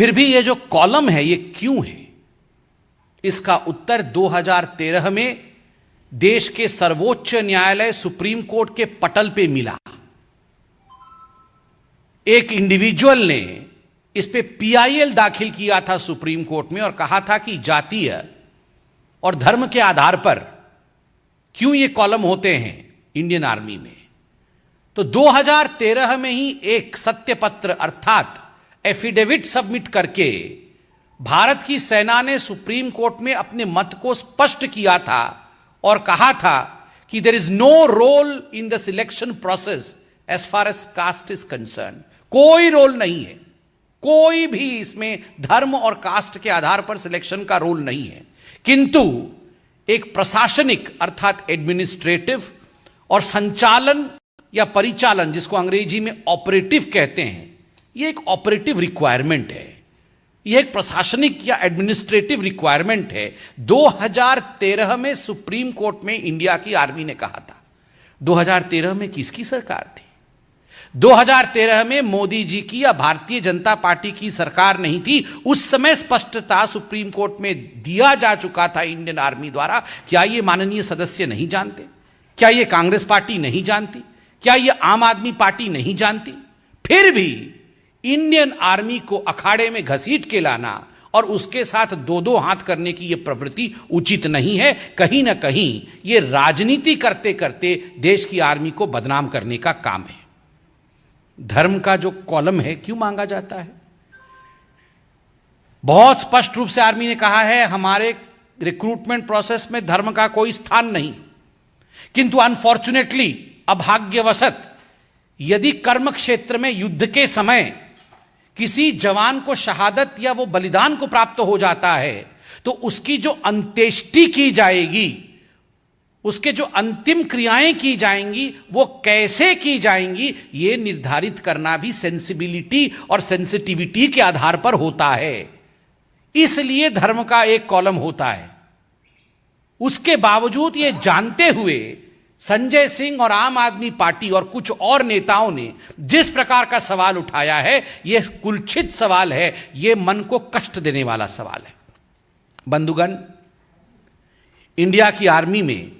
फिर भी ये जो कॉलम है ये क्यों है, इसका उत्तर 2013 में देश के सर्वोच्च न्यायालय सुप्रीम कोर्ट के पटल पे मिला। एक इंडिविजुअल ने इस पे पीआईएल दाखिल किया था सुप्रीम कोर्ट में और कहा था कि जातीय और धर्म के आधार पर क्यों ये कॉलम होते हैं इंडियन आर्मी में। तो 2013 में ही एक सत्यपत्र अर्थात एफिडेविट सबमिट करके भारत की सेना ने सुप्रीम कोर्ट में अपने मत को स्पष्ट किया था और कहा था कि there is no role in the selection process as far as caste is concern. कोई रोल नहीं है, कोई भी इसमें धर्म और कास्ट के आधार पर सिलेक्शन का रोल नहीं है, किंतु एक प्रशासनिक अर्थात एडमिनिस्ट्रेटिव और संचालन या परिचालन, जिसको अंग्रेजी में ऑपरेटिव कहते हैं, यह एक ऑपरेटिव रिक्वायरमेंट है, यह एक प्रशासनिक या एडमिनिस्ट्रेटिव रिक्वायरमेंट है। 2013 में सुप्रीम कोर्ट में इंडिया की आर्मी ने कहा था। 2013 में किसकी सरकार थी? 2013 में मोदी जी की या भारतीय जनता पार्टी की सरकार नहीं थी। उस समय स्पष्टता सुप्रीम कोर्ट में दिया जा चुका था इंडियन आर्मी द्वारा। क्या ये माननीय सदस्य नहीं जानते? क्या ये कांग्रेस पार्टी नहीं जानती? क्या ये आम आदमी पार्टी नहीं जानती? फिर भी इंडियन आर्मी को अखाड़े में घसीट के लाना और उसके साथ दो दो हाथ करने की यह प्रवृत्ति उचित नहीं है। कहीं ना कहीं यह राजनीति करते करते देश की आर्मी को बदनाम करने का काम है। धर्म का जो कॉलम है क्यों मांगा जाता है? बहुत स्पष्ट रूप से आर्मी ने कहा है हमारे रिक्रूटमेंट प्रोसेस में धर्म का कोई स्थान नहीं, किंतु अनफॉर्चुनेटली अभाग्यवशत यदि कर्म क्षेत्र में युद्ध के समय किसी जवान को शहादत या वो बलिदान को प्राप्त हो जाता है तो उसकी जो अंत्येष्टि की जाएगी, उसके जो अंतिम क्रियाएं की जाएंगी वो कैसे की जाएंगी, ये निर्धारित करना भी सेंसिबिलिटी और सेंसिटिविटी के आधार पर होता है। इसलिए धर्म का एक कॉलम होता है। उसके बावजूद ये जानते हुए संजय सिंह और आम आदमी पार्टी और कुछ और नेताओं ने जिस प्रकार का सवाल उठाया है, यह कुलक्षित सवाल है, यह मन को कष्ट देने वाला सवाल है। बंधुगण, इंडिया की आर्मी में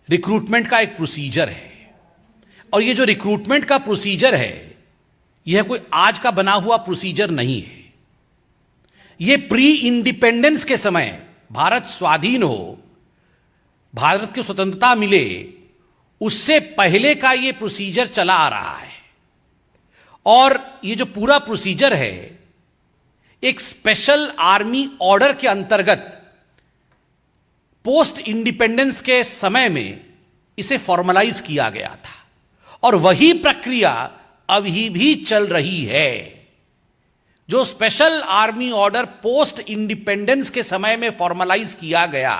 रिक्रूटमेंट का एक प्रोसीजर है और यह जो रिक्रूटमेंट का प्रोसीजर है यह कोई आज का बना हुआ प्रोसीजर नहीं है। यह प्री इंडिपेंडेंस के समय, भारत स्वाधीन हो, भारत की स्वतंत्रता मिले, उससे पहले का यह प्रोसीजर चला आ रहा है। और यह जो पूरा प्रोसीजर है एक स्पेशल आर्मी ऑर्डर के अंतर्गत पोस्ट इंडिपेंडेंस के समय में इसे फॉर्मलाइज किया गया था और वही प्रक्रिया अभी भी चल रही है। जो special army order post independence के समय में फॉर्मलाइज किया गया,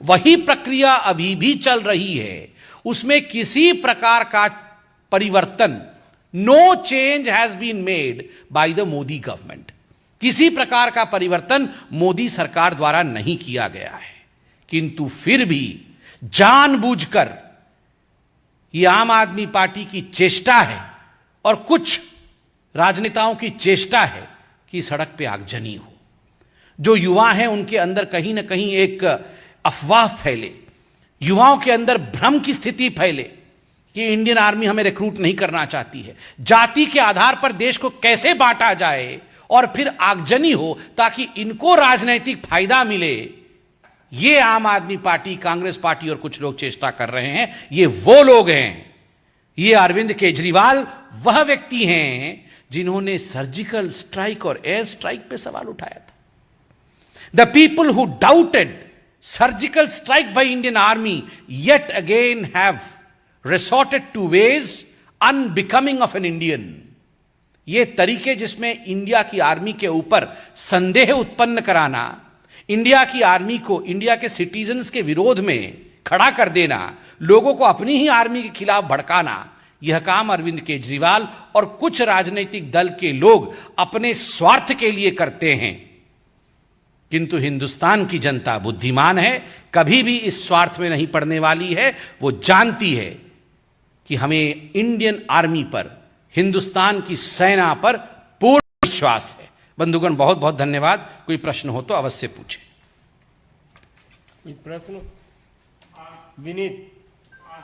वही प्रक्रिया अभी भी चल रही है। उसमें किसी प्रकार का परिवर्तन, no change has been made by the Modi government, किसी प्रकार का परिवर्तन मोदी सरकार द्वारा नहीं किया गया है। किंतु फिर भी जानबूझकर यह आम आदमी पार्टी की चेष्टा है और कुछ राजनेताओं की चेष्टा है कि सड़क पे आगजनी हो। जो युवा हैं उनके अंदर कहीं ना कहीं एक अफवाह फैले, युवाओं के अंदर भ्रम की स्थिति फैले कि इंडियन आर्मी हमें रिक्रूट नहीं करना चाहती है। जाति के आधार पर देश को कैसे बांटा जाए और फिर आगजनी हो ताकि इनको राजनीतिक फायदा मिले, ये आम आदमी पार्टी, कांग्रेस पार्टी और कुछ लोग चेष्टा कर रहे हैं। ये वो लोग हैं, ये अरविंद केजरीवाल वह व्यक्ति हैं जिन्होंने सर्जिकल स्ट्राइक और एयर स्ट्राइक पे सवाल उठाया था। The people who doubted surgical strike by Indian army yet again have resorted to ways unbecoming of an Indian. ये तरीके जिसमें इंडिया की आर्मी के ऊपर संदेह उत्पन्न कराना, इंडिया की आर्मी को इंडिया के सिटीजन्स के विरोध में खड़ा कर देना, लोगों को अपनी ही आर्मी के खिलाफ भड़काना, यह काम अरविंद केजरीवाल और कुछ राजनीतिक दल के लोग अपने स्वार्थ के लिए करते हैं। किंतु हिंदुस्तान की जनता बुद्धिमान है, कभी भी इस स्वार्थ में नहीं पड़ने वाली है। वो जानती है कि हमें इंडियन आर्मी पर, हिंदुस्तान की सेना पर पूर्ण विश्वास है। बंधुगण बहुत बहुत धन्यवाद। कोई प्रश्न हो तो अवश्य पूछें। कोई प्रश्न? विनीत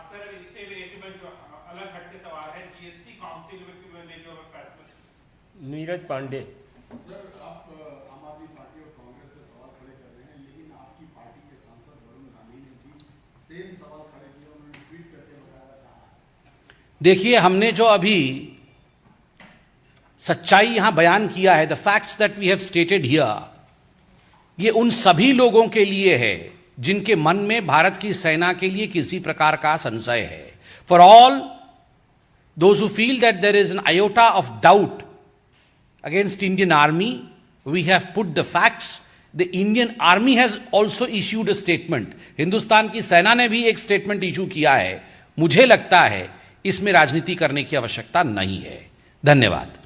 सर, इससे रिलेटेबल जो अलग हटके सवाल है, जीएसटी काउंसिल में जो फैसला। नीरज पांडे। सर, आप आम आदमी पार्टी और कांग्रेस पे सवाल खड़े कर रहे हैं, लेकिन आपकी पार्टी के सांसद वरुण गांधी ने भी सेम सवाल खड़े किए। उन्होंने ट्वीट करके बताया था। देखिए, हमने जो अभी सच्चाई यहां बयान किया है, the facts that we have stated here, ये उन सभी लोगों के लिए है जिनके मन में भारत की सेना के लिए किसी प्रकार का संशय है। For all those who feel that there is an iota of doubt against Indian Army, we have put the facts. The Indian Army has also issued a statement. Hindustan की सेना ने भी एक स्टेटमेंट इशू किया है। मुझे लगता है इसमें राजनीति करने की आवश्यकता नहीं है। धन्यवाद।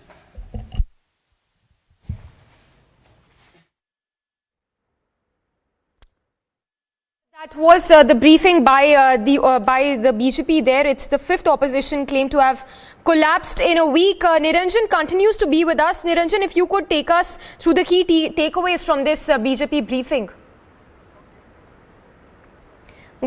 That was the briefing by the BJP there. It's the fifth opposition claim to have collapsed in a week. Niranjan continues to be with us. Niranjan, if you could take us through the key takeaways from this BJP briefing.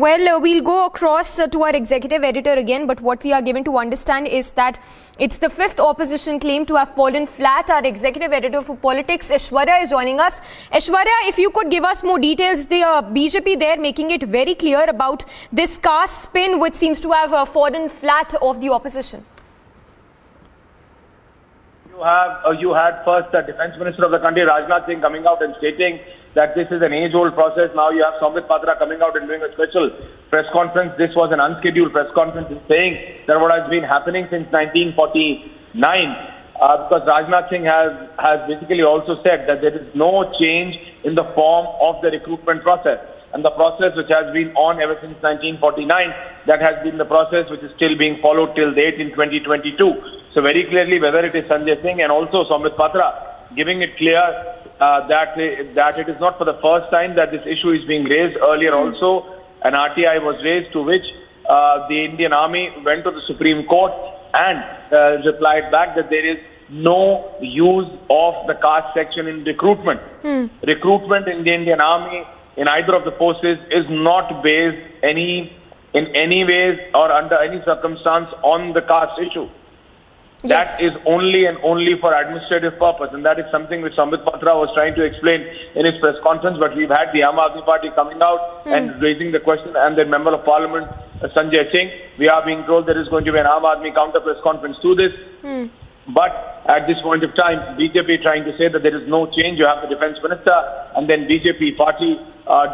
Well, we'll go across to our executive editor again, but what we are given to understand is that it's the fifth opposition claim to have fallen flat. Our executive editor for politics, Aishwarya, is joining us. Aishwarya, if you could give us more details, the BJP there making it very clear about this caste spin which seems to have fallen flat of the opposition. You had first the Defence Minister of the country, Rajnath Singh, coming out and stating that this is an age-old process. Now you have Sambit Patra coming out and doing a special press conference. This was an unscheduled press conference, saying that what has been happening since 1949, because Rajnath Singh has basically also said that there is no change in the form of the recruitment process. And the process which has been on ever since 1949, that has been the process which is still being followed till date in 2022. So very clearly, whether it is Sanjay Singh and also Sambit Patra giving it clear that it is not for the first time that this issue is being raised. Earlier also, an RTI was raised, to which the Indian Army went to the Supreme Court and replied back that there is no use of the caste section in recruitment. Recruitment in the Indian Army, in either of the forces, is not based in any ways or under any circumstance on the caste issue. Yes. That is only and only for administrative purpose, and that is something which Sambit Patra was trying to explain in his press conference. But we've had the Aam Aadmi Party coming out and raising the question, and the Member of Parliament, Sanjay Singh. We are being told there is going to be an Aam Aadmi counter press conference to this. But at this point of time, BJP trying to say that there is no change. You have the Defence Minister and then BJP party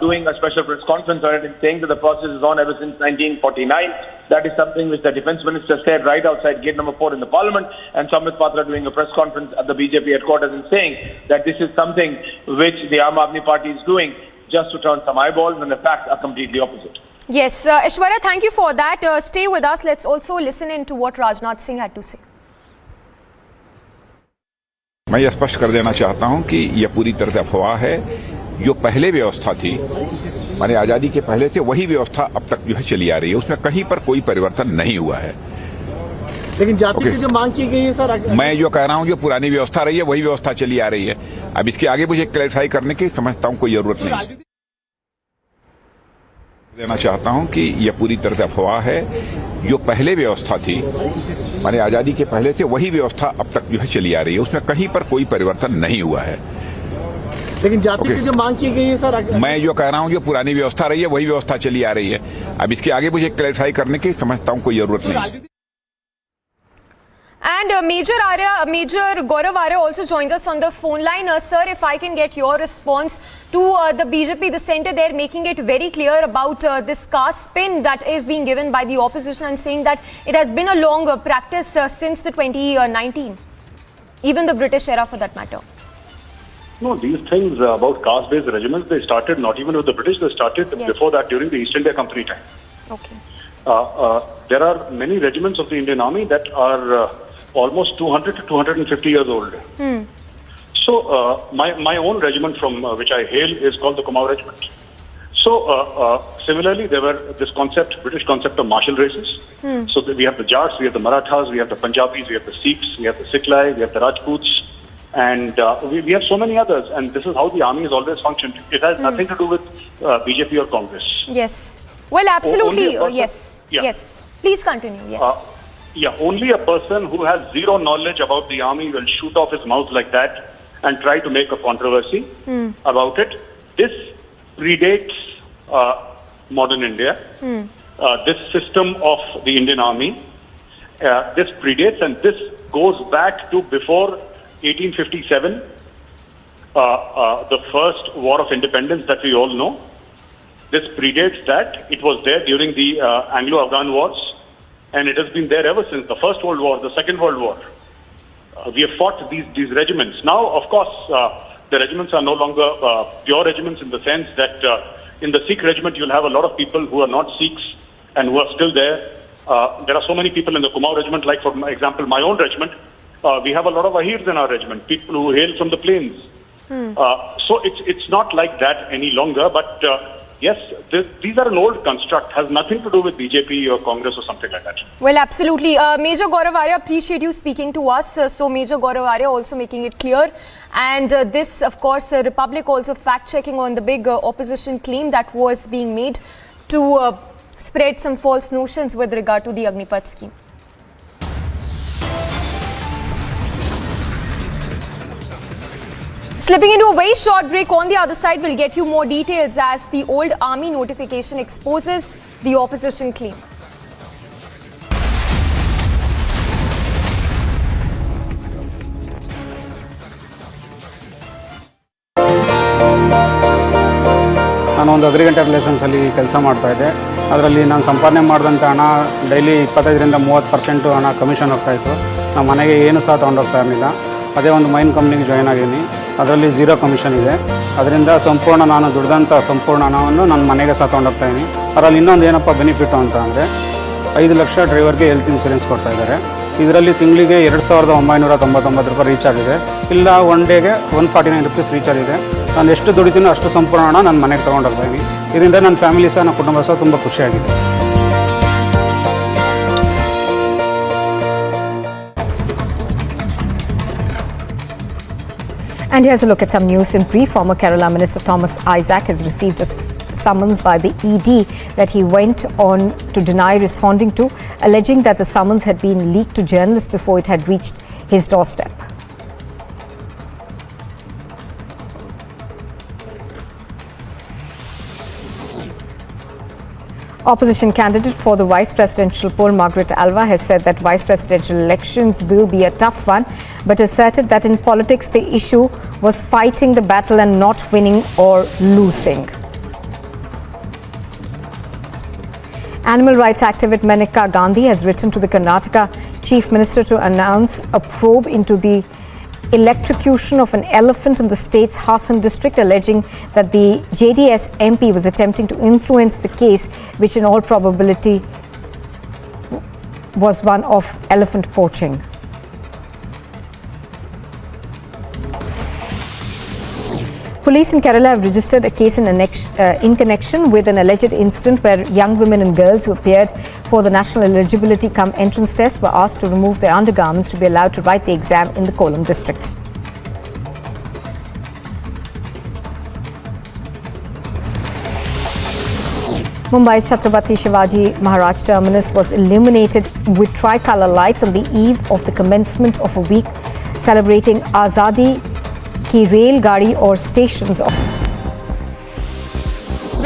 doing a special press conference on it and saying that the process is on ever since 1949. That is something which the Defence Minister said right outside gate number 4 in the Parliament, and Sambit Patra doing a press conference at the BJP headquarters and saying that this is something which the Aam Aadmi Party is doing just to turn some eyeballs, when the facts are completely opposite. Yes, Aishwarya, thank you for that. Stay with us. Let's also listen in to what Rajnath Singh had to say. मैं यह स्पष्ट कर देना चाहता हूं कि यह पूरी तरह से अफवाह है। जो पहले व्यवस्था थी, माने आजादी के पहले से, वही व्यवस्था अब तक जो है चली आ रही है। उसमें कहीं पर कोई परिवर्तन नहीं हुआ है। लेकिन जाति की जो मांग की गई है सर, मैं जो कह रहा हूं, जो पुरानी व्यवस्था रही है वही व्यवस्था चली आ रही है। अब इसके आगे मुझे क्लैरिफाई करने की समझता हूं कोई जरूरत नहीं देना चाहता हूं कि यह पूरी तरह से अफवाह है। जो पहले व्यवस्था थी, माने आजादी के पहले से, वही व्यवस्था अब तक जो है चली आ रही है। उसमें कहीं पर कोई परिवर्तन नहीं हुआ है। लेकिन जाति की जो मांग की गई है सर, मैं जो कह रहा हूं, जो पुरानी व्यवस्था रही है वही व्यवस्था चली आ रही है। अब इसके आगे मुझे क्लैरिफाई करने की समझता हूं कोई जरूरत नहीं। And Major Gaurav Arya also joins us on the phone line. Sir, if I can get your response to the BJP, the centre there making it very clear about this caste spin that is being given by the opposition, and saying that it has been a long practice since the 2019, even the British era for that matter. No, these things about caste-based regiments, they started not even with the British, they started before that, during the East India Company time. Okay. There are many regiments of the Indian Army that are almost 200 to 250 years old. So my own regiment from which I hail is called the Kumaon Regiment. So similarly, there were this concept, British concept of martial races. So we have the Jats, we have the Marathas, we have the Punjabis, we have the Sikhs, we have the Siklai, we have the Rajputs. And we have so many others, and this is how the army has always functioned. It has nothing to do with BJP or Congress. Yes. Well, absolutely. Only a person- Yes. Yeah. Yes. Please continue. Yes. Only a person who has zero knowledge about the army will shoot off his mouth like that and try to make a controversy about it. This predates modern India. This system of the Indian Army, this predates, and this goes back to before 1857, the first war of independence that we all know. This predates that. It was there during the Anglo-Afghan wars, and it has been there ever since the First World War, the Second World War. We have fought these regiments. Now, of course, the regiments are no longer pure regiments in the sense that in the Sikh regiment, you'll have a lot of people who are not Sikhs and who are still there. There are so many people in the Kumaon regiment, like for example, my own regiment. We have a lot of Ahirs in our regiment, people who hail from the plains. So it's not like that any longer, but yes, these are an old construct, has nothing to do with BJP or Congress or something like that. Well, absolutely. Major Gaurav Arya, appreciate you speaking to us. So Major Gaurav Arya also making it clear. And this, of course, Republic also fact-checking on the big opposition claim that was being made to spread some false notions with regard to the Agnipath scheme. Slipping into a very short break. On the other side, we'll get you more details as the old army notification exposes the opposition claim. ನಾನು ಒಂದು agriculture ರಿಲೇಷನ್ಸಲ್ಲಿ ಕೆಲಸ ಮಾಡ್ತಾಯಿದ್ದೆ. ಅದರಲ್ಲಿ ನಾನು ಸಂಪಾದನೆ ಮಾಡಿದಂಥ ಹಣ daily 25ರಿಂದ 30% ಹಣ ಕಮಿಷನ್ ಹೋಗ್ತಾಯಿತ್ತು. ನಮ್ಮ ಮನೆಗೆ ಏನು ಸಹ ತೊಗೊಂಡೋಗ್ತಾ ಇರಲಿಲ್ಲ. ಅದೇ ಒಂದು ಮೈನ್ ಕಂಪ್ನಿಗೆ ಜಾಯ್ನ್ ಆಗಿದ್ದೀನಿ. ಅದರಲ್ಲಿ 0 ಕಮಿಷನ್ ಇದೆ. ಅದರಿಂದ ಸಂಪೂರ್ಣ ನಾನು ದುಡ್ದಂಥ ಸಂಪೂರ್ಣ ಹಣವನ್ನು ನನ್ನ ಮನೆಗೆ ಸಹ ತೊಗೊಂಡೋಗ್ತಾಯಿದ್ದೀನಿ. ಅದರಲ್ಲಿ ಇನ್ನೊಂದು ಏನಪ್ಪ ಬೆನಿಫಿಟ್ಟು ಅಂತ ಅಂದರೆ 5 ಲಕ್ಷ ಡ್ರೈವರ್ಗೆ ಹೆಲ್ತ್ ಇನ್ಶೂರೆನ್ಸ್ ಕೊಡ್ತಾಯಿದ್ದಾರೆ. ಇದರಲ್ಲಿ ತಿಂಗಳಿಗೆ 2999 ರೂಪಾಯಿ ರೀಚಾರ್ಜ್ ಇದೆ. ಇಲ್ಲ ಒನ್ ಡೇಗೆ 149 ರುಪೀಸ್ ರೀಚಾರ್ಜ್ ಇದೆ. ನಾನು ಎಷ್ಟು ದುಡಿತೀನೋ ಅಷ್ಟು ಸಂಪೂರ್ಣ ಹಣ ನನ್ನ ಮನೆಗೆ ತೊಗೊಂಡೋಗ್ತಾಯಿದ್ದೀನಿ. ಇದರಿಂದ ನನ್ನ ಫ್ಯಾಮಿಲಿ ಸಹ ನನ್ನ ಕುಟುಂಬ ಸಹ ತುಂಬ ಖುಷಿಯಾಗಿದೆ. And here's a look at some news in brief. Former Kerala Minister Thomas Isaac has received a summons by the ED that he went on to deny responding to, alleging that the summons had been leaked to journalists before it had reached his doorstep. Opposition candidate for the vice presidential poll, Margaret Alva, has said that vice presidential elections will be a tough one, but asserted that in politics the issue was fighting the battle and not winning or losing. Animal rights activist Maneka Gandhi has written to the Karnataka Chief Minister to announce a probe into the electrocution of an elephant in the state's Hassan district, alleging that the JDS MP was attempting to influence the case, which in all probability was one of elephant poaching. Police in Kerala have registered a case in connection with an alleged incident where young women and girls who appeared for the national eligibility cum entrance test were asked to remove their undergarments to be allowed to write the exam in the Kollam district. Mumbai's Chhatrapati Shivaji Maharaj terminus was illuminated with tricolour lights on the eve of the commencement of a week celebrating Azadi ki Rail Gadi or stations.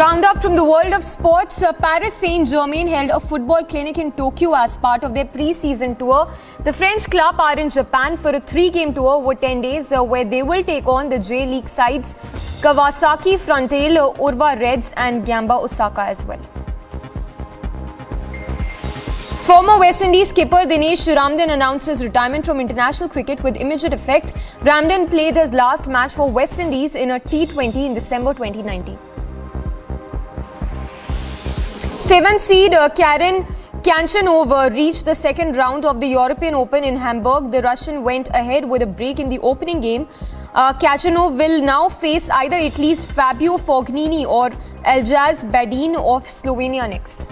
Roundup from the world of sports. Paris Saint-Germain held a football clinic in Tokyo as part of their pre-season tour. The French club are in Japan for a 3-game tour over 10 days where they will take on the J-League sides Kawasaki Frontale, Urba Reds and Gamba Osaka as well. Former West Indies skipper Dinesh Ramdin announced his retirement from international cricket with immediate effect. Ramdin played his last match for West Indies in a T20 in December 2019. 7th seed Karen Khachanov reached the second round of the European Open in Hamburg. The Russian went ahead with a break in the opening game. Khachanov will now face either Italy's Fabio Fognini or Aljaz Badin of Slovenia next.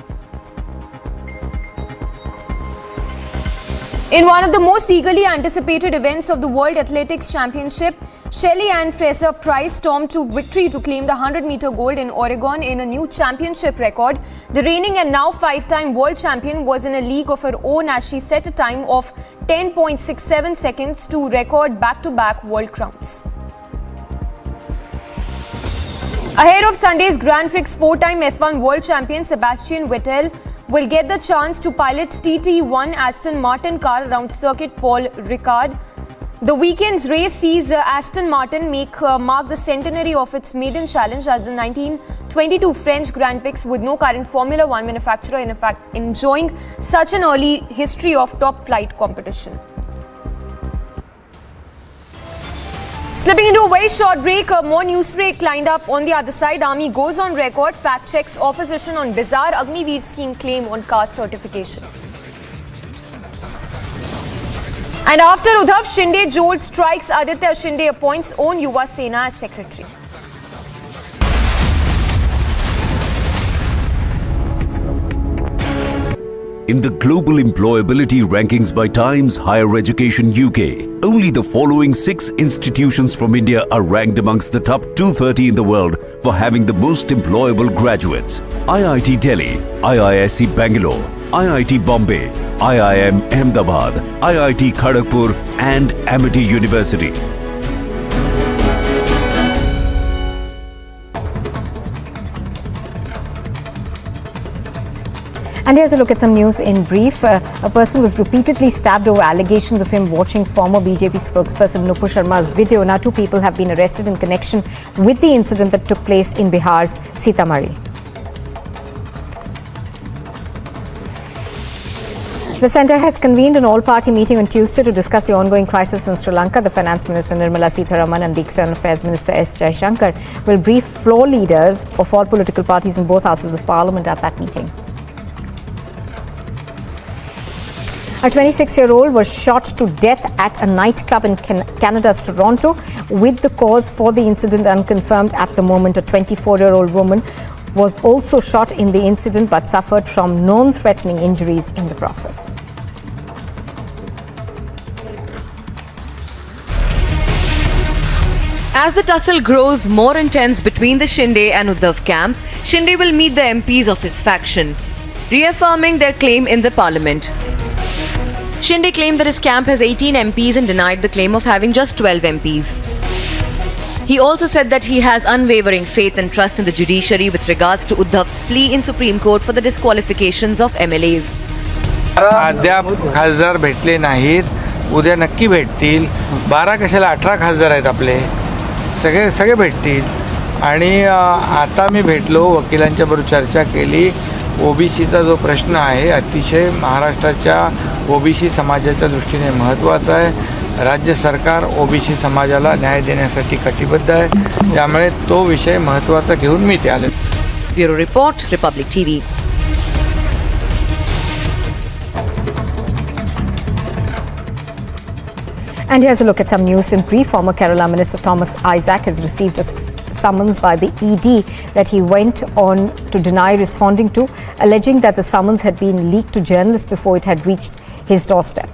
In one of the most eagerly anticipated events of the World Athletics Championship, Shelly Ann Fraser-Pryce stormed to victory to claim the 100-meter gold in Oregon in a new championship record. The reigning and now 5-time world champion was in a league of her own as she set a time of 10.67 seconds to record back-to-back world crowns. Ahead of Sunday's Grand Prix, 4-time F1 world champion Sebastian Vettel will get the chance to pilot TT1 Aston Martin car around Circuit Paul Ricard. The weekend's race sees Aston Martin mark the centenary of its maiden challenge at the 1922 French Grand Prix, with no current Formula One manufacturer in fact enjoying such an early history of top flight competition. Slipping into a very short break, more news break lined up on the other side. Army goes on record, fact checks opposition on bizarre Agniveer scheme claim on caste certification. And after Uddhav, Shinde jolt strikes, Aditya Shinde appoints own Shiv Sena as secretary. In the global employability rankings by Times Higher Education UK, only the following 6 institutions from India are ranked amongst the top 230 in the world for having the most employable graduates: IIT Delhi, IISc Bangalore, IIT Bombay, IIM Ahmedabad, IIT Kharagpur and Amity University. And here's a look at some news in brief. A person was repeatedly stabbed over allegations of him watching former BJP spokesperson Nupur Sharma's video. Now 2 people have been arrested in connection with the incident that took place in Bihar's Sitamarhi. The centre has convened an all-party meeting on Tuesday to discuss the ongoing crisis in Sri Lanka. The Finance Minister Nirmala Sitharaman and the External Affairs Minister S. Jaishankar will brief floor leaders of all political parties in both houses of Parliament at that meeting. A 26-year-old was shot to death at a nightclub in Canada's Toronto, with the cause for the incident unconfirmed at the moment. A 24-year-old woman was also shot in the incident but suffered from non-threatening injuries in the process. As the tussle grows more intense between the Shinde and Uddhav camp, Shinde will meet the MPs of his faction, reaffirming their claim in the parliament. Shinde claimed that his camp has 18 MPs and denied the claim of having just 12 MPs. He also said that he has unwavering faith and trust in the judiciary with regards to Uddhav's plea in Supreme Court for the disqualifications of MLAs. अद्याप खासदार भेटले नाहीत, उद्या नक्की भेटतील. 12 कशाला 18 खासदार आहेत आपले, सगळे भेटतील. आणि आता मी भेटलो, वकिलांच्या बरोबर चर्चा केली. ओबीसीचा जो प्रश्न आहे अतिशय महाराष्ट्राच्या ओबीसी समाजाच्या दृष्टीने महत्त्वाचा आहे. राज्य सरकार ओबीसी समाजाला न्याय देण्यासाठी कटिबद्ध आहे, त्यामुळे तो विषय महत्त्वाचा घेऊन मी ते आले. Bureau report, Republic TV. And here's a look at some news in brief. Former Kerala Minister Thomas Isaac has received a summons by the ED that he went on to deny responding to, alleging that the summons had been leaked to journalists before it had reached his doorstep.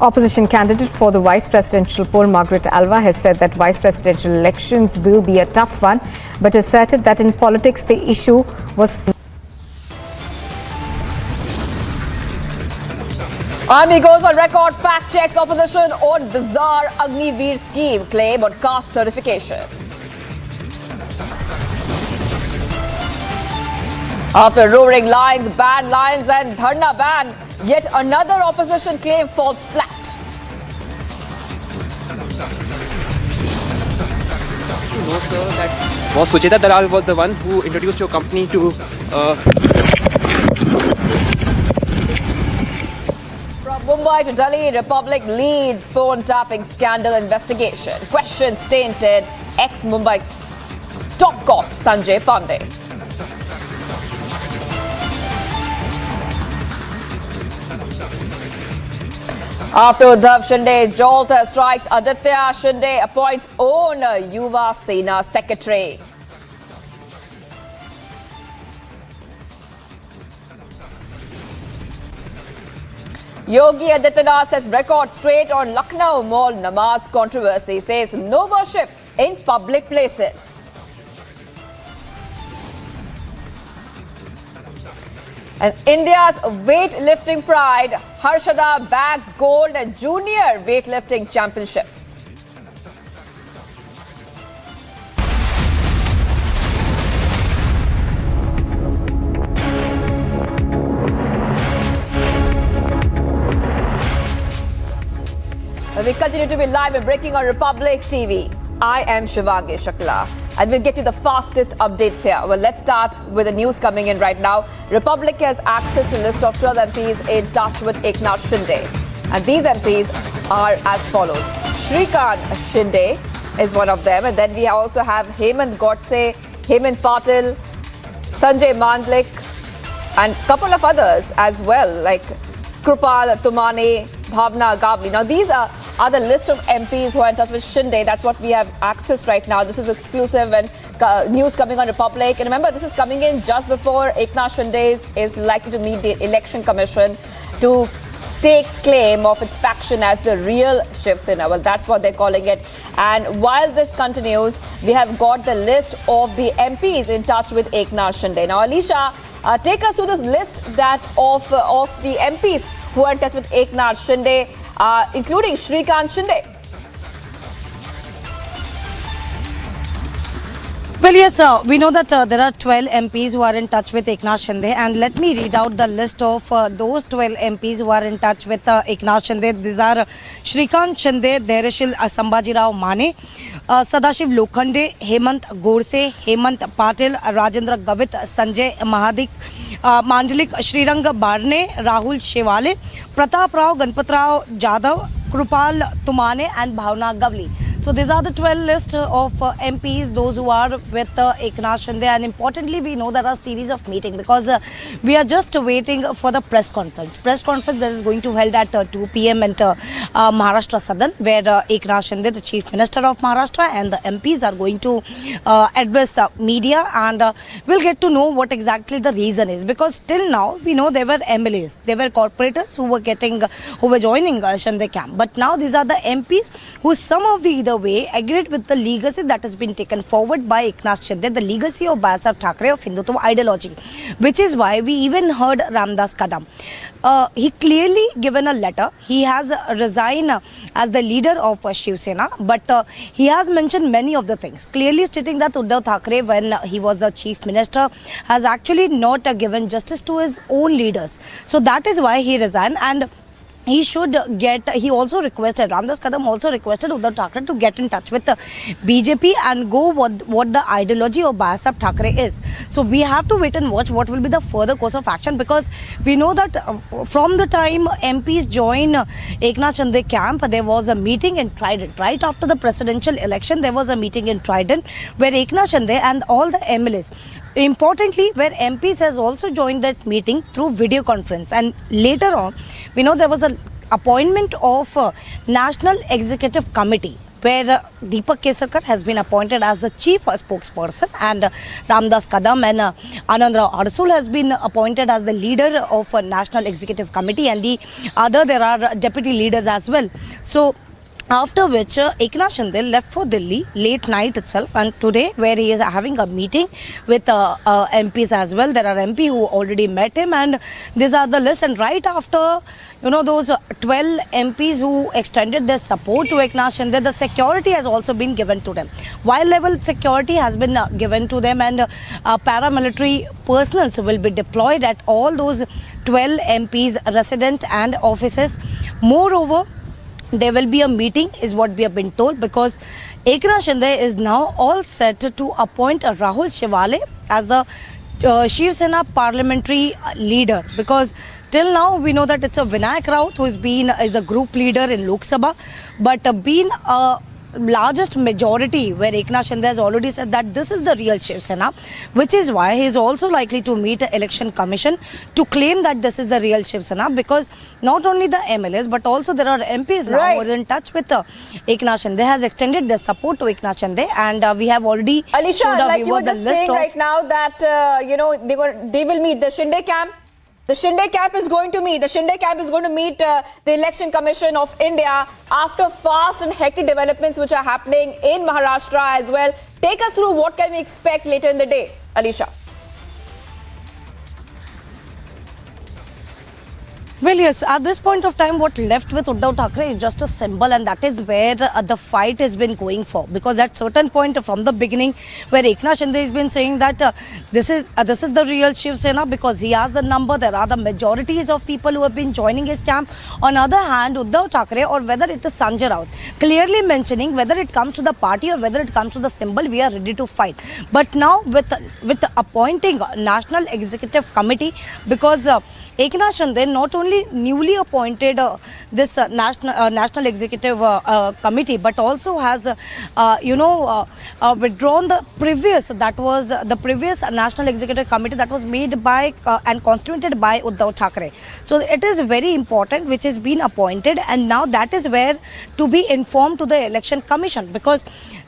Opposition candidate for the vice presidential poll, Margaret Alva, has said that vice presidential elections will be a tough one, but asserted that in politics the issue was. Army goes on record, fact checks opposition on bizarre Agniveer scheme claim on caste certification. After roaring lions, ban lions and dharna ban, yet another opposition claim falls flat. You know, sir, that was Sucheta Dalal was the one who introduced your company to. From Mumbai to Delhi, Republic leads phone tapping scandal investigation. Questions tainted ex-Mumbai top cop Sanjay Pandey. After Uddhav Shinde jolt strikes, Aditya Shinde appoints own Shiv Sena secretary. Yogi Adityanath sets record straight on Lucknow Mall Namaz controversy. Says no worship in public places. And India's weightlifting pride, Harshada bags gold at junior weightlifting championships. We continue to be live and breaking on Republic TV. I am Shivangi Shakla, and we'll get you the fastest updates here. Well, let's start with the news coming in right now. Republic has accessed a list of 12 MPs in touch with Eknath Shinde. And these MPs are as follows. Shrikant Shinde is one of them. And then we also have Hemant Godse, Hemant Patil, Sanjay Mandlik, and a couple of others as well, like Krupal Tumane, Bhavna Gavli. Now, these are the list of MPs who are in touch with Shinde. That's what we have access right now. This is exclusive and news coming on Republic. And remember, this is coming in just before Eknath Shinde is likely to meet the Election Commission to stake claim of its faction as the real Shiv Sena. Well, that's what they're calling it. And while this continues, we have got the list of the MPs in touch with Eknath Shinde. Now, Alicia, take us through this list that of the MPs who are in touch with Eknath Shinde, including Shrikant Shinde. Well, yes, we know that there are 12 MPs who are in touch with Eknath Shinde, and let me read out the list of those 12 MPs who are in touch with Eknath Shinde. These are Shrikant Shinde, Dhairashil Sambhajirao Mane, Sadashiv Lokhande, Hemant Godse, Hemant Patil, Rajendra Gavit, Sanjay Mahadik, Mandalik Srirang Barne, Rahul Shevale, Pratap Rao, Ganpatrao Jadhav, Krupal Tumane and Bhavna Gavli. So these are the 12 list of MPs, those who are with Eknath Shinde, and importantly we know there are a series of meetings because we are just waiting for the press conference. Press conference that is going to held at 2 p.m. at Maharashtra Sadan, where Eknath Shinde, the Chief Minister of Maharashtra, and the MPs are going to address media, and we'll get to know what exactly the reason is, because till now we know they were MLAs, they were corporators who were joining Shinde camp, but now these are the MPs who some of the way agreed with the legacy that has been taken forward by Eknath Shinde, the legacy of Bhaisab Thackeray of Hindutva ideology, which is why we even heard Ramdas Kadam. He clearly given a letter. He has resigned as the leader of Shiv Sena, but he has mentioned many of the things, clearly stating that Uddhav Thackeray, when he was the chief minister, has actually not given justice to his own leaders. So that is why he resigned, and he also requested, Ramdas Kadam also requested Uddhav Thackeray to get in touch with the BJP and go what the ideology of Bhaisab Thackeray is. So we have to wait and watch what will be the further course of action, because we know that from the time MPs joined Eknath Shinde camp, there was a meeting in Trident. Right after the presidential election, there was a meeting in Trident where Eknath Shinde and all the MLAs, importantly where MPs has also joined that meeting through video conference, and later on we know there was a appointment of National Executive Committee where Deepak Kesarkar has been appointed as the chief spokesperson, and Ramdas Kadam and Anandrao Arsul has been appointed as the leader of National Executive Committee, and there are deputy leaders as well. So after which Eknath Shinde left for Delhi late night itself, and today where he is having a meeting with MPs as well. There are MP who already met him, and these are the list. And right after those 12 MPs who extended their support to Eknath Shinde, the security has also been given to them. Wild level security has been given to them, and paramilitary personnel will be deployed at all those 12 MPs residence and offices. Moreover, there will be a meeting, is what we have been told, because Eknath Shinde is now all set to appoint Rahul Shevale as the Shiv Sena parliamentary leader, because till now we know that it's a Vinayak Raut who is a group leader in Lok Sabha, but being a largest majority where Eknath Shinde has already said that this is the real Shiv Sena, which is why he is also likely to meet the Election Commission to claim that this is the real Shiv Sena, because not only the MLAs but also there are MPs now who are in touch with Eknath Shinde, has extended their support to Eknath Shinde, and we have already Alicia, like you were just saying right now that they will meet the Shinde camp. The Shinde camp is going to meet. The Shinde camp is going to meet the Election Commission of India after fast and hectic developments which are happening in Maharashtra as well. Take us through what can we expect later in the day, Alisha. Well, yes, at this point of time, what left with Uddhav Thackeray is just a symbol, and that is where the fight has been going for. Because at certain point from the beginning, where Eknath Shinde has been saying that this is the real Shiv Sena because he has the number, there are the majorities of people who have been joining his camp. On the other hand, Uddhav Thackeray or whether it is Sanjay Raut, clearly mentioning whether it comes to the party or whether it comes to the symbol, we are ready to fight. But now with appointing National Executive Committee, because Eknath Shinde not only newly appointed this National Executive Committee, but also has withdrawn the previous National Executive Committee that was made by and constituted by Uddhav Thackeray. So it is very important which has been appointed, and now that is where to be informed to the Election Commission, because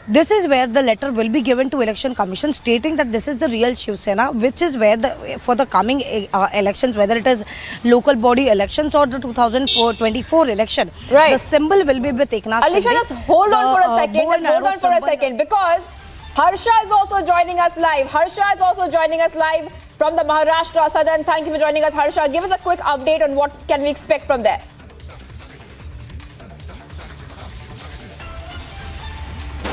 this is where the letter will be given to Election Commission stating that this is the real Shiv Sena, which is where for the coming elections, whether it is local body elections or the 2024 election, right, the symbol will be with Eknath Shinde. Alisha, just hold on for a second. Just hold on for a second, because Harsha is also joining us live. Harsha is also joining us live from the Maharashtra Southern. Thank you for joining us, Harsha. Give us a quick update on what can we expect from there.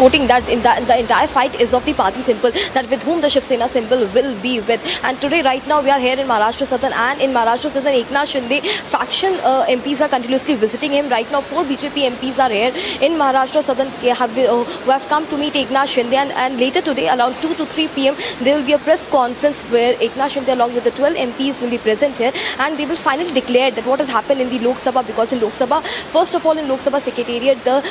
Quoting that in the entire fight is of the party symbol, that with whom the Shiv Sena symbol will be with. And today, right now, we are here in Maharashtra Southern, and in Maharashtra Southern, Eknath Shinde faction MPs are continuously visiting him. Right now, 4 BJP MPs are here in Maharashtra Southern who have come to meet Eknath Shinde, and later today, around 2 to 3 p.m, there will be a press conference where Eknath Shinde along with the 12 MPs will be present here, and they will finally declare that what has happened in the Lok Sabha, because in Lok Sabha, first of all, in Lok Sabha Secretariat, the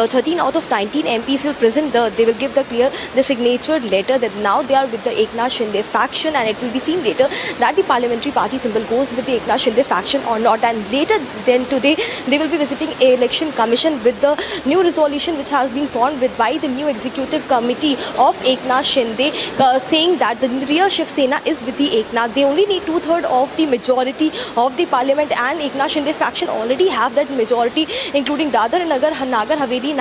13 out of 19 MPs will present they will give the signature letter that now they are with the Eknath Shinde faction, and it will be seen later that the parliamentary party symbol goes with the Eknath Shinde faction or not. And later then today they will be visiting a election commission with the new resolution which has been formed by the new executive committee of Eknath Shinde, saying that the real Shiv Sena is with the Eknath. They only need 2/3 of the majority of the parliament, and Eknath Shinde faction already have that majority, including Dadar and Nagar Haveli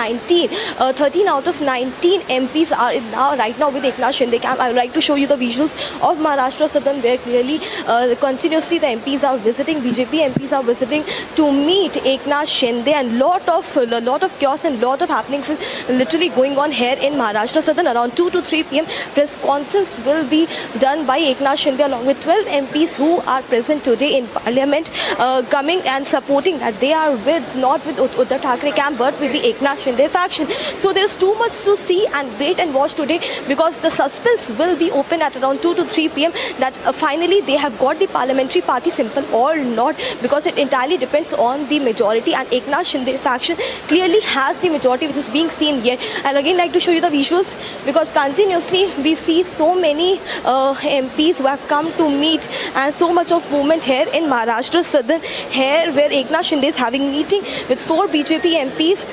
13 out of 19 MPs are right now with Eknath Shinde camp. I would like to show you the visuals of Maharashtra Southern, where clearly continuously the MPs are visiting, BJP MPs are visiting to meet Eknath Shinde, and lot of chaos and lot of happenings is literally going on here in Maharashtra Southern. Around 2 to 3 p.m. press conference will be done by Eknath Shinde along with 12 MPs who are present today in Parliament, coming and supporting that they are not with Uddhav Thackeray camp but with the Eknath Shinde faction. So there is too much to see and wait and watch today, because the suspense will be open at around 2 to 3 p.m. that finally they have got the parliamentary party symbol or not, because it entirely depends on the majority, and Eknath Shinde faction clearly has the majority which is being seen here. And again, like to show you the visuals, because continuously we see so many MPs who have come to meet, and so much of movement here in Maharashtra Southern, here where Eknath Shinde is having meeting with 4 BJP MPs.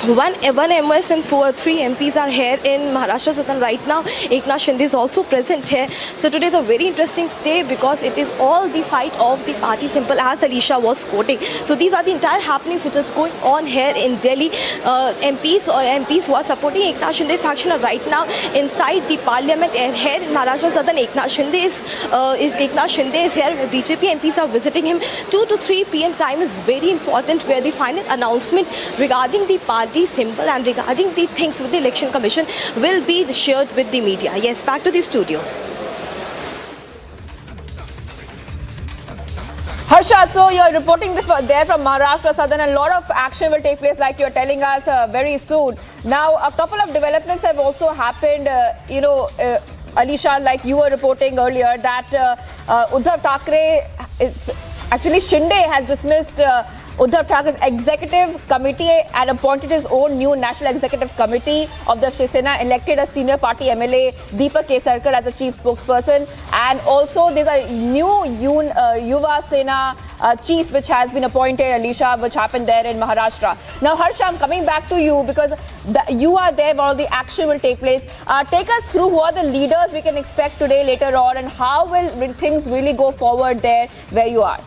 One MS and 3 MPs are here in Maharashtra Southern right now. Eknath Shinde is also present here. So today is a very interesting day, because it is all the fight of the party symbol, as Alisha was quoting. So these are the entire happenings which is going on here in Delhi. MPs who are supporting Eknath Shinde faction are right now inside the parliament, and here in Maharashtra Southern, Eknath Shinde is here. BJP MPs are visiting him. 2 to 3 p.m. time is very important, where the final announcement regarding the party symbol and regarding the things with the election commission will be shared with the media. Yes, back to the studio. Harsha, so you're reporting there from Maharashtra Southern, and a lot of action will take place, like you're telling us, very soon. Now, a couple of developments have also happened, Alisha, like you were reporting earlier, that Uddhav Thackeray, actually Shinde has dismissed Uddhav Thackeray's executive committee and appointed his own new National Executive Committee of the Shiv Sena, elected a senior party MLA Deepak Kesarkar as a chief spokesperson, and also there's a new Shiv Sena chief which has been appointed, Alisha, which happened there in Maharashtra. Now, Harsha, I'm coming back to you because you are there where all the action will take place. Take us through who are the leaders we can expect today, later on, and how will things really go forward there where you are?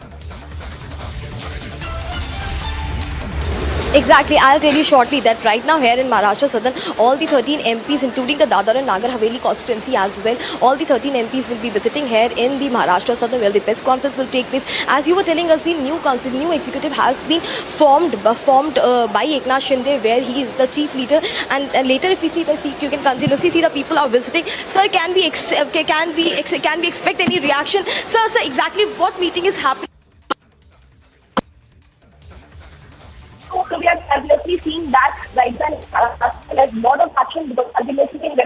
Exactly. I'll tell you shortly that right now here in Maharashtra Southern, all the 13 MPs, including the Dadar and Nagar Haveli constituency as well, all the 13 MPs will be visiting here in the Maharashtra Southern where the press conference will take place. As you were telling us, the new executive has been formed by Eknath Shinde, where he is the chief leader. And later, if we see you can continuously see the people are visiting. Sir, can we expect any reaction? Sir, exactly what meeting is happening? So we are definitely seeing that right now there's a lot of action because ultimately they are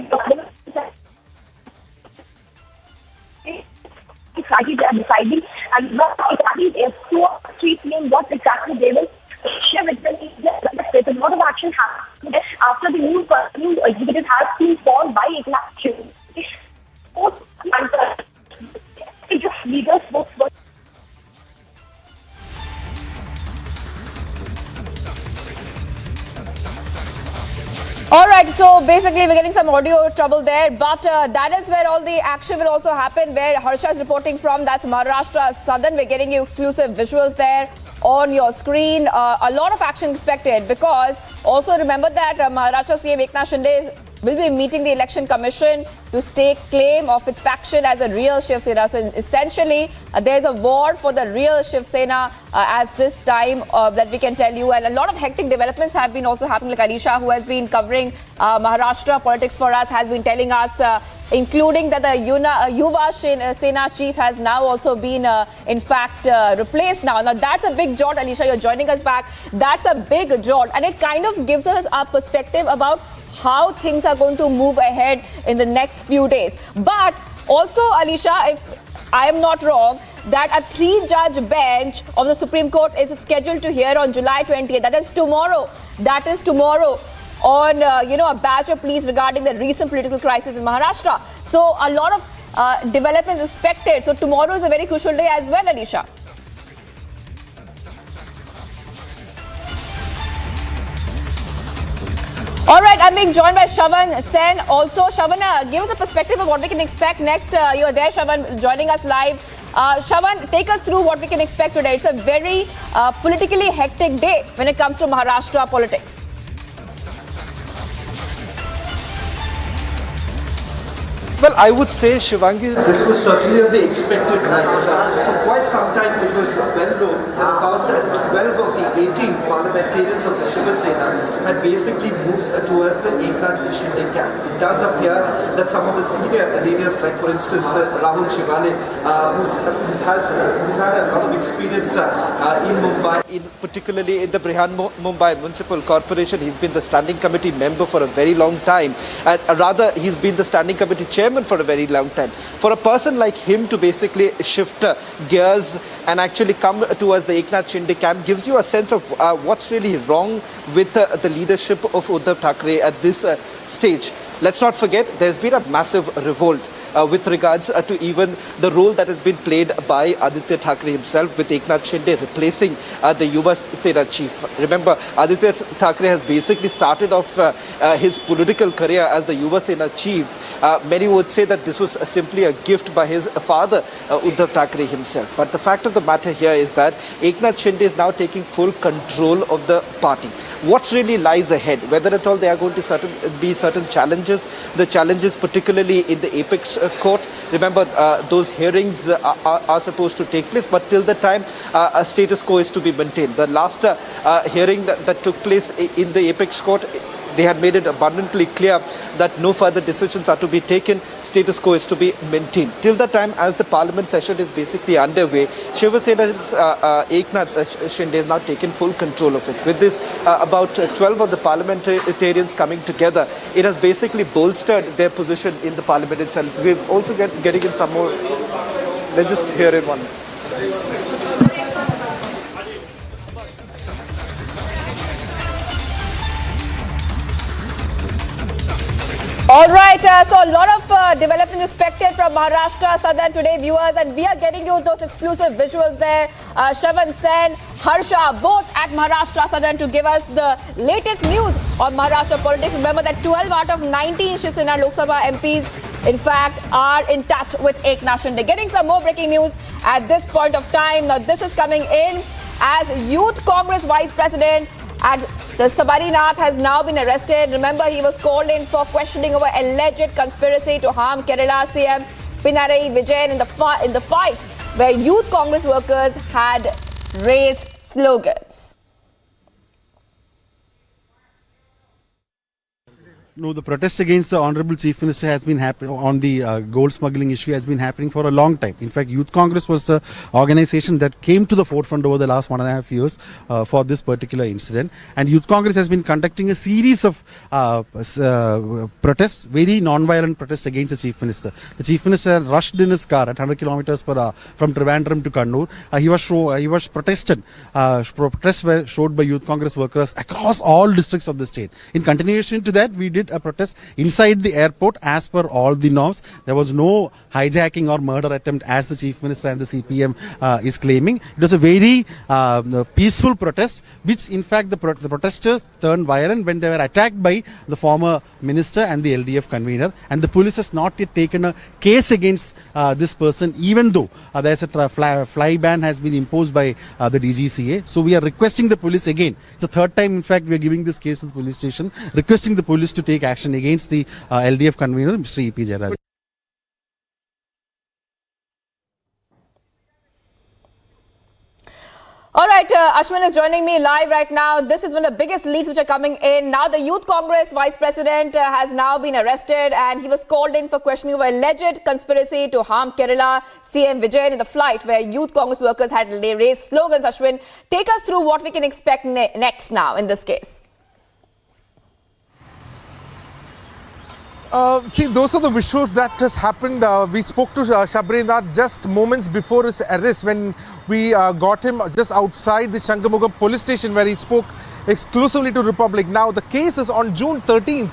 deciding and what exactly they have to street name, what exactly they will share with them. There's a lot of action happening after the new executive has been formed by Eknath Shinde. Just leaders both. All right, so basically we're getting some audio trouble there, but that is where all the action will also happen, where Harsha is reporting from. That's Maharashtra Southern. We're getting you exclusive visuals there on your screen. A lot of action expected because also remember that Maharashtra CM Eknath Shinde will be meeting the Election Commission to stake claim of its faction as a real Shiv Sena. So essentially, there's a war for the real Shiv Sena as this time that we can tell you. And a lot of hectic developments have been also happening. Like Alisha, who has been covering Maharashtra politics for us, has been telling us, including that the Yuva Sena chief has now also been, in fact, replaced now. Now, that's a big jolt. Alisha, you're joining us back. That's a big jolt. And it kind of gives us a perspective about how things are going to move ahead in the next few days. But also, Alisha, if I am not wrong, that a 3-judge bench of the Supreme Court is scheduled to hear on July 20th. That is tomorrow. On, a batch of pleas regarding the recent political crisis in Maharashtra. So a lot of developments expected. So tomorrow is a very crucial day as well, Alisha. All right, I'm being joined by Shiv Sena. Also, Shiv, give us a perspective of what we can expect next. You're there, Shiv, joining us live. Shiv, take us through what we can expect today. It's a very politically hectic day when it comes to Maharashtra politics. Well, I would say, Shivangi, this was certainly on the expected lines. For quite some time, it was well known that about 12 of the 18 parliamentarians of the Shiv Sena had basically moved towards the Eknath Shinde camp. It does appear that some of the senior leaders, like for instance, Rahul Shivale, who's had a lot of experience in Mumbai, particularly in the Brihan Mumbai Municipal Corporation. He's been the standing committee member for a very long time. Rather, he's been the standing committee chairman for a very long time. For a person like him to basically shift gears and actually come towards the Eknath Shinde camp gives you a sense of what's really wrong with the leadership of Uddhav Thackeray at this stage. Let's not forget, there's been a massive revolt with regards to even the role that has been played by Aditya Thackeray himself, with Eknath Shinde replacing the Yuva Sena chief. Remember, Aditya Thackeray has basically started off his political career as the Yuva Sena chief. Many would say that this was simply a gift by his father, Uddhav Thackeray himself. But the fact of the matter here is that Eknath Shinde is now taking full control of the party. What really lies ahead? Whether at all there are going to be certain challenges. The challenges particularly in the apex court. Remember, those hearings are supposed to take place, but till the time a status quo is to be maintained. The last hearing that took place in the apex court, they had made it abundantly clear that no further decisions are to be taken. Status quo is to be maintained. Till the time as the parliament session is basically underway, Shiv Sena's Eknath Shinde has now taken full control of it. With this, about 12 of the parliamentarians coming together, it has basically bolstered their position in the parliament itself. We're also getting in some more. Let's just hear in one. All right, so a lot of development expected from Maharashtra Southern today, viewers, and we are getting you those exclusive visuals there. Shiv Sena, Harsha, both at Maharashtra Southern to give us the latest news on Maharashtra politics. Remember that 12 out of 19 Shiv Sena Lok Sabha MPs, in fact, are in touch with Eknath Shinde. Getting some more breaking news at this point of time. Now, this is coming in as Youth Congress Vice President and the Sabarinath has now been arrested. Remember, he was called in for questioning over alleged conspiracy to harm Kerala CM Pinarayi Vijayan in the fight where Youth Congress workers had raised slogans. No, the protest against the Honorable Chief Minister has been happening on the gold smuggling issue has been happening for a long time. In fact, Youth Congress was the organization that came to the forefront over the last 1.5 years for this particular incident. And Youth Congress has been conducting a series of protests, very non-violent protests against the Chief Minister. The Chief Minister rushed in his car at 100 kilometers per hour from Trivandrum to Kannur. He was protested. Protests were showed by Youth Congress workers across all districts of the state. In continuation to that, we did a protest inside the airport as per all the norms. There was no hijacking or murder attempt as the Chief Minister and the CPM is claiming. It was a very peaceful protest, which in fact the protesters turned violent when they were attacked by the former minister and the LDF convener, and the police has not yet taken a case against this person, even though there is a fly ban has been imposed by the DGCA. So we are requesting the police again. It's the third time in fact we are giving this case to the police station, requesting the police to take action against the LDF convener, Mr. E.P. Jayaraj. All right, Ashwin is joining me live right now. This is one of the biggest leaks which are coming in. Now, the Youth Congress Vice President has now been arrested and he was called in for questioning over alleged conspiracy to harm Kerala CM Vijayan in the flight where Youth Congress workers had raised slogans. Ashwin, take us through what we can expect next now in this case. See, those are the visuals that has happened. We spoke to Sabarinath just moments before his arrest when we got him just outside the Shangamugam police station where he spoke exclusively to Republic. Now, the case is on June 13th.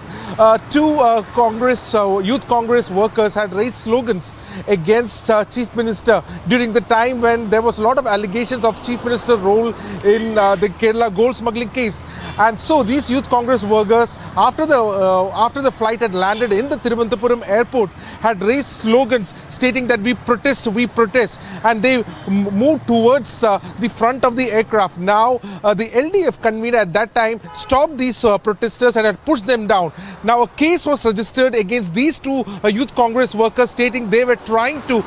Two Youth Congress workers had raised slogans against Chief Minister during the time when there was a lot of allegations of Chief Minister's role in the Kerala gold smuggling case. And so these Youth Congress workers, after the flight had landed in the Thiruvananthapuram airport, had raised slogans stating that we protest, and they moved towards the front of the aircraft. Now, the LDF convener at that time stopped these protesters and had pushed them down. Now, a case was registered against these two Youth Congress workers stating they were trying to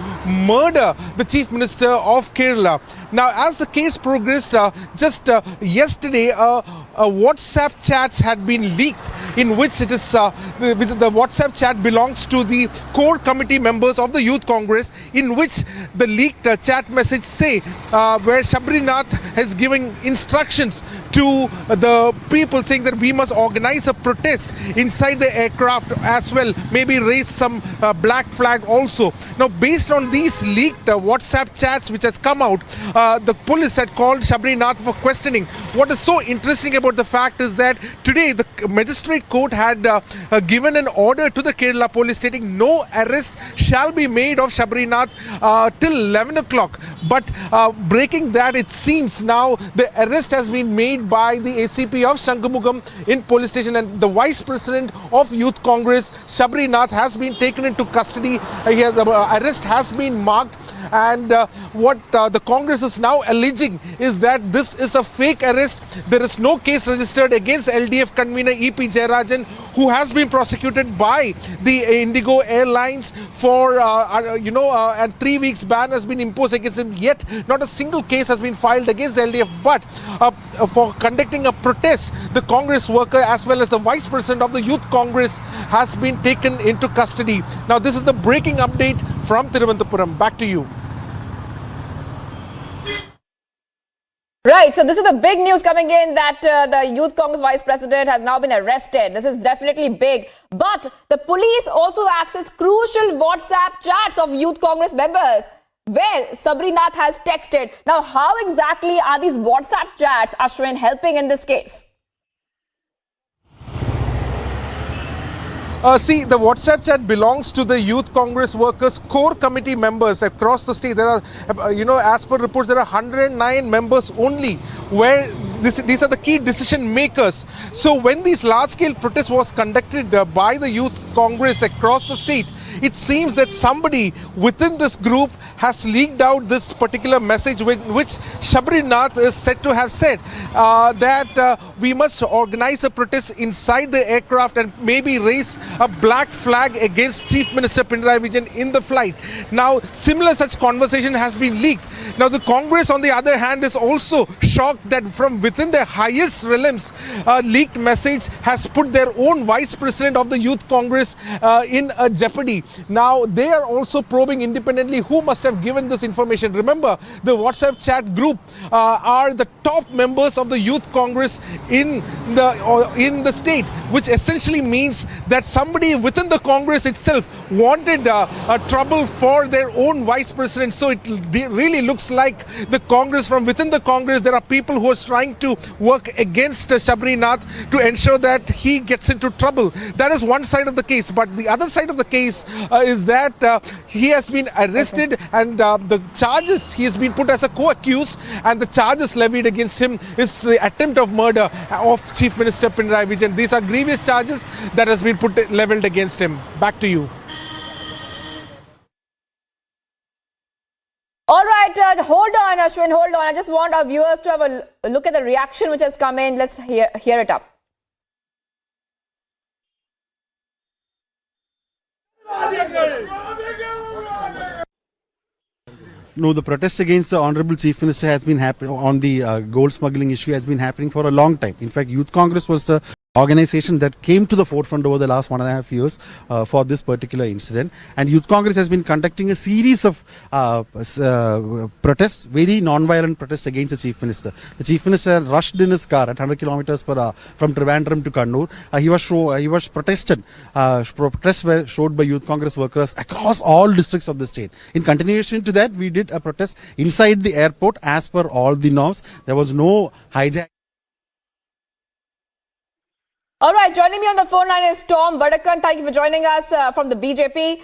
murder the Chief Minister of Kerala. Now, as the case progressed, just yesterday, WhatsApp chats had been leaked in which it is the WhatsApp chat belongs to the core committee members of the Youth Congress, in which the leaked chat message say where Sabarinath is giving instructions to the people saying that we must organize a protest inside the aircraft as well, maybe raise some black flag also. Now, based on these leaked WhatsApp chats which has come out, the police had called Sabarinath for questioning. What is so interesting about the fact is that today the magistrate court had given an order to the Kerala police stating no arrest shall be made of Sabarinath till 11 o'clock. But breaking that, it seems now the arrest has been made by the ACP of Shangamugam in police station, and the Vice President of Youth Congress, Sabarinath, has been taken into custody. The arrest has been marked, and what the Congress is now alleging is that this is a fake arrest. There is no case registered against LDF convener E.P. Jayarajan, who has been prosecuted by the Indigo Airlines for and 3 weeks ban has been imposed against him. Yet not a single case has been filed against the LDF, but for conducting a protest, the Congress worker as well as the Vice President of the Youth Congress has been taken into custody. Now, this is the breaking update from Thiruvananthapuram. Back to you. Right, so this is the big news coming in that the Youth Congress Vice President has now been arrested. This is definitely big. But the police also accessed crucial WhatsApp chats of Youth Congress members where Sabarinath has texted. Now, how exactly are these WhatsApp chats, Ashwin, helping in this case? See, the WhatsApp chat belongs to the Youth Congress Workers Core Committee members across the state. There are, as per reports, there are 109 members only, where these are the key decision makers. So when these large-scale protests was conducted by the Youth Congress across the state, it seems that somebody within this group has leaked out this particular message, which Shabrinath is said to have said that we must organize a protest inside the aircraft and maybe raise a black flag against Chief Minister Pinarayi Vijayan in the flight. Now, similar such conversation has been leaked. Now, the Congress, on the other hand, is also shocked that from within their highest realms, a leaked message has put their own Vice President of the Youth Congress in a jeopardy. Now, they are also probing independently who must have given this information. Remember, the WhatsApp chat group are the top members of the Youth Congress in the state, which essentially means that somebody within the Congress itself wanted trouble for their own Vice President. So it really looks like the Congress, from within the Congress, there are people who are trying to work against Shabrinath to ensure that he gets into trouble. That is one side of the case. But the other side of the case is that he has been arrested, and the charges, he has been put as a co-accused, and the charges levied against him is the attempt of murder of Chief Minister Pinarayi Vijayan. These are grievous charges that has been leveled against him. Back to you. All right, hold on, Ashwin, hold on. I just want our viewers to have a look at the reaction which has come in. Let's hear it up. No, the protest against the Honorable Chief Minister has been happening on the gold smuggling issue has been happening for a long time. In fact, Youth Congress was the organization that came to the forefront over the last 1.5 years for this particular incident, and Youth Congress has been conducting a series of protests, very non-violent protests against the Chief Minister. The Chief Minister rushed in his car at 100 kilometers per hour from Trivandrum to Kannur. He was protested. Protests were showed by Youth Congress workers across all districts of the state. In continuation to that, we did a protest inside the airport as per all the norms. There was no hijack. All right, joining me on the phone line is Tom Vadakan. Thank you for joining us from the BJP.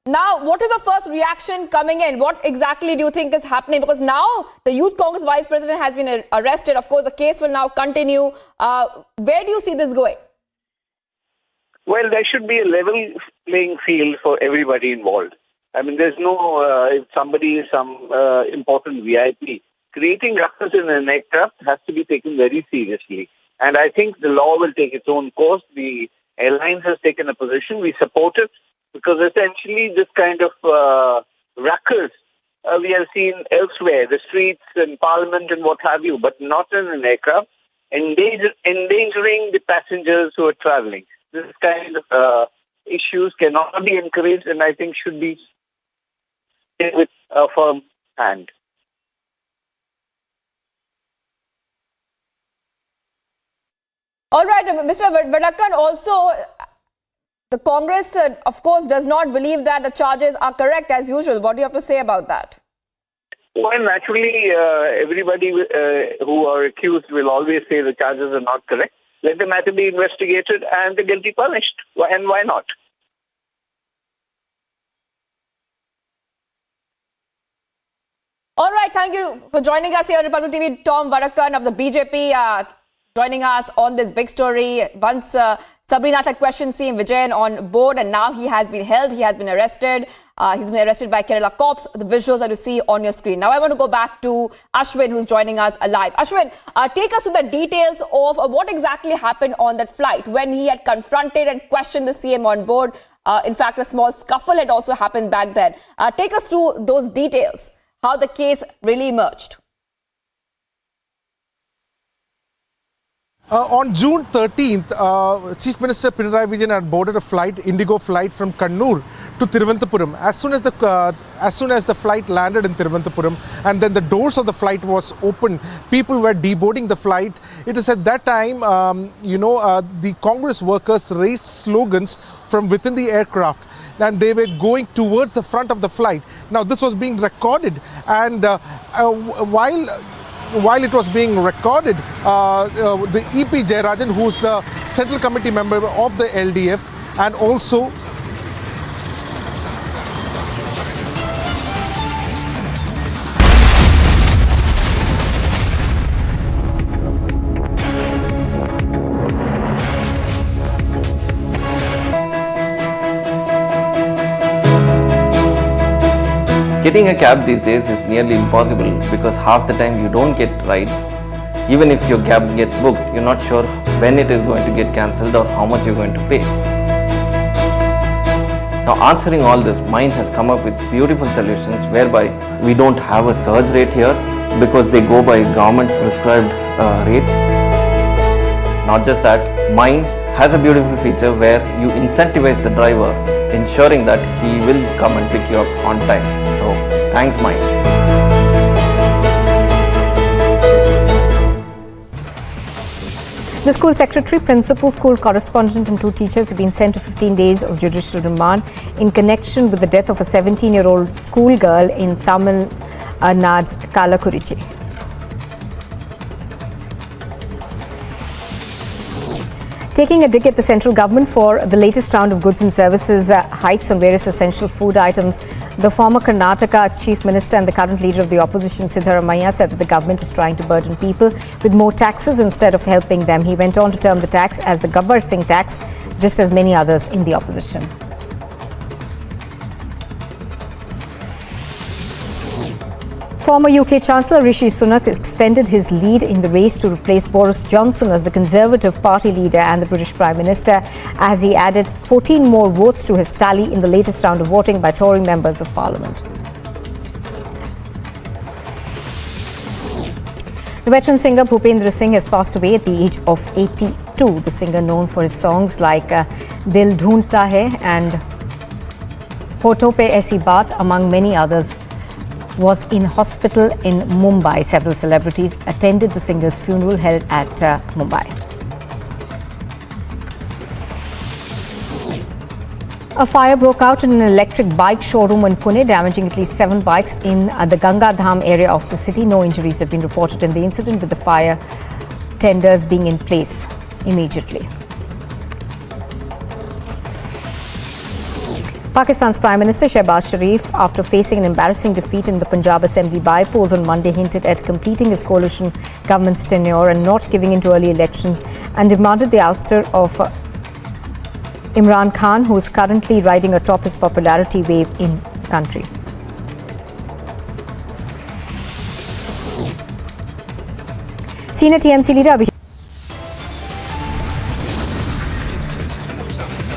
Now, what is the first reaction coming in? What exactly do you think is happening? Because now the Youth Congress Vice President has been arrested. Of course, the case will now continue. Where do you see this going? Well, there should be a level playing field for everybody involved. I mean, there's no, if somebody is some important VIP, creating ruckus in an aircraft has to be taken very seriously. And I think the law will take its own course. The airlines has taken a position. We support it because essentially this kind of ruckus we have seen elsewhere, the streets and parliament and what have you, but not in an aircraft, endangering the passengers who are traveling. This kind of issues cannot be encouraged, and I think should be with a firm hand. All right, Mr. Vadakan, also the Congress, of course, does not believe that the charges are correct as usual. What do you have to say about that? Well, naturally, everybody who are accused will always say the charges are not correct. Let the matter be investigated and the guilty punished. And why not? All right, thank you for joining us here on Republic TV. Tom Vadakan of the BJP joining us on this big story. Once Shabrinath had questioned CM Vijayan on board, and now he has been held, he has been arrested. He's been arrested by Kerala cops. The visuals are to see on your screen. Now I want to go back to Ashwin, who's joining us live. Ashwin, take us to the details of what exactly happened on that flight when he had confronted and questioned the CM on board. In fact, a small scuffle had also happened back then. Take us through those details, how the case really emerged. On June 13th, Chief Minister Pinarayi Vijayan had boarded a flight, Indigo flight from Kannur to Thiruvananthapuram. As soon as the flight landed in Thiruvananthapuram, and then the doors of the flight was open, people were deboarding the flight. It is at that time, the Congress workers raised slogans from within the aircraft, and they were going towards the front of the flight. Now, this was being recorded, and while it was being recorded, the EP Jayarajan, who's the Central Committee member of the LDF, and also Getting a cab these days is nearly impossible because half the time you don't get rides. Even if your cab gets booked, you're not sure when it is going to get cancelled or how much you're going to pay. Now, answering all this, Mind has come up with beautiful solutions whereby we don't have a surge rate here because they go by government prescribed rates. Not just that, Mind has a beautiful feature where you incentivize the driver, ensuring that he will come and pick you up on time. So, thanks Mind. The school secretary, principal, school correspondent and 2 teachers have been sent to 15 days of judicial remand in connection with the death of a 17-year-old schoolgirl in Tamil Nadu's Kallakurichi. Taking a dig at the central government for the latest round of goods and services hikes on various essential food items, the former Karnataka Chief Minister and the current leader of the opposition, Siddaramaiah, said that the government is trying to burden people with more taxes instead of helping them. He went on to term the tax as the Gabbar Singh tax, just as many others in the opposition. Former UK Chancellor Rishi Sunak extended his lead in the race to replace Boris Johnson as the Conservative Party leader and the British Prime Minister, as he added 14 more votes to his tally in the latest round of voting by Tory members of Parliament. The veteran singer Bhupendra Singh has passed away at the age of 82. The singer, known for his songs like Dil Dhoondta Hai and Hoton Pe Aisi Baat, among many others, was in hospital in Mumbai. Several celebrities attended the singer's funeral held at Mumbai. A fire broke out in an electric bike showroom in Pune, damaging at least 7 bikes in the Ganga Dham area of the city. No injuries have been reported in the incident, with the fire tenders being in place immediately. Pakistan's Prime Minister Shehbaz Sharif, after facing an embarrassing defeat in the Punjab Assembly by-polls on Monday, hinted at completing his coalition government's tenure and not giving in to early elections, and demanded the ouster of Imran Khan, who is currently riding atop his popularity wave in the country. Senior TMC leader Abhishek.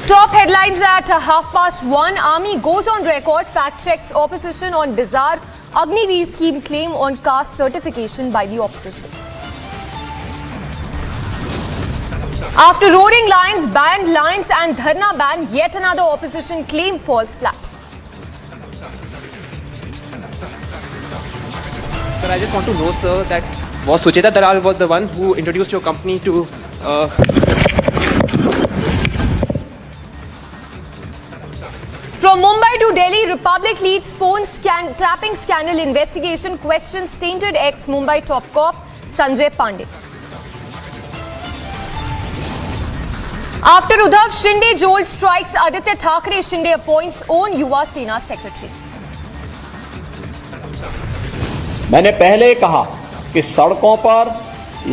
Top headlines at 1:30. Army goes on record, fact-checks opposition on bizarre Agniveer scheme claim on caste certification by the opposition. After roaring lions, banned lines and dharna ban, yet another opposition claim falls flat. Sir, I just want to know, sir, that was Sucheta Dalal was the one who introduced your company to From Mumbai to Delhi, Republic leads phone tapping scandal investigation, questions tainted ex-Mumbai top cop Sanjay Pandey. After Uddhav, Shinde jolt strikes, Aditya Thackeray, Shinde appoints own Shiv Sena secretary. मैंने पहले कहा कि सड़कों पर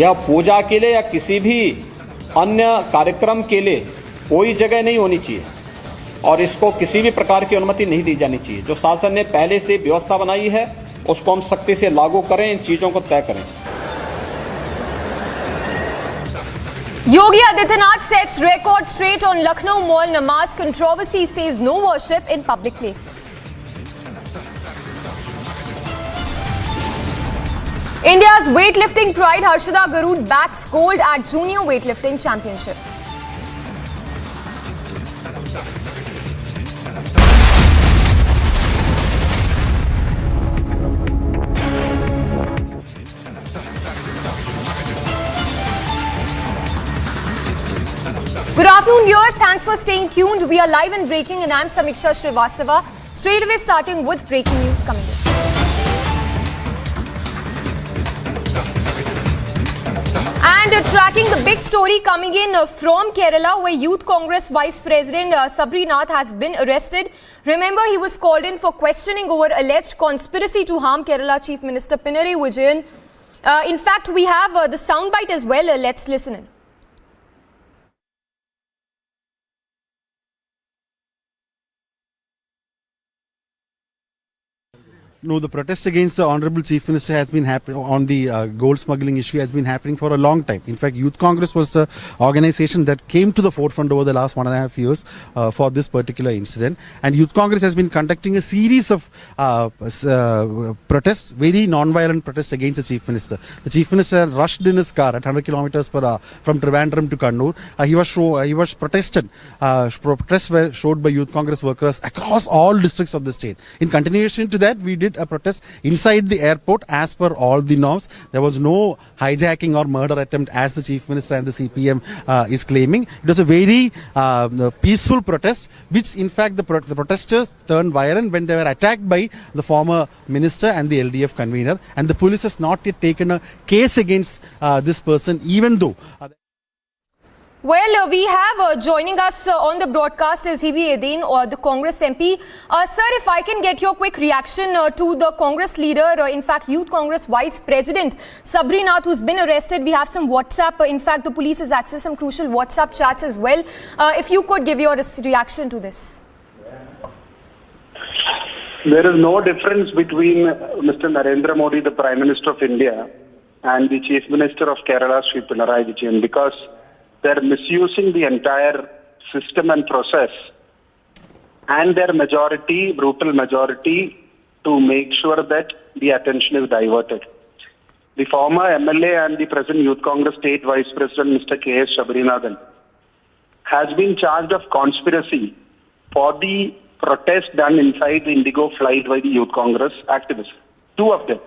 या पूजा के लिए या किसी भी अन्य कार्यक्रम के लिए कोई जगह नहीं होनी चाहिए और इसको किसी भी प्रकार की अनुमति नहीं दी जानी चाहिए। जो शासन ने पहले से व्यवस्था बनाई है उसको हम सख्ती से लागू करें, इन चीजों को तय करें। Yogi Adityanath sets record straight on Lucknow Mall Namaz controversy, says no worship in public places. India's weightlifting pride Harshada Garud backs gold at Junior Weightlifting Championship. Good afternoon, viewers. Thanks for staying tuned. We are live and breaking, and I'm Samiksha Srivastava. Straight away, starting with breaking news coming in. And tracking the big story coming in from Kerala, where Youth Congress Vice President Sabrinath has been arrested. Remember, he was called in for questioning over alleged conspiracy to harm Kerala Chief Minister Pinarayi Vijayan. In fact, we have the soundbite as well. Let's listen in. No, the protest against the Honorable Chief Minister has been happening on the gold smuggling issue has been happening for a long time. In fact, Youth Congress was the organization that came to the forefront over the last 1.5 years for this particular incident. And Youth Congress has been conducting a series of protests, very non-violent protests against the Chief Minister. The Chief Minister rushed in his car at 100 kilometers per hour from Trivandrum to Kannur. He was protested. Protests were showed by Youth Congress workers across all districts of the state. In continuation to that, we did a protest inside the airport as per all the norms. There was no hijacking or murder attempt as the Chief Minister and the CPM is claiming. It was a very peaceful protest, which in fact the protesters turned violent when they were attacked by the former minister and the LDF convener, and the police has not yet taken a case against this person, even though Well, we have joining us on the broadcast is Hibi Edin, or the Congress MP. Sir, if I can get your quick reaction to the Congress leader, in fact, Youth Congress Vice President Sabrinath, who's been arrested. We have some WhatsApp. In fact, the police has accessed some crucial WhatsApp chats as well. If you could give your reaction to this. There is no difference between Mr. Narendra Modi, the Prime Minister of India, and the Chief Minister of Kerala, Shri Pinarayi Vijayan, because they're misusing the entire system and process and their majority, brutal majority, to make sure that the attention is diverted. The former MLA and the present Youth Congress State Vice President, Mr. K.S. Shabrinathan, has been charged of conspiracy for the protest done inside the Indigo flight by the Youth Congress activists. Two of them.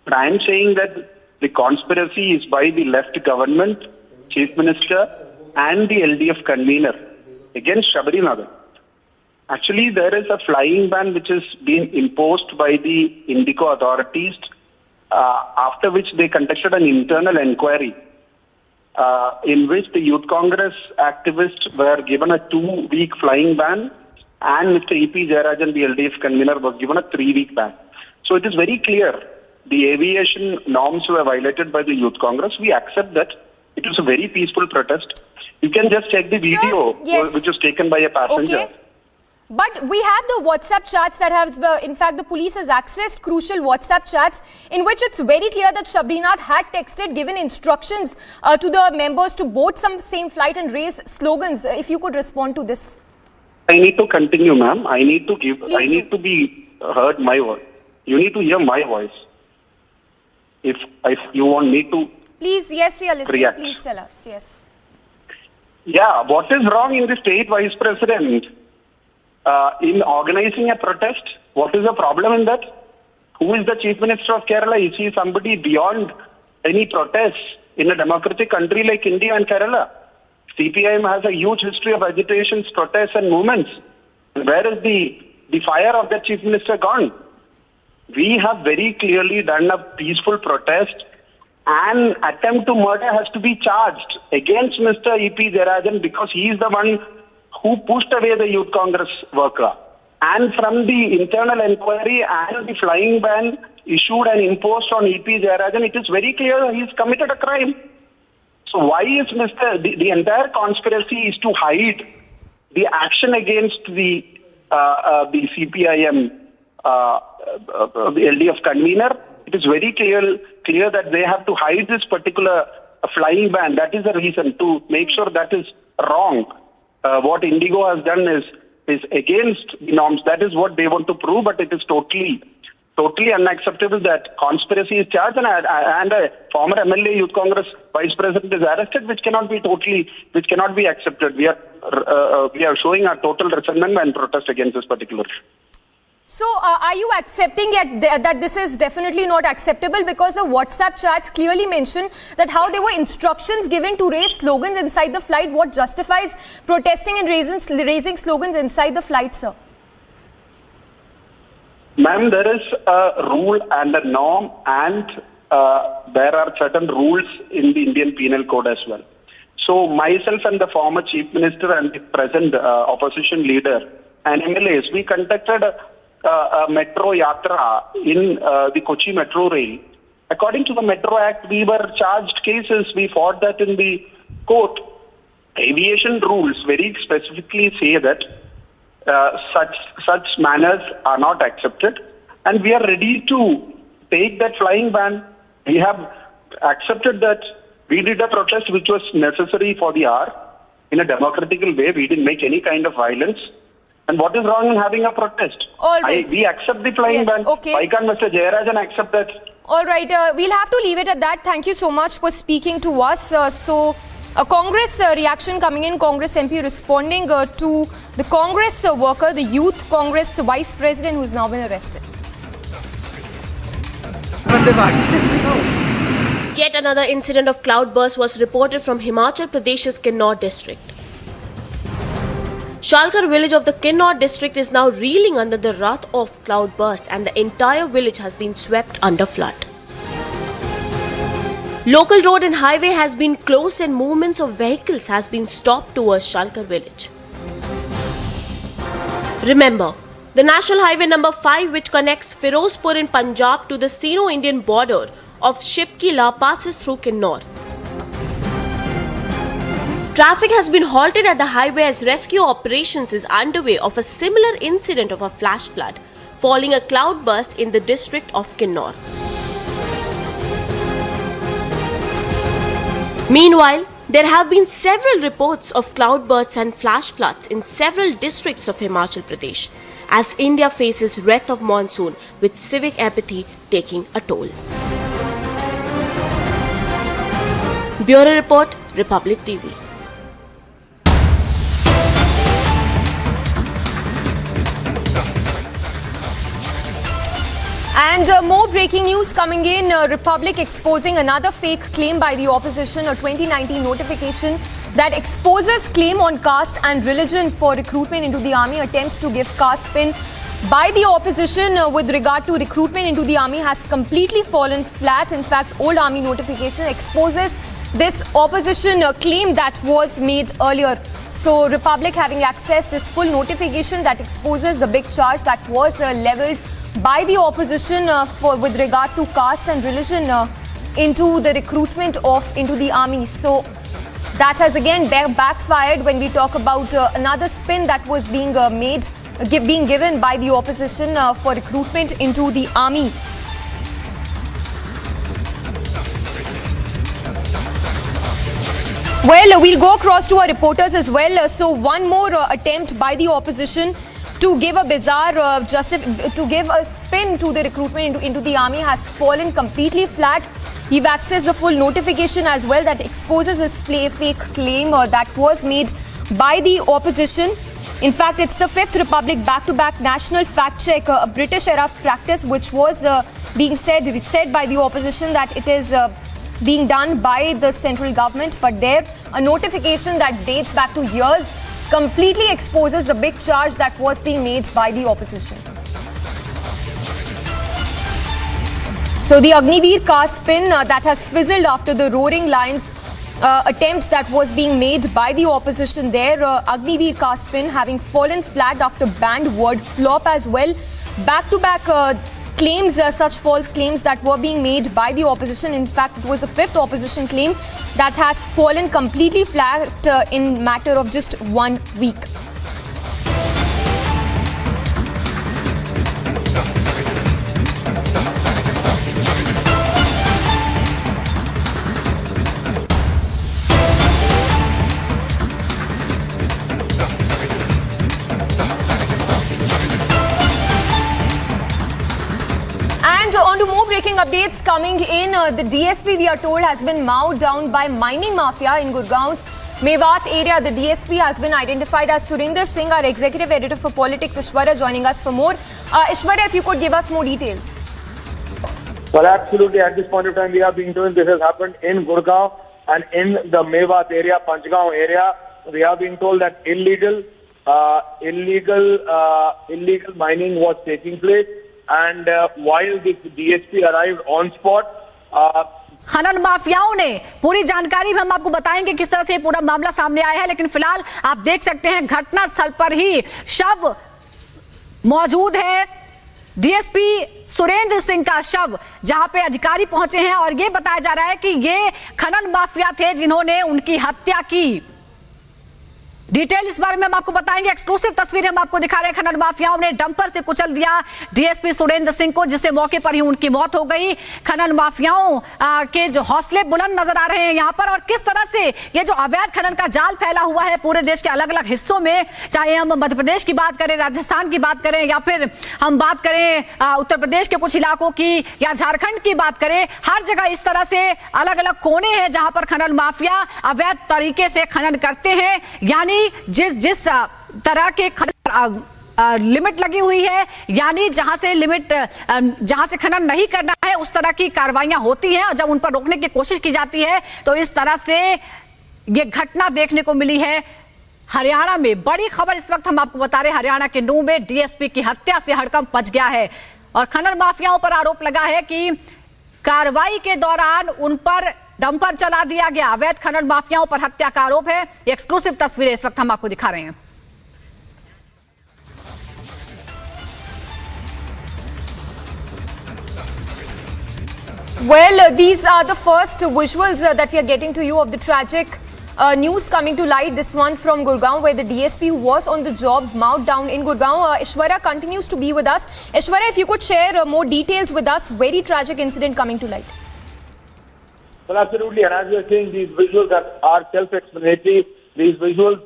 But I am saying that the conspiracy is by the left government, Chief Minister and the LDF convener against Shabrinathan. Actually, there is a flying ban which is being imposed by the Indigo authorities, after which they conducted an internal inquiry in which the Youth Congress activists were given a 2-week flying ban, and Mr. E.P. Jayarajan, the LDF convener, was given a 3-week ban. So it is very clear the aviation norms were violated by the Youth Congress. We accept that. It was a very peaceful protest. You can just check the video, which was taken by a passenger. Okay. But we have the WhatsApp chats that have, in fact, the police has accessed crucial WhatsApp chats in which it's very clear that Shabrinathan had texted, given instructions to the members to board some same flight and raise slogans. If you could respond to this. I need to continue, ma'am. I need to be heard my word. You need to hear my voice. If you want me to. Please, yes, we are listening. React. Please tell us, yes. Yeah, what is wrong in the state vice president in organizing a protest? What is the problem in that? Who is the Chief Minister of Kerala? Is he somebody beyond any protests in a democratic country like India and Kerala? CPIM has a huge history of agitations, protests and movements. Where is the fire of the Chief Minister gone? We have very clearly done a peaceful protest. An attempt to murder has to be charged against Mr. E.P. Jayarajan because he is the one who pushed away the Youth Congress worker. And from the internal inquiry and the flying ban issued and imposed on E.P. Jayarajan, it is very clear he has committed a crime. So why is the entire conspiracy is to hide the action against the CPIM, the LDF convener? It is very clear that they have to hide this particular flying ban. That is the reason, to make sure that is wrong. What Indigo has done is against the norms. That is what they want to prove, but it is totally unacceptable that conspiracy is charged and a former MLA Youth Congress Vice President is arrested, which cannot be accepted. We are showing our total resentment and protest against this particular. So, are you accepting that this is definitely not acceptable, because the WhatsApp chats clearly mention that how there were instructions given to raise slogans inside the flight? What justifies protesting and raising slogans inside the flight, sir? Ma'am, there is a rule and a norm and there are certain rules in the Indian Penal Code as well. So myself and the former Chief Minister and the present opposition leader and MLAs, we conducted a metro yatra in the Kochi Metro Rail. According to the Metro Act, we were charged cases. We fought that in the court. Aviation rules very specifically say that such manners are not accepted, and we are ready to take that flying ban. We have accepted that. We did a protest which was necessary for the hour in a democratical way. We didn't make any kind of violence. And what is wrong in having a protest? All right. We accept the flying ban. Okay. Why can't Mr. Jayarajan accept that? All right. We'll have to leave it at that. Thank you so much for speaking to us. A Congress reaction coming in, Congress MP responding to the Congress worker, the Youth Congress Vice President, who's now been arrested. Yet another incident of cloudburst was reported from Himachal Pradesh's Kinnaur district. Shalkar village of the Kinnaur district is now reeling under the wrath of cloudburst, and the entire village has been swept under flood. Local road and highway has been closed and movements of vehicles has been stopped towards Shalkar village. Remember, the National Highway number 5, which connects Firozpur in Punjab to the Sino-Indian border of Shipkila, passes through Kinnaur. Traffic has been halted at the highway as rescue operations is underway of a similar incident of a flash flood following a cloudburst in the district of Kinnaur. Meanwhile, there have been several reports of cloudbursts and flash floods in several districts of Himachal Pradesh as India faces wrath of monsoon with civic apathy taking a toll. Bureau Report, Republic TV. And more breaking news coming in. Republic exposing another fake claim by the opposition, a 2019 notification that exposes claim on caste and religion for recruitment into the army. Attempts to give caste spin by the opposition with regard to recruitment into the army has completely fallen flat. In fact, old army notification exposes this opposition claim that was made earlier. So Republic having accessed this full notification that exposes the big charge that was levelled by the opposition with regard to caste and religion into the recruitment into the army. So that has again backfired when we talk about another spin that was being given by the opposition for recruitment into the army. Well, we'll go across to our reporters as well. So one more attempt by the opposition to give a bizarre, to give a spin to the recruitment into the army has fallen completely flat. We've accessed the full notification as well that exposes this fake claim that was made by the opposition. In fact, it's the Fifth Republic back-to-back national fact-check, a British-era practice which was being said by the opposition that it is being done by the central government, but there a notification that dates back to years completely exposes the big charge that was being made by the opposition. So the Agniveer caste spin that has fizzled after the roaring lions attempts that was being made by the opposition there. Agniveer caste spin having fallen flat after banned word flop as well. Back-to-back claims, such false claims that were being made by the opposition. In fact, it was the fifth opposition claim that has fallen completely flat in matter of just 1 week. On to more breaking updates coming in. The DSP, we are told, has been mowed down by mining mafia in Gurgaon's Mewat area. The DSP has been identified as Surinder Singh. Our executive editor for politics, Ishwarya, joining us for more. Ishwarya, if you could give us more details. Well, absolutely. At this point of time, we are being told this has happened in Gurgaon and in the Mewat area, Panchgaon area. We are being told that illegal mining was taking place. And while the DSP arrived on spot, खनन माफियाओं ने पूरी जानकारी भी हम आपको बताएंगे किस तरह से पूरा मामला सामने आया है, लेकिन फिलहाल आप देख सकते हैं घटना स्थल पर ही शव मौजूद है। डीएसपी सुरेंद्र सिंह का शव, जहां पे अधिकारी पहुंचे हैं और ये बताया जा रहा है कि ये खनन माफिया थे जिन्होंने उनकी हत्या की। डिटेल इस बारे में हम आपको बताएंगे। एक्सक्लूसिव तस्वीरें हम आपको दिखा रहे हैं। खनन माफियाओं ने डंपर से कुचल दिया डीएसपी सुरेंद्र सिंह को, जिससे मौके पर ही उनकी मौत हो गई। खनन माफियाओं के जो हौसले बुलंद नजर आ रहे हैं यहाँ पर, और किस तरह से ये जो अवैध खनन का जाल फैला हुआ है पूरे देश के अलग अलग हिस्सों में, चाहे हम मध्य प्रदेश की बात करें, राजस्थान की बात करें, या फिर हम बात करें उत्तर प्रदेश के कुछ इलाकों की या झारखंड की बात करें, हर जगह इस तरह से अलग अलग कोने हैं जहां पर खनन माफिया अवैध तरीके से खनन करते हैं। यानी जिस तरह के लिमिट लगी हुई है, यानी जहां से खनन नहीं करना है उस तरह की कार्रवाइयां होती हैं, और जब उन पर रोकने की कोशिश की जाती है तो इस तरह से ये घटना देखने को मिली है हरियाणा में। बड़ी खबर इस वक्त हम आपको बता रहे हैं, हरियाणा के नूह में डीएसपी की हत्या से हड़कंप मच गया है और खनन माफियाओं पर आरोप लगा है कि कार्रवाई के दौरान उन पर डंपर चला दिया गया। अवैध खनन माफियाओं पर हत्या का आरोप है। एक्सक्लूसिव तस्वीरें इस वक्त हम आपको दिखा रहे हैं। Well, these are the first visuals that we are getting to you of the tragic news coming to light. This one from Gurgaon, where the DSP who was on the job mowed down in Gurgaon. Ishwara continues to be with us. Ishwara, if you could share more details with us. Very tragic incident coming to light. Well, absolutely. And as we are saying, these visuals are self-explanatory. These visuals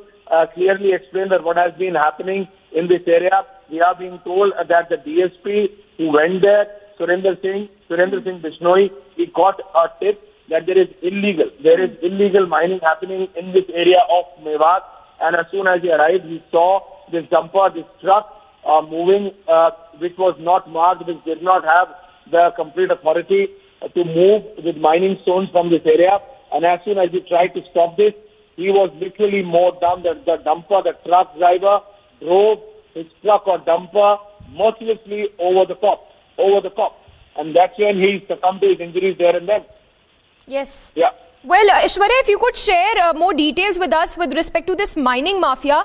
clearly explain that what has been happening in this area. We are being told that the DSP who went there, Surendra Singh Bishnoi, he got a tip that there is illegal mining happening in this area of Mewat. And as soon as he arrived, he saw this dumper, this truck moving, which was not marked, which did not have the complete authority to move with mining stones from this area. And as soon as he tried to stop this, he was literally mowed down. The dumper, the truck driver drove his truck or dumper mercilessly over the top. And that's when he succumbed to his injuries there and then. Yes. Yeah. Well, Ishwara, if you could share more details with us with respect to this mining mafia,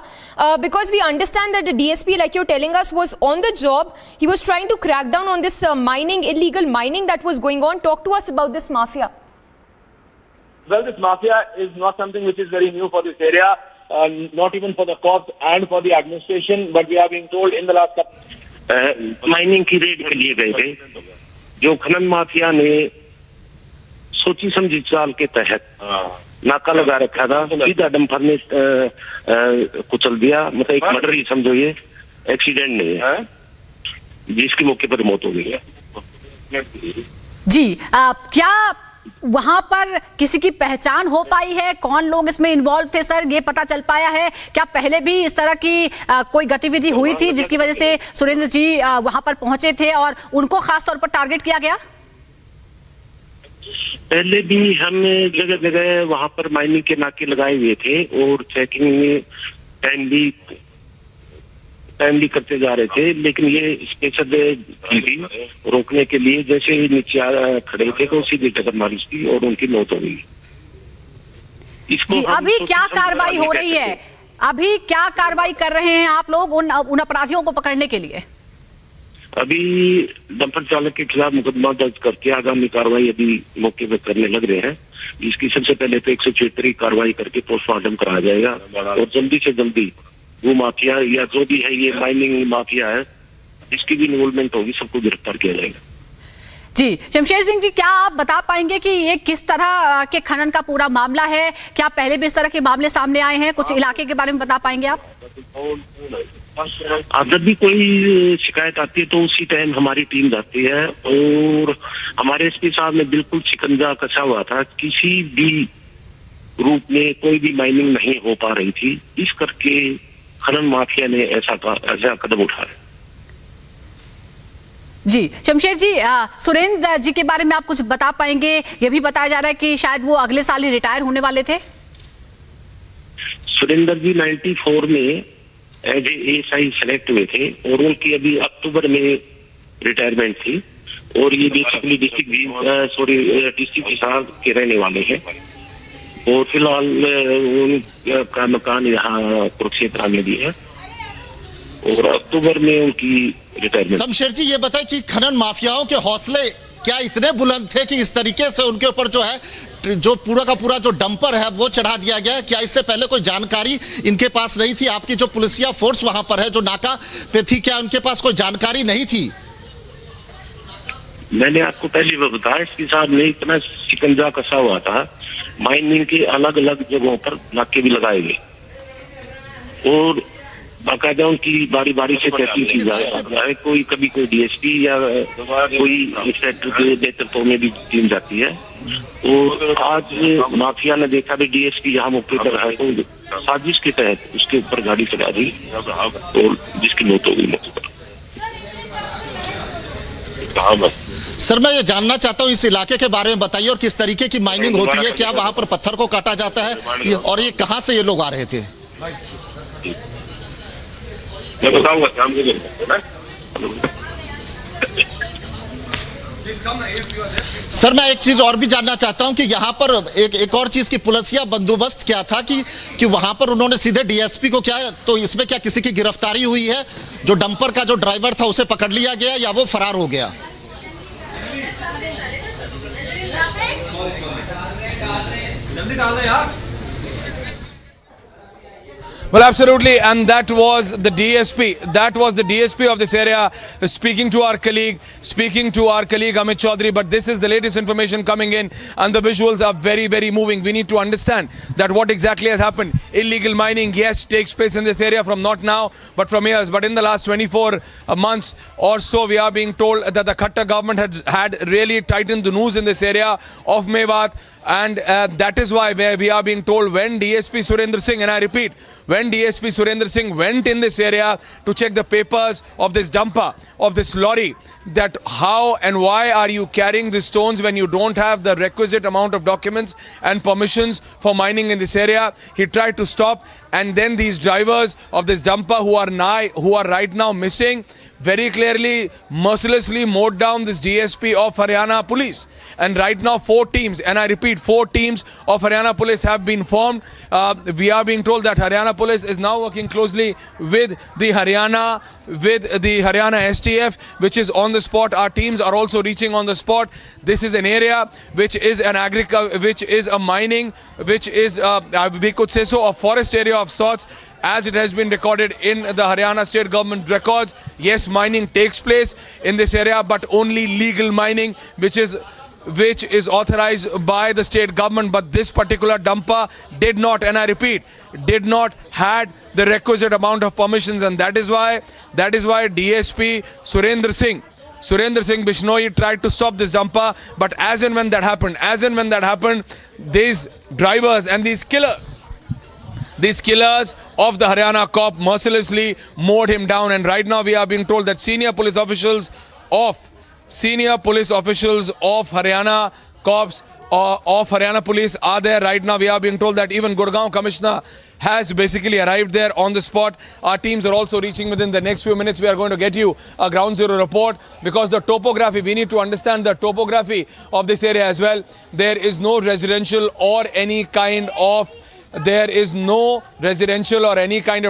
because we understand that the DSP, like you're telling us, was on the job. He was trying to crack down on this illegal mining that was going on. Talk to us about this mafia. Well, this mafia is not something which is very new for this area, not even for the cops and for the administration, but we are being told in the last couple mining की red के लिए गए थे, जो खनन mafia ने सोची समझी चाल के तहत नाका लगा रखा था, सीधा डंपर ने कुचल दिया। मतलब एक मर्डर ही समझो, ये एक्सीडेंट नहीं है, जिसकी मौके पर मौत हो गई है। जी, क्या वहां पर किसी की पहचान हो पाई है? कौन लोग इसमें इन्वॉल्व थे सर, ये पता चल पाया है? क्या पहले भी इस तरह की कोई गतिविधि हुई थी जिसकी वजह से सुरेंद्र जी वहां पर पहुंचे थे और उनको खास तौर पर टारगेट किया गया? पहले भी हम जगह जगह वहां पर माइनिंग के नाके लगाए हुए थे और चेकिंग में टाइमली करते जा रहे थे, लेकिन ये स्पेशल की थी रोकने के लिए। जैसे ही नीचे खड़े थे तो सीधे टक्कर मारी थी और उनकी मौत हो गई। जी, अभी क्या कार्रवाई हो रही है? अभी क्या कार्रवाई कर रहे हैं आप लोग उन अपराधियों को पकड़ने के लिए? अभी डंपर चालक के खिलाफ मुकदमा दर्ज करके आगामी कार्रवाई अभी मौके पर करने लग रहे हैं। इसकी सबसे पहले तो 176 कार्रवाई करके पोस्टमार्टम कराया जाएगा और जल्दी से जल्दी वो माफिया या जो भी है ये माइनिंग माफिया है, इसकी भी इन्वॉल्वमेंट होगी, सबको गिरफ्तार किया जाएगा। जी, शमशेर सिंह जी, क्या आप बता पाएंगे कि ये किस तरह के खनन का पूरा मामला है? क्या पहले भी इस तरह के मामले सामने आए हैं? कुछ इलाके के बारे में बता पाएंगे आप? जब भी कोई शिकायत आती है तो उसी टाइम हमारी टीम जाती है और हमारे एसपी साहब ने बिल्कुल शिकंजा कसा हुआ था, किसी भी रूप में कोई भी माइनिंग नहीं हो पा रही थी, इस करके खनन माफिया ने ऐसा कदम उठाया। जी, शमशेर जी, सुरेंद्र जी के बारे में आप कुछ बता पाएंगे? ये भी बताया जा रहा है कि शायद वो अगले साल ही रिटायर होने वाले थे। सुरेंद्र जी 94 में एज ए एएसआई सेलेक्ट हुए थे और उनकी अभी अक्टूबर में रिटायरमेंट थी और ये बेसिकली डिस्ट्रिक्ट हिसार के रहने वाले हैं और फिलहाल उनका मकान यहाँ कुरुक्षेत्र में भी है और अक्टूबर में उनकी रिटायरमेंट। शमशेर जी ये बताएं कि खनन माफियाओं के हौसले क्या इतने बुलंद थे कि इस तरीके से उनके ऊपर जो है जो पूरा का पूरा जो डंपर है वो चढ़ा दिया गया है? क्या इससे पहले कोई जानकारी इनके पास नहीं थी? आपकी जो पुलिसिया फोर्स वहां पर है जो नाका पे थी, क्या उनके पास कोई जानकारी नहीं थी? मैंने आपको पहले भी बताया इसके साथ में इतना शिकंजा कसा हुआ था, माइनिंग के अलग अलग जगहों पर नाके भी लगाए गए और बाकायदा उनकी बारी बारी से चेकिंग की जाए। कोई कभी कोई डीएसपी या कोई इंस्पेक्टर के नेतृत्व में भी टीम जाती है और आज माफिया ने देखा भी डीएसपी यहाँ मौके पर है तो साजिश के तहत उसके ऊपर गाड़ी चला दी और जिसकी मौत हो गई मौके पर। सर मैं ये जानना चाहता हूँ इस इलाके के बारे में बताइए और किस तरीके की माइनिंग होती है, क्या वहां पर पत्थर को काटा जाता है और ये कहाँ से ये लोग आ रहे थे? मैं बताऊंगा शाम को। सर मैं एक चीज और भी जानना चाहता हूं कि यहाँ पर एक और चीज की पुलिसिया बंदोबस्त क्या था कि वहां पर उन्होंने सीधे डीएसपी को क्या, तो इसमें क्या किसी की गिरफ्तारी हुई है? जो डंपर का जो ड्राइवर था उसे पकड़ लिया गया या वो फरार हो गया? जल्दी डालो यार। Well, absolutely, and that was the DSP. That was the DSP of this area speaking to our colleague Amit Chaudhary. But this is the latest information coming in, and the visuals are very, very moving. We need to understand that what exactly has happened. Illegal mining, yes, takes place in this area from not now, but from years. But in the last 24 months or so, we are being told that the Khattar government had really tightened the noose in this area of Mewat. And that is why we are being told when DSP Surendra Singh, and I repeat, when DSP Surendra Singh went in this area to check the papers of this dumper, of this lorry, that how and why are you carrying the stones when you don't have the requisite amount of documents and permissions for mining in this area. He tried to stop, and then these drivers of this dumper who are right now missing, very clearly, mercilessly mowed down this DSP of Haryana police. And right now 4 teams, and I repeat, 4 teams of Haryana police have been formed. We are being told that Haryana police is now working closely with the Haryana STF, which is on the spot. Our teams are also reaching on the spot. This is an area which is an which is a mining, which is we could say so a forest area of sorts, as it has been recorded in the Haryana state government records. Yes, mining takes place in this area, but only legal mining, which is authorized by the state government. But this particular dumper did not, and I repeat, did not had the requisite amount of permissions, and that is why DSP Surendra Singh Bishnoi tried to stop this dumper. But as and when that happened, these drivers and these killers of the Haryana cop mercilessly mowed him down. And right now we are being told that senior police officials of Haryana cops of Haryana police are there right now. We are being told that even Gurgaon commissioner has basically arrived there on the spot. Our teams are also reaching within the next few minutes. We are going to get you a ground zero report, because the topography, we need to understand the topography of this area as well. There is no residential or any kind of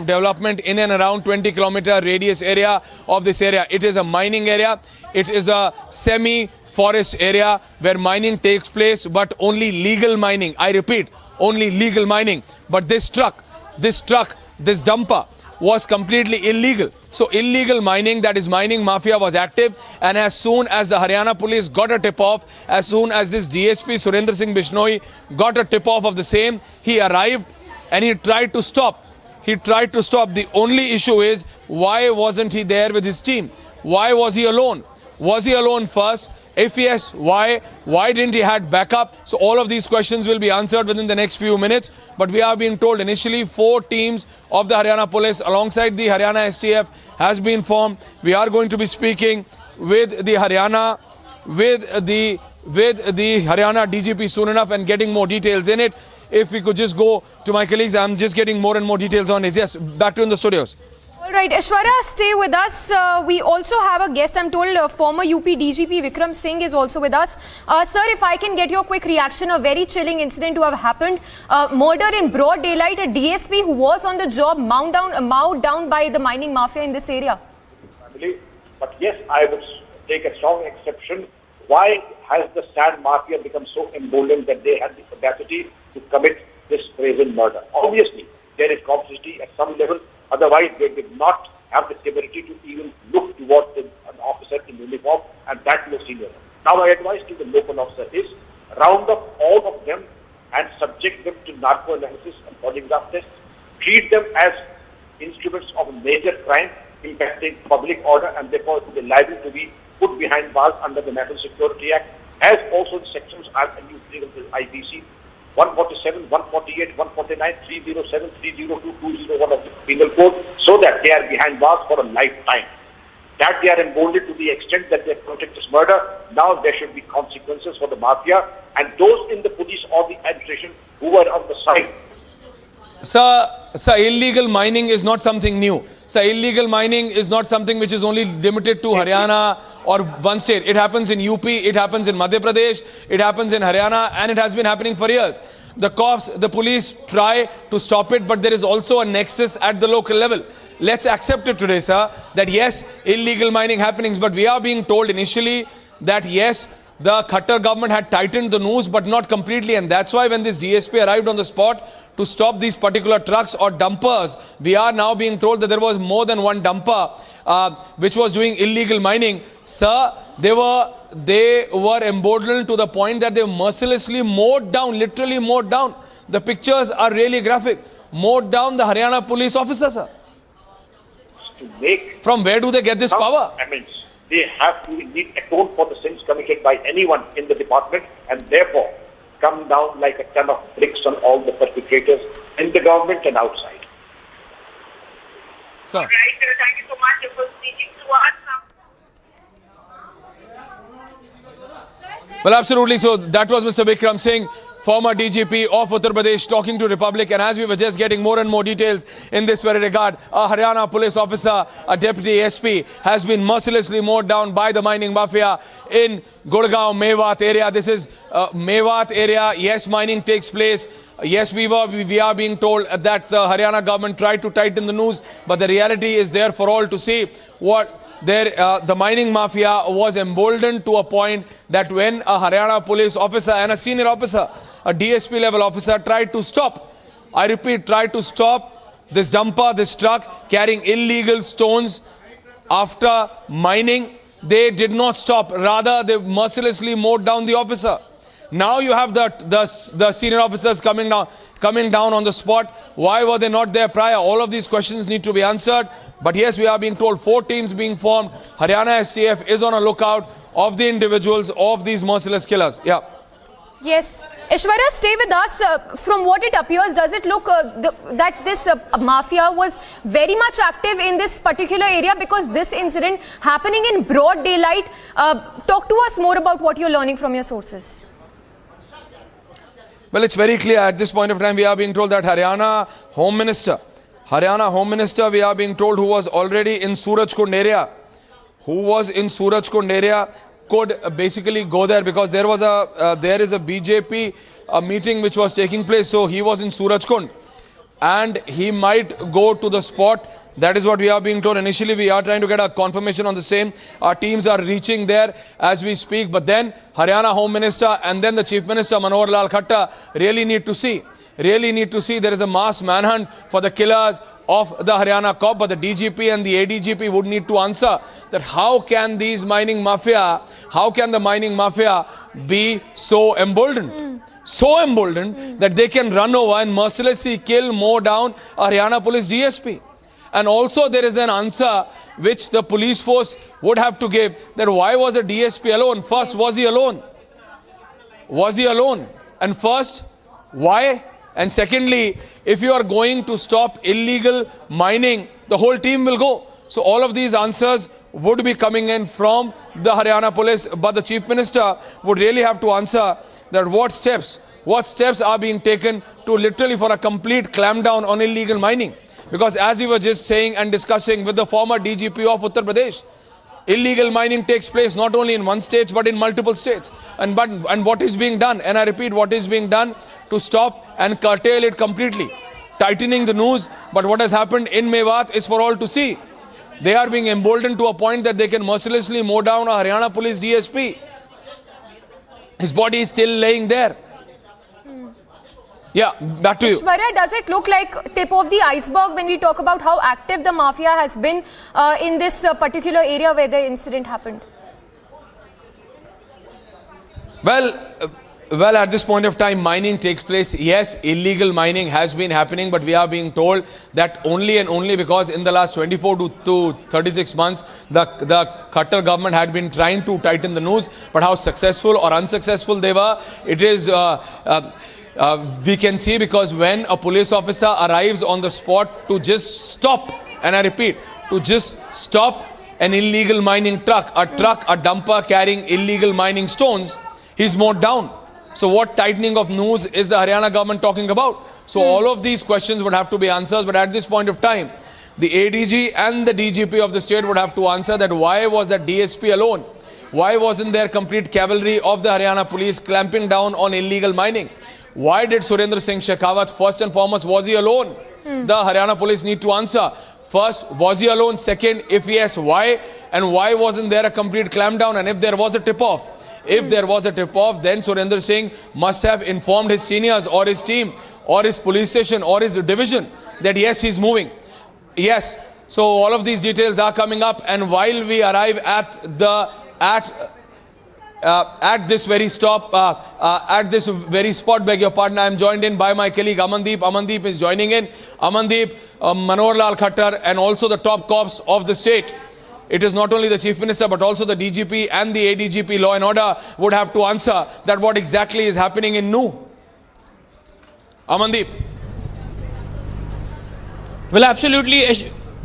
development in and around 20-kilometer radius area of this area. It is a mining area. It is a semi-forest area where mining takes place, but only legal mining. I repeat, only legal mining. But this dumper was completely illegal. So illegal mining, that is mining mafia, was active. And as soon as the Haryana police got a tip-off, as soon as this DSP Surendra Singh Bishnoi got a tip-off of the same, he arrived and he tried to stop. The only issue is, why wasn't he there with his team? Why was he alone? Was he alone first? If yes, why? Why didn't he have backup? So all of these questions will be answered within the next few minutes. But we are being told initially 4 teams of the Haryana police alongside the Haryana STF has been formed. We are going to be speaking with the Haryana DGP soon enough and getting more details in it. If we could just go to my colleagues, I'm just getting more and more details on this. Yes, back to you in the studios. All Right, Aishwarya, stay with us. We also have a guest, I'm told, former UP DGP Vikram Singh is also with us. Sir, if I can get your quick reaction, a very chilling incident to have happened. Murder in broad daylight, a DSP who was on the job mowed down by the mining mafia in this area. But yes, I would take a strong exception. Why has the sand mafia become so emboldened that they have the capacity to commit this brazen murder? Obviously, there is complicity at some level. Otherwise, they did not have the ability to even look towards an officer in uniform, and that was senior. Now, my advice to the local officer is round up all of them and subject them to narco analysis and polygraph tests. Treat them as instruments of a major crime impacting public order, and therefore they are liable to be put behind bars under the National Security Act, as also the sections are legal to IPC 147, 148, 149, 307, 302, 201 of the Penal Code, so that they are behind bars for a lifetime. That they are emboldened to the extent that they protect this murder. Now there should be consequences for the mafia and those in the police or the administration who are on the side. Sir, illegal mining is not something new. Sir, illegal mining is not something which is only limited to Haryana or one state. It happens in UP, it happens in Madhya Pradesh, it happens in Haryana, and it has been happening for years. The cops, the police try to stop it, but there is also a nexus at the local level. Let's accept it today, sir, that yes, illegal mining happenings, but we are being told initially that yes, the Khattar government had tightened the noose, but not completely, and that's why when this DSP arrived on the spot to stop these particular trucks or dumpers, we are now being told that there was more than one dumper which was doing illegal mining. Sir, they were emboldened to the point that they mercilessly mowed down, literally mowed down. The pictures are really graphic. Mowed down the Haryana police officer, sir. From where do they get this power? I mean, they have to indeed atone for the sins committed by anyone in the department, and therefore come down like a ton of bricks on all the perpetrators in the government and outside. Sir. Right, thank you so much for speaking to us. Well, absolutely. So that was Mr. Vikram Singh, former DGP of Uttar Pradesh, talking to Republic. And as we were just getting more and more details in this very regard, a Haryana police officer, a deputy SP, has been mercilessly mowed down by the mining mafia in Gurgaon, Mewat area. This is Mewat area. Yes, mining takes place. Yes, we are being told that the Haryana government tried to tighten the noose, but the reality is there for all to see. The mining mafia was emboldened to a point that when a Haryana police officer and a senior officer, a DSP level officer, tried to stop, I repeat, tried to stop this dumper, this truck carrying illegal stones after mining, they did not stop. Rather, they mercilessly mowed down the officer. Now you have the senior officers coming down on the spot. Why were they not there prior? All of these questions need to be answered. But yes, we are being told 4 teams being formed. Haryana STF is on a lookout of the individuals of these merciless killers. Yeah. Yes. Aishwarya, stay with us. From what it appears, does it look that this mafia was very much active in this particular area, because this incident happening in broad daylight? Talk to us more about what you're learning from your sources. Well, it's very clear at this point of time. We are being told that Haryana Home Minister, we are being told, who was already in Surajkund area, could basically go there, because there is a BJP meeting which was taking place. So he was in Surajkund and he might go to the spot. That is what we are being told. Initially, we are trying to get a confirmation on the same. Our teams are reaching there as we speak. But then Haryana Home Minister and then the Chief Minister Manohar Lal Khattar really need to see. There is a mass manhunt for the killers of the Haryana cop. But the DGP and the ADGP would need to answer that how can the mining mafia be so emboldened? So emboldened that they can run over and mercilessly kill, mow down a Haryana police DSP. And also there is an answer which the police force would have to give, that why was a DSP alone? First, was he alone? And first, why? And secondly, if you are going to stop illegal mining, the whole team will go. So all of these answers would be coming in from the Haryana police, but the Chief Minister would really have to answer that what steps are being taken to literally for a complete clampdown on illegal mining. Because as we were just saying and discussing with the former DGP of Uttar Pradesh, illegal mining takes place not only in one state but in multiple states. And what is being done? And I repeat, what is being done to stop and curtail it completely? Tightening the noose. But what has happened in Mewat is for all to see. They are being emboldened to a point that they can mercilessly mow down a Haryana police DSP. His body is still laying there. Yeah, back to you. Aishwarya, does it look like tip of the iceberg when we talk about how active the mafia has been in this particular area where the incident happened? Well, at this point of time, mining takes place. Yes, illegal mining has been happening, but we are being told that only and only because in the last 24 to 36 months, the Khattar government had been trying to tighten the noose. But how successful or unsuccessful they were, it is... we can see, because when a police officer arrives on the spot to just stop, and I repeat, to just stop an illegal mining truck, a dumper carrying illegal mining stones, he's mowed down. So what tightening of noose is the Haryana government talking about? So all of these questions would have to be answered, but at this point of time, the ADG and the DGP of the state would have to answer that why was that DSP alone? Why wasn't there complete cavalry of the Haryana police clamping down on illegal mining? Why did Surendra Singh Shekhawat, first and foremost, was he alone? The Haryana police need to answer. First, was he alone? Second, if yes, why? And why wasn't there a complete clampdown? And if there was a tip-off? If there was a tip-off, then Surendra Singh must have informed his seniors or his team or his police station or his division that yes, he's moving. Yes. So all of these details are coming up, and while we arrive at this very spot, beg your pardon, I am joined in by my colleague Amandeep. Amandeep is joining in. Amandeep, Manohar Lal Khattar and also the top cops of the state. It is not only the Chief Minister but also the DGP and the ADGP Law and Order would have to answer that what exactly is happening in Nu. Amandeep. Well, absolutely,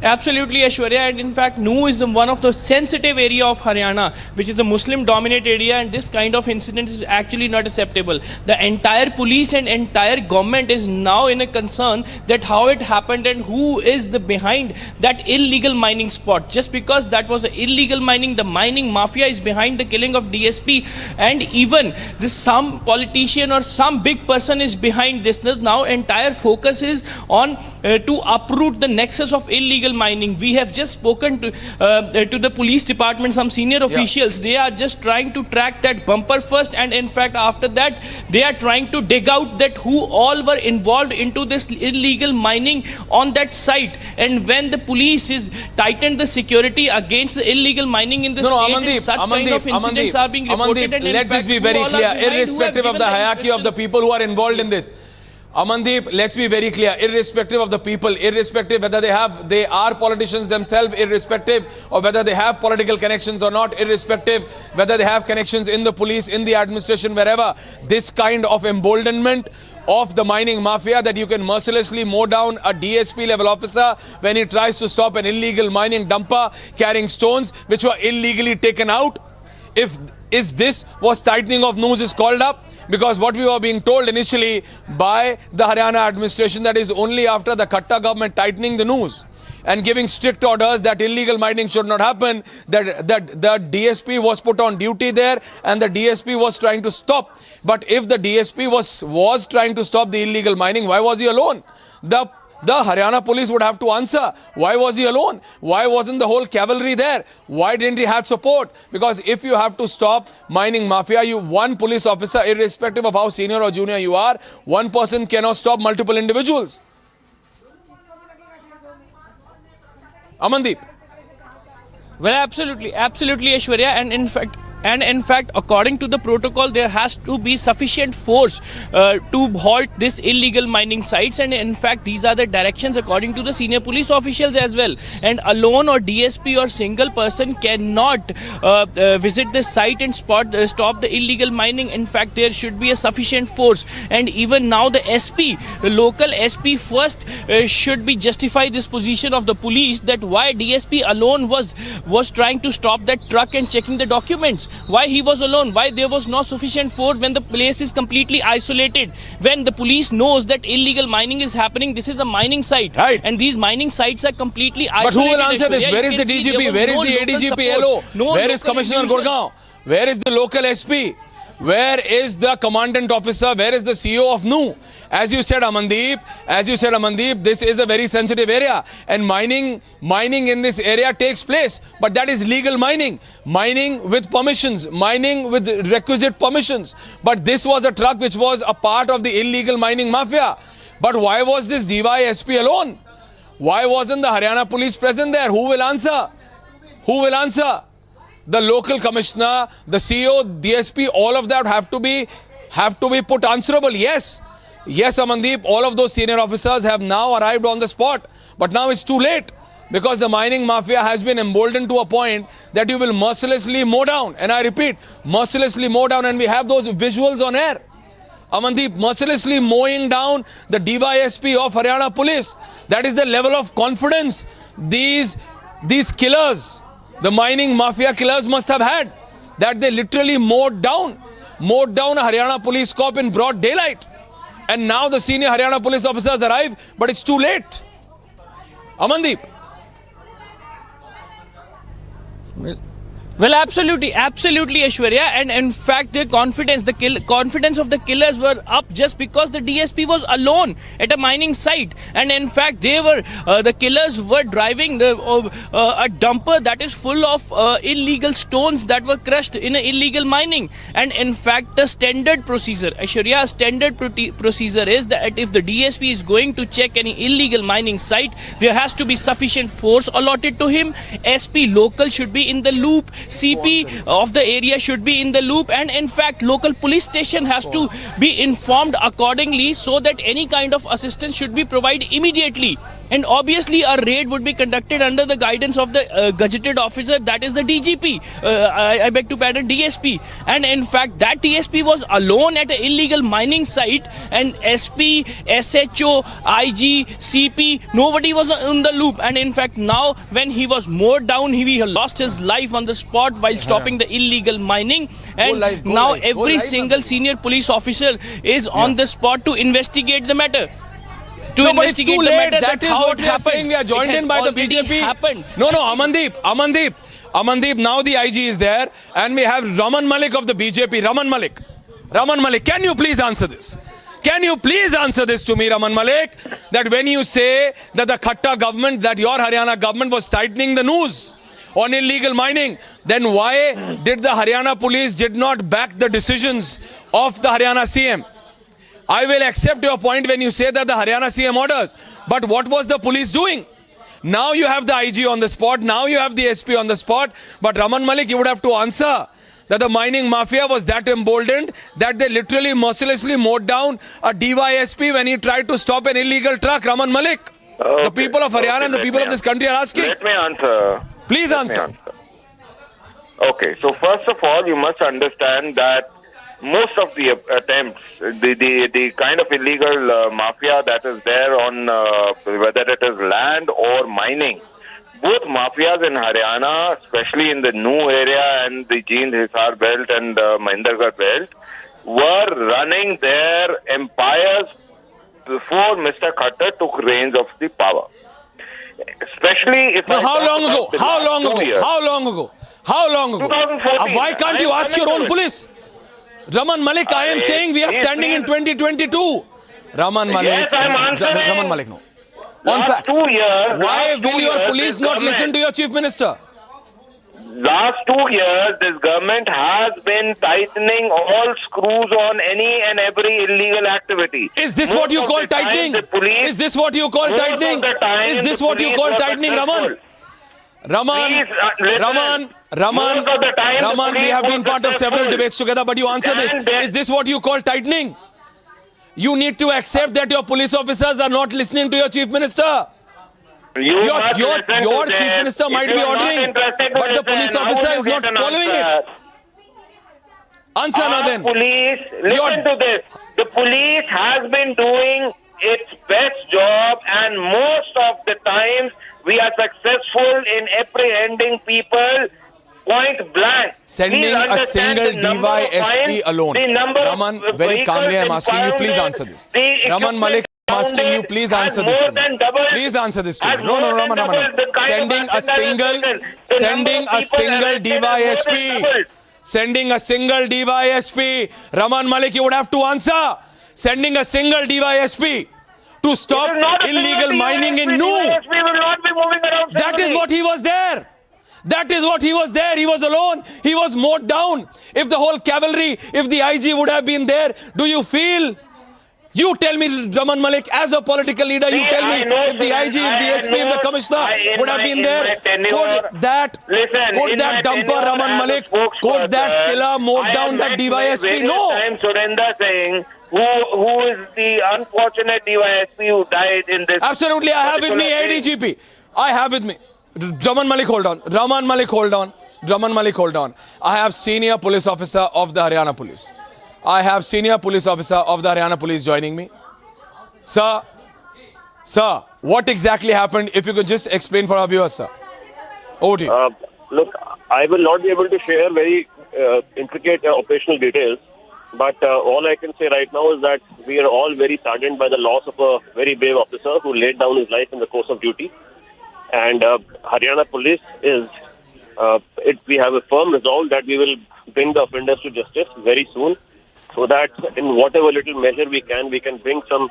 Aishwarya, and in fact Nu is one of the sensitive area of Haryana, which is a Muslim dominated area, and this kind of incident is actually not acceptable. The entire police and entire government is now in a concern that how it happened and who is the behind that illegal mining spot. Just because that was illegal mining, the mining mafia is behind the killing of DSP, and even this some politician or some big person is behind this. Now entire focus is on to uproot the nexus of illegal mining. We have just spoken to the police department, some senior officials. They are just trying to track that bumper first, and in fact after that they are trying to dig out that who all were involved into this illegal mining on that site. And when the police is tightened the security against the illegal mining in the state, such kind of incidents are being reported. And let this be very clear, irrespective of the hierarchy of the people who are involved in this. Amandeep, let's be very clear, irrespective of the people, irrespective whether they are politicians themselves, irrespective of whether they have political connections or not, irrespective whether they have connections in the police, in the administration, wherever, this kind of emboldenment of the mining mafia, that you can mercilessly mow down a DSP level officer when he tries to stop an illegal mining dumper carrying stones which were illegally taken out. Is this was tightening of noose is called up? Because what we were being told initially by the Haryana administration, that is only after the Khattar government tightening the noose and giving strict orders that illegal mining should not happen, that the DSP was put on duty there and the DSP was trying to stop. But if the DSP was trying to stop the illegal mining, why was he alone? The Haryana police would have to answer. Why was he alone? Why wasn't the whole cavalry there? Why didn't he have support? Because if you have to stop mining mafia, one police officer, irrespective of how senior or junior you are, one person cannot stop multiple individuals. Amandeep. Well, absolutely, Aishwarya, and in fact, according to the protocol, there has to be sufficient force to halt this illegal mining sites, and in fact, these are the directions according to the senior police officials as well. And alone or DSP or single person cannot visit the site and stop the illegal mining. In fact, there should be a sufficient force, and even now the SP, the local SP first should be justify this position of the police, that why DSP alone was trying to stop that truck and checking the documents. Why he was alone? Why there was not sufficient force when the place is completely isolated? When the police knows that illegal mining is happening, this is a mining site. Right. And these mining sites are completely isolated. But who will answer this? Aishwarya, Where you is the can see DGP? there was Where is no the local ADGP support, LO? no Where is local Commissioner individual. Gurgaon? Where is the local SP? Where is the commandant officer? Where is the CEO of NU? As you said, Amandeep, this is a very sensitive area, and mining in this area takes place. But that is legal mining with permissions, mining with requisite permissions. But this was a truck which was a part of the illegal mining mafia. But why was this DYSP alone? Why wasn't the Haryana police present there? Who will answer? Who will answer? The local commissioner, the CEO, DSP, all of that have to be put answerable. Yes, Amandeep, all of those senior officers have now arrived on the spot. But now it's too late, because the mining mafia has been emboldened to a point that you will mercilessly mow down. And I repeat, mercilessly mow down. And we have those visuals on air. Amandeep, mercilessly mowing down the DYSP of Haryana police. That is the level of confidence these killers, the mining mafia killers, must have had, that they literally mowed down a Haryana police cop in broad daylight. And now the senior Haryana police officers arrive, but it's too late. Amandeep. Well, absolutely, Aishwarya, and in fact, their confidence, confidence of the killers were up just because the DSP was alone at a mining site, and in fact, the killers were driving a dumper that is full of illegal stones that were crushed in illegal mining, and in fact, the standard procedure, Aishwarya, procedure is that if the DSP is going to check any illegal mining site, there has to be sufficient force allotted to him. SP local should be in the loop. CP of the area should be in the loop, and in fact local police station has to be informed accordingly, so that any kind of assistance should be provided immediately. And obviously a raid would be conducted under the guidance of the gazetted officer, that is the DGP, I beg to pardon, DSP. And in fact that DSP was alone at an illegal mining site, and SP, SHO, IG, CP, nobody was in the loop. And in fact now when he was mowed down, he lost his life on the spot while stopping the illegal mining. And now every single senior police officer is on the spot to investigate the matter. No, but it's too late. That is what we are saying. We are joined in by the BJP. No, Amandeep, now the IG is there, and we have Raman Malik of the BJP. Raman Malik, can you please answer this? Can you please answer this to me, Raman Malik, that when you say that the Khatta government, that your Haryana government was tightening the noose on illegal mining, then why did the Haryana police did not back the decisions of the Haryana CM? I will accept your point when you say that the Haryana CM orders. But what was the police doing? Now you have the IG on the spot. Now you have the SP on the spot. But Raman Malik, you would have to answer that the mining mafia was that emboldened that they literally mercilessly mowed down a DYSP when he tried to stop an illegal truck. Raman Malik, the people of Haryana and the people of this country are asking. Let me answer. Please answer. Okay, so first of all, you must understand that most of the attempts, the kind of illegal mafia that is there on whether it is land or mining, both mafias in Haryana, especially in the Nu area and the Jind Hisar belt and Mahendragarh belt, were running their empires before Mr. Khattar took reins of the power. Especially if How long ago? 2014. Why can't you ask your own police? Raman Malik, I am saying we are standing in 2022. Raman Malik. Yes, I'm answering. Raman Malik, no. On facts. 2 years. Why will your police not listen to your chief minister? Last 2 years, this government has been tightening all screws on any and every illegal activity. Is this what you call tightening? Is this what you call tightening? Is this what you call tightening, Raman? Raman, we have been part of several debates together, but you answer this. Is this what you call tightening? You need to accept that your police officers are not listening to your chief minister. Your chief minister might be ordering, but the police officer is not following it. Answer now then. Listen to this. The police has been doing its best job, and most of the times we are successful in apprehending people point blank. Sending Please a understand single the number of DYSP fines, alone. the number Raman, of very calmly I am vehicles asking you, please impounded, answer this. the Raman Malik, I am asking you, please answer this to me. Please answer this to me. No, Raman. Sending a single DYSP. Sending a single DYSP. Raman Malik, you would have to answer. Sending a single DYSP to stop illegal mining in Noo. That is what he was there. That is what he was there. He was alone. He was mowed down. If the whole cavalry, if the IG would have been there, do you feel? You tell me, Raman Malik, as a political leader, you tell me if the IG, if the SP, if the commissioner would have been there, could that dumper Raman Malik, could that killer mowed down that DYSP? No. Surrender saying, who is the unfortunate DYSP who died in this? Absolutely, I have with me ADGP. I have with me. Raman Malik, hold on. Raman Malik, hold on. Raman Malik, hold on. I have senior police officer of the Haryana police. I have senior police officer of the Haryana police joining me. Sir, what exactly happened? If you could just explain for our viewers, sir. Over to you. Look, I will not be able to share very intricate operational details. But all I can say right now is that we are all very saddened by the loss of a very brave officer who laid down his life in the course of duty. And Haryana police is, we have a firm resolve that we will bring the offenders to justice very soon, so that in whatever little measure we can bring some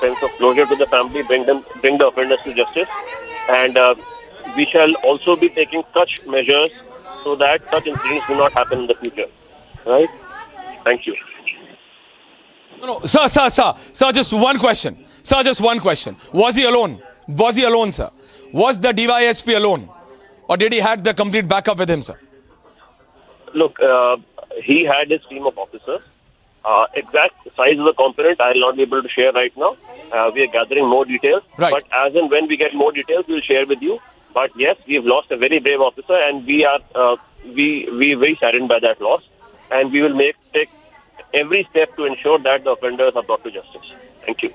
sense of closure to the family, bring the offenders to justice. And we shall also be taking such measures so that such incidents do not happen in the future. Right? Thank you. No, sir, just one question. Sir, just one question. Was he alone? Was he alone, sir? Was the DYSP alone? Or did he have the complete backup with him, sir? Look, he had his team of officers. Exact size of the component, I will not be able to share right now. We are gathering more details. Right. But as and when we get more details, we will share with you. But yes, we have lost a very brave officer, and we are very saddened by that loss. And we will take every step to ensure that the offenders are brought to justice. Thank you.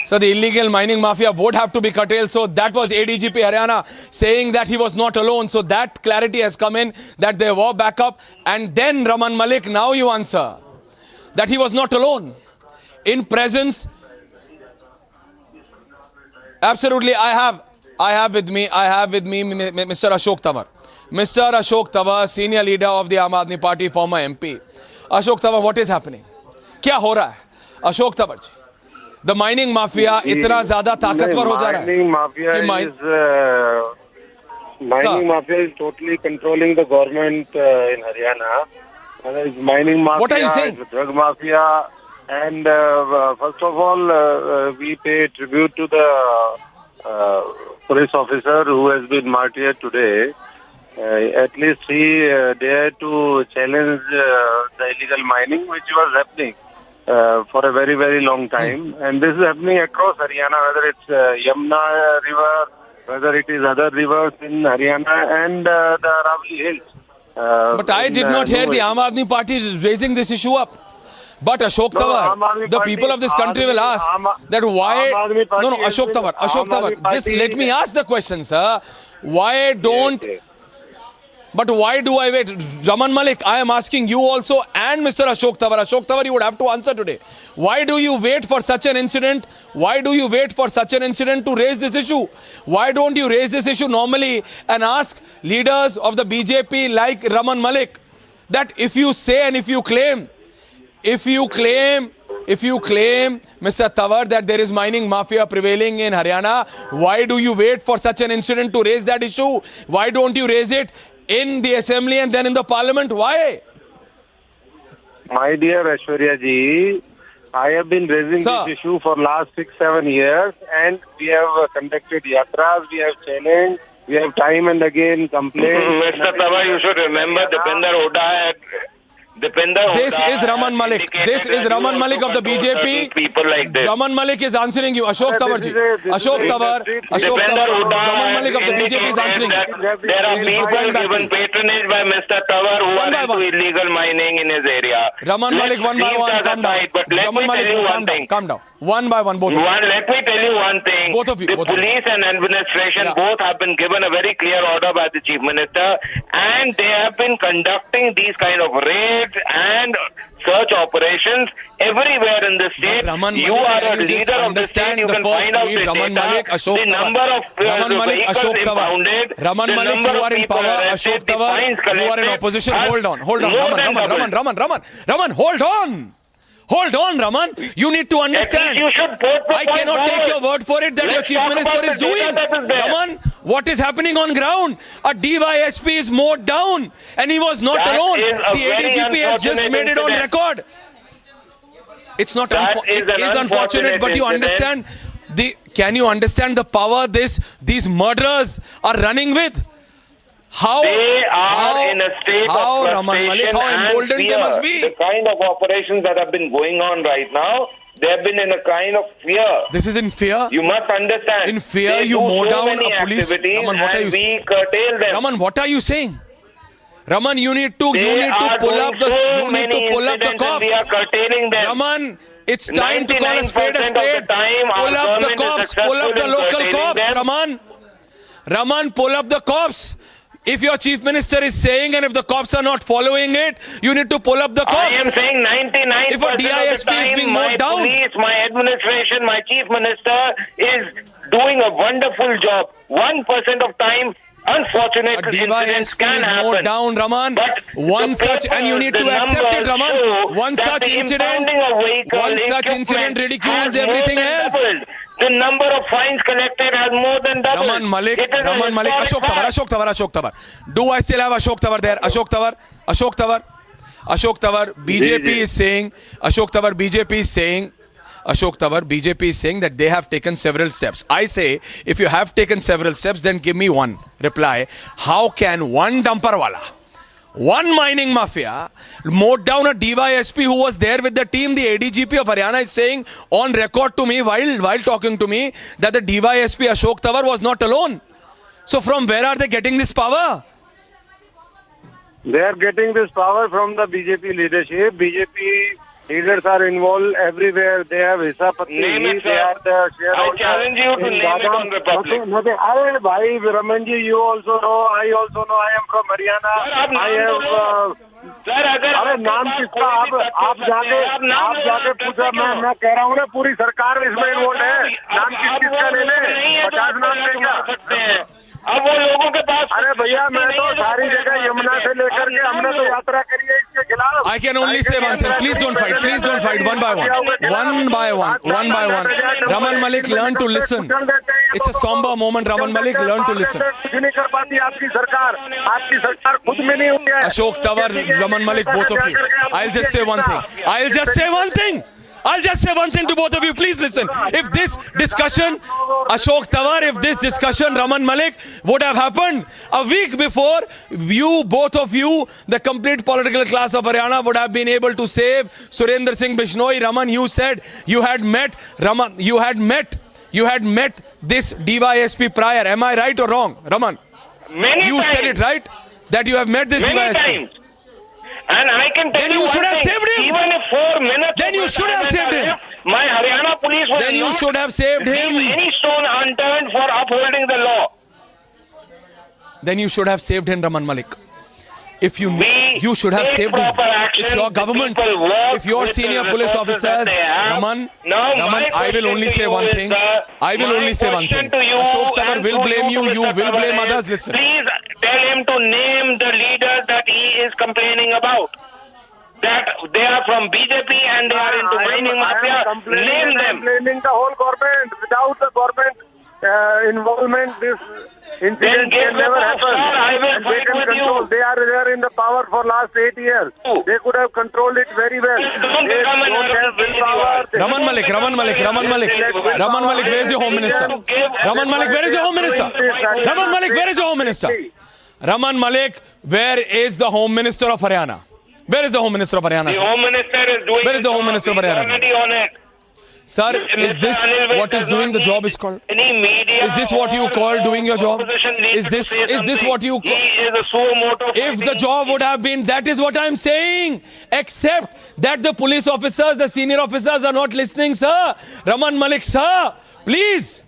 So the illegal mining mafia would have to be curtailed. So that was ADGP Haryana saying that he was not alone. So that clarity has come in, that there were backup. And then Raman Malik, now you answer that he was not alone. In presence, absolutely, I have with me Mr. Ashok Tawar. Mr. Ashok Tawar, senior leader of the Aam Aadmi Party, former MP. Ashok Tawar, what is happening? क्या हो रहा है? Ashok Tawar ji. The mining mafia इतना ज़्यादा ताकतवर हो जा रहा है. Mining mafia is totally controlling the government in Haryana. Mining mafia, what are you saying? Drug mafia, and first of all, we pay tribute to the police officer who has been martyred today. At least he dared to challenge the illegal mining, which was happening for a very, very long time. And this is happening across Haryana, whether it's Yamuna River, whether it is other rivers in Haryana and the Aravali Hills. But I did not hear the Aam Aadmi Party raising this issue up. But Ashok Tawar, the people of this country will ask that why... No, Ashok Tawar, just let me ask the question, sir. Why don't... But why do I wait? Raman Malik, I am asking you also and Mr. Ashok Tawar. Ashok Tawar, you would have to answer today. Why do you wait for such an incident? Why do you wait for such an incident to raise this issue? Why don't you raise this issue normally and ask leaders of the BJP like Raman Malik that if you say and if you claim, Mr. Tawar, that there is mining mafia prevailing in Haryana, why do you wait for such an incident to raise that issue? Why don't you raise it in the assembly and then in the parliament? Why? My dear Aishwarya ji, I have been raising this issue for last 6-7 years, and we have conducted yatras, we have challenged, we have time and again complained. Mr. Tawar, you should remember Dipinder Hooda This is Raman Malik. This is Raman Malik of the BJP. People like this. Raman Malik is answering you. Ashok Tawar ji. Ashok Tawar. Raman Malik of the BJP is answering. There are people given patronage by Mr. Tawar who are into illegal mining in his area. Raman Malik, one by one, calm down. Raman Malik, calm down. One by one, both of you. Let me tell you one thing. Both of you. The police and administration both have been given a very clear order by the Chief Minister, and they have been conducting these kind of raids and search operations everywhere in the state. You are a leader of the state. You can find out the Raman Malik, Ashok the number of Raman Malik, Ashok Tawar. Raman Malik, you are in power. Ashok Tawar, you are in opposition. Hold on. Raman, hold on. Hold on, Raman. You need to understand. I cannot take your word for it that your Chief Minister is doing. Raman, what is happening on ground? A DYSP is mowed down, and he was not alone. The ADGP has just made it on record. It's not. It is unfortunate, but you understand can you understand the power these murderers are running with? They are in a state of frustration Raman Malik, how emboldened and they must be. The kind of operations that have been going on right now, they have been in a kind of fear. This is in fear? You must understand. In fear, you mow down a police. Raman, what are you saying? Raman, what are you saying? Raman, you need to pull up the cops. We are curtailing them. Raman, it's time to call a spade a spade. Pull up the cops. Pull up the local cops. Raman, pull up the cops. If your Chief Minister is saying and if the cops are not following it, you need to pull up the cops. I am saying 99% if a DISP of the time, is being my mowed down. police, my administration, my Chief Minister is doing a wonderful job. 1% of time, unfortunate incidents can is happen. mowed down, Raman. One such, and you need to accept it, Raman. One such incident ridicules everything else. The number of fines collected has more than doubled. Raman Malik, Ashok Tawar. Do I still have Ashok Tawar there? Ashok Tawar, BJP is saying, Ashok Tawar, BJP is saying that they have taken several steps. I say, if you have taken several steps, then give me one reply. How can one dumperwala, one mining mafia, mowed down a DYSP who was there with the team? The ADGP of Haryana is saying on record to me while talking to me that the DYSP Ashok Tawar was not alone. So from where are they getting this power? They are getting this power from the BJP leadership. BJP leaders are involved everywhere. They have Hisapati. They are the shareholders. I challenge you to name it on Republic. Bhai, Ramanji, you also know. I also know. I am from Haryana. I have... अरे नाम किसका आप जाके पूछा मैं कह रहा हूँ ना पूरी सरकार इसमें इन्वॉल्व है नाम किसका ले ले 50 नाम ले क्या अब वो लोगों के पास अरे भैया मैं तो सारी जगह यमुना से लेकर के हमने तो यात्रा करी है इसके खिलाफ I can only say one thing. Please don't fight one by one. Raman Malik, learn to listen. It's a somber moment. Raman Malik, learn to listen. कुछ नहीं कर पाती आपकी सरकार खुद में नहीं हुई है Ashok Tawar, Raman Malik, both of you. I'll just say one thing to both of you. Please listen. If this discussion, Ashok Tawar, Raman Malik would have happened a week before, both of you, the complete political class of Haryana would have been able to save Surendra Singh Bishnoi. Raman, you said you had met this DYSP prior. Am I right or wrong, Raman? You said it right, that you have met this many DYSP. Times. And I can tell you should have saved him. Even if 4 minutes. Then you should have saved him. My Haryana police was Then you should have saved him. Any stone unturned for upholding the law. Then you should have saved him, Raman Malik. If you should have saved him. It's your government. If your senior police officers, Raman, I will only say one thing. Ashok Tawar will blame you. You will blame others. Listen. Please tell him to name the leaders that he is complaining about. That they are from BJP and they are into mining mafia. Name them. Complaining the whole government. Without the government involvement, this incident can never happen. And they can control. They are there in the power for last 8 years. They could have controlled it very well. They don't have willpower. Raman Malik, where is your Home Minister? Raman Malik, where is your Home Minister? Raman Malik, where is the Home Minister of Haryana? Where is the Home Minister of Haryana? The Home Minister is doing. Where is the Home Minister of Haryana? Already on it. Sir, is this what is doing the job is called? Any media? Is this what you call doing your job? Is this what you call? He is a suo moto. If the job would have been, that is what I am saying. Except that the police officers, the senior officers are not listening, sir. Raman Malik, sir, please.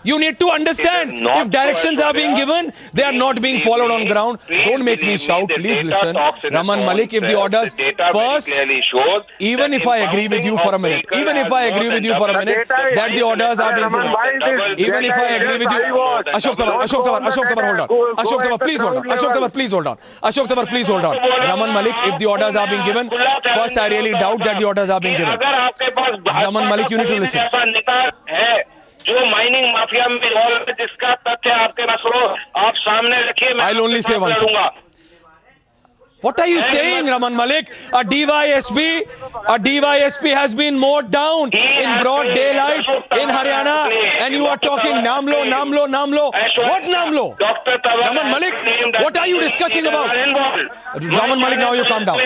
You need to understand, if directions are being given, they are not being followed on ground. Don't make me shout, please listen. Raman Malik, if the orders, first, even if I agree with you for a minute, that the orders are being given, even if I agree with you, Ashok Tawar, hold on. Ashok Tawar, please hold on. Raman Malik, if the orders are being given, first I really doubt that the orders are being given. Raman Malik, you need to listen. जो mining mafia में involve है, जिसका तथ्य आपके पास हो, आप सामने रखिए, मैं I'll only say one thing. What are you saying, Raman Malik? A DYSP has been mowed down in broad daylight in Haryana, and you are talking Namlo. What Namlo? Raman Malik, what are you discussing about? Raman Malik, now you calm down.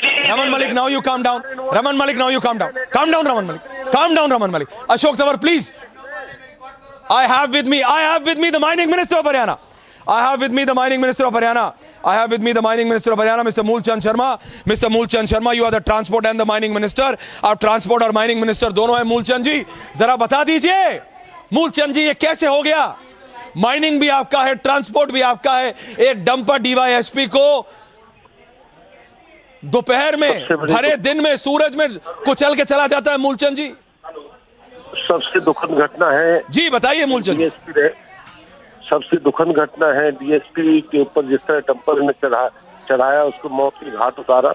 Calm down, Raman Malik. Ashok Tawar, please. I have with me the mining minister of Haryana. Mr. Nupur Sharma. Mr. Nupur Sharma, you are the transport and the mining minister. आप transport और mining minister दोनों हैं. Nupur जी, जरा बता दीजिए. Nupur जी, ये कैसे हो गया? Mining भी आपका है, transport भी आपका है. एक डंपर DYSP को दोपहर में, भरे दिन में, सूरज में कुचल के चला जाता है. Nupur जी, सबसे दुखद घटना है जी, बताइए मूलचंद। सबसे दुखद घटना है डीएसपी के ऊपर जिस तरह डंपर ने चढ़ाया, उसको मौत की घाट उतारा।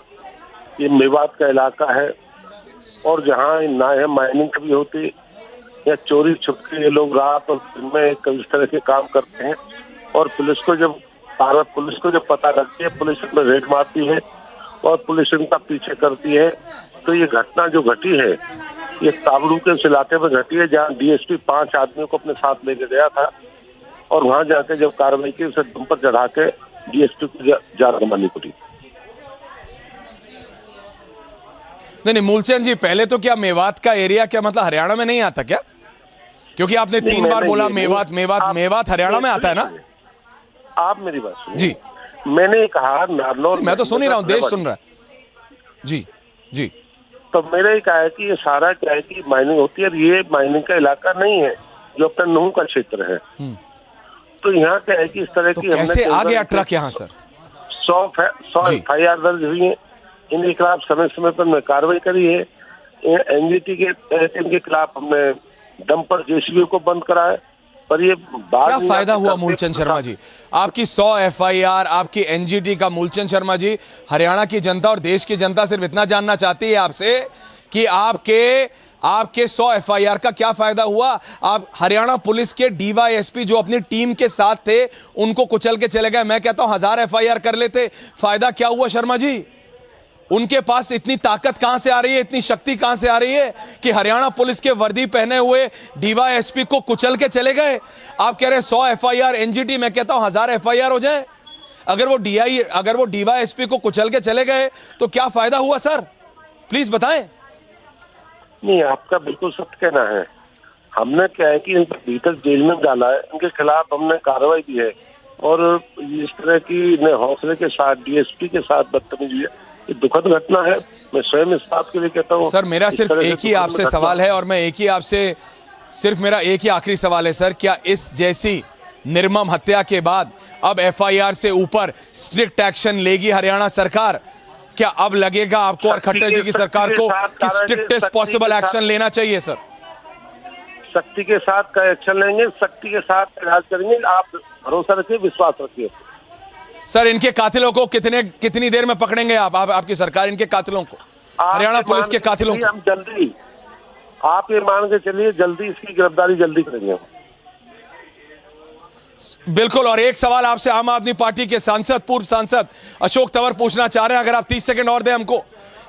ये मेवात का इलाका है और जहाँ ना है माइनिंग कभी होती या चोरी छुपके ये लोग रात और दिन में कई तरह के काम करते हैं और पुलिस को जब पता लगती है, पुलिस में रेड मारती है और पुलिस इनका पीछे करती है। तो ये घटना जो घटी है ये ताबड़ू के इलाके में घटी है, जहाँ डीएसपी 5 आदमियों को अपने साथ लेके गया था और वहां जाके जब कार्रवाई की उसे डंपर चढ़ा के डीएसपी को जान गंवानी पड़ी। नहीं मूलचंद जी, पहले तो क्या मेवात का एरिया क्या मतलब हरियाणा में नहीं आता क्या? क्योंकि आपने 3 बार बोला मेवात हरियाणा में आता है ना? आप मेरी बात सुनिए जी। मैंने कहा नारनौल, मैं तो सुन ही रहा हूँ, देश सुन रहा है। जी तो मैंने ही कहा है कि ये सारा क्या है कि माइनिंग होती है, ये माइनिंग का इलाका नहीं है जो अपना नूह का क्षेत्र है। तो यहाँ क्या है कि इस तरह की कैसे आ गया ट्रक यहाँ सर? 100 FIR दर्ज हुई है, इनके खिलाफ समय समय पर हमने कार्रवाई करी है। एनजीटी के इनके खिलाफ हमने डंपर जेसीबी को बंद कराया। पर ये क्या फायदा हुआ मूलचंद शर्मा जी? आपकी 100 FIR, आपकी एनजीटी का मूलचंद शर्मा जी, हरियाणा की जनता और देश की जनता सिर्फ इतना जानना चाहती है आपसे कि आपके 100 FIR का क्या फायदा हुआ? आप हरियाणा पुलिस के DYSP जो अपनी टीम के साथ थे उनको कुचल के चले गए। मैं कहता हूं 1000 FIR कर लेते, फायदा क्या हुआ शर्मा जी? उनके पास इतनी ताकत कहां से आ रही है, इतनी शक्ति कहां से आ रही है कि हरियाणा पुलिस के वर्दी पहने हुए DYSP को कुचल के चले गए? आप कह रहे हैं 100 FIR एनजीटी, मैं कहता हूं 1000 FIR हो जाए। अगर वो DYSP को कुचल के चले गए तो क्या फायदा हुआ सर? प्लीज बताएं। नहीं, आपका बिल्कुल सत्य कहना है। हमने क्या है कि इनको भीतर जेल में डाला है, इनके खिलाफ हमने कार्रवाई की है और इस तरह की हौसले के साथ डीएसपी के साथ बदतमीजी है, ये दुखद घटना है। मैं स्वयं इस बात के लिए कहता हूँ सर, मेरा सिर्फ एक ही आपसे सवाल है और मैं मेरा एक ही आखिरी सवाल है सर, क्या इस जैसी निर्मम हत्या के बाद अब FIR से ऊपर स्ट्रिक्ट एक्शन लेगी हरियाणा सरकार? क्या अब लगेगा आपको और खट्टर जी की सरकार को कि स्ट्रिक्टेस्ट पॉसिबल एक्शन लेना चाहिए सर? सख्ती के साथ का एक्शन लेंगे, सख्ती के साथ इलाज करेंगे। आप भरोसा रखिए, विश्वास रखिए। सर, इनके कातिलों को कितनी देर में पकड़ेंगे आपकी सरकार इनके कातिलों को, हरियाणा पुलिस के कातिलों को? हम जल्दी, आप ये मान के चलिए, जल्दी इसकी गिरफ्तारी जल्दी करेंगे हम। बिल्कुल। और एक सवाल आपसे आम आदमी पार्टी के पूर्व सांसद अशोक तंवर पूछना चाह रहे हैं, अगर आप 30 सेकंड और दें हमको,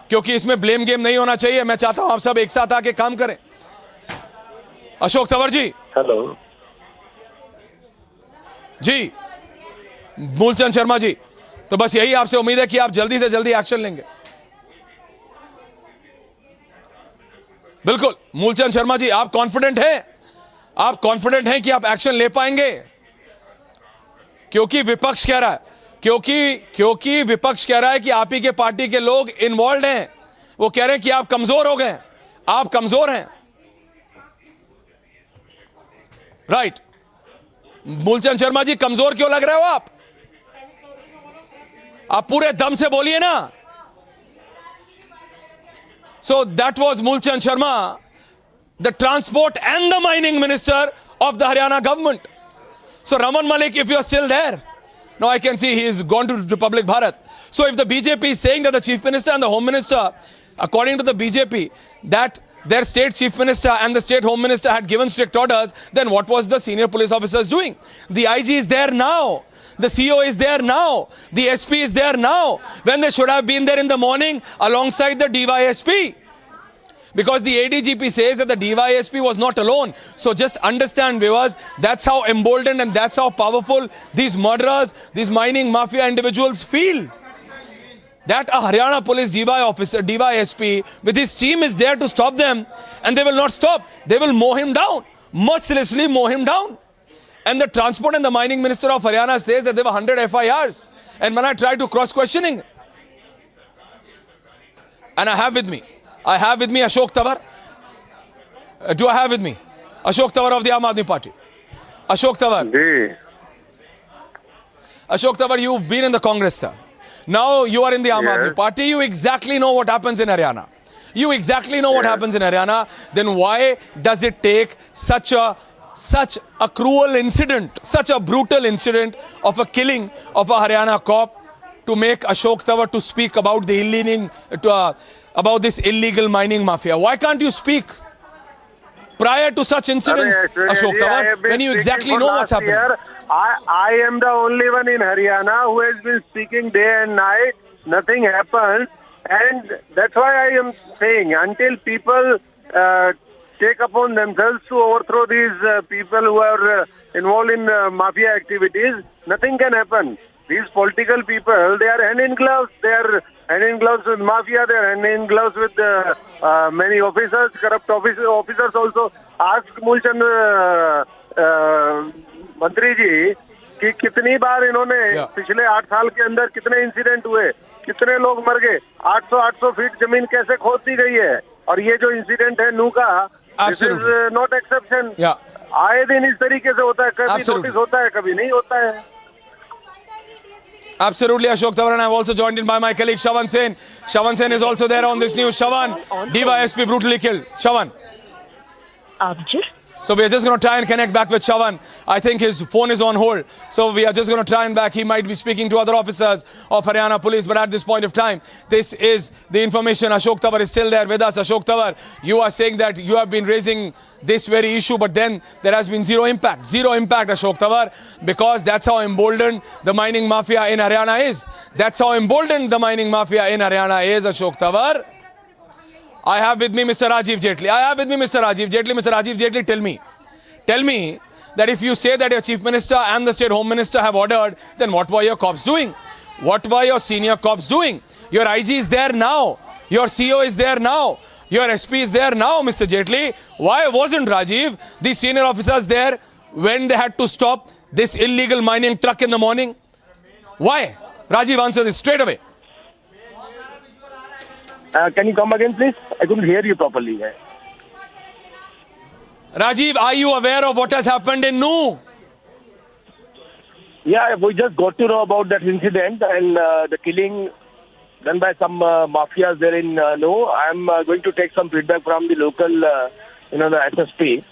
क्योंकि इसमें ब्लेम गेम नहीं होना चाहिए। मैं चाहता हूं आप सब एक साथ आके काम करें। अशोक तंवर जी। हेलो जी, मूलचंद शर्मा जी, तो बस यही आपसे उम्मीद है कि आप जल्दी से जल्दी एक्शन लेंगे। बिल्कुल। मूलचंद शर्मा जी, आप कॉन्फिडेंट हैं? आप कॉन्फिडेंट हैं कि आप एक्शन ले पाएंगे? क्योंकि विपक्ष कह रहा है, क्योंकि विपक्ष कह रहा है कि आप ही के पार्टी के लोग इन्वॉल्व हैं। वो कह रहे हैं कि आप कमजोर हो गए, आप कमजोर हैं। राइट। मूलचंद शर्मा जी, कमजोर क्यों लग रहे हो आप? आप पूरे दम से बोलिए ना। So that was Mulchand Sharma, the transport and the mining minister of the Haryana government. So Raman Malik, if you are still there, now I can see he is gone to Republic Bharat. So if the BJP is saying that the chief minister and the home minister, according to the BJP, that their state chief minister and the state home minister had given strict orders, then what was the senior police officers doing? The IG is there now. The CO is there now. The SP is there now. When they should have been there in the morning alongside the DYSP. Because the ADGP says that the DYSP was not alone. So just understand, viewers, that's how emboldened and that's how powerful these murderers, these mining mafia individuals feel. That a Haryana police DYSP with his team is there to stop them, and they will not stop. They will mow him down, mercilessly mow him down. And the transport and the mining minister of Haryana says that there were 100 FIRs. And when I tried to cross-questioning, and I have with me Ashok Tawar. Do I have with me Ashok Tawar of the Aam Aadmi Party? Ashok Tawar. Ashok Tawar, you've been in the Congress, sir. Now you are in the Aam Aadmi Party. You exactly know what happens in Haryana. You exactly know what happens in Haryana. Then why does it take such a cruel incident, such a brutal incident of a killing of a Haryana cop to make Ashok Tawar to speak about the about this illegal mining mafia? Why can't you speak prior to such incidents, Ashok Tawar, when you exactly know what's happening? I am the only one in Haryana who has been speaking day and night. Nothing happens, and that's why I am saying, until people take upon themselves to overthrow these people who are involved in mafia activities, nothing can happen. These political people, they are hand in gloves. They are hand in gloves with mafia. They are hand in gloves with many officers, corrupt officers also. Ask Mulchand मंत्री जी कि कितनी बार इन्होंने पिछले 8 साल के अंदर कितने incident हुए, कितने लोग मर गए, 800 फीट जमीन कैसे खोद दी गई है, और ये जो इंसिडेंट है नू का, दिस इज नॉट एक्सेप्शन. आए दिन इस तरीके से होता है, कभी नोटिस होता है, कभी नहीं होता है. Absolutely, Ashok Tawar, and I've also joined in by my colleague Shavan Sen. Shavan Sen is also there on this news. Shavan, DYSP brutally killed. Shavan. So we are just going to try and connect back with Shavan. I think his phone is on hold. So we are just going to try and back. He might be speaking to other officers of Haryana police. But at this point of time, this is the information. Ashok Tawar is still there with us. Ashok Tawar, you are saying that you have been raising this very issue, but then there has been zero impact. Zero impact, Ashok Tawar, because that's how emboldened the mining mafia in Haryana is. That's how emboldened the mining mafia in Haryana is, Ashok Tawar. I have with me Mr. Rajiv Jaitley. Mr. Rajiv Jaitley, tell me that if you say that your chief minister and the state home minister have ordered, then what were your cops doing? What were your senior cops doing? Your IG is there now. Your CO is there now. Your SP is there now, Mr. Jaitley. Why wasn't Rajiv, the senior officers there when they had to stop this illegal mining truck in the morning? Why? Rajiv, answer this straight away. Can you come again, please? I couldn't hear you properly. Rajiv, are you aware of what has happened in Noo? Yeah, we just got to know about that incident and the killing done by some mafias there in Noo. I'm going to take some feedback from the local, the SSP.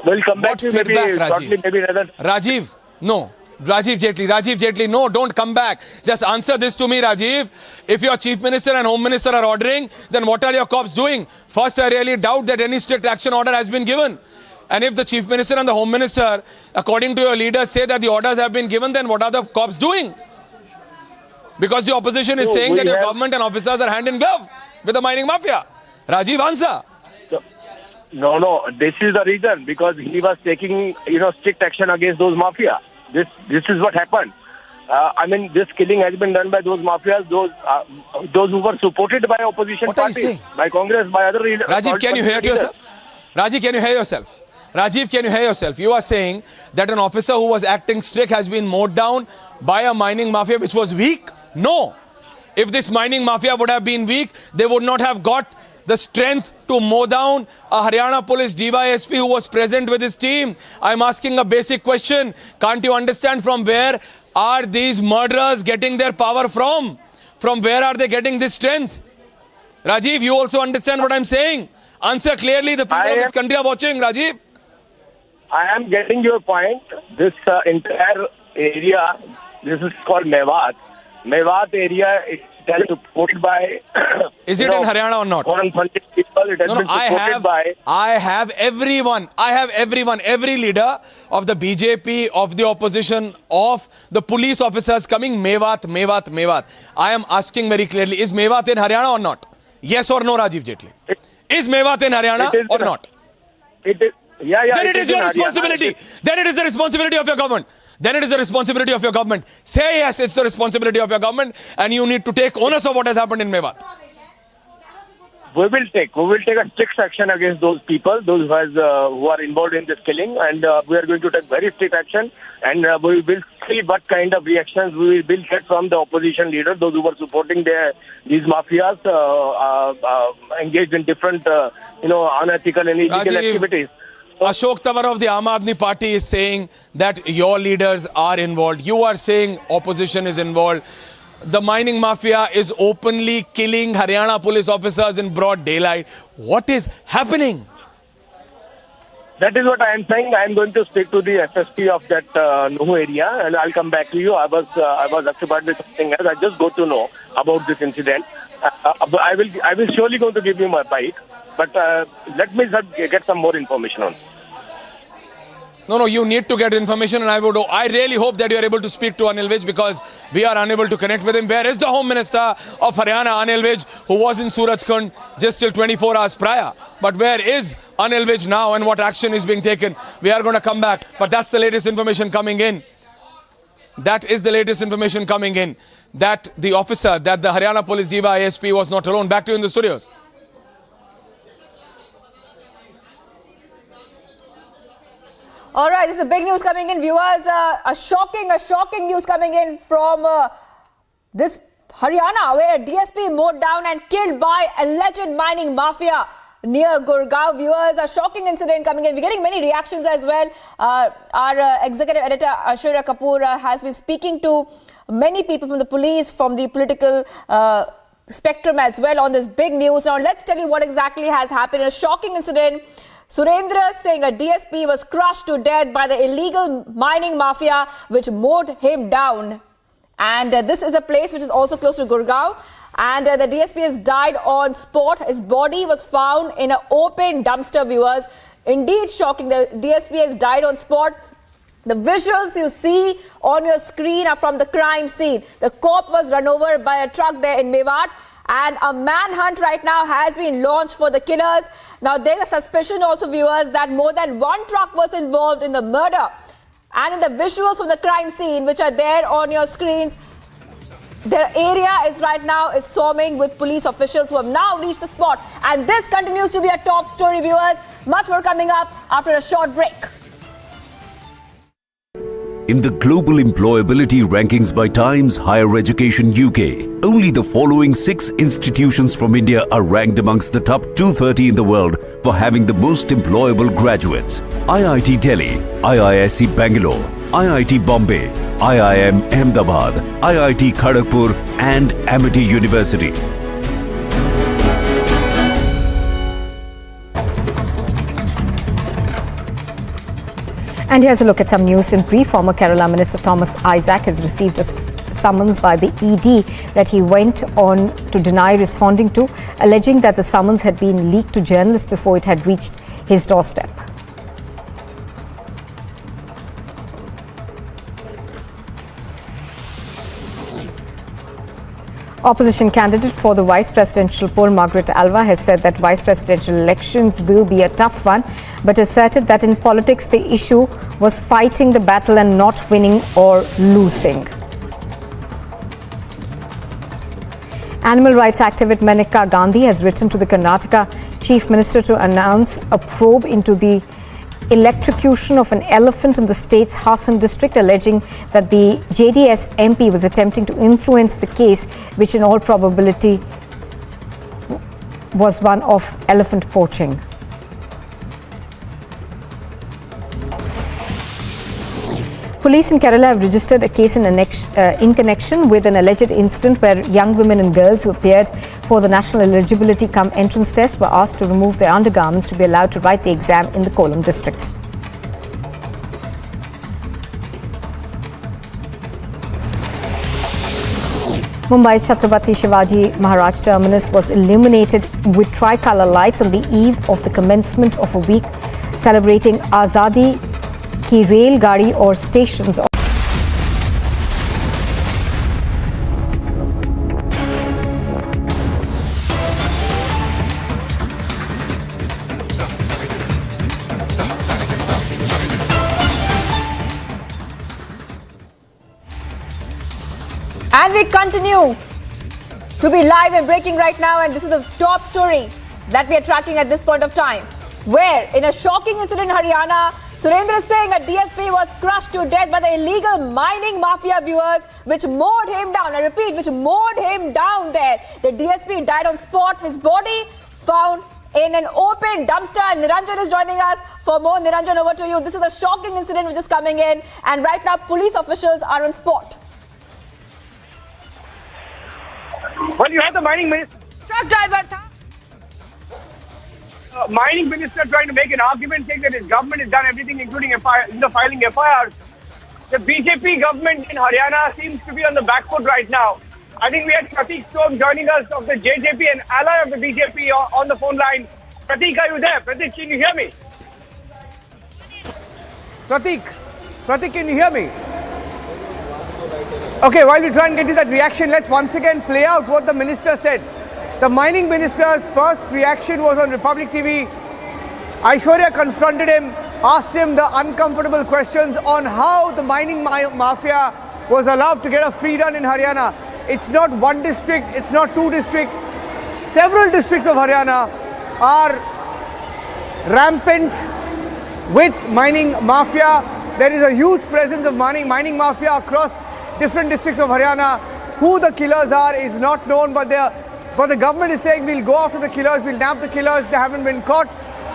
We'll come back to maybe shortly, maybe another. Rajiv, no. Rajiv Jaitley, no, don't come back. Just answer this to me, Rajiv. If your chief minister and home minister are ordering, then what are your cops doing? First, I really doubt that any strict action order has been given. And if the chief minister and the home minister, according to your leaders, say that the orders have been given, then what are the cops doing? Because the opposition is saying that your government and officers are hand in glove with the mining mafia. Rajiv, answer. No, this is the reason, because he was taking, strict action against those mafia. This is what happened. I mean, this killing has been done by those mafias, those who were supported by opposition parties, by Congress, by other leaders. Rajiv, can you hear yourself? Rajiv, can you hear yourself? Rajiv, can you hear yourself? You are saying that an officer who was acting strict has been mowed down by a mining mafia which was weak? No. If this mining mafia would have been weak, they would not have got the strength to mow down a Haryana police DYSP who was present with his team. I'm asking a basic question. Can't you understand from where are these murderers getting their power from? From where are they getting this strength? Rajiv, you also understand what I'm saying? Answer clearly. The people of this country are watching, Rajiv. I am getting your point. This entire area, this is called Mewat. Mewat area is supported by... Is it in Haryana or not? People. It has been I have everyone. Every leader of the BJP, of the opposition, of the police officers coming Mewat. I am asking very clearly, is Mewat in Haryana or not? Yes or no, Rajiv Jaitley? Is Mewat in Haryana or not? It is. Yeah, then it is your responsibility. Then it is the responsibility of your government. Say yes, it's the responsibility of your government, and you need to take onus of what has happened in Mewat. We will take a strict action against those people, those who are involved in this killing, and we are going to take very strict action, and we will see what kind of reactions we will get from the opposition leaders, those who were supporting these mafias engaged in different, unethical and illegal activities. Ashok Tawar of the Aam Aadmi Party is saying that your leaders are involved. You are saying opposition is involved. The mining mafia is openly killing Haryana police officers in broad daylight. What is happening? That is what I am saying. I am going to speak to the SSP of that Nuhu area, and I'll come back to you. I was occupied with something else. I just got to know about this incident. I will surely going to give you my bite, but let me get some more information on it. No, you need to get information, and I really hope that you are able to speak to Anil Vij, because we are unable to connect with him. Where is the Home Minister of Haryana, Anil Vij, who was in Surajkund just till 24 hours prior? But where is Anil Vij now, and what action is being taken? We are going to come back, but that's the latest information coming in. That is the latest information coming in, that the officer, that the Haryana Police DYSP was not alone. Back to you in the studios. All right, this is the big news coming in, viewers. A shocking news coming in from this Haryana, where a DSP mowed down and killed by alleged mining mafia near Gurgaon. Viewers, a shocking incident coming in. We're getting many reactions as well. Our executive editor, Ashura Kapoor, has been speaking to many people from the police, from the political spectrum as well on this big news. Now, let's tell you what exactly has happened. A shocking incident. Surendra Singh, a DSP, was crushed to death by the illegal mining mafia which mowed him down. And this is a place which is also close to Gurgaon. And the DSP has died on spot. His body was found in an open dumpster, viewers. Indeed shocking. The DSP has died on spot. The visuals you see on your screen are from the crime scene. The cop was run over by a truck there in Mewat. And a manhunt right now has been launched for the killers. Now, there's a suspicion also, viewers, that more than one truck was involved in the murder. And in the visuals from the crime scene, which are there on your screens, the area is right now swarming with police officials who have now reached the spot. And this continues to be a top story, viewers. Much more coming up after a short break. In the global employability rankings by Times Higher Education UK, only the following 6 institutions from India are ranked amongst the top 230 in the world for having the most employable graduates. IIT Delhi, IISc Bangalore, IIT Bombay, IIM Ahmedabad, IIT Kharagpur and Amity University. And here's a look at some news in brief. Former Kerala Minister Thomas Isaac has received a summons by the ED that he went on to deny responding to, alleging that the summons had been leaked to journalists before it had reached his doorstep. Opposition candidate for the vice presidential poll, Margaret Alva, has said that vice presidential elections will be a tough one, but asserted that in politics the issue was fighting the battle and not winning or losing. Animal rights activist Maneka Gandhi has written to the Karnataka Chief Minister to announce a probe into the electrocution of an elephant in the state's Hassan district, alleging that the JDS MP was attempting to influence the case, which in all probability was one of elephant poaching. Police in Kerala have registered a case in connection with an alleged incident where young women and girls who appeared for the national eligibility cum entrance test were asked to remove their undergarments to be allowed to write the exam in the Kollam district. Mumbai's Chhatrapati Shivaji Maharaj terminus was illuminated with tricolour lights on the eve of the commencement of a week celebrating Azadi Ki Rail Gadi or stations. And we continue to be live and breaking right now, and this is the top story that we are tracking at this point of time, where in a shocking incident in Haryana, Surendra Singh, a DSP, was crushed to death by the illegal mining mafia viewers, which mowed him down. I repeat, which mowed him down there. The DSP died on spot. His body found in an open dumpster. Niranjan is joining us for more. Niranjan, over to you. This is a shocking incident which is coming in, and right now police officials are on spot. Well, you have the mining minister. Truck driver. Mining minister trying to make an argument saying that his government has done everything, including filing FIRs. The BJP government in Haryana seems to be on the back foot right now. I think we had Pratik Stone joining us of the JJP, an ally of the BJP, on the phone line. Pratik, are you there? Pratik, can you hear me? Pratik, can you hear me? Okay, while we try and get to that reaction, let's once again play out what the minister said. The mining minister's first reaction was on Republic TV. Aishwarya confronted him, asked him the uncomfortable questions on how the mining mafia was allowed to get a free run in Haryana. It's not one district, it's not two districts. Several districts of Haryana are rampant with mining mafia. There is a huge presence of mining mafia across different districts of Haryana. Who the killers are is not known, but the government is saying we'll go after the killers, we'll nab the killers. They haven't been caught,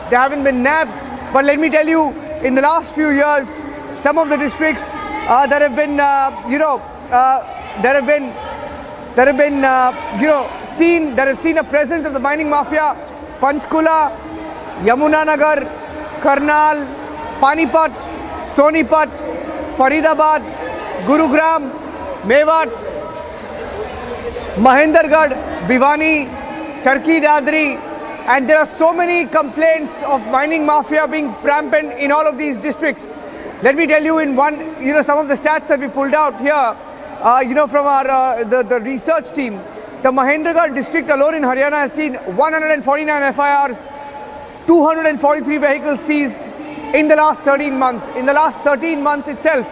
they haven't been nabbed. But let me tell you, in the last few years, some of the districts that have been seen a presence of the mining mafia: Panchkula, Yamunanagar, Karnal, Panipat, Sonipat, Faridabad, Gurugram, Mewat, Mahendragarh, Bhiwani, Charki Dadri, and there are so many complaints of mining mafia being rampant in all of these districts. Let me tell you some of the stats that we pulled out here, from our the research team. The Mahendragarh district alone in Haryana has seen 149 FIRs, 243 vehicles seized in the last 13 months. In the last 13 months itself,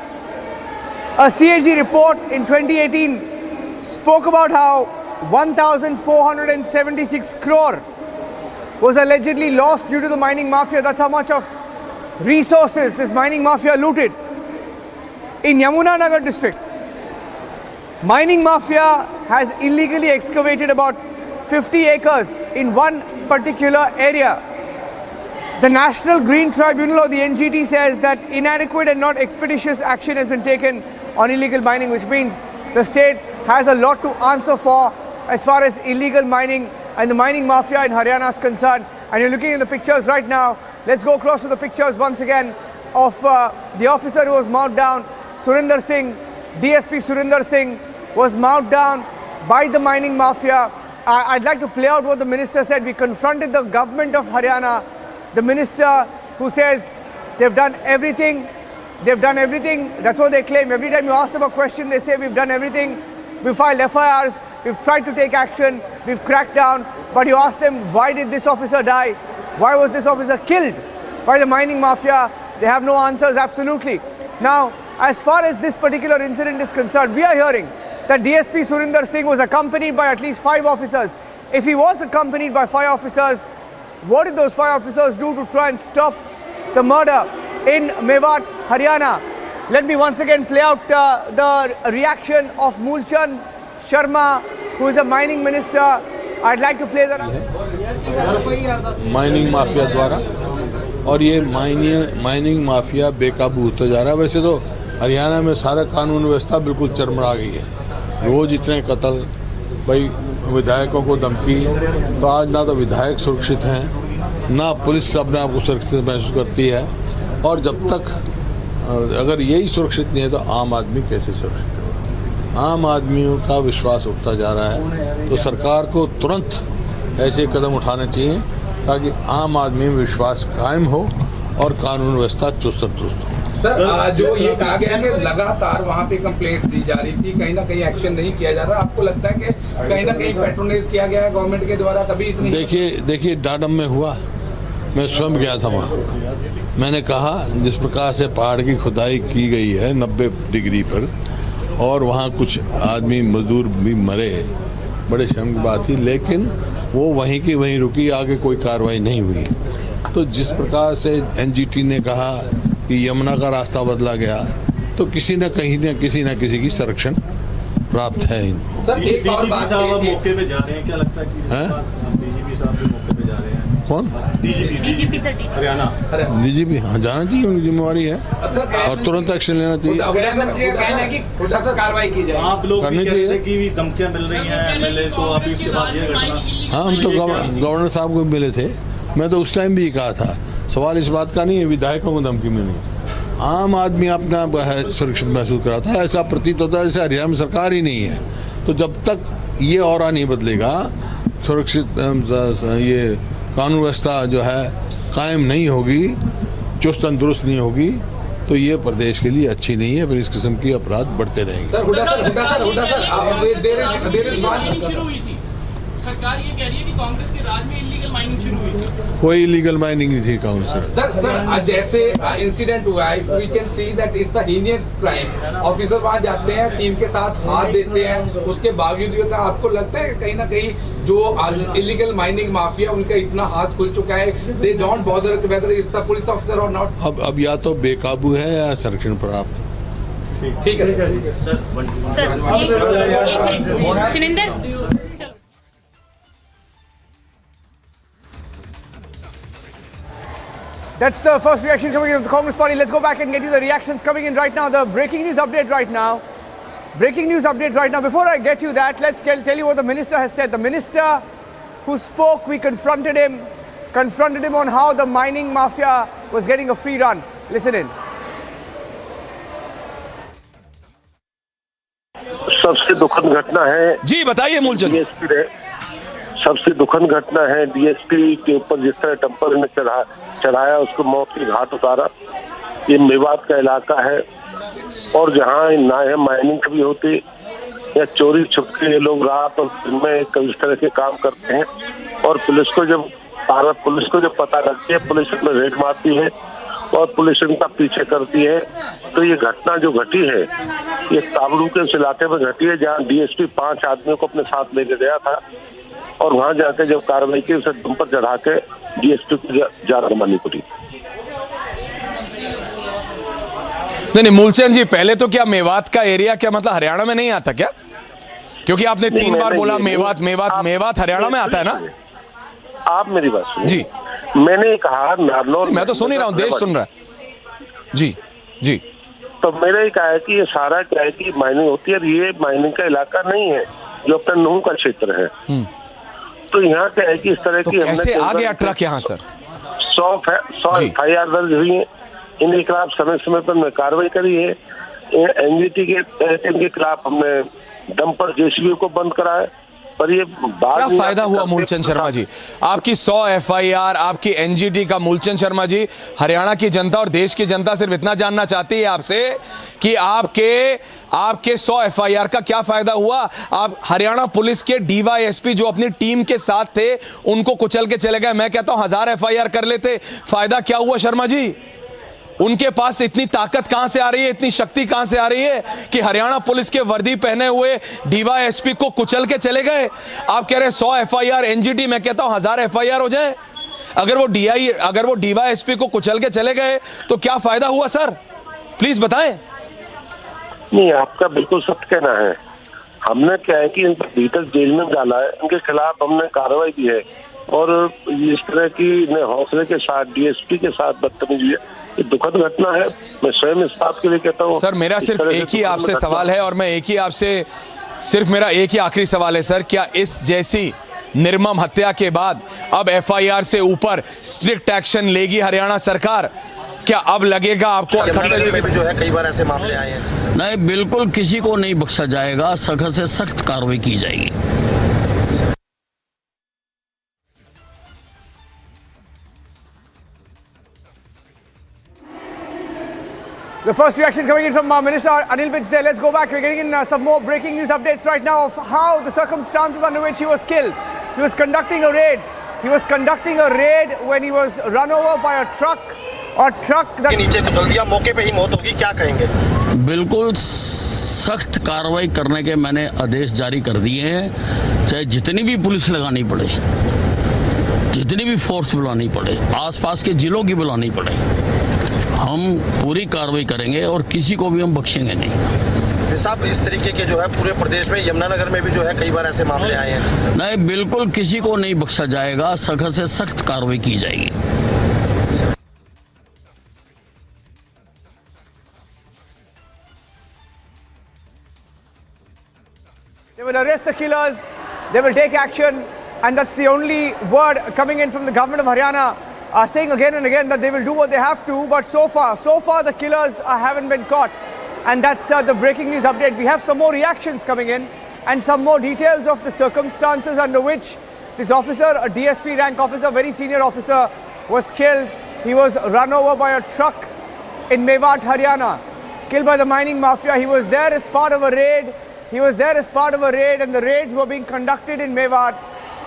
a CAG report in 2018 spoke about how 1,476 crore was allegedly lost due to the mining mafia. That's how much of resources this mining mafia looted. In Yamunanagar district, mining mafia has illegally excavated about 50 acres in one particular area. The National Green Tribunal, or the NGT, says that inadequate and not expeditious action has been taken on illegal mining, which means the state has a lot to answer for as far as illegal mining and the mining mafia in Haryana is concerned. And you're looking at the pictures right now. Let's go across to the pictures once again of the officer who was mowed down. Surendra Singh, DSP Surendra Singh, was mowed down by the mining mafia. I'd like to play out what the minister said. We confronted the government of Haryana, the minister who says they've done everything. They've done everything. That's what they claim. Every time you ask them a question, they say we've done everything. We've filed FIRs. We've tried to take action. We've cracked down. But you ask them, why did this officer die? Why was this officer killed by the mining mafia? They have no answers, absolutely. Now, as far as this particular incident is concerned, we are hearing that DSP Surinder Singh was accompanied by at least 5 officers. If he was accompanied by 5 officers, what did those 5 officers do to try and stop the murder in Mewat, Haryana? Let me once again play out the reaction of Nupur Sharma, who is a mining minister. I'd like to play that. Mining mafia द्वारा, और ये mining mafia बेकाबू होता जा रहा है। वैसे तो हरियाणा में सारा कानून व्यवस्था बिल्कुल चरमरा गई है। रोज इतने कत्ल, भाई विधायकों को धमकी, तो आज ना तो विधायक सुरक्षित हैं, ना पुलिस अपने आप को सुरक्षित महसूस करती है। और जब तक अगर यही सुरक्षित नहीं है तो आम आदमी कैसे सुरक्षित होगा? आम आदमियों का विश्वास उठता जा रहा है। तो सरकार को तुरंत ऐसे कदम उठाने चाहिए ताकि आम आदमी में विश्वास कायम हो और कानून व्यवस्था चुस्त दुरुस्त हो। सर, जो ये कहा गया है कि लगातार वहाँ पे कंप्लेंट्स दी जा रही थी, कहीं ना कहीं एक्शन नहीं किया जा रहा, आपको लगता है कि कहीं ना कहीं पैट्रोनाइज किया गया है गवर्नमेंट के द्वारा, तभी इतनी? देखिए डाडम में हुआ, मैं स्वयं गया था वहाँ। मैंने कहा जिस प्रकार से पहाड़ की खुदाई की गई है 90 डिग्री पर, और वहाँ कुछ आदमी मजदूर भी मरे, बड़े शर्म की बात थी, लेकिन वो वहीं की वहीं रुकी, आगे कोई कार्रवाई नहीं हुई। तो जिस प्रकार से एनजीटी ने कहा कि यमुना का रास्ता बदला गया, तो किसी न किसी की संरक्षण प्राप्त है इनको। सर, एक और बात, साहब मौके पे जा रहे हैं, क्या लगता है कि डीजीपी साहब भी मौके पे जा रहे हैं? कौन? DGP sir, Haryana. डीजीपी, हाँ जाना चाहिए, उनकी जिम्मेवारी है और तुरंत एक्शन लेना चाहिए। कार्रवाई की जाए, आप लोग करनी चाहिए कि धमकियां मिल रही हैं एमएलए को, अभी उसके बाद ये घटना। हाँ, हम तो गवर्नर साहब को मिले थे, मैं तो उस टाइम भी कहा था, सवाल इस बात का नहीं है विधायकों को धमकी मिलनी, आम आदमी अपना सुरक्षित महसूस कराता है। ऐसा प्रतीत होता है जैसे हरियाणा में सरकार ही नहीं है। तो जब तक ये और नहीं बदलेगा, सुरक्षित ये कानून व्यवस्था जो है कायम नहीं होगी, चुस्त दुरुस्त नहीं होगी, तो ये प्रदेश के लिए अच्छी नहीं है। फिर इस किस्म की अपराध बढ़ते रहेंगे। सरकार ये कह रही है कि कांग्रेस के राज में इलीगल माइनिंग शुरू हुई थी। कोई इलीगल माइनिंग नहीं थी कांग्रेस। सर जैसे इंसिडेंट हुआ है, we can see that it's a heinous crime. Officer वहां जाते हैं, टीम के साथ हाथ देते हैं, उसके बावजूद भी होता है। आपको लगता है कहीं ना कहीं जो इलीगल माइनिंग माफिया, उनका इतना हाथ खुल चुका है, they don't bother whether it's a police officer और नॉट? अब या तो बेकाबू है या संरक्षण प्राप्त। ठीक है sir. That's the first reaction coming in of the Congress Party. Let's go back and get you the reactions coming in right now. The breaking news update right now. Breaking news update right now. Before I get you that, let's tell you what the minister has said. The minister who spoke, we confronted him on how the mining mafia was getting a free run. Listen in. सबसे दुखद घटना है जी, बताइए मूलचंद। सबसे दुखद घटना है DSP के ऊपर जिस तरह टम्पर ने चढ़ाया, उसको मौत की घाट उतारा। ये मेवात का इलाका है और जहाँ ना है माइनिंग कभी होती या चोरी छुपके ये लोग रात और दिन में इस तरह के काम करते हैं। और पुलिस को जब पता लगती है, पुलिस में रेड मारती है और पुलिस इनका पीछे करती है। तो ये घटना जो घटी है, ये ताबड़ू के उस इलाके में घटी है जहाँ डीएसपी 5 आदमियों को अपने साथ लेके गया था और वहां जाके जब कार्रवाई की, उसे दम पर चढ़ा के डीएसपी को जान गंवानी पड़ी। नहीं मूलचंद जी, पहले तो क्या मेवात का एरिया क्या मतलब हरियाणा में नहीं आता क्या? क्योंकि आपने 3 बार बोला मेवात हरियाणा में आता है ना? आप मेरी बात सुनिए जी। मैंने कहा नारनौल, मैं तो सुन ही रहा हूँ, देश सुन रहा है। जी। तो मैंने ही कहा है कि ये सारा क्या है कि माइनिंग होती है, ये माइनिंग का इलाका नहीं है जो अपना नूह का क्षेत्र है। तो यहाँ क्या है कि इस तरह की कैसे आ गया ट्रक यहाँ सर? 100 FIR दर्ज हुई है, इनके खिलाफ समय समय पर मैं कार्रवाई करी है। एनजीटी के तहत इनके खिलाफ हमने डंपर जेसीबी को बंद करा है। पर ये क्या फायदा हुआ मूलचंद शर्मा जी? आपकी 100 FIR, आपकी एनजीटी का, मूलचंद शर्मा जी, हरियाणा की जनता और देश की जनता सिर्फ इतना जानना चाहती है आपसे कि आपके 100 FIR का क्या फायदा हुआ? आप हरियाणा पुलिस के DYSP जो अपनी टीम के साथ थे, उनको कुचल के चले गए। मैं कहता हूं 1000 FIR कर लेते, फायदा क्या हुआ शर्मा जी? उनके पास इतनी ताकत कहां से आ रही है, इतनी शक्ति कहां से आ रही है कि हरियाणा पुलिस के वर्दी पहने हुए डीवाईएसपी को कुचल के चले गए। आप कह रहे हैं 100 एफआईआर एनजीटी, मैं कहता हूं 1000 एफआईआर हो जाए। अगर वो डीवाईएसपी को कुचल के चले गए तो क्या फायदा हुआ सर, प्लीज बताएं। नहीं, आपका बिल्कुल सत्य कहना है। हमने क्या है कि इनको भीतर जेल में डाला है, इनके खिलाफ हमने कार्रवाई की है और इस तरह की हौसले के साथ डीएसपी के साथ बदतमीजी है, ये दुखद घटना है। मैं स्वयं इस बात के लिए कहता हूँ सर, मेरा सिर्फ एक ही आपसे सवाल है और मैं एक ही आपसे मेरा एक ही आखिरी सवाल है सर, क्या इस जैसी निर्मम हत्या के बाद अब एफआईआर से ऊपर स्ट्रिक्ट एक्शन लेगी हरियाणा सरकार? क्या अब लगेगा आपको जो है कई बार ऐसे मामले आए हैं? नहीं, बिल्कुल किसी को नहीं बख्शा जाएगा, सख्त से सख्त कार्रवाई की जाएगी। The first reaction coming in from Minister Anil Vij there. Let's go back. We're getting in some more breaking news updates right now of how the circumstances under which he was killed. He was conducting a raid. When he was run over by a truck. और truck के नीचे कुचल दिया, मौके पे ही मौत होगी, क्या कहेंगे? बिल्कुल सख्त कार्रवाई करने के मैंने आदेश जारी कर दिए हैं, चाहे जितनी भी पुलिस लगानी पड़े, जितनी भी फोर्स बुलानी पड़े, आसपास के जिलों की बुलानी पड़े, हम पूरी कार्रवाई करेंगे और किसी को भी हम बख्शेंगे नहीं। साहब, इस तरीके के जो है पूरे प्रदेश में, यमुनानगर में भी जो है कई बार ऐसे मामले आए हैं। नहीं, बिल्कुल किसी को नहीं बख्शा जाएगा, सख्त से सख्त कार्रवाई की जाएगी। They will arrest the killers, they will take action, and that's the only word coming in from the government of Haryana, saying again and again that they will do what they have to, but so far the killers haven't been caught. And that's the breaking news update. We have some more reactions coming in and some more details of the circumstances under which this officer, a DSP rank officer, very senior officer, was killed. He was run over by a truck in Mewat, Haryana, killed by the mining mafia. He was there as part of a raid. And the raids were being conducted in Mewat.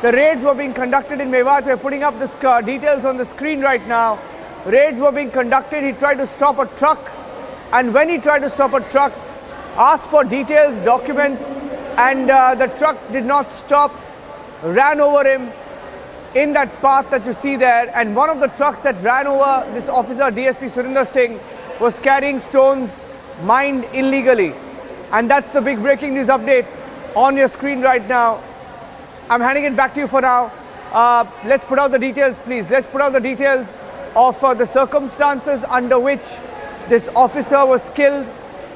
We're putting up the details on the screen right now. Raids were being conducted. He tried to stop a truck, and when he tried to stop a truck, asked for details, documents, and the truck did not stop, ran over him in that path that you see there. And one of the trucks that ran over this officer, DSP Surinder Singh, was carrying stones mined illegally. And that's the big breaking news update on your screen right now. I'm handing it back to you for now. Let's put out the details, please. Let's put out the details of the circumstances under which this officer was killed.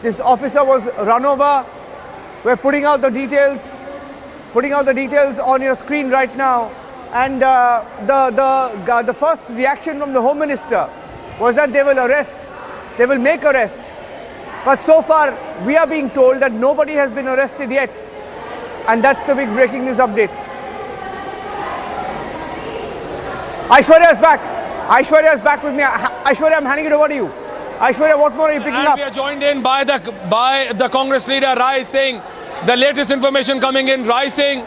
This officer was run over. We're putting out the details on your screen right now. And the first reaction from the Home Minister was that they will make arrest. But so far, we are being told that nobody has been arrested yet. And that's the big breaking news update. Aishwarya is back with me. Aishwarya, I'm handing it over to you. Aishwarya, what more are you picking up? We are joined in by the Congress leader, Rai Singh. The latest information coming in, Rai Singh,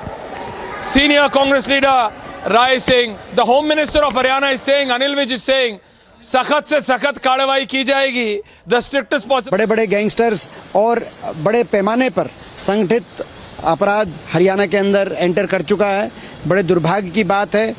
senior Congress leader, Rai Singh. The Home Minister of Haryana is saying, Anil Vij is saying, सख्त से सख्त कार्रवाई की जाएगी, the strictest possible. बड़े बड़े gangsters और बड़े पैमाने पर संगठित अपराध हरियाणा के अंदर एंटर कर चुका है। बड़े दुर्भाग्य की बात है,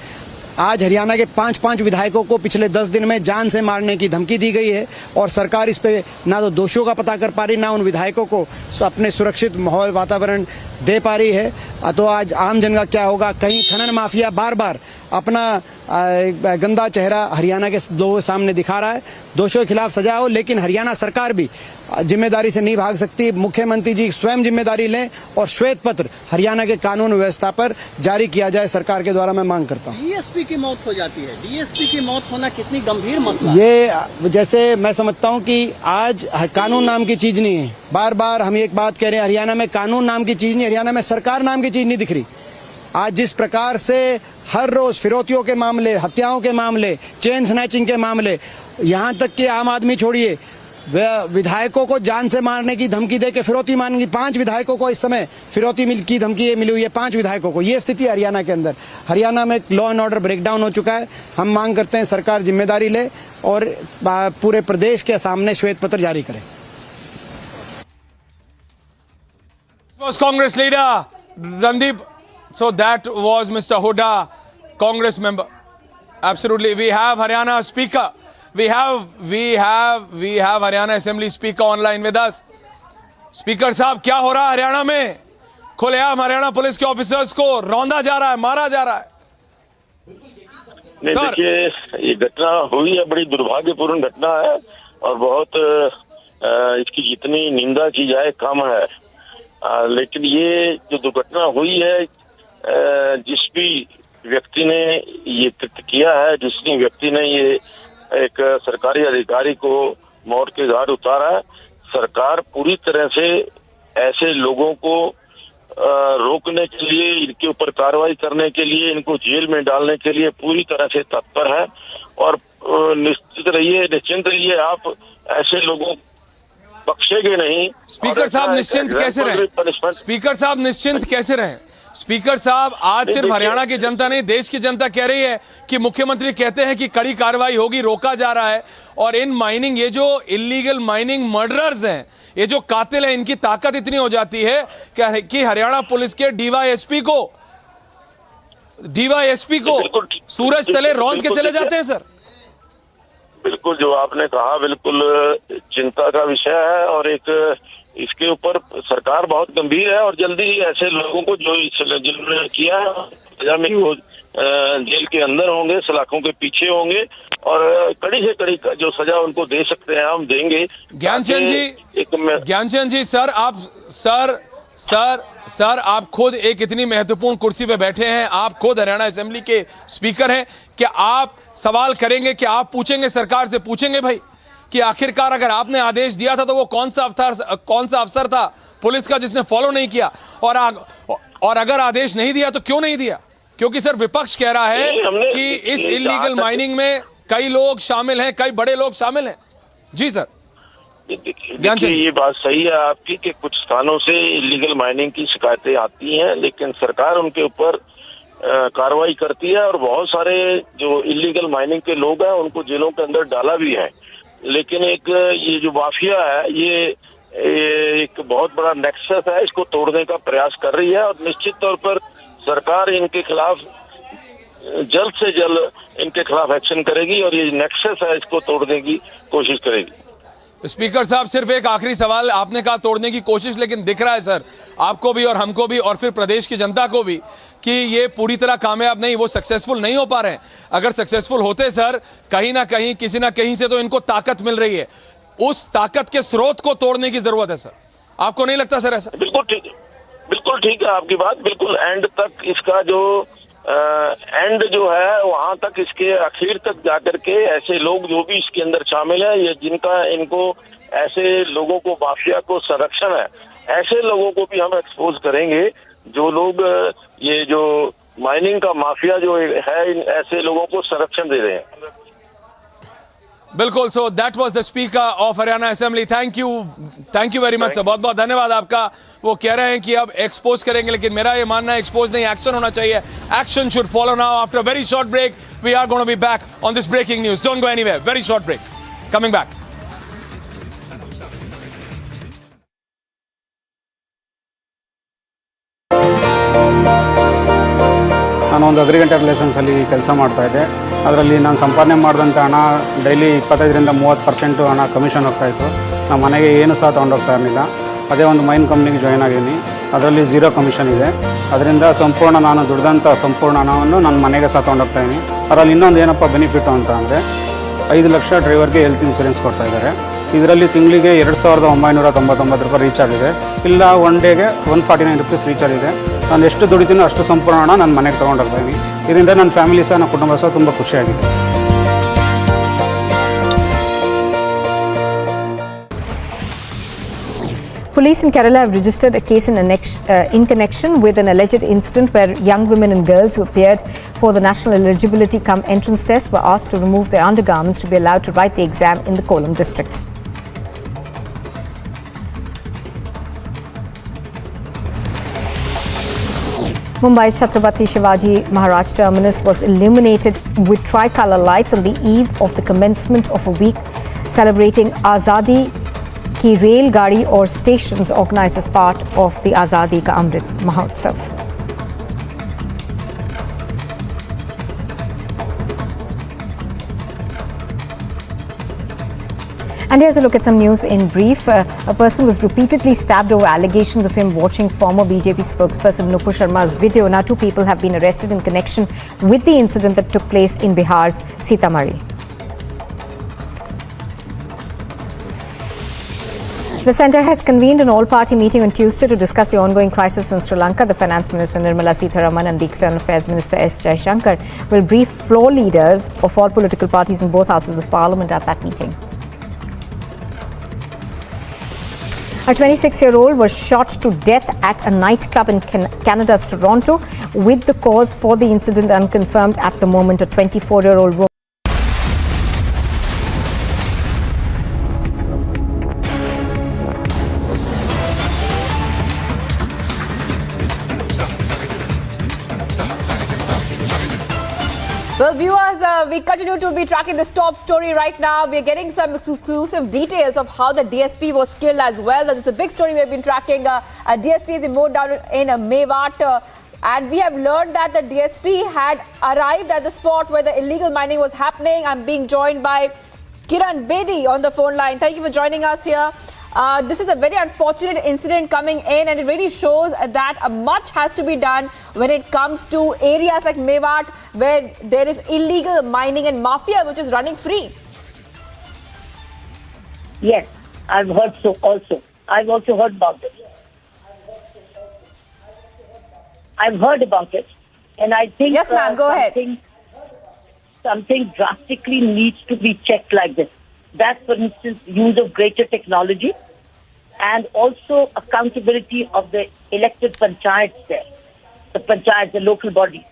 आज हरियाणा के 5 विधायकों को पिछले 10 दिन में जान से मारने की धमकी दी गई है और सरकार इस पे ना तो दोषियों का पता कर पा रही, ना उन विधायकों को अपने सुरक्षित माहौल वातावरण दे पा रही है। तो आज आम जन का क्या होगा? कहीं खनन माफिया बार बार अपना गंदा चेहरा हरियाणा के लोगों के सामने दिखा रहा है। दोषियों के खिलाफ सजा हो, लेकिन हरियाणा सरकार भी जिम्मेदारी से नहीं भाग सकती। मुख्यमंत्री जी स्वयं जिम्मेदारी लें और श्वेत पत्र हरियाणा के कानून व्यवस्था पर जारी किया जाए, सरकार के द्वारा मैं मांग करता हूँ। डीएसपी की मौत हो जाती है, डीएसपी की मौत होना कितनी गंभीर मसला ये जैसे मैं समझता हूँ कि आज कानून नाम की चीज नहीं है। बार बार हम एक बात कह रहे हैं, हरियाणा में कानून नाम की चीज नहीं, हरियाणा में सरकार नाम की चीज नहीं दिख रही। आज जिस प्रकार से हर रोज फिरौतियों के मामले, हत्याओं के मामले, चेन स्नैचिंग के मामले, यहाँ तक कि आम आदमी छोड़िए, विधायकों को जान से मारने की धमकी दे के फिरौती मांगी। 5 विधायकों को इस समय फिरौती की धमकी मिली हुई है, 5 विधायकों को। ये स्थिति हरियाणा के अंदर। हरियाणा में लॉ एंड ऑर्डर ब्रेकडाउन हो चुका है। हम मांग करते हैं सरकार जिम्मेदारी ले और पूरे प्रदेश के सामने श्वेत पत्र जारी करे। Was Congress leader Randeep. So that was Mr. Huda, Congress member. Absolutely. We have Haryana Speaker. We have Haryana Assembly Speaker online with us. Speaker साहब, क्या हो रहा है हरियाणा में? खुलेआम हरियाणा पुलिस के ऑफिसर्स को रौंदा जा रहा है, मारा जा रहा है। नहीं, देखिए ये घटना हुई है, बड़ी दुर्भाग्यपूर्ण घटना है और बहुत इसकी जितनी निंदा की जाए कम है। लेकिन ये जो दुर्घटना हुई है, जिस भी व्यक्ति ने ये कृत्य किया है, जिस व्यक्ति ने ये एक सरकारी अधिकारी को मौत के घाट उतारा है, सरकार पूरी तरह से ऐसे लोगों को रोकने के लिए, इनके ऊपर कार्रवाई करने के लिए, इनको जेल में डालने के लिए पूरी तरह से तत्पर है। और निश्चिंत रहिए आप, ऐसे लोगों बख्शेंगे नहीं। स्पीकर साहब निश्चिंत कैसे रहे? स्पीकर साहब निश्चिंत कैसे रहे? स्पीकर साहब, आज सिर्फ हरियाणा की जनता नहीं, देश की जनता कह रही है कि मुख्यमंत्री कहते हैं कि कड़ी कार्रवाई होगी, रोका जा रहा है। और इन माइनिंग, ये जो इलीगल माइनिंग मर्डरर्स हैं, ये जो कातिल हैं, इनकी ताकत इतनी हो जाती है कि हरियाणा पुलिस के डीवाईएसपी को सूरज तले रौंद के चले जाते हैं। सर बिल्कुल, जो आपने कहा बिल्कुल चिंता का विषय है और एक इसके ऊपर सरकार बहुत गंभीर है और जल्दी ही ऐसे लोगों को जो जिन्होंने किया है सजा में वो जेल के अंदर होंगे, सलाखों के पीछे होंगे और कड़ी से कड़ी जो सजा उनको दे सकते हैं हम देंगे। ज्ञानचंद जी, सर आप खुद एक इतनी महत्वपूर्ण कुर्सी पे बैठे हैं, आप खुद हरियाणा असेंबली के स्पीकर हैं, क्या आप सवाल करेंगे, कि आप पूछेंगे, सरकार से पूछेंगे भाई कि आखिरकार अगर आपने आदेश दिया था तो वो कौन सा अफसर था पुलिस का जिसने फॉलो नहीं किया, और अगर आदेश नहीं दिया तो क्यों नहीं दिया? क्योंकि सर विपक्ष कह रहा है कि इस इलीगल माइनिंग में कई लोग शामिल हैं, कई बड़े लोग शामिल हैं। जी सर। देखिए ये बात सही है आपकी कि कुछ स्थानों से इलीगल माइनिंग की शिकायतें आती हैं, लेकिन सरकार उनके ऊपर कार्रवाई करती है और बहुत सारे जो इलीगल माइनिंग के लोग हैं उनको जेलों के अंदर डाला भी है। लेकिन एक ये जो माफिया है, ये एक बहुत बड़ा नेक्सस है, इसको तोड़ने का प्रयास कर रही है और निश्चित तौर पर सरकार इनके खिलाफ जल्द से जल्द इनके खिलाफ एक्शन करेगी और ये नेक्सस है, इसको तोड़ने की कोशिश करेगी। स्पीकर साहब, सिर्फ एक आखिरी सवाल, आपने कहा तोड़ने की कोशिश, लेकिन दिख रहा है सर आपको भी और हमको भी और फिर प्रदेश की जनता को भी कि ये पूरी तरह कामयाब नहीं, वो सक्सेसफुल नहीं हो पा रहे हैं। अगर सक्सेसफुल होते सर, कहीं ना कहीं किसी ना कहीं से तो इनको ताकत मिल रही है, उस ताकत के स्रोत को तोड़ने की जरूरत है सर। आपको नहीं लगता सर ऐसा? बिल्कुल ठीक है आपकी बात। बिल्कुल एंड तक इसका जो एंड जो है वहां तक, इसके आखिर तक जाकर के ऐसे लोग जो भी इसके अंदर शामिल है, ये जिनका इनको ऐसे लोगों को, माफिया को संरक्षण है, ऐसे लोगों को भी हम एक्सपोज करेंगे जो लोग ये जो माइनिंग का माफिया जो है, ऐसे लोगों को संरक्षण दे रहे हैं। बिल्कुल। So that was the speaker of Haryana assembly. Thank you very much sir, बहुत बहुत धन्यवाद आपका। वो कह रहे हैं कि अब एक्सपोज करेंगे, लेकिन मेरा ये मानना है एक्सपोज नहीं, एक्शन होना चाहिए। Action should follow now. After very short break we are going to be back on this breaking news. Don't go anywhere, very short break, coming back. ನಾನು ಒಂದು ಅಗ್ರಿಕಲ್ಚರ್ ರಿಲೇಷನ್ಸಲ್ಲಿ ಕೆಲಸ ಮಾಡ್ತಾಯಿದ್ದೆ. ಅದರಲ್ಲಿ ನಾನು ಸಂಪಾದನೆ ಮಾಡಿದಂಥ ಹಣ ಡೈಲಿ 25ರಿಂದ 30% ಹಣ ಕಮಿಷನ್ ಹೋಗ್ತಾಯಿತ್ತು. ನಮ್ಮ ಮನೆಗೆ ಏನು ಸಹ ತೊಗೊಂಡೋಗ್ತಾ ಇರಲಿಲ್ಲ. ಅದೇ ಒಂದು ಮೈನ್ ಕಂಪ್ನಿಗೆ ಜಾಯ್ನ್ ಆಗಿದ್ದೀನಿ, ಅದರಲ್ಲಿ 0 ಕಮಿಷನ್ ಇದೆ. ಅದರಿಂದ ಸಂಪೂರ್ಣ ನಾನು ದುಡ್ದಂಥ ಸಂಪೂರ್ಣ ಹಣವನ್ನು ನನ್ನ ಮನೆಗೆ ಸಹ ತೊಗೊಂಡೋಗ್ತಾಯಿದ್ದೀನಿ. ಅದರಲ್ಲಿ ಇನ್ನೊಂದು ಏನಪ್ಪ ಬೆನಿಫಿಟ್ಟು ಅಂತ ಅಂದರೆ 5 ಲಕ್ಷ ಡ್ರೈವರ್ಗೆ ಹೆಲ್ತ್ ಇನ್ಸೂರೆನ್ಸ್ ಕೊಡ್ತಾಯಿದ್ದಾರೆ. ಇದರಲ್ಲಿ ತಿಂಗಳಿಗೆ 2999 ರೂಪಾಯಿ ರೀಚಾರ್ಜ್ ಇದೆ, ಇಲ್ಲ ಒನ್ ಡೇಗೆ 149 ರೂಪೀಸ್ ರೀಚಾರ್ಜ್ ಇದೆ. ನಾನು ಎಷ್ಟು ದುಡಿತೀನೋ ಅಷ್ಟು ಸಂಪೂರ್ಣ ಹಣ ನನ್ನ ಮನೆಗೆ ತೊಗೊಂಡೋಗ್ತಾಯಿದ್ದೀನಿ. ಇದರಿಂದ ನನ್ನ ಫ್ಯಾಮಿಲಿ ಸಹ, ನನ್ನ ಕುಟುಂಬ ಸಹ ತುಂಬ ಖುಷಿಯಾಗಿದೆ. Police in Kerala have registered a case in connection with an alleged incident where young women and girls who appeared for the national eligibility cum entrance test were asked to remove their undergarments to be allowed to write the exam in the Kollam district. Mumbai's Chhatrapati Shivaji Maharaj terminus was illuminated with tricolour lights on the eve of the commencement of a week celebrating Azadi Ki Rail Gadi or stations organised as part of the Azadi Ka Amrit Mahotsav. And here's a look at some news in brief. A person was repeatedly stabbed over allegations of him watching former BJP spokesperson Nupur Sharma's video. Now 2 people have been arrested in connection with the incident that took place in Bihar's Sitamarhi. The centre has convened an all-party meeting on Tuesday to discuss the ongoing crisis in Sri Lanka. The Finance Minister Nirmala Sitharaman and the External Affairs Minister S. Jaishankar will brief floor leaders of all political parties in both houses of Parliament at that meeting. A 26-year-old was shot to death at a nightclub in Canada's Toronto, with the cause for the incident unconfirmed at the moment. A 24-year-old woman. Well, viewers, we continue to be tracking this top story right now. We're getting some exclusive details of how the DSP was killed as well. That's the big story we've been tracking. A DSP is moved down in Mewat. And we have learned that the DSP had arrived at the spot where the illegal mining was happening. I'm being joined by Kiran Bedi on the phone line. Thank you for joining us here. This is a very unfortunate incident coming in, and it really shows that much has to be done when it comes to areas like Mewat, where there is illegal mining and mafia which is running free. Yes, I've heard so also. I've also heard about it. I've heard about it, and I think yes, ma'am, go ahead. Something drastically needs to be checked like this. That, for instance, use of greater technology and also accountability of the elected panchayats there, the panchayats, the local bodies.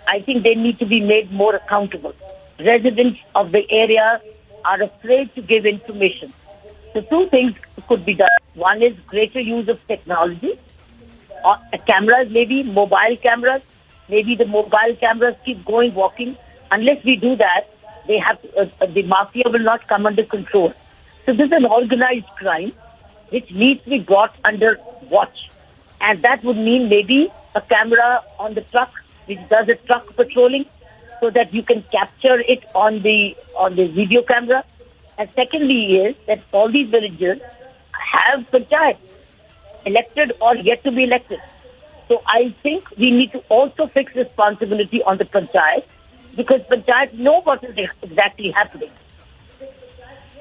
I think they need to be made more accountable. Residents of the area are afraid to give information. So 2 things could be done. One is greater use of technology, cameras, maybe mobile cameras. Maybe the mobile cameras keep going, walking. Unless we do that, they have the mafia will not come under control. So this is an organized crime which needs to be brought under watch, and that would mean maybe a camera on the truck which does a truck patrolling, so that you can capture it on the video camera. And secondly is that all these villages have panchayats, elected or yet to be elected. So I think we need to also fix responsibility on the panchayat, because panchayats know what is exactly happening.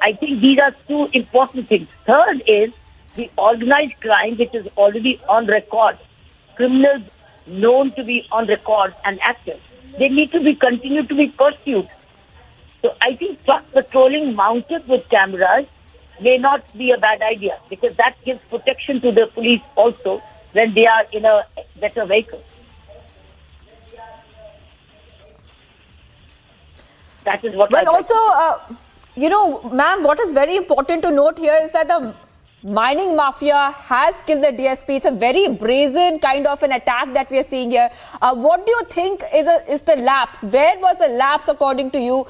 I think these are 2 important things. Third is the organized crime, which is already on record. Criminals known to be on record and active. They need to be continued to be pursued. So I think truck patrolling mounted with cameras may not be a bad idea, because that gives protection to the police also when they are in a better vehicle. That is what well, also, ma'am, what is very important to note here is that the mining mafia has killed the DSP. It's a very brazen kind of an attack that we are seeing here. What do you think is the lapse? Where was the lapse, according to you,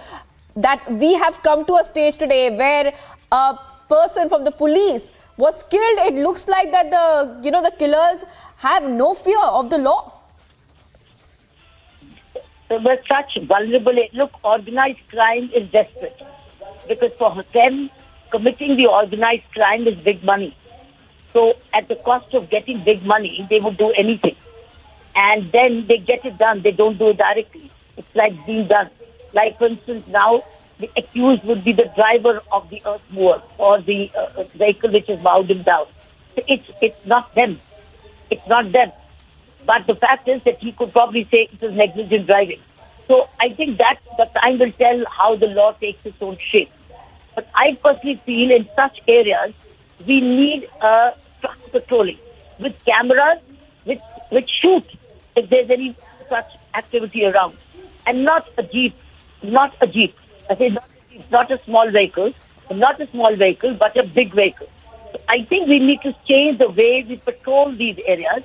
that we have come to a stage today where a person from the police was killed? It looks like that the killers have no fear of the law. So we're such vulnerable. Look, organized crime is desperate, because for them, committing the organized crime is big money. So at the cost of getting big money, they would do anything. And then they get it done. They don't do it directly. It's like being done. Like, for instance, now the accused would be the driver of the earth mover or the vehicle which has bowed him down. So it's not them. It's not them. But the fact is that he could probably say it was negligent driving. So I think that the time will tell how the law takes its own shape. But I personally feel in such areas, we need truck patrolling with cameras which shoot if there's any such activity around. And not a jeep. Not a jeep. I say not a small vehicle. Not a small vehicle, but a big vehicle. So I think we need to change the way we patrol these areas,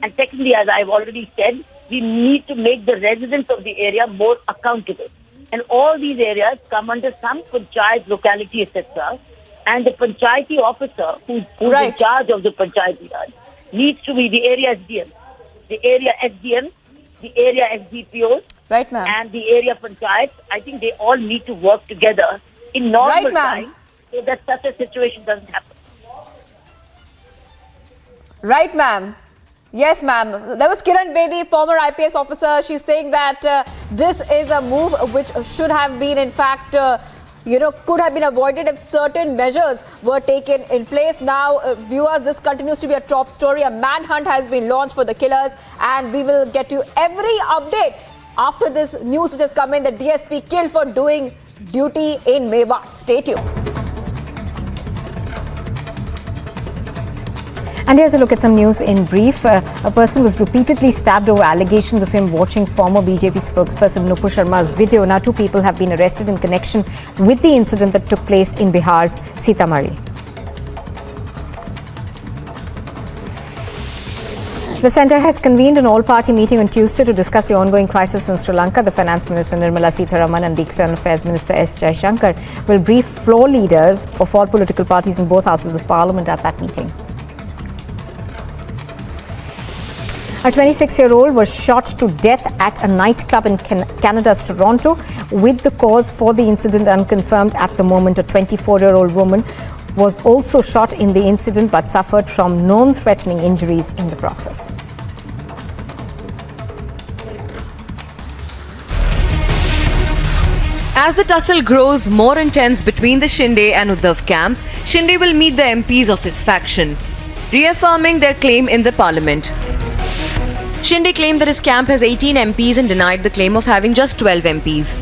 And secondly, as I've already said, we need to make the residents of the area more accountable. And all these areas come under some panchayat locality, etc. And the panchayati officer who's in charge of the panchayati raj needs to be the area SDM, the area SDM, the area SDPOs, right, ma'am, and the area panchayats. I think they all need to work together in normal time so that such a situation doesn't happen. Right, ma'am. Yes, ma'am. That was Kiran Bedi, former IPS officer. She's saying that this is a move which should have been, in fact, could have been avoided if certain measures were taken in place. Now, viewers, this continues to be a top story. A manhunt has been launched for the killers, and we will get you every update after this news which has come in. The DSP killed for doing duty in Mewat. Stay tuned. And here's a look at some news in brief. A person was repeatedly stabbed over allegations of him watching former BJP spokesperson Nupur Sharma's video. Now 2 people have been arrested in connection with the incident that took place in Bihar's Sitamarhi. The centre has convened an all-party meeting on Tuesday to discuss the ongoing crisis in Sri Lanka. The Finance Minister Nirmala Sitharaman and the External Affairs Minister S. Jaishankar will brief floor leaders of all political parties in both houses of Parliament at that meeting. A 26-year-old was shot to death at a nightclub in Canada's Toronto, with the cause for the incident unconfirmed at the moment. A 24-year-old woman was also shot in the incident but suffered from non-threatening injuries in the process. As the tussle grows more intense between the Shinde and Uddhav camp, Shinde will meet the MPs of his faction, reaffirming their claim in the parliament. Shinde claimed that his camp has 18 MPs and denied the claim of having just 12 MPs.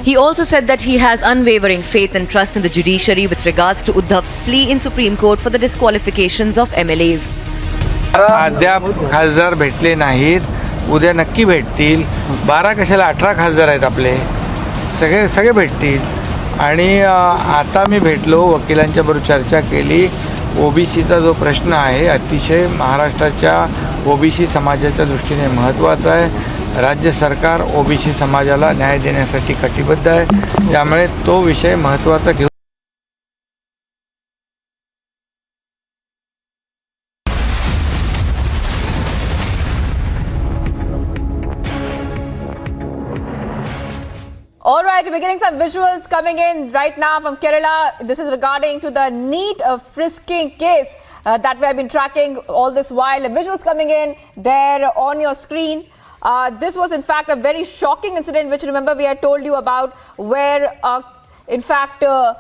He also said that he has unwavering faith and trust in the judiciary with regards to Uddhav's plea in Supreme Court for the disqualifications of MLAs. अद्याप खासदार भेटले नाहीत, उद्या नक्की भेटतील. 12 कशाला 18 खासदार आहेत आपले, सगळे भेटतील. आणि आता मी भेटलो, वकिलांच्या बरोबर चर्चा केली. ओबीसीचा जो प्रश्न आहे अतिशय महाराष्ट्राच्या ओबीसी समाजाच्या दृष्टीने महत्त्वाचा आहे. राज्य सरकार ओबीसी समाजाला न्याय देण्यासाठी कटिबद्ध आहे, त्यामुळे तो विषय महत्त्वाचा घेऊन All right, we're getting some visuals coming in right now from Kerala. This is regarding to the NEET frisking case that we have been tracking all this while. Visuals coming in there on your screen. This was in fact a very shocking incident, which remember we had told you about, where in fact a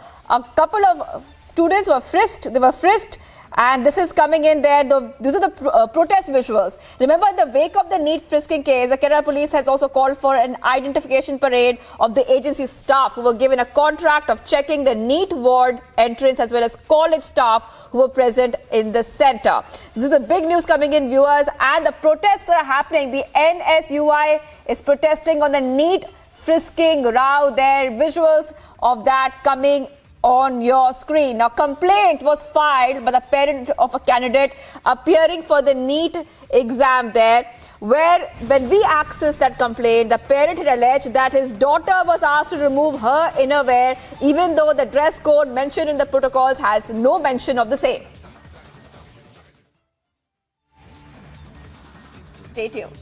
couple of students were frisked. They were frisked. And this is coming in there. These are the protest visuals. Remember, in the wake of the NEET frisking case, the Kerala police has also called for an identification parade of the agency staff who were given a contract of checking the NEET ward entrance, as well as college staff who were present in the center. So this is the big news coming in, viewers. And the protests are happening. The NSUI is protesting on the NEET frisking row there. Visuals of that coming on your screen. Now, complaint was filed by the parent of a candidate appearing for the NEET exam there, where when we accessed that complaint, the parent had alleged that his daughter was asked to remove her innerwear, even though the dress code mentioned in the protocols has no mention of the same. Stay tuned.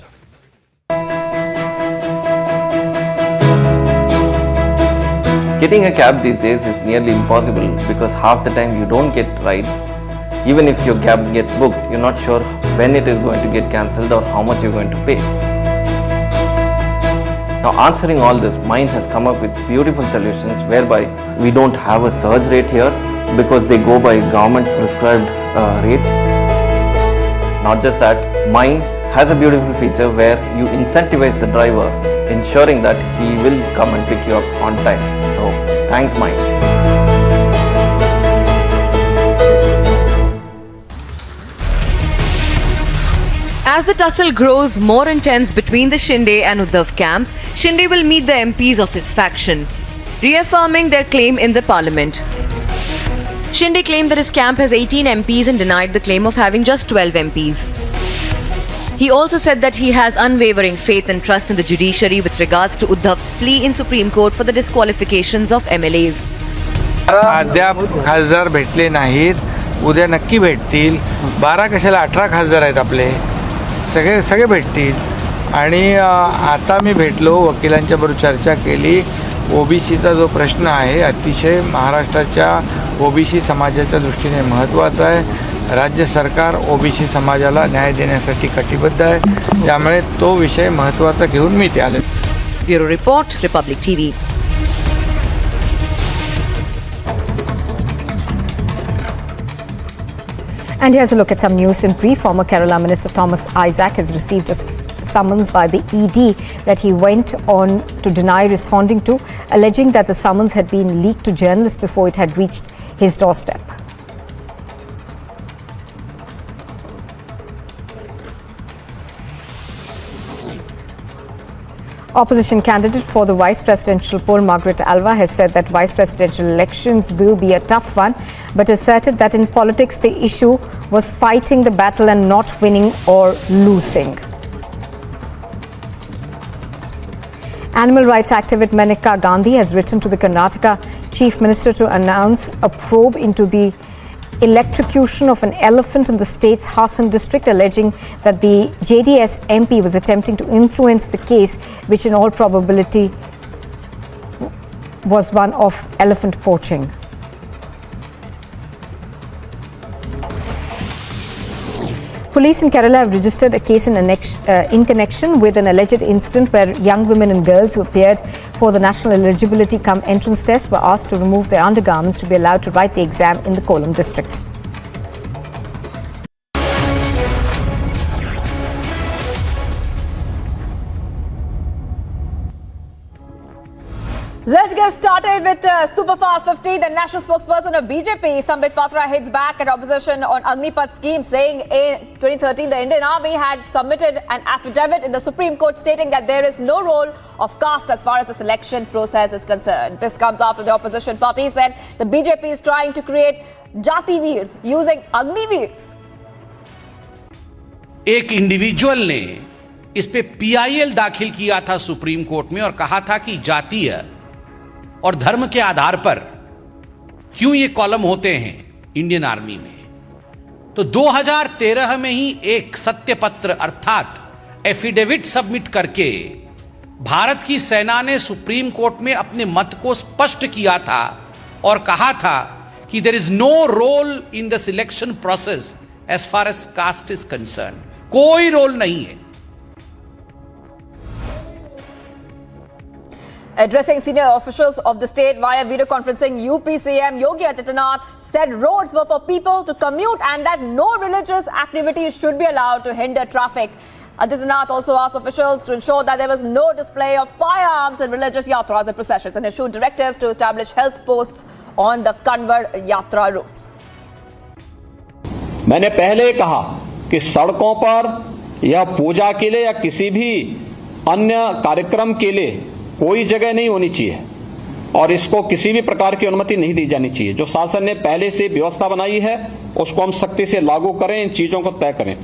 Getting a cab these days is nearly impossible because half the time you don't get rides. Even if your cab gets booked, you're not sure when it is going to get cancelled or how much you're going to pay. Now, answering all this, Mind has come up with beautiful solutions whereby we don't have a surge rate here because they go by government prescribed rates. Not just that, Mind has a beautiful feature where you incentivize the driver, ensuring that he will come and pick you up on time. So, thanks Mind. As the tussle grows more intense between the Shinde and Uddhav camp, Shinde will meet the MPs of his faction, reaffirming their claim in the parliament. Shinde claimed that his camp has 18 MPs and denied the claim of having just 12 MPs. He also said that he has unwavering faith and trust in the judiciary with regards to Uddhav's plea in Supreme Court for the disqualifications of MLAs. अद्याप खासदार भेटले नाहीत, उद्या नक्की भेटतील. 12 कशाला 18 खासदार आहेत आपले, सगळे भेटतील. आणि आता मी भेटलो, वकिलांच्या बरोबर चर्चा केली. ओबीसीचा जो प्रश्न आहे अतिशय महाराष्ट्राच्या ओबीसी समाजाच्या दृष्टीने महत्त्वाचा आहे. राज्य सरकार ओबीसी समाजाला न्याय देण्यासाठी कटिबद्ध आहे, त्यामुळे तो विषय महत्त्वाचा घेऊन मी ते आले. Bureau report, Republic TV. And here's a look at some news in brief. Former Kerala Minister Thomas Isaac has received a summons by the ED that he went on to deny responding to, alleging that the summons had been leaked to journalists before it had reached his doorstep. Opposition candidate for the vice presidential poll, Margaret Alva, has said that vice presidential elections will be a tough one, but asserted that in politics the issue was fighting the battle and not winning or losing. Animal rights activist Maneka Gandhi has written to the Karnataka Chief Minister to announce a probe into the electrocution of an elephant in the state's Hassan district, alleging that the JDS MP was attempting to influence the case, which in all probability was one of elephant poaching. Police in Kerala have registered a case in connection with an alleged incident where young women and girls who appeared for the national eligibility cum entrance test were asked to remove their undergarments to be allowed to write the exam in the Kollam district. Let's get started with Superfast 50. The national spokesperson of BJP, Sambit Patra, hits back at opposition on Agnipath scheme, saying in 2013 the Indian Army had submitted an affidavit in the Supreme Court stating that there is no role of caste as far as the selection process is concerned. This comes after the opposition party said the BJP is trying to create Jati Veers using Agni Veers. एक individual ने इस पे PIL दाखिल किया था supreme court में और कहा था कि जातीय और धर्म के आधार पर क्यों ये कॉलम होते हैं इंडियन आर्मी में। तो 2013 में ही एक सत्यपत्र अर्थात एफिडेविट सबमिट करके भारत की सेना ने सुप्रीम कोर्ट में अपने मत को स्पष्ट किया था और कहा था कि there is no role in the selection process as far as caste is concern. कोई रोल नहीं है। Addressing senior officials of the state via video conferencing, UP CM Yogi Adityanath said roads were for people to commute and that no religious activities should be allowed to hinder traffic. Adityanath also asked officials to ensure that there was no display of firearms in religious yatras and processions and issued directives to establish health posts on the Kanwar Yatra routes. मैंने पहले कहा कि सड़कों पर या पूजा के लिए या किसी भी अन्य कार्यक्रम के लिए कोई जगह नहीं होनी चाहिए और इसको किसी भी प्रकार की अनुमति नहीं दी जानी चाहिए। जो शासन ने पहले से व्यवस्था बनाई है उसको हम सख्ती से लागू करें, इन चीजों को तय करें।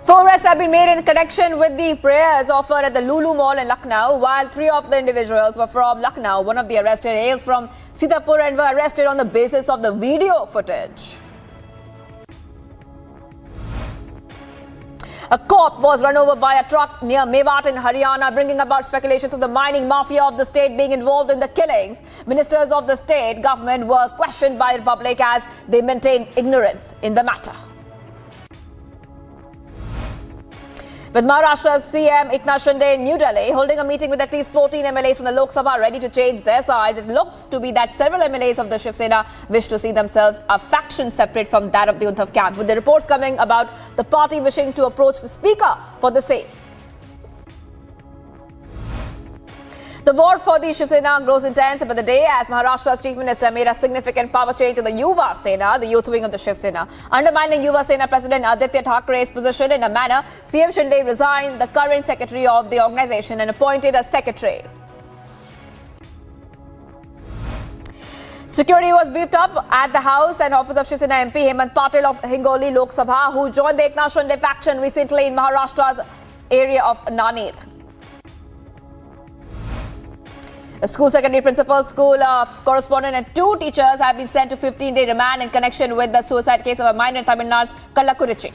Four arrests have been made in connection with the prayers offered at the Lulu Mall in Lucknow, while 3 of the individuals were from Lucknow. One of the arrested hails from Sitapur and were arrested on the basis of the video footage. A cop was run over by a truck near Mewat in Haryana, bringing about speculations of the mining mafia of the state being involved in the killings. Ministers of the state government were questioned by the public as they maintained ignorance in the matter. With Maharashtra's CM Eknath Shinde in New Delhi holding a meeting with at least 14 MLAs from the Lok Sabha ready to change their sides, it looks to be that several MLAs of the Shiv Sena wish to see themselves a faction separate from that of the Uddhav camp, with the reports coming about the party wishing to approach the Speaker for the same. The war for the Shiv Sena grows intense by the day as Maharashtra's Chief Minister made a significant power change to the Yuva Sena, the youth wing of the Shiv Sena. Undermining Yuva Sena President Aditya Thakere's position in a manner, CM Shinde resigned the current secretary of the organization and appointed a secretary. Security was beefed up at the house and office of Shiv Sena MP Hemant Patel of Hingoli Lok Sabha, who joined the Eknath Shinde faction recently in Maharashtra's area of NEET. A school secretary principal, school correspondent and 2 teachers have been sent to 15-day remand in connection with the suicide case of a minor in Tamil Nadu's Kallakurichi.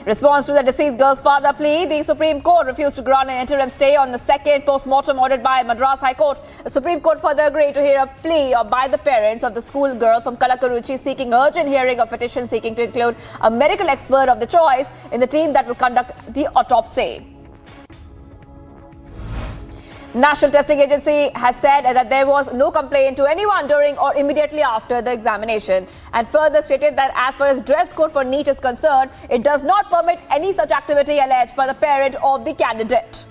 In response to the deceased girl's father plea, the Supreme Court refused to grant an interim stay on the second post-mortem ordered by Madras High Court. The Supreme Court further agreed to hear a plea by the parents of the school girl from Kallakurichi seeking urgent hearing of petition seeking to include a medical expert of the choice in the team that will conduct the autopsy. National Testing Agency has said that there was no complaint to anyone during or immediately after the examination, and further stated that as far as dress code for NEET is concerned, it does not permit any such activity alleged by the parent of the candidate.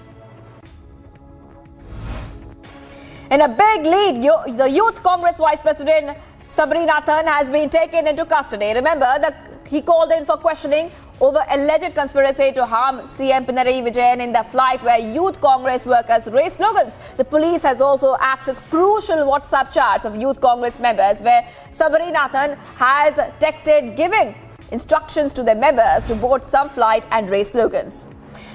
In a big lead, the Youth Congress Vice President Sabrinathan has been taken into custody. Remember that he called in for questioning over alleged conspiracy to harm CM Pinarayi Vijayan in the flight where Youth Congress workers raised slogans. The police has also accessed crucial WhatsApp chats of Youth Congress members where Sabrinathan has texted giving instructions to their members to board some flight and raise slogans.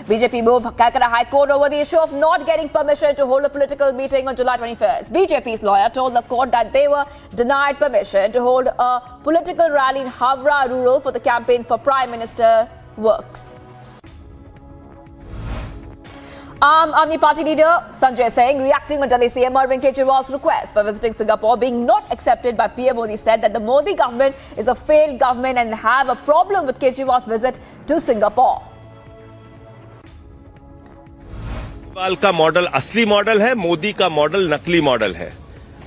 BJP moved Calcutta High Court over the issue of not getting permission to hold a political meeting on July 21st. BJP's lawyer told the court that they were denied permission to hold a political rally in Havra rural for the campaign for Prime Minister works. Aam Aadmi Party leader Sanjay Singh, reacting on Delhi CM Arvind Kejriwal's request for visiting Singapore being not accepted by PM Modi, said that the Modi government is a failed government and have a problem with Kejriwal's visit to Singapore. Kejriwal का model असली model है, मोदी का model नकली model है।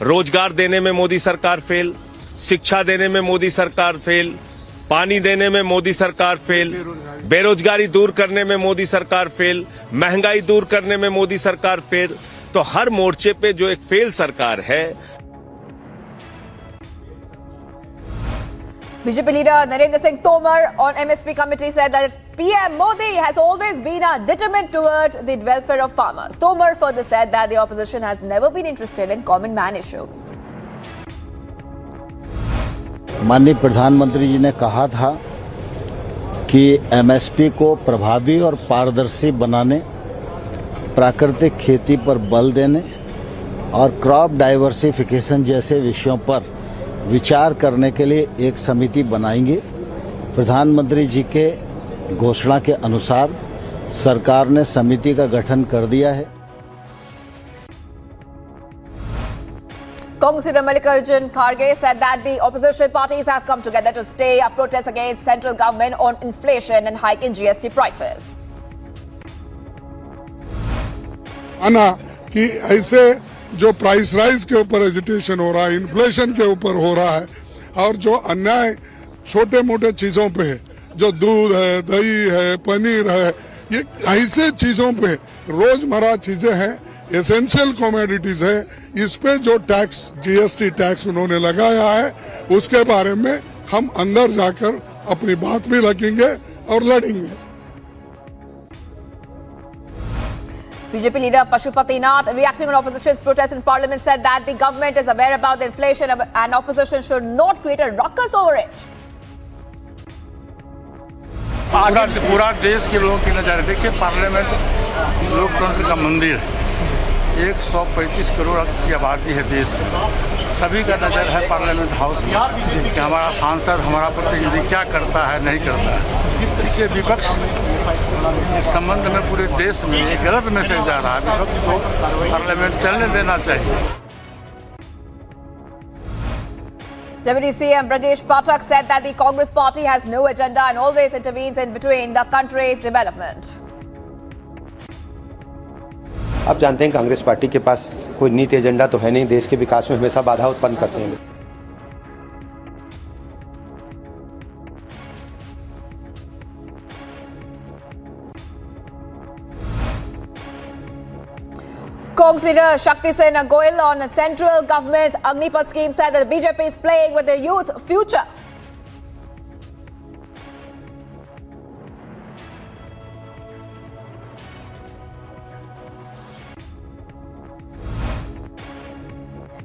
रोजगार देने में मोदी सरकार फेल, शिक्षा देने में मोदी सरकार फेल, पानी देने में मोदी सरकार फेल, बेरोजगारी दूर करने में मोदी सरकार फेल, महंगाई दूर करने में मोदी सरकार फेल। तो हर मोर्चे पे जो एक फेल सरकार है। BJP leader Narendra Singh Tomar on MSP committee said that PM Modi has always been determined towards the welfare of farmers. Tomar further said that the opposition has never been interested in common man issues. माननीय प्रधानमंत्री जी ने कहा था कि MSP को प्रभावी और पारदर्शी बनाने, प्राकृतिक खेती पर बल देने और क्रॉप डाइवर्सिफिकेशन जैसे विषयों पर विचार करने के लिए एक समिति बनाएंगे। प्रधानमंत्री जी के घोषणा के अनुसार सरकार ने समिति का गठन कर दिया है। Congress leader Mallikarjun Kharge said that the opposition parties have come together to stay a protest against central government on inflation and hike in GST prices. आना कि ऐसे जो प्राइस राइज के ऊपर एजिटेशन हो रहा है, इन्फ्लेशन के ऊपर हो रहा है और जो अन्याय छोटे मोटे चीजों पे है, जो दूध है, दही है, पनीर है, ये ऐसे चीजों पे रोजमर्रा चीजें हैं, एसेंशियल कमोडिटीज है, इस पे जो टैक्स जीएसटी टैक्स उन्होंने लगाया है उसके बारे में हम अंदर जाकर अपनी बात भी रखेंगे और लड़ेंगे। BJP leader Pashupati Nath, reacting on opposition's protest in parliament, said that the government is aware about the inflation and opposition should not create a ruckus over it. पूरा देश के लोगों की नजर देखिए, पार्लियामेंट लोकतंत्र का मंदिर है। 135 करोड़ की आबादी है देश में, सभी का नजर है पार्लियामेंट हाउस में कि हमारा सांसद, हमारा प्रतिनिधि क्या करता है, नहीं करता है। इससे विपक्ष इस संबंध में पूरे देश में एक गलत मैसेज जा रहा है। विपक्ष को पार्लियामेंट चलने देना चाहिए। Deputy CM Brajesh Pathak said that the Congress party has no agenda and always intervenes in between the country's development. आप जानते हैं कांग्रेस पार्टी के पास कोई नीति एजेंडा तो है नहीं, देश के विकास में हमेशा बाधा उत्पन्न करते हैं। Congress leader Shakti Sena Goyal on a central government Agnipath scheme said that the BJP is playing with the youth's future.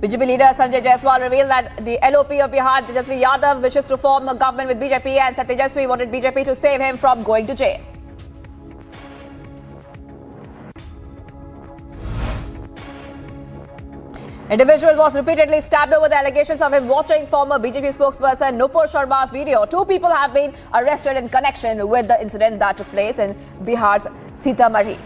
BJP leader Sanjay Jaiswal revealed that the LOP of Bihar, Tejasvi Yadav, wishes to form a government with BJP, and said Tejasvi wanted BJP to save him from going to jail. Individual was repeatedly stabbed over the allegations of him watching former BJP spokesperson Nupur Sharma's video. 2 people have been arrested in connection with the incident that took place in Bihar's Sitamarhi.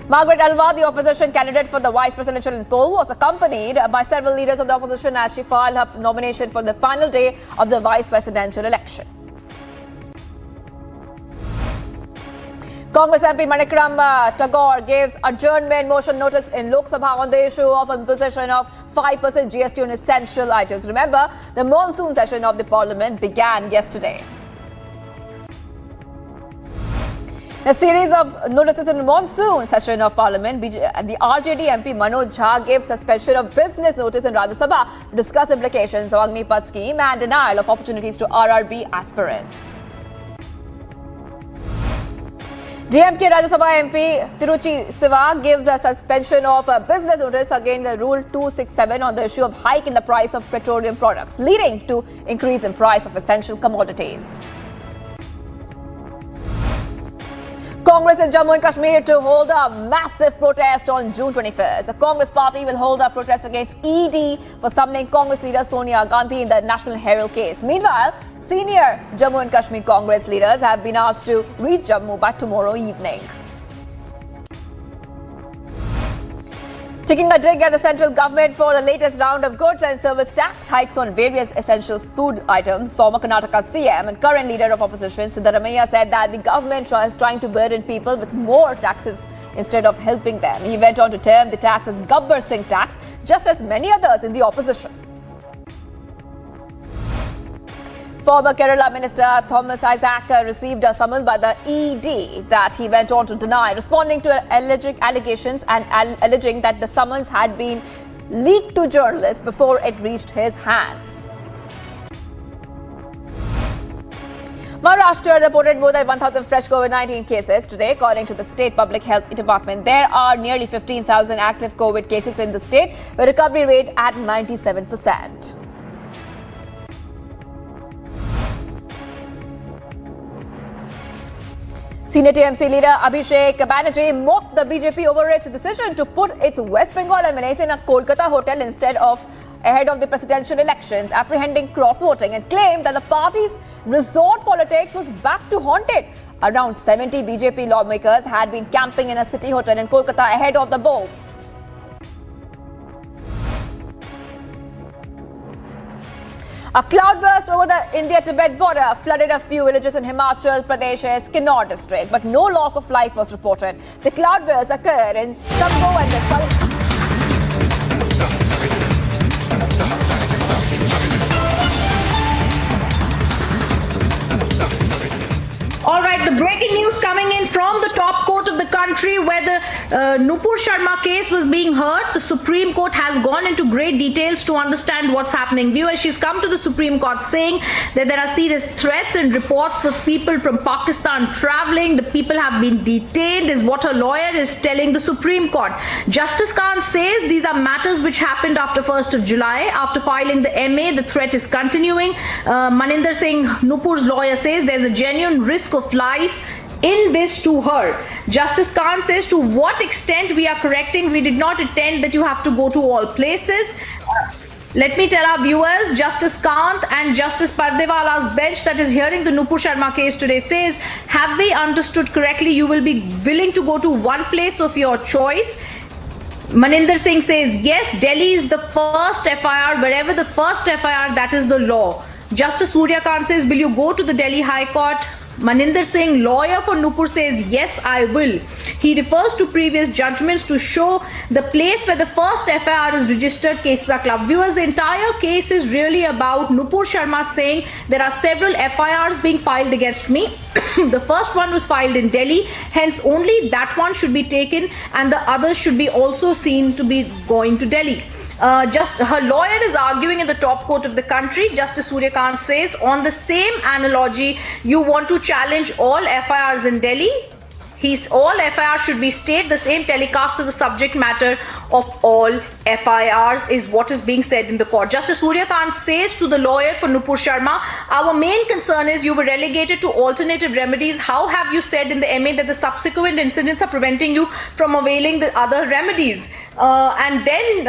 Margaret Alva, the opposition candidate for the vice presidential poll, was accompanied by several leaders of the opposition as she filed her nomination for the final day of the vice presidential election. Congress MP Manikram Tagore gives adjournment motion notice in Lok Sabha on the issue of imposition of 5% GST on essential items. Remember, the monsoon session of the parliament began yesterday. A series of notices in the monsoon session of parliament. The RJD MP Manoj Jha gave suspension of business notice in Rajya Sabha to discuss implications of Agnipath scheme and denial of opportunities to RRB aspirants. DMK Rajya Sabha MP Tiruchi Siva gives a suspension of a business notice against the Rule 267 on the issue of hike in the price of petroleum products, leading to increase in price of essential commodities. Congress in Jammu and Kashmir to hold a massive protest on June 21st. The Congress party will hold a protest against ED for summoning Congress leader Sonia Gandhi in the National Herald case. Meanwhile, senior Jammu and Kashmir Congress leaders have been asked to reach Jammu by tomorrow evening. Taking a dig at the central government for the latest round of goods and service tax hikes on various essential food items, former Karnataka CM and current leader of opposition Siddaramaiah said that the government is trying to burden people with more taxes instead of helping them. He went on to term the tax as Gabbar Singh tax, just as many others in the opposition. Former Kerala Minister Thomas Isaac received a summons by the ED that he went on to deny, responding to alleged allegations and alleging that the summons had been leaked to journalists before it reached his hands. Maharashtra reported more than 1,000 fresh COVID-19 cases today, according to the State Public Health Department. There are nearly 15,000 active COVID cases in the state, with recovery rate at 97%. Senior TMC leader Abhishek Banerjee mocked the BJP over its decision to put its West Bengal MLAs in a Kolkata hotel instead of ahead of the presidential elections, apprehending cross-voting, and claimed that the party's resort politics was back to haunt it. Around 70 BJP lawmakers had been camping in a city hotel in Kolkata ahead of the polls. A cloudburst over the India-Tibet border flooded a few villages in Himachal Pradesh's Kinnaur district, but no loss of life was reported. The cloudburst occurred in Chambo and the All right, the breaking news coming in from the top court of the country where the Nupur Sharma case was being heard. The Supreme Court has gone into great details to understand what's happening. Viewers, she's come to the Supreme Court saying that there are serious threats and reports of people from Pakistan traveling. The people have been detained, is what her lawyer is telling the Supreme Court. Justice Khan says these are matters which happened after 1st of July. After filing the MA, the threat is continuing. Maninder Singh, Nupur's lawyer, says there's a genuine risk of life in this to her. Justice Khan says to what extent we are correcting, we did not intend that you have to go to all places. Let me tell our viewers, Justice Kant and Justice Pardewala's bench that is hearing the Nupur Sharma case today says, have they understood correctly, you will be willing to go to one place of your choice. Maninder Singh says, yes, Delhi is the first FIR, wherever the first FIR, that is the law. Justice Surya Kant says, will you go to the Delhi High Court? Maninder Singh, lawyer for Nupur, says, yes, I will. He refers to previous judgments to show the place where the first FIR is registered, cases are clubbed. Viewers, the entire case is really about Nupur Sharma saying there are several FIRs being filed against me. The first one was filed in Delhi, hence only that one should be taken and the others should be also seen to be going to Delhi. Her lawyer is arguing in the top court of the country. Justice Surya Kant says, on the same analogy, you want to challenge all FIRs in Delhi? All FIRs should be stayed the same, telecast to the subject matter of all FIRs is what is being said in the court. Justice Suryakant says to the lawyer for Nupur Sharma, our main concern is you were relegated to alternative remedies. How have you said in the MA that the subsequent incidents are preventing you from availing the other remedies? And then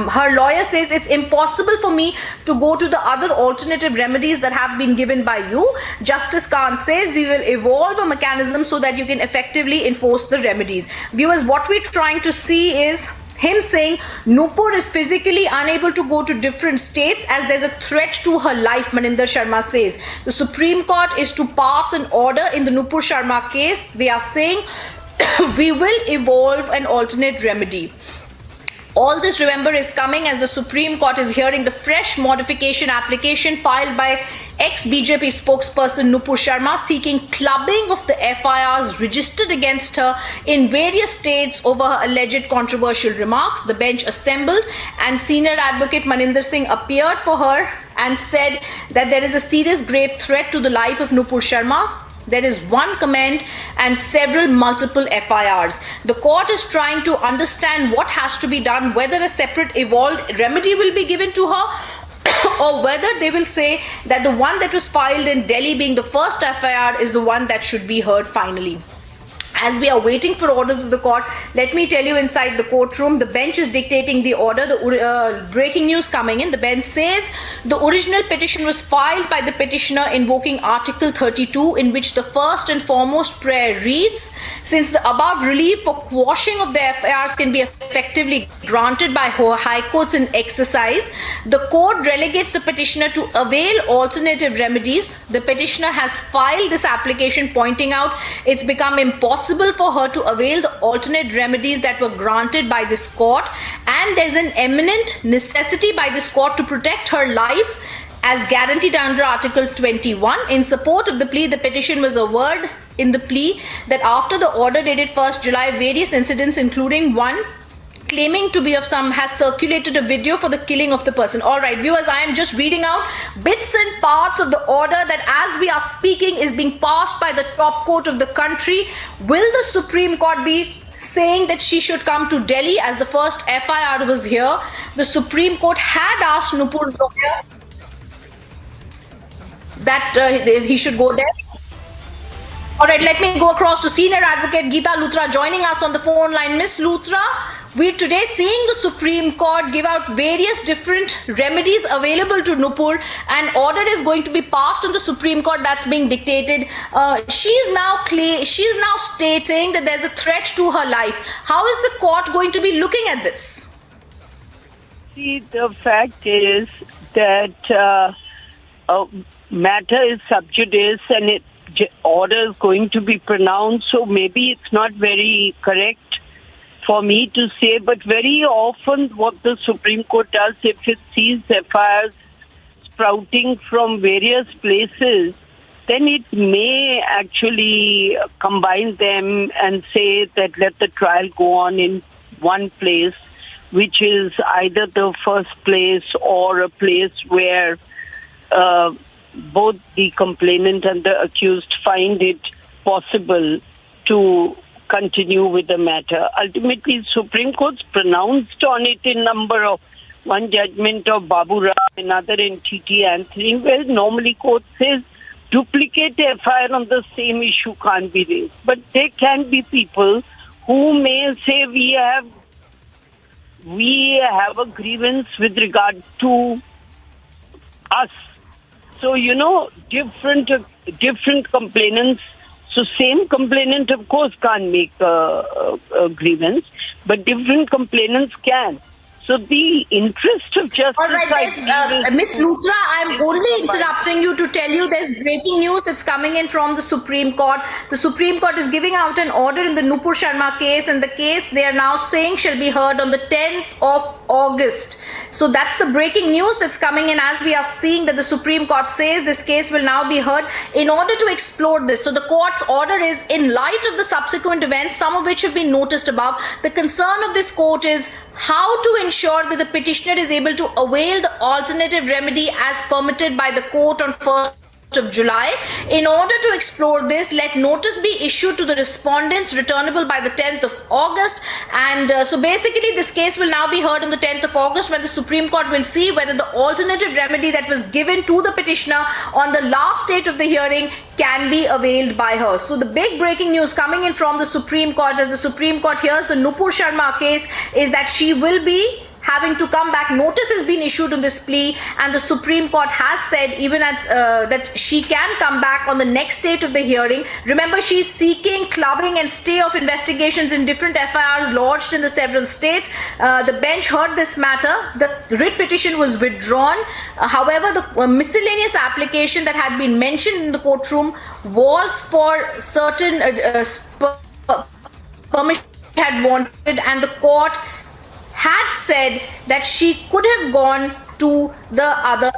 her lawyer says it's impossible for me to go to the other alternative remedies that have been given by you. Justice Khan says we will evolve a mechanism so that you can effectively enforce the remedies. Viewers, what we're trying to see is him saying Nupur is physically unable to go to different states as there's a threat to her life, Maninder Sharma says. The Supreme Court is to pass an order in the Nupur Sharma case. They are saying we will evolve an alternate remedy. All this, remember, is coming as the Supreme Court is hearing the fresh modification application filed by ex-BJP spokesperson Nupur Sharma seeking clubbing of the FIRs registered against her in various states over her alleged controversial remarks. The bench assembled and senior advocate Maninder Singh appeared for her and said that there is a serious grave threat to the life of Nupur Sharma. There is one comment and multiple FIRs. The court is trying to understand what has to be done, whether a separate evolved remedy will be given to her or whether they will say that the one that was filed in Delhi being the first FIR is the one that should be heard finally. As we are waiting for orders of the court, let me tell you, inside the courtroom, the bench is dictating the order. The breaking news coming in. The bench says the original petition was filed by the petitioner invoking Article 32, in which the first and foremost prayer reads, since the above relief for quashing of the FIRs can be effectively granted by high courts in exercise, the court relegates the petitioner to avail alternative remedies. The petitioner has filed this application pointing out it's become impossible for her to avail the alternate remedies that were granted by this court, and there's an eminent necessity by this court to protect her life as guaranteed under Article 21. In support of the plea, the petition was averred in the plea that after the order dated 1st July, various incidents, including one claiming to be of some, has circulated a video for the killing of the person. All right, viewers, I am just reading out bits and parts of the order that as we are speaking is being passed by the top court of the country. Will the Supreme Court be saying that she should come to Delhi as the first FIR was here? The Supreme Court had asked Nupur's lawyer that he should go there. All right, let me go across to senior advocate Geeta Luthra joining us on the phone line. Miss Luthra, we're today seeing the Supreme Court give out various different remedies available to Nupur. An order is going to be passed on the Supreme Court that's being dictated. She's now stating that there's a threat to her life. How is the court going to be looking at this? See, the fact is that matter is sub judice and order is going to be pronounced, so maybe it's not very correct for me to say, but very often what the Supreme Court does, if it sees FIRs sprouting from various places, then it may actually combine them and say that let the trial go on in one place, which is either the first place or a place where both the complainant and the accused find it possible to continue with the matter. Ultimately, Supreme Court's pronounced on it in number of one judgment of Babu Ram, another in T.T. Anthony, where normally court says duplicate FIR on the same issue can't be raised. But there can be people who may say we have a grievance with regard to us. So, different complainants. So same complainant, of course, can't make a grievance, but different complainants can. So the interest of justice... All right, Ms. Luthra, I'm only interrupting you to tell you there's breaking news that's coming in from the Supreme Court. The Supreme Court is giving out an order in the Nupur Sharma case, and the case they are now saying shall be heard on the 10th of August. So that's the breaking news that's coming in as we are seeing that the Supreme Court says this case will now be heard in order to explore this. So the court's order is in light of the subsequent events, some of which have been noticed above. The concern of this court is how to ensure that the petitioner is able to avail the alternative remedy as permitted by the court on 1st of July. In order to explore this, let notice be issued to the respondents returnable by the 10th of August. And so basically this case will now be heard on the 10th of August, when the Supreme Court will see whether the alternative remedy that was given to the petitioner on the last date of the hearing can be availed by her. So the big breaking news coming in from the Supreme Court, as the Supreme Court hears the Nupur Sharma case, is that she will be having to come back. Notice has been issued on this plea, and the Supreme Court has said even that she can come back on the next date of the hearing. Remember, she is seeking clubbing and stay of investigations in different FIRs lodged in the several states. The bench heard this matter. The writ petition was withdrawn. However, the miscellaneous application that had been mentioned in the courtroom was for certain permission had wanted, and the court had said that she could have gone to the other.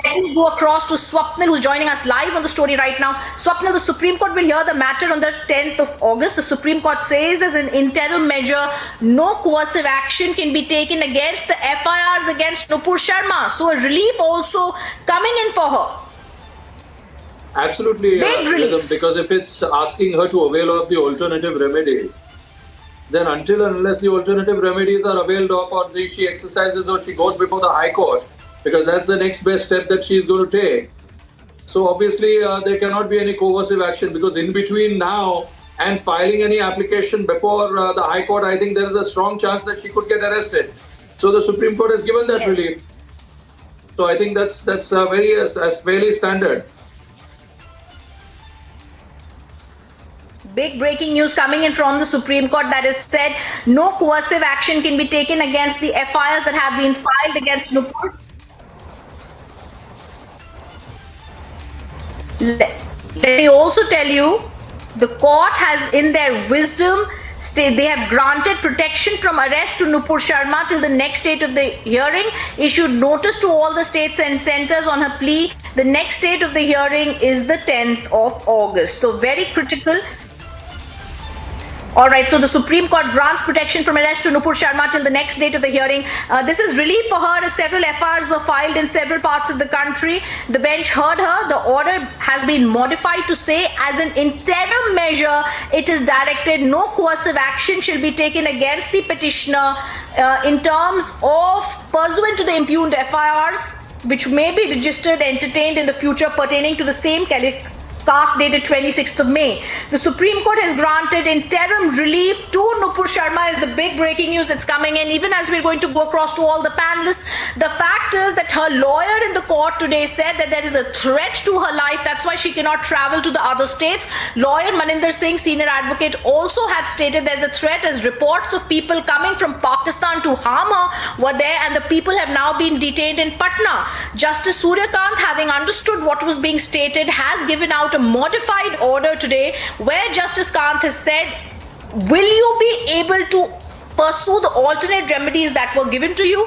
Let me go across to Swapnil, who's joining us live on the story right now. Swapnil, the Supreme Court will hear the matter on the 10th of August. The Supreme Court says as an interim measure, no coercive action can be taken against the FIRs against Nupur Sharma. So a relief also coming in for her. Absolutely, because if it's asking her to avail of the alternative remedies, then until and unless the alternative remedies are availed of, or she exercises or she goes before the High Court, because that's the next best step that she's going to take. So obviously there cannot be any coercive action, because in between now and filing any application before the High Court, I think there is a strong chance that she could get arrested. So the Supreme Court has given that relief. So I think that's fairly standard. Big breaking news coming in from the Supreme Court that has said no coercive action can be taken against the FIRs that have been filed against Nupur. Let me also tell you, the court has in their wisdom they have granted protection from arrest to Nupur Sharma till the next date of the hearing, issued notice to all the states and centers on her plea. The next date of the hearing is the 10th of August. So very critical. All right, so the Supreme Court grants protection from arrest to Nupur Sharma till the next date of the hearing. This is relief for her, as several FIRs were filed in several parts of the country. The bench heard her. The order has been modified to say, as an interim measure, it is directed no coercive action shall be taken against the petitioner in terms of pursuant to the impugned FIRs, which may be registered, entertained in the future pertaining to the same Caste dated 26th of May. The Supreme Court has granted interim relief to Nupur Sharma is the big breaking news that's coming in. Even as we're going to go across to all the panelists, the fact is that her lawyer in the court today said that there is a threat to her life. That's why she cannot travel to the other states. Lawyer Maninder Singh, senior advocate, also had stated there's a threat, as reports of people coming from Pakistan to harm her were there, and the people have now been detained in Patna. Justice Suryakant, having understood what was being stated, has given out a modified order today where Justice Kant has said, will you be able to pursue the alternate remedies that were given to you?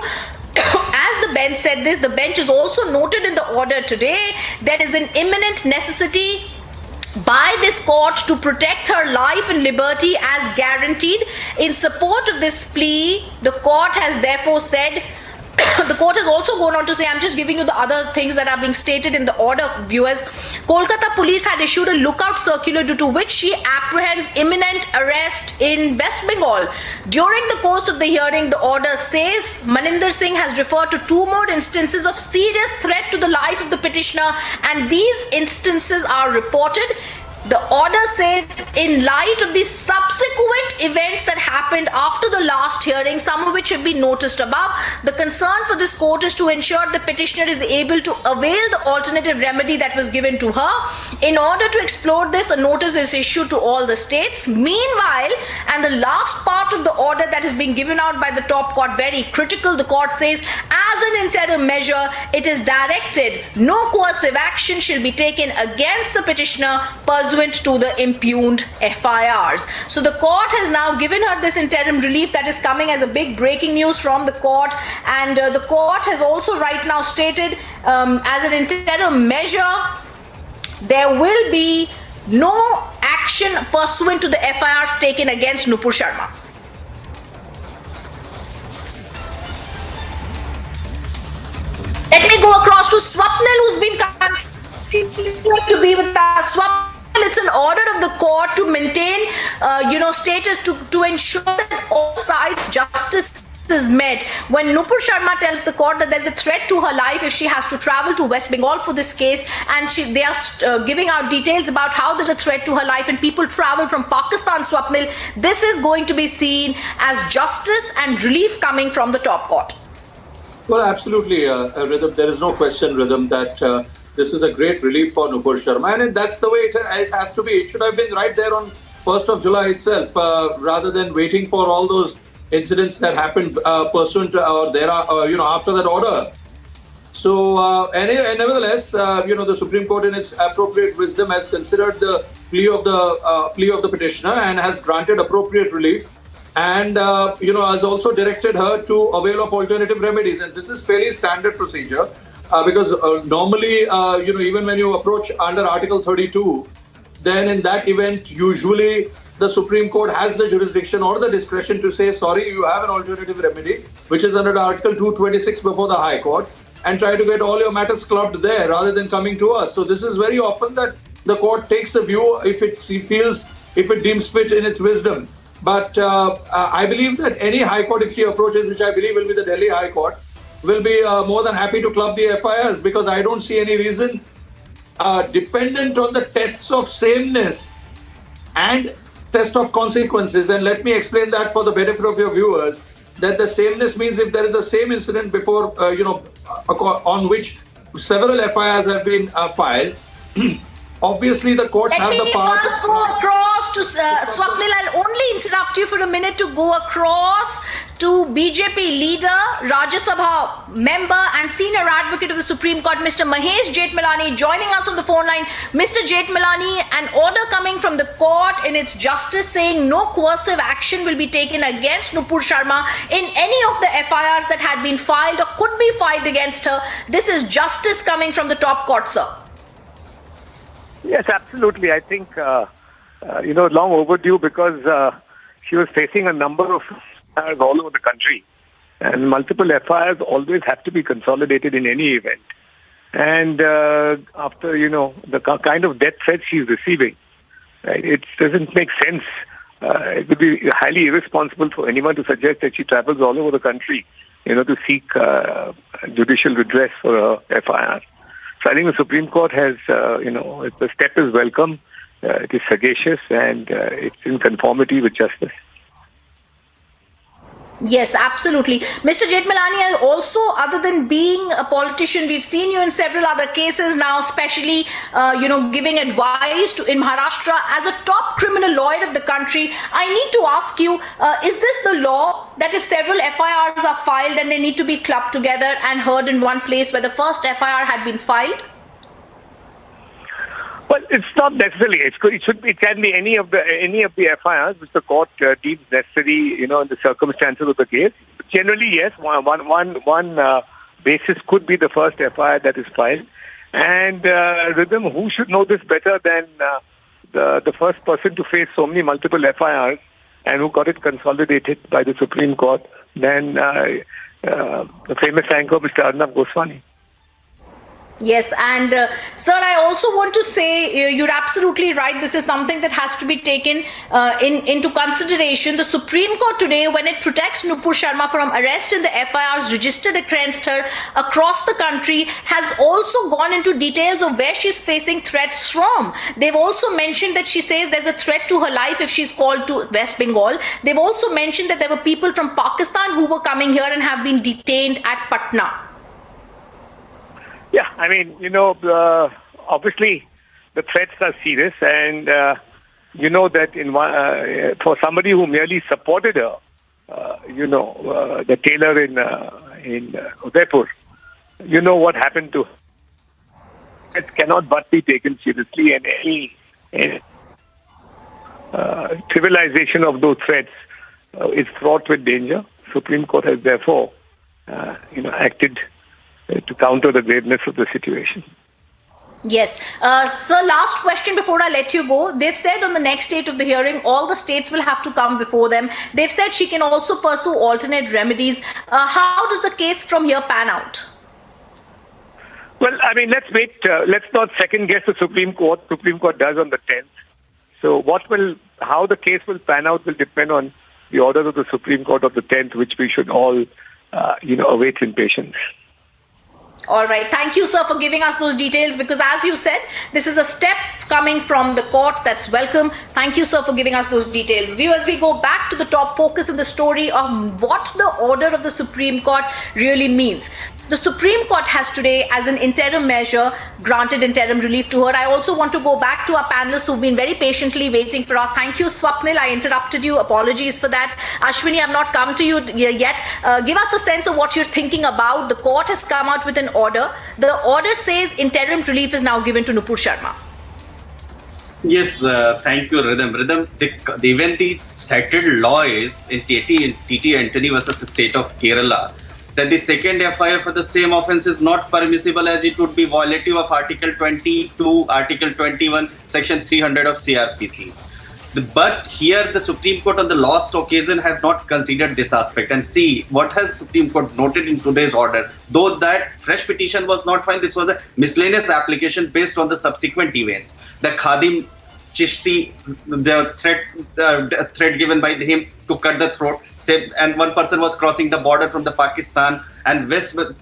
As the bench said this, the bench is also noted in the order today there is an imminent necessity by this court to protect her life and liberty as guaranteed. In support of this plea, the court has therefore said, the court has also gone on to say, I'm just giving you the other things that are being stated in the order, viewers. Kolkata police had issued a lookout circular due to which she apprehends imminent arrest in West Bengal. During the course of the hearing, the order says Maninder Singh has referred to 2 more instances of serious threat to the life of the petitioner, and these instances are reported. The order says, in light of the subsequent events that happened after the last hearing, some of which have been noticed above, the concern for this court is to ensure the petitioner is able to avail the alternative remedy that was given to her. In order to explore this, a notice is issued to all the states. Meanwhile, and the last part of the order that is being given out by the top court, very critical, the court says, as an interim measure, it is directed no coercive action shall be taken against the petitioner pursuant to the impugned FIRs. So the court has now given her this interim relief that is coming as a big breaking news from the court, and the court has also right now stated as an interim measure there will be no action pursuant to the FIRs taken against Nupur Sharma. Let me go across to Swapnil, who's been to be with us. It's an order of the court to maintain, status to ensure that all sides justice is met. When Nupur Sharma tells the court that there's a threat to her life if she has to travel to West Bengal for this case, and they are giving out details about how there's a threat to her life and people travel from Pakistan, Swapnil, this is going to be seen as justice and relief coming from the top court. Well, absolutely, Rhythm. There is no question, Rhythm, that this is a great relief for Nupur Sharma, and that's the way it has to be. It should have been right there on 1st of July itself, rather than waiting for all those incidents that happened pursuant or there after that order. So, nevertheless, the Supreme Court, in its appropriate wisdom, has considered the plea of the petitioner and has granted appropriate relief, and has also directed her to avail of alternative remedies. And this is fairly standard procedure because normally, even when you approach under Article 32, then in that event, usually the Supreme Court has the jurisdiction or the discretion to say, sorry, you have an alternative remedy, which is under Article 226 before the High Court, and try to get all your matters clubbed there rather than coming to us. So this is very often that the court takes a view if it deems fit in its wisdom. But I believe that any High Court, if she approaches, which I believe will be the Delhi High Court, will be more than happy to club the FIRs, because I don't see any reason dependent on the tests of sameness and test of consequences. And let me explain that for the benefit of your viewers, that the sameness means if there is the same incident before, on which several FIRs have been filed, obviously the courts have the power. Let me first go across to Swapnil. I'll only interrupt you for a minute to go across to BJP leader, Rajya Sabha member and senior advocate of the Supreme Court, Mr. Mahesh Jethmalani, joining us on the phone line. Mr. Jethmalani, an order coming from the court in its justice saying no coercive action will be taken against Nupur Sharma in any of the FIRs that had been filed or could be filed against her. This is justice coming from the top court, sir. Yes, absolutely. I think, long overdue, because she was facing a number of FIRs all over the country. And multiple FIRs always have to be consolidated in any event. And after, the kind of death threats she's receiving, right, it doesn't make sense. It would be highly irresponsible for anyone to suggest that she travels all over the country, to seek judicial redress for her FIR. So I think the Supreme Court has, the step is welcome, it is sagacious, and it's in conformity with justice. Yes, absolutely. Mr. Jethmalani, also, other than being a politician, we've seen you in several other cases now, especially, giving advice in Maharashtra as a top criminal lawyer of the country. I need to ask you, is this the law that if several FIRs are filed, then they need to be clubbed together and heard in one place where the first FIR had been filed? Well, it's not necessarily. It can be any of the FIRs which the court deems necessary, in the circumstances of the case. Generally, yes, one basis could be the first FIR that is filed. And Rhythm, who should know this better than the first person to face so many multiple FIRs and who got it consolidated by the Supreme Court than the famous anchor, Mr. Arnab Goswami. Yes, and sir, I also want to say you're absolutely right. This is something that has to be taken into consideration. The Supreme Court today, when it protects Nupur Sharma from arrest in the FIRs registered against her across the country, has also gone into details of where she's facing threats from. They've also mentioned that she says there's a threat to her life if she's called to West Bengal. They've also mentioned that there were people from Pakistan who were coming here and have been detained at Patna. Yeah, I mean, obviously the threats are serious, and that for somebody who merely supported her, the tailor in Udaipur, what happened to her. It cannot but be taken seriously, and any trivialization of those threats is fraught with danger. Supreme Court has therefore, acted to counter the graveness of the situation. Yes. Sir, last question before I let you go. They've said on the next date of the hearing, all the states will have to come before them. They've said she can also pursue alternate remedies. How does the case from here pan out? Well, I mean, let's wait. Let's not second guess the Supreme Court. Supreme Court does on the 10th. So how the case will pan out will depend on the orders of the Supreme Court of the 10th, which we should all, await in patience. All right. Thank you, sir, for giving us those details, because as you said, this is a step coming from the court. That's welcome. Thank you, sir, for giving us those details. Viewers, we go back to the top focus in the story of what the order of the Supreme Court really means. The Supreme Court has today, as an interim measure, granted interim relief to her. I also want to go back to our panelists who've been very patiently waiting for us. Thank you, Swapnil. I interrupted you. Apologies for that. Ashwini, I've not come to you yet. Give us a sense of what you're thinking about. The court has come out with an order. The order says interim relief is now given to Nupur Sharma. Yes, thank you, Rhythm. Even the cited law is in TT Antony versus the state of Kerala, that the second FIR for the same offence is not permissible, as it would be violative of Article 22, Article 21, Section 300 of CRPC. But here the Supreme Court on the last occasion have not considered this aspect. And see, what has Supreme Court noted in today's order? Though that fresh petition was not filed, this was a miscellaneous application based on the subsequent events. The Khadim Chishti, the threat given by him to cut the throat, and one person was crossing the border from the Pakistan, and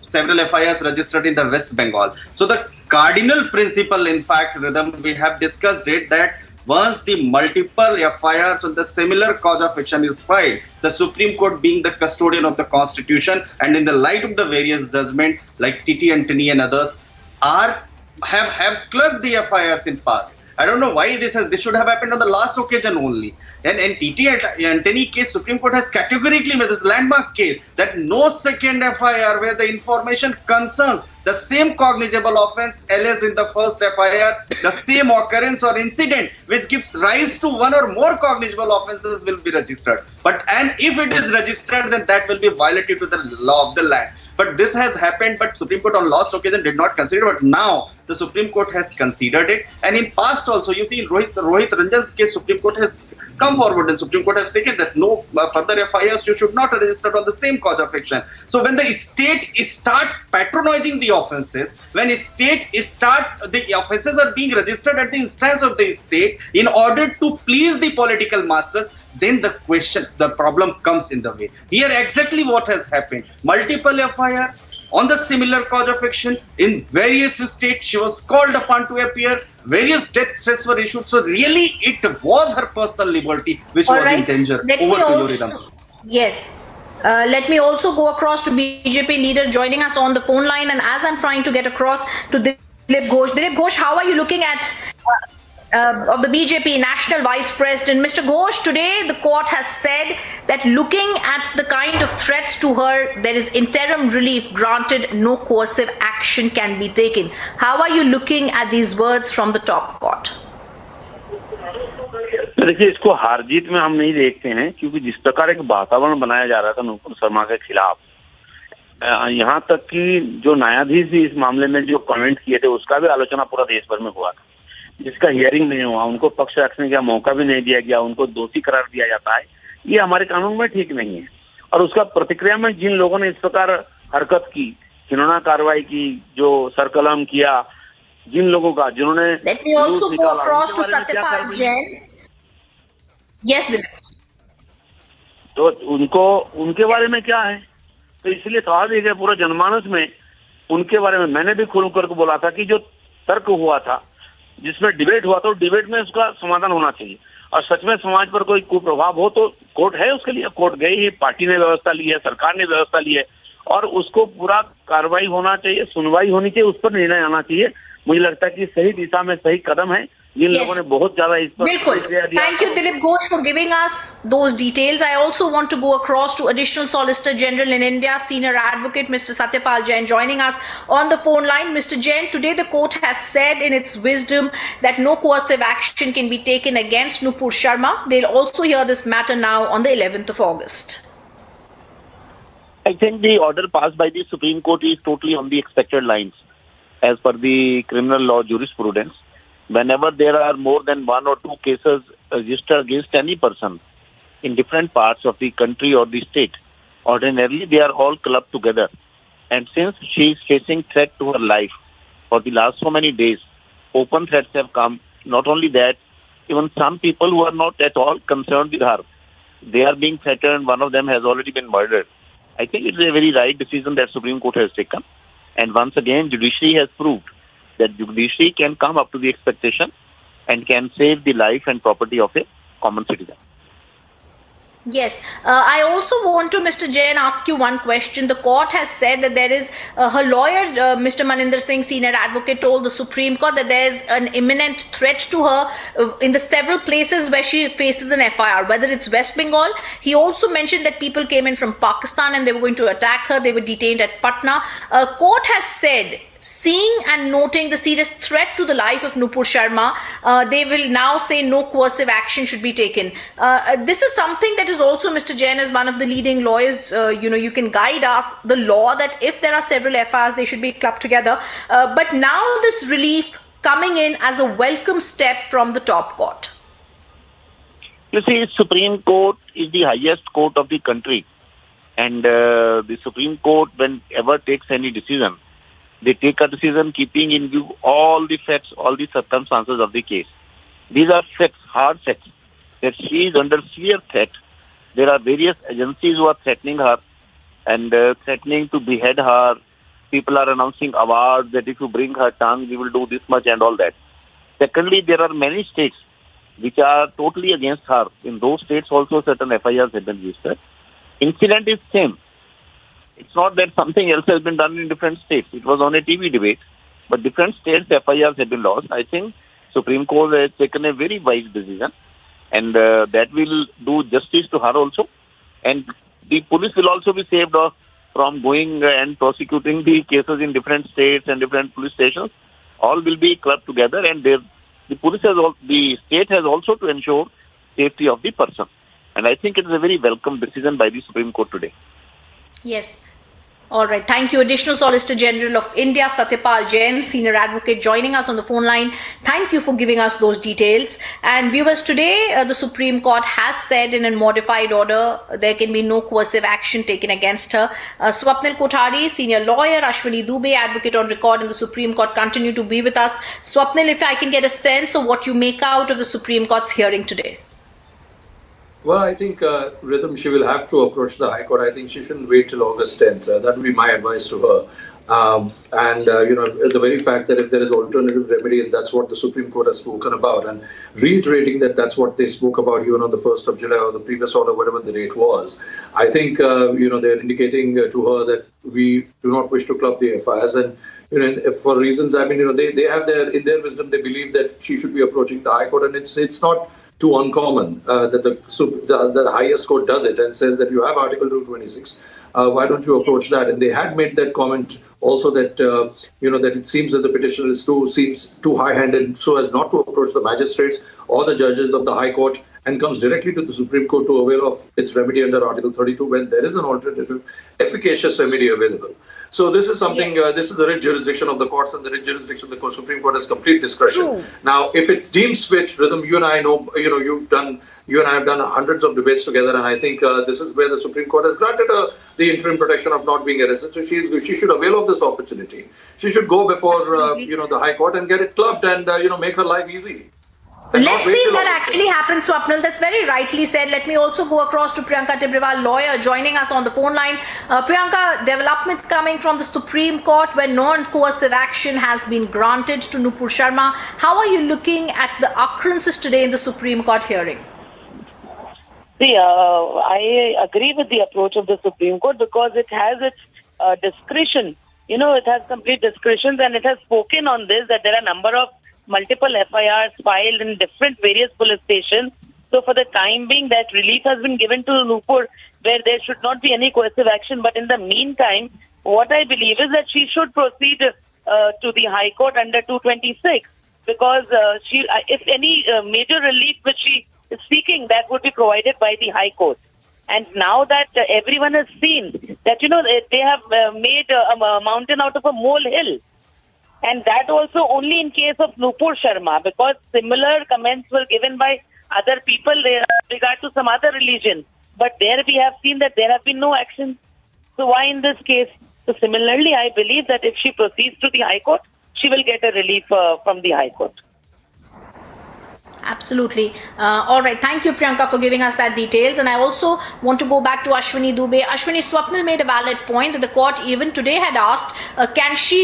several FIRs registered in the West Bengal. So the cardinal principle, in fact, Rhythm, we have discussed it, that once the multiple FIRs on the similar cause of action is filed, the Supreme Court, being the custodian of the Constitution, and in the light of the various judgments like TT Antony and others, have clerked the FIRs in past. I don't know why this should have happened on the last occasion only. And in TT Antony case, Supreme Court has categorically made this landmark case that no second FIR where the information concerns the same cognizable offence alleged in the first FIR, the same occurrence or incident which gives rise to one or more cognizable offences will be registered. And if it is registered, then that will be violative to the law of the land. But this has happened, but Supreme Court on last occasion did not consider. But now the Supreme Court has considered it. And in past also, you see in Rohit Ranjan's case, Supreme Court has come forward and Supreme Court has taken that no further FIRs you should not register on the same cause of action. So when the state start patronizing the offences, when the offences are being registered at the instance of the state in order to please the political masters, then the problem comes in the way. Here exactly what has happened. Multiple FIR on the similar cause of action in various states. She was called upon to appear. Various death threats were issued. So really it was her personal liberty which was in danger. Over to you, Rhythm. Yes. Let me also go across to BJP leader joining us on the phone line. And as I'm trying to get across to Dilip Ghosh. Dilip Ghosh, how are you looking at of the BJP National Vice President? Mr. Ghosh, today the court has said that looking at the kind of threats to her, there is interim relief granted, no coercive action can be taken. How are you looking at these words from the top court? देखिए, इसको हार जीत में हम नहीं देखते हैं, क्योंकि जिस प्रकार एक वातावरण बनाया जा रहा था नुपुर शर्मा के खिलाफ, यहाँ तक कि जो न्यायाधीश भी इस मामले में जो कमेंट किए थे उसका भी आलोचना पूरा देश भर में हुआ था, जिसका हियरिंग नहीं हुआ, उनको पक्ष रखने का मौका भी नहीं दिया गया, उनको दोषी करार दिया जाता है, ये हमारे कानून में ठीक नहीं है। और उसका प्रतिक्रिया में जिन लोगों ने इस प्रकार हरकत की, घिनौना कार्रवाई की, जो सरकलम किया, जिन लोगों का जिन्होंने Let me also go across to Satyapal Jain. Yes, Dilip. तो उनके बारे में क्या है, तो इसलिए सवाल ये है पूरा जनमानस में उनके बारे में मैंने भी खुल करके बोला था कि जो तर्क हुआ था, जिसमें डिबेट हुआ था, डिबेट में उसका समाधान होना चाहिए। और सच में समाज पर कोई कुप्रभाव हो तो कोर्ट है उसके लिए, कोर्ट गई, पार्टी ने व्यवस्था ली है, सरकार ने व्यवस्था ली है, और उसको पूरा कार्रवाई होना चाहिए, सुनवाई होनी चाहिए, उस पर निर्णय आना चाहिए। मुझे लगता है कि सही दिशा में सही कदम है, जिन लोगों ने बहुत ज्यादा इस पर प्रतिक्रिया दिया। Thank you, Dilip Ghosh, for giving us those details. I also want to go across to Additional Solicitor General in India, Senior Advocate Mr. Satyapal Jain, joining us on the phone line. Mr. Jain, today the court has said in its wisdom that no coercive action can be taken against Nupur Sharma. They'll also hear this matter now on the 11th of August. I think the order passed by the Supreme Court is totally on the expected lines as per the criminal law jurisprudence. Whenever there are more than one or two cases registered against any person in different parts of the country or the state, ordinarily they are all clubbed together. And since she is facing threat to her life, for the last so many days, open threats have come. Not only that, even some people who are not at all concerned with her, they are being threatened. One of them has already been murdered. I think it's a very right decision that Supreme Court has taken. And once again, judiciary has proved that judiciary can come up to the expectation and can save the life and property of a common citizen. Yes. I also want to, Mr. Jain, ask you one question. The court has said that there is, her lawyer, Mr. Maninder Singh, senior advocate, told the Supreme Court that there is an imminent threat to her in the several places where she faces an FIR, whether it's West Bengal. He also mentioned that people came in from Pakistan and they were going to attack her. They were detained at Patna. Court has said, seeing and noting the serious threat to the life of Nupur Sharma, they will now say no coercive action should be taken. This is something that is also, Mr. Jain, as one of the leading lawyers, you can guide us the law that if there are several FIRs, they should be clubbed together. But now this relief coming in as a welcome step from the top court. You see, Supreme Court is the highest court of the country. And the Supreme Court, whenever takes any decision, they take a decision keeping in view all the facts, all the circumstances of the case. These are facts, hard facts, that she is under severe threat. There are various agencies who are threatening her and threatening to behead her. People are announcing awards that if you bring her tongue, we will do this much and all that. Secondly, there are many states which are totally against her. In those states also certain FIRs have been registered. Incident is same. It's not that something else has been done in different states. It was on a TV debate, but different states FIRs have been lost. I think Supreme Court has taken a very wise decision, and that will do justice to her also. And the police will also be saved from going and prosecuting the cases in different states and different police stations. All will be clubbed together, and the state has also to ensure safety of the person. And I think it is a very welcome decision by the Supreme Court today. Yes. All right. Thank you. Additional Solicitor General of India, Satyapal Jain, senior advocate, joining us on the phone line. Thank you for giving us those details. And viewers, today the Supreme Court has said in a modified order there can be no coercive action taken against her. Swapnil Kothari, senior lawyer, Ashwini Dubey, advocate on record in the Supreme Court, continue to be with us. Swapnil, if I can get a sense of what you make out of the Supreme Court's hearing today. Well, I think, Rhythm, she will have to approach the High Court. I think she shouldn't wait till August 10th. That would be my advice to her. The very fact that if there is alternative remedy, and that's what the Supreme Court has spoken about, and reiterating that that's what they spoke about even on the 1st of July or the previous order, whatever the date was, I think, they're indicating to her that we do not wish to club the FIRs. And, for reasons, I mean, they have in their wisdom, they believe that she should be approaching the High Court, and it's not too uncommon that the highest court does it and says that you have Article 226. Why don't you approach that? And they had made that comment also that that it seems that the petitioner seems too high-handed so as not to approach the magistrates or the judges of the High Court and comes directly to the Supreme Court to avail of its remedy under Article 32 when there is an alternative, efficacious remedy available. So this is something, this is the writ jurisdiction of the courts, and the writ jurisdiction of the Supreme Court has complete discretion. True. Now, if it deems fit, Rhythm, you and I know, you and I have done hundreds of debates together, and I think this is where the Supreme Court has granted the interim protection of not being arrested. So she should avail of this opportunity. She should go before the High Court and get it clubbed and make her life easy. Let's see if that actually happens, Swapnil. That's very rightly said. Let me also go across to Priyanka Tibrewal, lawyer, joining us on the phone line. Priyanka, developments coming from the Supreme Court where non-coercive action has been granted to Nupur Sharma. How are you looking at the occurrences today in the Supreme Court hearing? See, I agree with the approach of the Supreme Court because it has its discretion. It has complete discretion, and it has spoken on this that there are a number of multiple FIRs filed in different various police stations. So for the time being, that relief has been given to Nupur where there should not be any coercive action. But in the meantime, what I believe is that she should proceed to the High Court under 226 because if any major relief which she is seeking, that would be provided by the High Court. And now that everyone has seen that, they have made a mountain out of a molehill. And that also only in case of Nupur Sharma, because similar comments were given by other people with regard to some other religion. But there we have seen that there have been no actions. So why in this case? So similarly, I believe that if she proceeds to the High Court, she will get a relief from the High Court. Absolutely. All right. Thank you, Priyanka, for giving us that details. And I also want to go back to Ashwini Dubey. Ashwini, Swapnil made a valid point that the court even today had asked,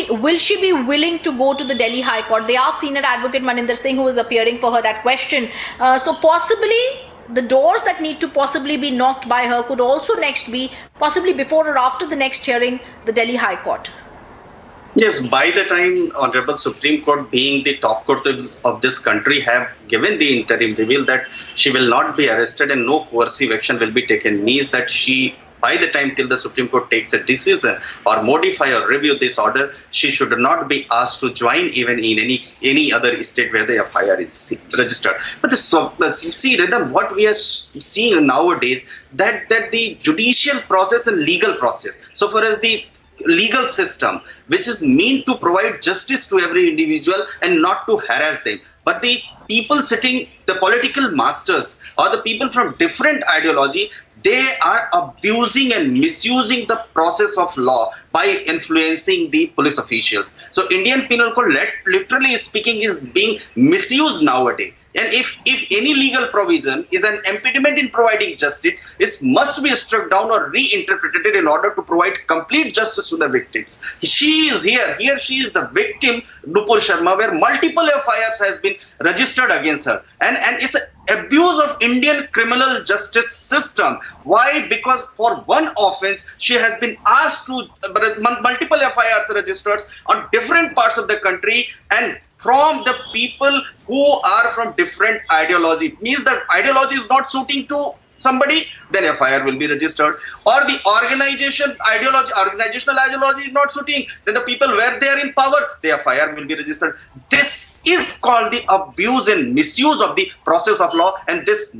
will she be willing to go to the Delhi High Court? They asked Senior Advocate Maninder Singh, who was appearing for her, that question. So possibly the doors that need to possibly be knocked by her could also next be possibly before or after the next hearing, the Delhi High Court. Yes, by the time Honorable Supreme Court, being the top court of this country, have given the interim reveal that she will not be arrested and no coercive action will be taken, means that she, by the time till the Supreme Court takes a decision or modify or review this order, she should not be asked to join even in any other state where the FIR is registered. But you see, Rhythm, what we are seeing nowadays, that the judicial process and legal process, so far as the legal system, which is meant to provide justice to every individual and not to harass them, but the people sitting, the political masters or the people from different ideology, they are abusing and misusing the process of law by influencing the police officials. So Indian Penal Code, literally speaking, is being misused nowadays. And if any legal provision is an impediment in providing justice, it must be struck down or reinterpreted in order to provide complete justice to the victims. She is here. Here she is the victim, Nupur Sharma, where multiple FIRs has been registered against her. And it's an abuse of Indian criminal justice system. Why? Because for one offense, she has been asked to multiple FIRs registered on different parts of the country, and from the people who are from different ideology. It means that ideology is not suiting to somebody, then FIR will be registered. Or the organizational ideology is not suiting, then the people where they are in power, the FIR will be registered. This is called the abuse and misuse of the process of law, and this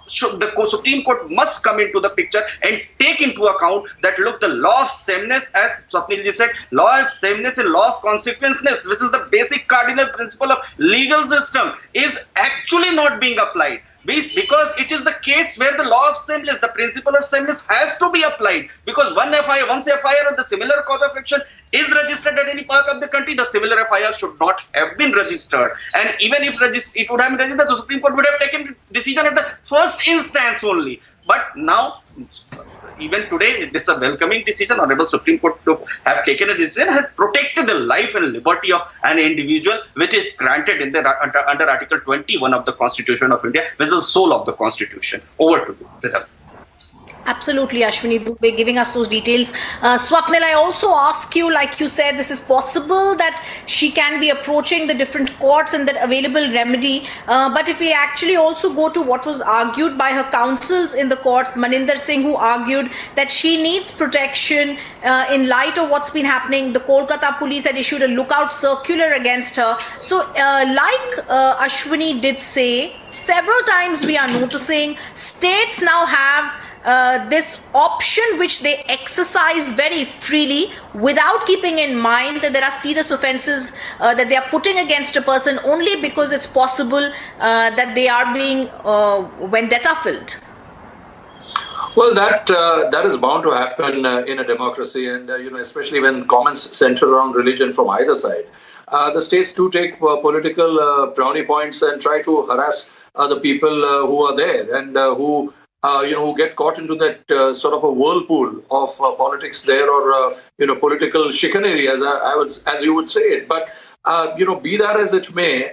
the Supreme Court must come into the picture and take into account that, look, the law of sameness, as Swapnil said, law of sameness and law of consequenceless, which is the basic cardinal principle of legal system, is actually not being applied. Because it is the case where the law of sameness, the principle of sameness, has to be applied. Because once FIR of the similar cause of action is registered at any part of the country, the similar FIR should not have been registered. And even if it would have been registered, the Supreme Court would have taken decision at the first instance only. But now, even today, this is a welcoming decision. Honorable Supreme Court to have taken a decision, have protected the life and liberty of an individual, which is granted in under Article 21 of the Constitution of India, which is the soul of the Constitution. Over to you, Rhythm. Absolutely, Ashwini Dubey, giving us those details. Swapnil, I also ask you, like you said, this is possible that she can be approaching the different courts and that available remedy. But if we actually also go to what was argued by her counsels in the courts, Maninder Singh, who argued that she needs protection in light of what's been happening. The Kolkata police had issued a lookout circular against her. So like Ashwini did say, several times we are noticing states now have this option which they exercise very freely without keeping in mind that there are serious offences that they are putting against a person only because it's possible that they are being vendetta filled. Well, that is bound to happen in a democracy, and especially when comments center around religion from either side. The states do take political brownie points and try to harass the people who are there and who get caught into that sort of a whirlpool of politics there, or political chicanery, as you would say it. But be that as it may,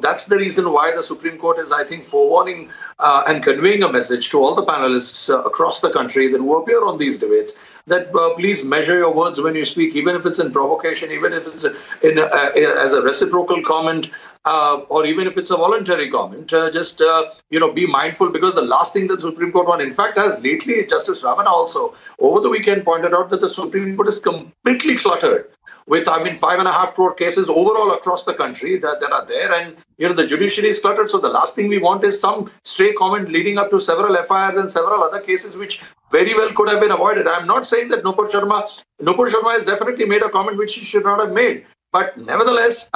that's the reason why the Supreme Court is, I think, forewarning and conveying a message to all the panelists across the country that who appear on these debates, that please measure your words when you speak, even if it's in provocation, even if it's as a reciprocal comment, or even if it's a voluntary comment. Just be mindful, because the last thing that the Supreme Court wants, in fact, as lately Justice Ramana also over the weekend pointed out, that the Supreme Court is completely cluttered with, 5.5 crore cases overall across the country that are there, and the judiciary is cluttered. So the last thing we want is some stray comment leading up to several FIRs and several other cases which very well could have been avoided. I'm not saying that Nupur Sharma has definitely made a comment which she should not have made. But nevertheless,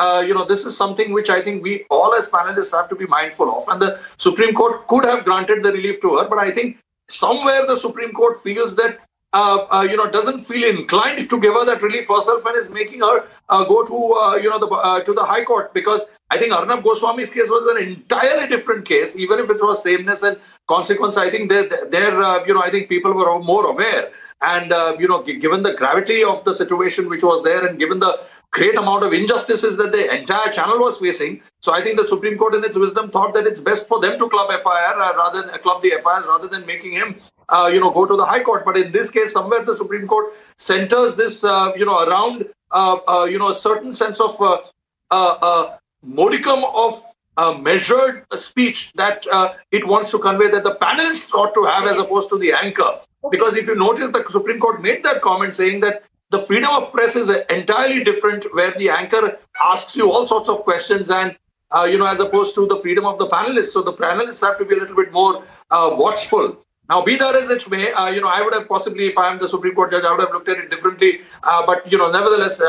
this is something which I think we all as panelists have to be mindful of. And the Supreme Court could have granted the relief to her. But I think somewhere the Supreme Court feels that doesn't feel inclined to give her that relief herself and is making her go to to the High Court, because I think Arnab Goswami's case was an entirely different case. Even if it was sameness and consequence, I think I think people were more aware. And given the gravity of the situation which was there, and given the great amount of injustices that the entire channel was facing, so I think the Supreme Court, in its wisdom, thought that it's best for them to club the FIRs rather than making him go to the High Court. But in this case, somewhere the Supreme Court centers this around a certain sense of modicum of measured speech that it wants to convey that the panelists ought to have, as opposed to the anchor. Because if you notice, the Supreme Court made that comment saying that the freedom of press is entirely different, where the anchor asks you all sorts of questions, and as opposed to the freedom of the panelists. So the panelists have to be a little bit more watchful. Now, be that as it may, I would have possibly, if I am the Supreme Court judge, I would have looked at it differently. But nevertheless,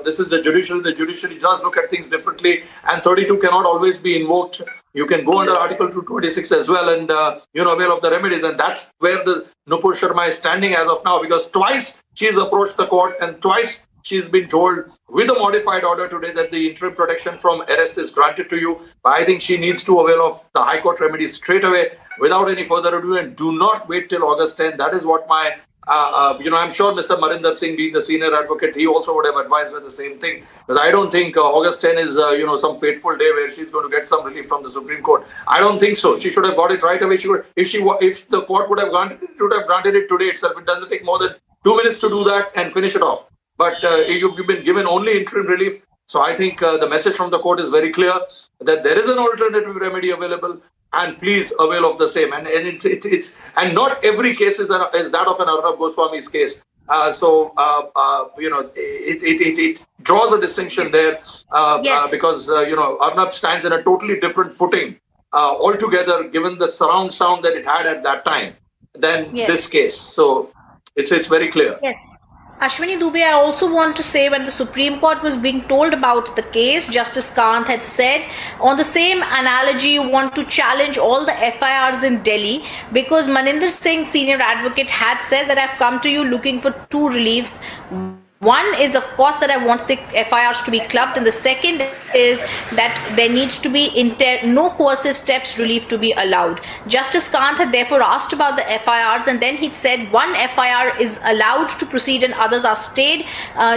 this is the judiciary. The judiciary does look at things differently, and 32 cannot always be invoked. You can go under Article 226 as well, and avail of the remedies. And that's where the Nupur Sharma is standing as of now, because twice she's approached the court, and twice she's been told with a modified order today that the interim protection from arrest is granted to you. But I think she needs to avail of the High Court remedies straight away, without any further ado, and do not wait till August 10th. That is what my, I'm sure Mr. Marinder Singh, being the senior advocate, he also would have advised her the same thing. Because I don't think August 10 is, some fateful day where she's going to get some relief from the Supreme Court. I don't think so. She should have got it right away. If the court would have granted it, it would have granted it today itself. It doesn't take more than 2 minutes to do that and finish it off. But you've been given only interim relief. So I think the message from the court is very clear that there is an alternative remedy available, and please avail of the same. And it's and not every case is that of an Arnab Goswami's case. It draws a distinction there because Arnab stands in a totally different footing altogether, given the surround sound that it had at that time, than this case. So it's very clear. Yes. Ashwini Dubey, I also want to say, when the Supreme Court was being told about the case, Justice Kant had said, on the same analogy, you want to challenge all the FIRs in Delhi, because Maninder Singh, senior advocate, had said that I've come to you looking for two reliefs. One is, of course, that I want the FIRs to be clubbed, and the second is that there needs to be no coercive steps relief to be allowed. Justice Kant had therefore asked about the FIRs, and then he said one FIR is allowed to proceed and others are stayed.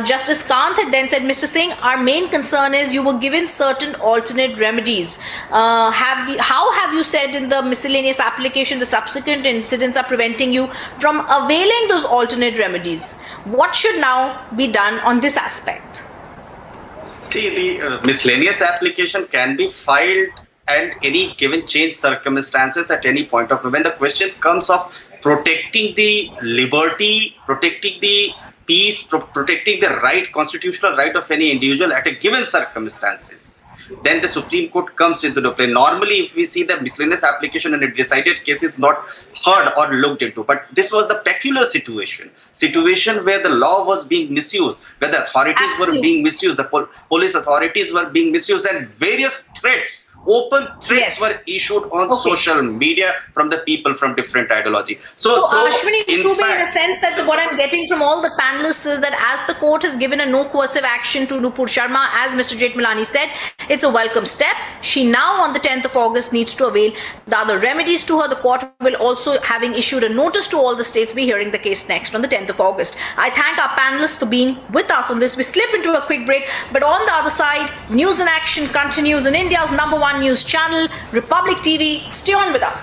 Justice Kant had then said, Mr. Singh, our main concern is you were given certain alternate remedies. How have you said in the miscellaneous application the subsequent incidents are preventing you from availing those alternate remedies? What should now be done on this aspect? See, the miscellaneous application can be filed and any given change circumstances at any point of time. When the question comes of protecting the liberty, protecting the peace, protecting the right, constitutional right of any individual at a given circumstances, then the Supreme Court comes into the play. Normally, if we see the miscellaneous application and a decided case is not heard or looked into, but this was the peculiar situation where the law was being misused, where the authorities were being misused, the police authorities were being misused, and various threats, open threats were issued on social media from the people from different ideology. So Ashwini, in a sense that what I'm getting from all the panelists is that as the court has given a no coercive action to Nupur Sharma, as Mr. Jethmalani said, it's a welcome step. She now on the 10th of August needs to avail the other remedies to her. The court will also, having issued a notice to all the states, be hearing the case next on the 10th of August. I thank our panelists for being with us on this. We slip into a quick break, but on the other side, News in Action continues on India's #1 news channel, Republic TV. Stay on with us.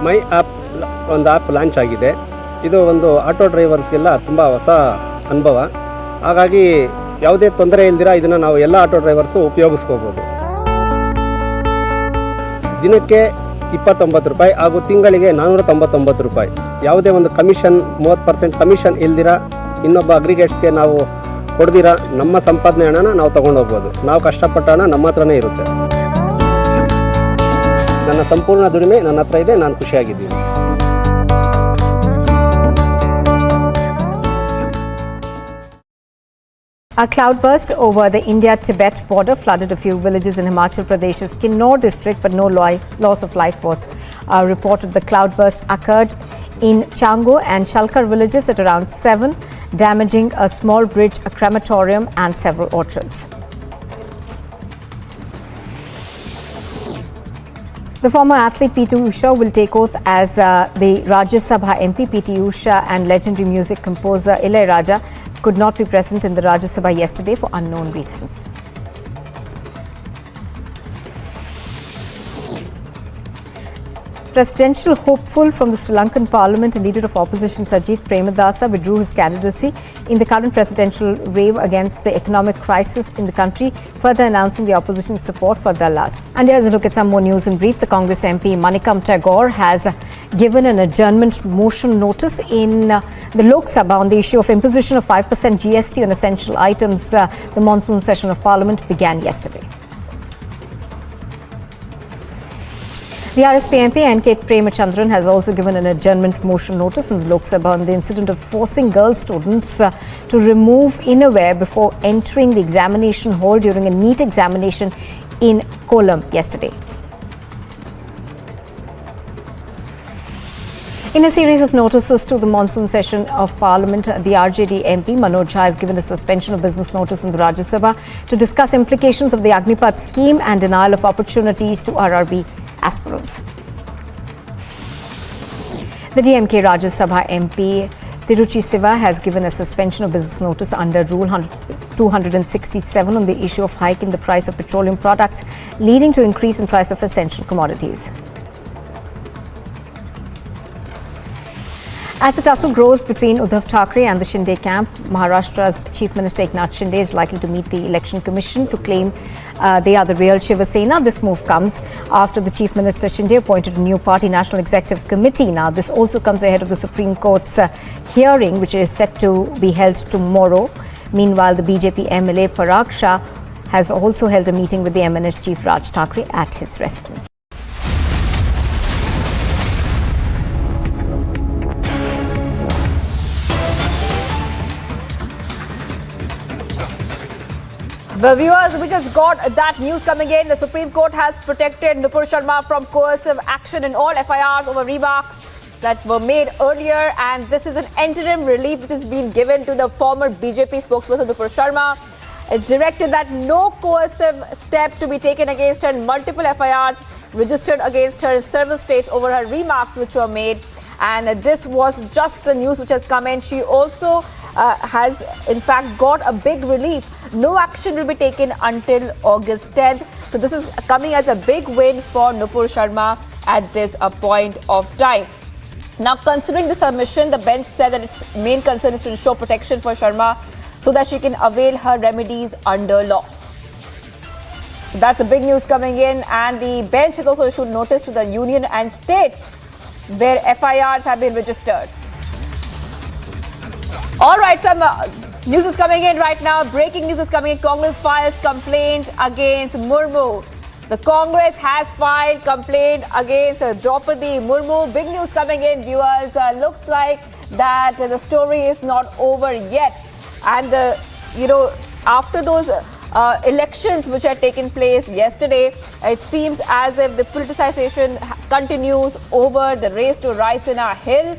My app ಒಂದು app launch ಆಗಿದೆ. ಇದು ಒಂದು auto ಡ್ರೈವರ್ಸ್ಗೆಲ್ಲ ತುಂಬ ಹೊಸ ಅನುಭವ. ಹಾಗಾಗಿ ಯಾವುದೇ ತೊಂದರೆ ಇಲ್ದಿರ ಇದನ್ನು ನಾವು ಎಲ್ಲ ಆಟೋ ಡ್ರೈವರ್ಸು ಉಪಯೋಗಿಸ್ಕೋಬೋದು. ದಿನಕ್ಕೆ 29 ರೂಪಾಯಿ ಹಾಗೂ ತಿಂಗಳಿಗೆ 499 ರೂಪಾಯಿ. ಯಾವುದೇ ಒಂದು ಕಮಿಷನ್ 30% ಕಮಿಷನ್ ಇಲ್ದಿರ ಇನ್ನೊಬ್ಬ ಅಗ್ರಿಗೇಟ್ಸ್ಗೆ ನಾವು ಕೊಡ್ದಿರ ನಮ್ಮ ಸಂಪಾದನೆ ಹಣನ ನಾವು ತೊಗೊಂಡೋಗ್ಬೋದು. ನಾವು ಕಷ್ಟಪಟ್ಟ ಹಣ ನಮ್ಮ ಹತ್ರನೇ ಇರುತ್ತೆ. ನನ್ನ ಸಂಪೂರ್ಣ ದುಡಿಮೆ ನನ್ನ ಹತ್ರ ಇದೆ, ನಾನು ಖುಷಿಯಾಗಿದ್ದೀನಿ. A cloudburst over the India-Tibet border flooded a few villages in Himachal Pradesh's Kinnaur district, but no loss of life was reported. The cloudburst occurred in Chango and Shalkar villages at around 7, damaging a small bridge, a crematorium and several orchards. The former athlete P.T. Usha will take oath as the Rajya Sabha MP. P.T. Usha and legendary music composer Ilaiyaraaja could not be present in the Rajya Sabha yesterday for unknown reasons. Presidential hopeful from the Sri Lankan Parliament and leader of opposition Sajith Premadasa withdrew his candidacy in the current presidential race against the economic crisis in the country, further announcing the opposition's support for Dallas. And here's a look at some more news in brief. The Congress MP Manikam Tagore has given an adjournment motion notice in the Lok Sabha on the issue of imposition of 5% GST on essential items. The monsoon session of Parliament began yesterday. The RSP MP N.K. Premachandran has also given an adjournment motion notice in the Lok Sabha on the incident of forcing girl students to remove innerwear before entering the examination hall during a NEET examination in Kollam yesterday. In a series of notices to the monsoon session of Parliament, the RJD MP Manoj Jha has given a suspension of business notice in the Rajya Sabha to discuss implications of the Agnipath scheme and denial of opportunities to RRB aspirants. The DMK Rajya Sabha MP Tiruchi Siva has given a suspension of business notice under Rule 267 on the issue of hike in the price of petroleum products, leading to increase in price of essential commodities. As the tussle grows between Uddhav Thackeray and the Shinde camp, Maharashtra's Chief Minister Eknath Shinde is likely to meet the Election Commission to claim they are the real Shiv Sena. This move comes after the Chief Minister Shinde appointed a new party National Executive Committee. Now, this also comes ahead of the Supreme Court's hearing, which is set to be held tomorrow. Meanwhile, the BJP MLA Parag Shah has also held a meeting with the MNS Chief Raj Thackeray at his residence. Well, viewers, we just got that news coming in. The Supreme Court has protected Nupur Sharma from coercive action in all FIRs over remarks that were made earlier. And this is an interim relief which has been given to the former BJP spokesperson Nupur Sharma. It directed that no coercive steps to be taken against her in multiple FIRs registered against her in several states over her remarks which were made. And this was just the news which has come in. She also has in fact got a big relief. No action will be taken until August 10th. So this is coming as a big win for Nupur Sharma at this point of time. Now, considering the submission, the bench said that its main concern is to ensure protection for Sharma so that she can avail her remedies under law. That's a big news coming in, and the bench has also issued notice to the union and states where FIRs have been registered. All right, some news is coming in right now. Breaking news is coming in. Congress files complaint against Murmu. The Congress has filed complaint against Draupadi Murmu. Big news coming in, viewers. Looks like that the story is not over yet. And, after those elections which had taken place yesterday, it seems as if the politicization continues over the race to Raisina Hill.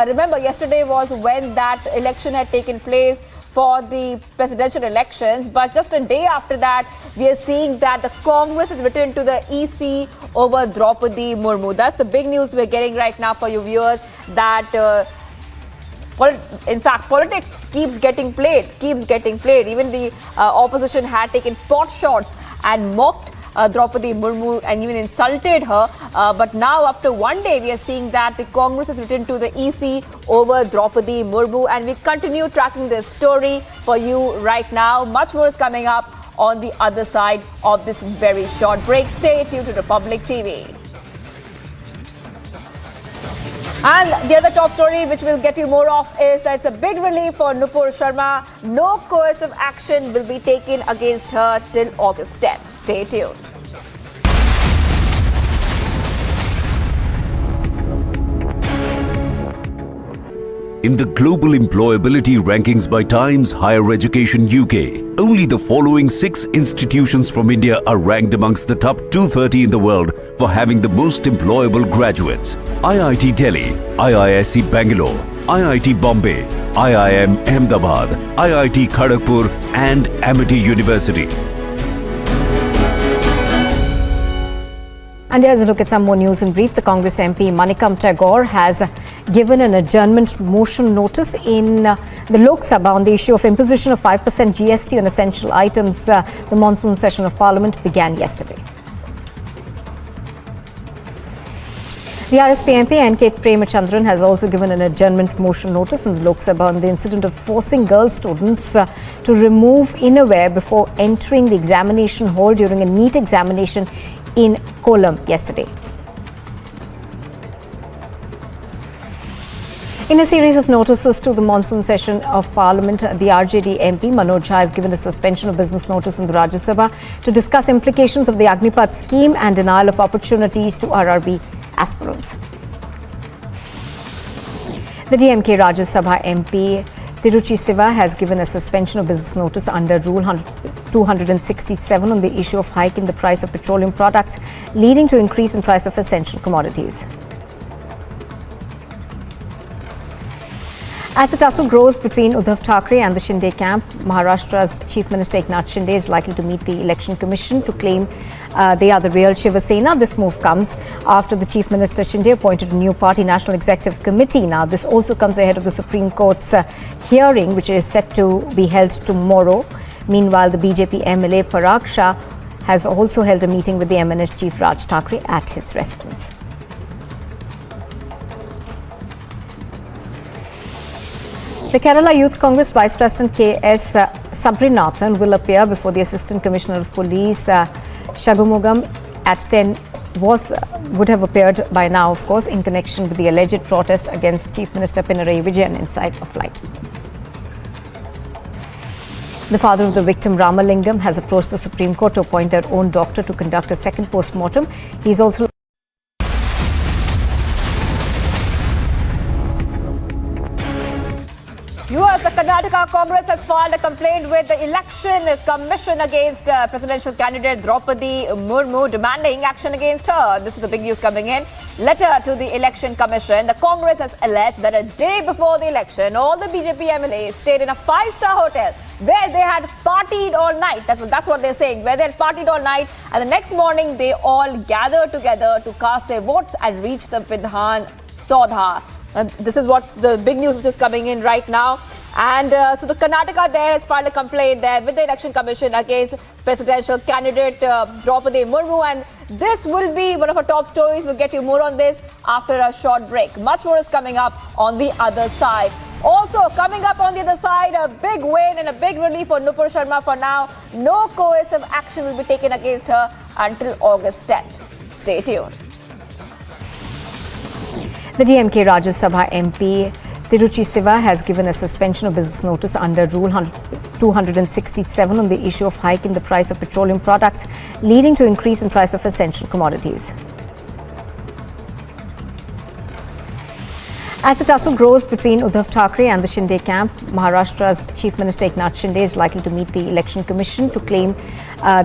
Remember, yesterday was when that election had taken place for the presidential elections. But just a day after that, we are seeing that the Congress has written to the EC over Draupadi Murmu. That's the big news we're getting right now for you viewers, that in fact, politics keeps getting played. Even the opposition had taken pot shots and mocked Draupadi Murmu and even insulted her. But now, after one day, we are seeing that the Congress has written to the EC over Draupadi Murmu. And we continue tracking this story for you right now. Much more is coming up on the other side of this very short break. Stay tuned to Republic TV. And the other top story which we'll get you more of is that it's a big relief for Nupur Sharma. No coercive action will be taken against her till August 10th. Stay tuned. In the global employability rankings by Times Higher Education UK, only the following 6 institutions from India are ranked amongst the top 230 in the world for having the most employable graduates. IIT Delhi, IISc Bangalore, IIT Bombay, IIM Ahmedabad, IIT Kharagpur and Amity University. And here's a look at some more news in brief. The Congress MP Manikam Tagore has given an adjournment motion notice in the Lok Sabha on the issue of imposition of 5% GST on essential items. The monsoon session of Parliament began yesterday. The RSP MP N.K. Premachandran has also given an adjournment motion notice in the Lok Sabha on the incident of forcing girl students to remove innerwear before entering the examination hall during a NEET examination in Kollam yesterday. In a series of notices to the monsoon session of Parliament, the RJD MP Manoj Jha has given a suspension of business notice in the Rajya Sabha to discuss implications of the Agnipath scheme and denial of opportunities to RRB aspirants. The DMK Rajya Sabha MP Tiruchi Siva has given a suspension of business notice under Rule 267 on the issue of hike in the price of petroleum products, leading to increase in price of essential commodities. As the tussle grows between Uddhav Thackeray and the Shinde camp, Maharashtra's Chief Minister Eknath Shinde is likely to meet the Election Commission to claim they are the real Shiv Sena. This move comes after the Chief Minister Shinde appointed a new party National Executive Committee. Now, this also comes ahead of the Supreme Court's hearing, which is set to be held tomorrow. Meanwhile, the BJP MLA Parag Shah has also held a meeting with the MNS Chief Raj Thackeray at his residence. The Kerala Youth Congress Vice President K.S. Sabrinathan will appear before the Assistant Commissioner of Police Shagumugam at 10 would have appeared by now, of course, in connection with the alleged protest against Chief Minister Pinarayi Vijayan inside a flight. The father of the victim, Ramalingam, has approached the Supreme Court to appoint their own doctor to conduct a second post-mortem. He's also US, the Karnataka Congress has filed a complaint with the Election Commission against presidential candidate Draupadi Murmu, demanding action against her. This is the big news coming in. Letter to the Election Commission. The Congress has alleged that a day before the election, all the BJP MLAs stayed in a 5-star hotel where they had partied all night. That's what they're saying, where they had partied all night. And the next morning, they all gathered together to cast their votes and reach the Vidhan Saudha. This is what the big news which is coming in right now. And so the Karnataka there has filed a complaint there with the Election Commission against presidential candidate Draupadi Murmu. And this will be one of our top stories. We'll get you more on this after a short break. Much more is coming up on the other side. Also coming up on the other side, a big win and a big relief for Nupur Sharma for now. No coercive action will be taken against her until August 10th. Stay tuned. The DMK Rajya Sabha MP Tiruchi Siva has given a suspension of business notice under Rule 267 on the issue of hike in the price of petroleum products, leading to increase in price of essential commodities. As the tussle grows between Uddhav Thackeray and the Shinde camp, Maharashtra's Chief Minister Eknath Shinde is likely to meet the Election Commission to claim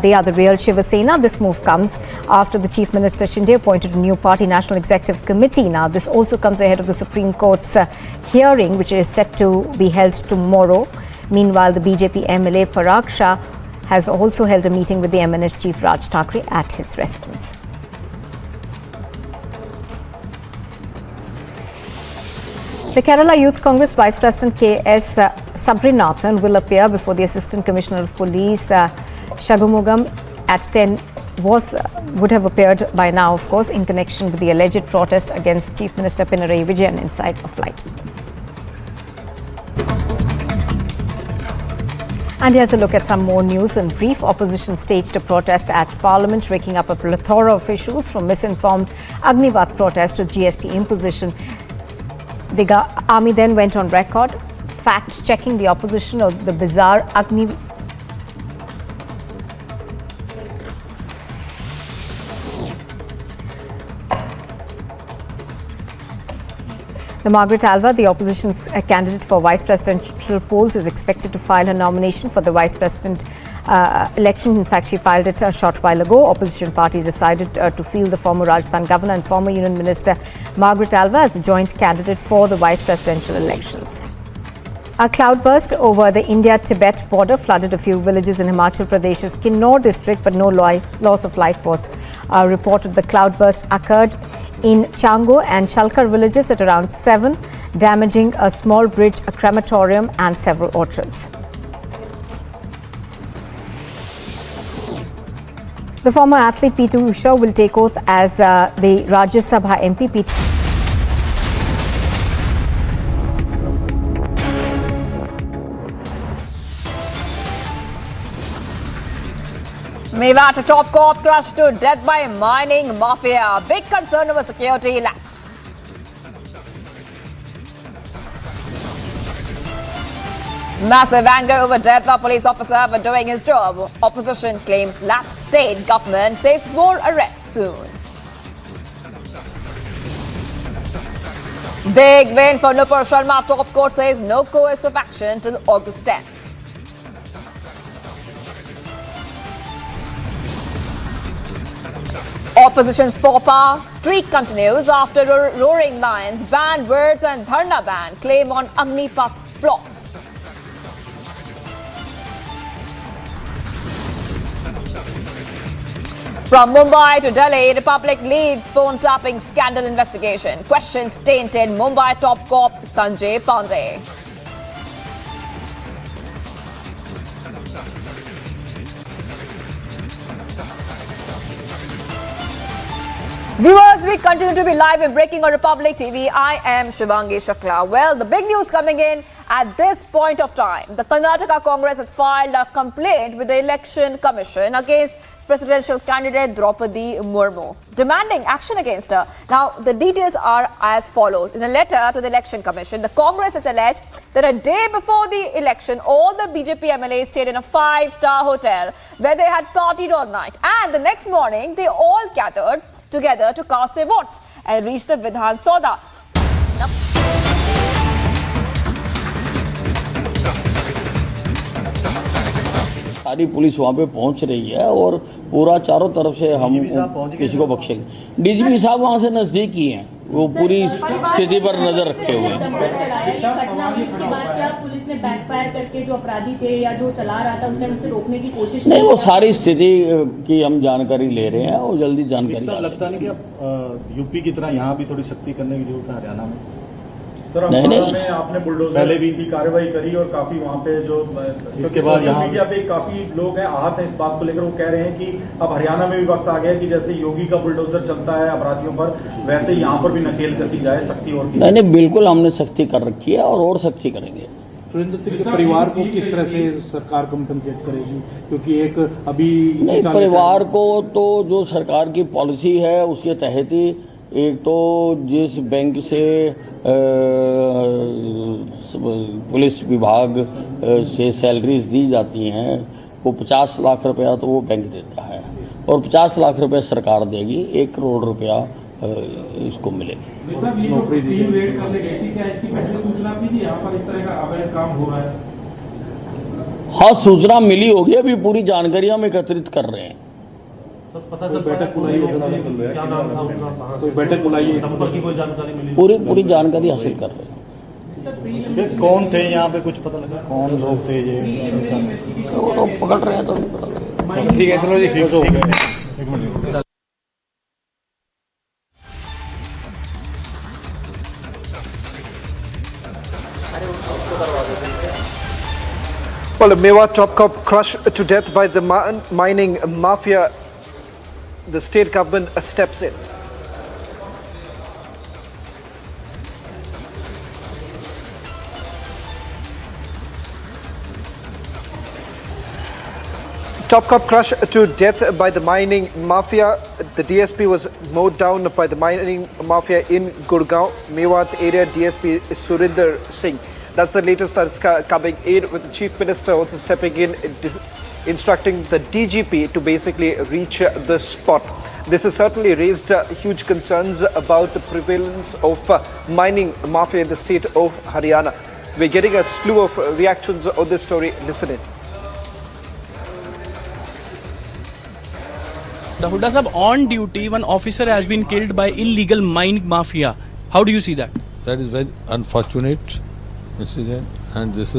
they are the real Shiv Sena. This move comes after the Chief Minister Shinde appointed a new party National Executive Committee. Now, this also comes ahead of the Supreme Court's hearing, which is set to be held tomorrow. Meanwhile, the BJP MLA Parag Shah has also held a meeting with the MNS Chief Raj Thackeray at his residence. The Kerala Youth Congress Vice President K.S. Sabrinathan will appear before the Assistant Commissioner of Police Shagumugam at 10 would have appeared by now, of course, in connection with the alleged protest against Chief Minister Pinarayi Vijayan inside a flight. And here's a look at some more news in brief. Opposition staged a protest at Parliament, raking up a plethora of issues from misinformed Agnipath protest to GST imposition. The army then went on record fact-checking the opposition of the bizarre The Margaret Alva, the opposition's candidate for vice presidential polls, is expected to file her nomination for the vice president election. In fact, she filed it a short while ago. Opposition parties decided to field the former Rajasthan governor and former Union Minister Margaret Alva as the joint candidate for the vice presidential elections. A cloudburst over the India-Tibet border flooded a few villages in Himachal Pradesh's Kinnaur district, but no loss of life was reported. The cloudburst occurred in Chango and Chalkar villages at around 7, damaging a small bridge, a crematorium and several orchards. The former athlete P.T. Usha will take oath as the Rajya Sabha MP. Mewat, a top cop crushed to death by mining mafia. Big concern over security lapse. Massive anger over death of police officer for doing his job. Opposition claims lapsed state government says more arrests soon. Big win for Nupur Sharma. Top court says no coercive action till August 10th. Opposition's faux streak continues after roaring lions, banned words and dharna ban claim on Agnipath flops. From Mumbai to Delhi, Republic leads phone tapping scandal investigation. Questions tainted Mumbai top cop Sanjay Pandey. Viewers, we continue to be live in Breaking on Republic TV. I am Shivangi Shakla. Well, the big news coming in at this point of time. The Karnataka Congress has filed a complaint with the Election Commission against presidential candidate Draupadi Murmu, demanding action against her. Now, the details are as follows. In a letter to the Election Commission, the Congress has alleged that a day before the election, all the BJP MLAs stayed in a 5-star hotel where they had partied all night. And the next morning, they all gathered together to cast their votes and reach the Vidhan Sauda. सारी police वहाँ पे पहुँच रही है और पूरा चारों तरफ से हम किसी को बख्शेंगे। डीजीपी साहब वहाँ से नजदीक ही हैं, वो पूरी स्थिति पर नजर रखे हुए हैं। पुलिस ने बैकफायर करके जो अपराधी थे या जो चला रहा था उसने उसे रोकने की कोशिश नहीं, वो सारी स्थिति की हम जानकारी ले रहे हैं और जल्दी जानकारी लगता नहीं कि यूपी की तरह यहाँ भी थोड़ी सख्ती करने की जरूरत है हरियाणा में। सर, नहीं में आपने बुलडोजर पहले भी इनकी कार्रवाई करी और काफी वहाँ पे जो इसके बाद यहाँ मीडिया पे काफी लोग हैं आहत हैं इस बात को लेकर। वो कह रहे हैं कि अब हरियाणा में भी वक्त आ गया कि जैसे योगी का बुलडोजर चलता है अपराधियों पर, वैसे ही यहाँ पर भी नकेल कसी जाए, सख्ती और नहीं, बिल्कुल हमने सख्ती कर रखी है और सख्ती करेंगे। सुरेंद्र सिंह के परिवार को किस तरह से सरकार कम्पनसेट करेगी, क्योंकि एक अभी नहीं, परिवार को तो जो सरकार की पॉलिसी है उसके तहत ही, एक तो जिस बैंक से पुलिस विभाग से सैलरीज दी जाती हैं वो 50 लाख रुपया तो वो बैंक देता है और 50 लाख रुपया सरकार देगी, 1 करोड़ रुपया इसको मिलेगी। हाँ, सूचना मिली होगी, अभी पूरी जानकारी हम एकत्रित कर रहे हैं। पता चल बैठक बुलाई कोई बैठक बुलाई पूरी जानकारी हासिल कर रहे हैं। कौन थे यहाँ पे, कुछ पता लगा कौन लोग थे ये? वो लोग पकड़ रहे हैं तो नहीं पता लगा। ठीक है, चलो जी, ठीक हो गया, 1 minute. Well, a Mewat top cop crushed to death by the mining mafia. The state government steps in. Top cop crushed to death by the mining mafia. The DSP was mowed down by the mining mafia in Gurgaon, Mewat area. DSP Surinder Singh. That's the latest that's coming in, with the Chief Minister also stepping in, instructing the DGP to basically reach the spot. This has certainly raised huge concerns about the prevalence of mining mafia in the state of Haryana. We're getting a slew of reactions on this story. Listen in. The Huda Sahab, on duty, one officer has been killed by illegal mining mafia. How do you see that? That is very unfortunate incident, and this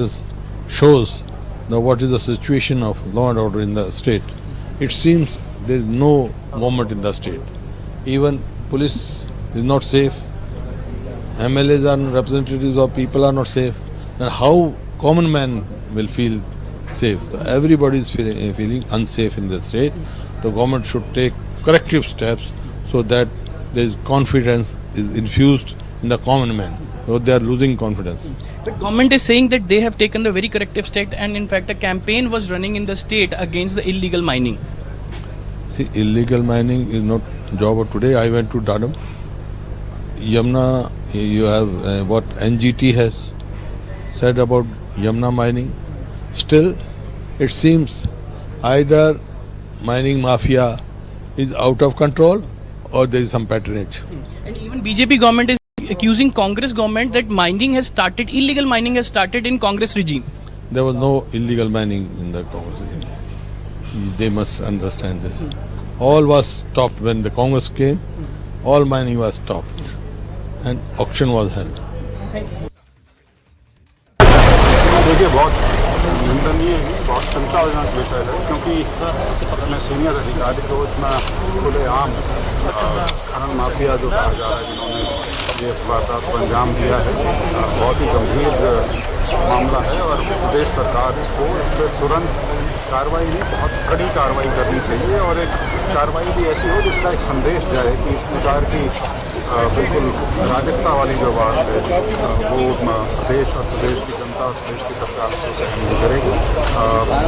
shows what is the situation of law and order in the state. It seems there is no government in the state. Even police is not safe. MLAs are representatives of people are not safe. And how common man will feel safe? Everybody is feeling unsafe in the state. The government should take corrective steps so that there is confidence is infused in the common man. So they are losing confidence. The government is saying that they have taken the very corrective step, and in fact a campaign was running in the state against the illegal mining. See, illegal mining is not job of today. I went to Dadam. Yamuna, you have what NGT has said about Yamuna mining. Still, it seems either mining mafia is out of control or there is some patronage. And even BJP government is accusing Congress government that mining has started, illegal mining has started in Congress regime. There was no illegal mining in the Congress regime. They must understand this. All was stopped when the Congress came. All mining was stopped and auction was held. देखिए बहुत निंदनीय है, बहुत चिंताजनक विषय है, क्योंकि मैं सीनियर अधिकारी को इतना खुलेआम खनन माफिया जो कहा जा रहा है जिन्होंने ये वारदात को अंजाम दिया है, बहुत ही गंभीर मामला है और प्रदेश सरकार को इस पर तुरंत कार्रवाई नहीं, बहुत कड़ी कार्रवाई करनी चाहिए और एक कार्रवाई भी ऐसी हो जिसका एक संदेश जाए कि इस प्रकार की बिल्कुल राजकता वाली जो बात है वो देश और प्रदेश की जनता और देश की सरकार से सहन नहीं करेगी।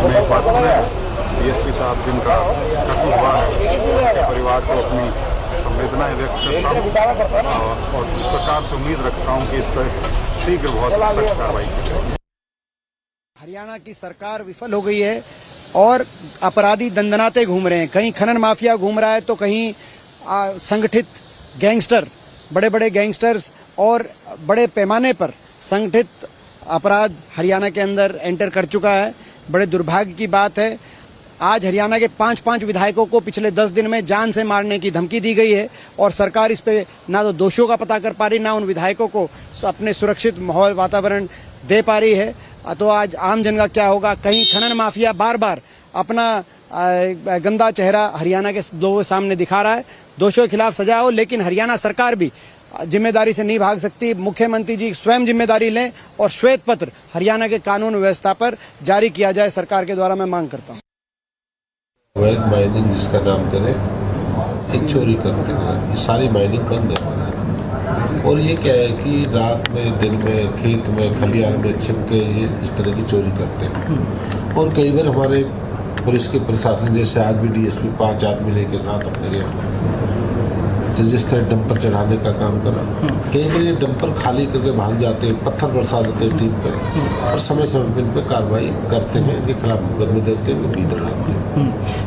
मैं एक बात में DSP साहब जिनका कत्ल हुआ है उनके परिवार को अपनी संवेदनाएं व्यक्त करता हूँ और सरकार से उम्मीद रखता हूँ कि इस पर शीघ्र बहुत सख्त कार्रवाई की जाए। हरियाणा की सरकार विफल हो गई है और अपराधी दंदनाते घूम रहे हैं। कहीं खनन माफिया घूम रहा है तो कहीं संगठित गैंगस्टर, बड़े बड़े गैंगस्टर्स और बड़े पैमाने पर संगठित अपराध हरियाणा के अंदर एंटर कर चुका है। बड़े दुर्भाग्य की बात है, आज हरियाणा के 5 विधायकों को पिछले 10 दिन में जान से मारने की धमकी दी गई है और सरकार इस पे ना तो दोषियों का पता कर पा रही, ना उन विधायकों को अपने सुरक्षित माहौल वातावरण दे पा रही है। तो आज आम जन का क्या होगा? कहीं खनन माफिया बार बार अपना गंदा चेहरा हरियाणा के लोगों के सामने दिखा रहा है। दोषियों के खिलाफ सजा हो, लेकिन हरियाणा सरकार भी जिम्मेदारी से नहीं भाग सकती। मुख्यमंत्री जी स्वयं जिम्मेदारी लें और श्वेत पत्र हरियाणा के कानून व्यवस्था पर जारी किया जाए, सरकार के द्वारा मैं मांग करता हूँ। अवैध माइनिंग जिसका नाम करें, ये चोरी करते हैं, ये सारी माइनिंग बंद है। और ये क्या है कि रात में, दिन में, खेत में, खलियान में छिप के ये इस तरह की चोरी करते हैं। और कई बार हमारे पुलिस के प्रशासन, जैसे आज भी DSP 5 आदमी लेके साथ अपने गया, जिस तरह डंपर चढ़ाने का काम करा। कई बार ये डंपर खाली करके भाग जाते हैं, पत्थर बरसा देते हैं टीम पे और समय समय पर इन पर कार्रवाई करते हैं, इनके खिलाफ मुकदमे दर्ज करके इनको भीतर डालते हैं।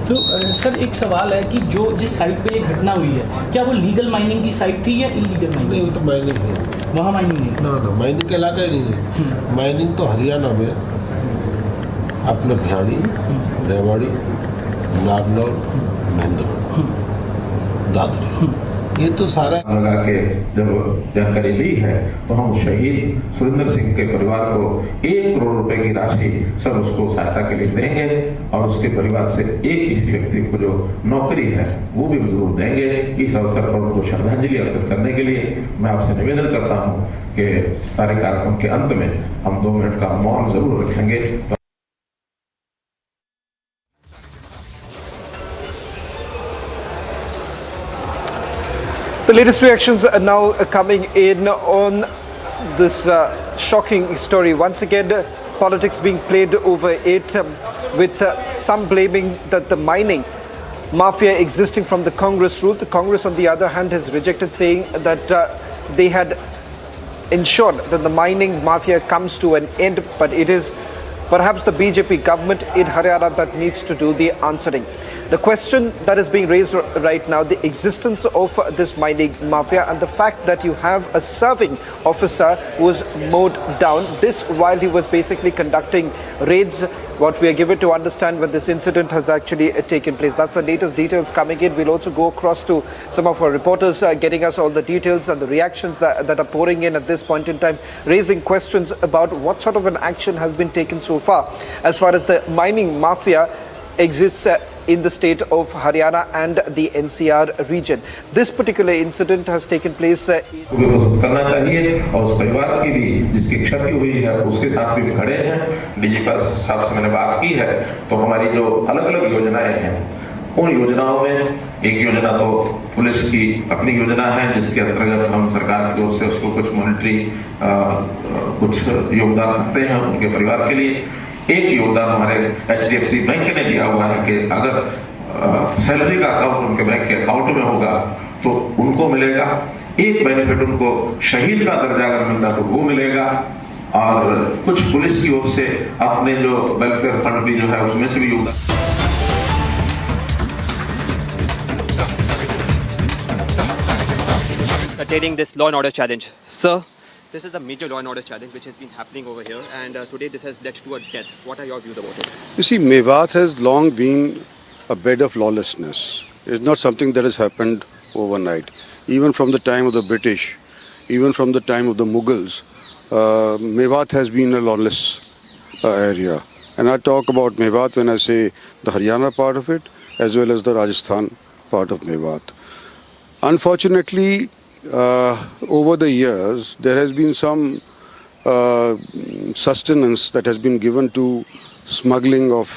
तो सर एक सवाल है कि जो जिस साइट पे ये घटना हुई है, क्या वो लीगल माइनिंग की साइट थी या इलीगल माइनिंग? नहीं, वो तो माइनिंग है, वहाँ माइनिंग नहीं। ना माइनिंग का इलाका ही नहीं है। माइनिंग तो हरियाणा में अपने भियाणी, रेवाड़ी, नारनौल, महेंद्रगढ़, दादरी, ये तो सारा लगा के जब जानकारी ली है तो हम शहीद सुरेंद्र सिंह के परिवार को 1 करोड़ रुपए की राशि सब उसको सहायता के लिए देंगे और उसके परिवार से एक किसी व्यक्ति को जो नौकरी है वो भी जरूर देंगे। इस अवसर पर उनको श्रद्धांजलि अर्पित करने के लिए मैं आपसे निवेदन करता हूँ कि सारे कार्यक्रम के अंत में हम 2 मिनट का मौन जरूर रखेंगे। The latest reactions are now coming in on this shocking story. Once again, politics being played over it, with some blaming that the mining mafia existing from the Congress route. The Congress, on the other hand, has rejected, saying that they had ensured that the mining mafia comes to an end, but it is perhaps the BJP government in Haryana that needs to do the answering. The question that is being raised right now, the existence of this mining mafia and the fact that you have a serving officer who was mowed down, this while he was basically conducting raids, what we are given to understand when this incident has actually taken place. That's the latest details coming in. We'll also go across to some of our reporters getting us all the details and the reactions that are pouring in at this point in time, raising questions about what sort of an action has been taken so far as the mining mafia exists in the state of Haryana and the NCR region. This particular incident has taken place करना चाहिए और उस परिवार की भी जिसकी क्षति हुई है उसके साथ भी खड़े हैं। डीजी साहब से मैंने बात की है तो हमारी जो अलग-अलग योजनाएं हैं उन योजनाओं में एक योजना तो पुलिस की अपनी योजना है जिसके अंतर्गत हम सरकार की ओर से उसको कुछ मॉनिटरी कुछ योगदान करते हैं उनके परिवार के लिए। एक योगदान हमारे HDFC बैंक ने दिया हुआ है कि अगर सैलरी का अकाउंट उनके बैंक के अकाउंट में होगा तो उनको मिलेगा। एक बेनिफिट उनको शहीद का दर्जा अगर मिलता तो वो मिलेगा और कुछ पुलिस की ओर से अपने जो वेलफेयर फंड भी जो है उसमें से भी योगदान। Attaining this law and order challenge, sir. This is the major law and order challenge which has been happening over here, and today this has led to a death. What are your views about it? You see, Mewat has long been a bed of lawlessness. It's not something that has happened overnight. Even from the time of the British, even from the time of the Mughals, Mewat has been a lawless area. And I talk about Mewat when I say the Haryana part of it, as well as the Rajasthan part of Mewat. Unfortunately, over the years, there has been some sustenance that has been given to smuggling of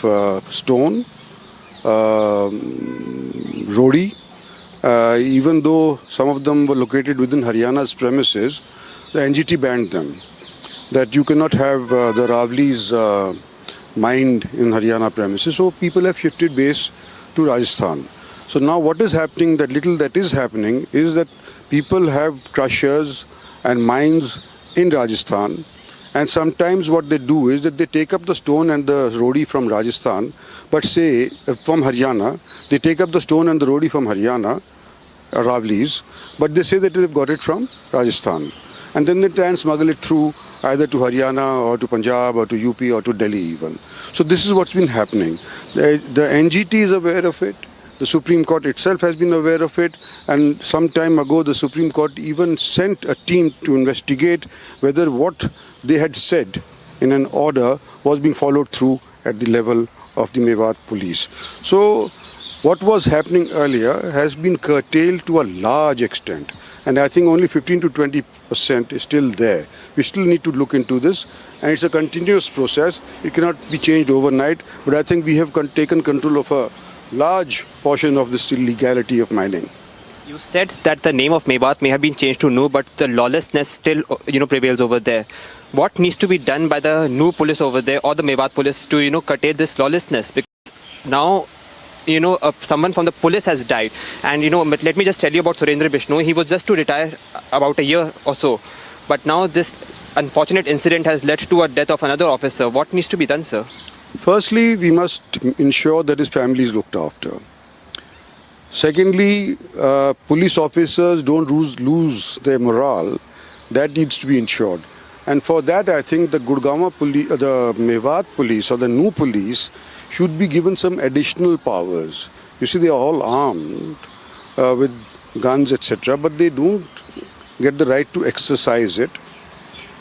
stone, rodi. Even though some of them were located within Haryana's premises, the NGT banned them. That you cannot have the Ravlis mined in Haryana premises. So people have shifted base to Rajasthan. So now what is happening, that little that is happening, is that people have crushers and mines in Rajasthan, and sometimes what they do is that they take up the stone and the rodi from Rajasthan, but say from Haryana, they take up the stone and the rodi from Haryana, Ravlis, but they say that they've got it from Rajasthan. And then they try and smuggle it through either to Haryana or to Punjab or to UP or to Delhi even. So this is what's been happening. The NGT is aware of it. The Supreme Court itself has been aware of it, and some time ago the Supreme Court even sent a team to investigate whether what they had said in an order was being followed through at the level of the Mewat police. So what was happening earlier has been curtailed to a large extent, and I think only 15 to 20% is still there. We still need to look into this, and it's a continuous process. It cannot be changed overnight, but I think we have taken control of a large portion of this illegality of mining. You said that the name of Mewat may have been changed to Nu, but the lawlessness still, prevails over there. What needs to be done by the Nu police over there or the Mewat police to, curtail this lawlessness? Because now, someone from the police has died. And, let me just tell you about Surendra Bishnu. He was just to retire about a year or so. But now this unfortunate incident has led to a death of another officer. What needs to be done, sir? Firstly, we must ensure that his family is looked after. Secondly, police officers don't lose their morale. That needs to be ensured. And for that, I think the Gurgaon police, the Mewat police or the Nu police should be given some additional powers. You see, they are all armed with guns, etc., but they don't get the right to exercise it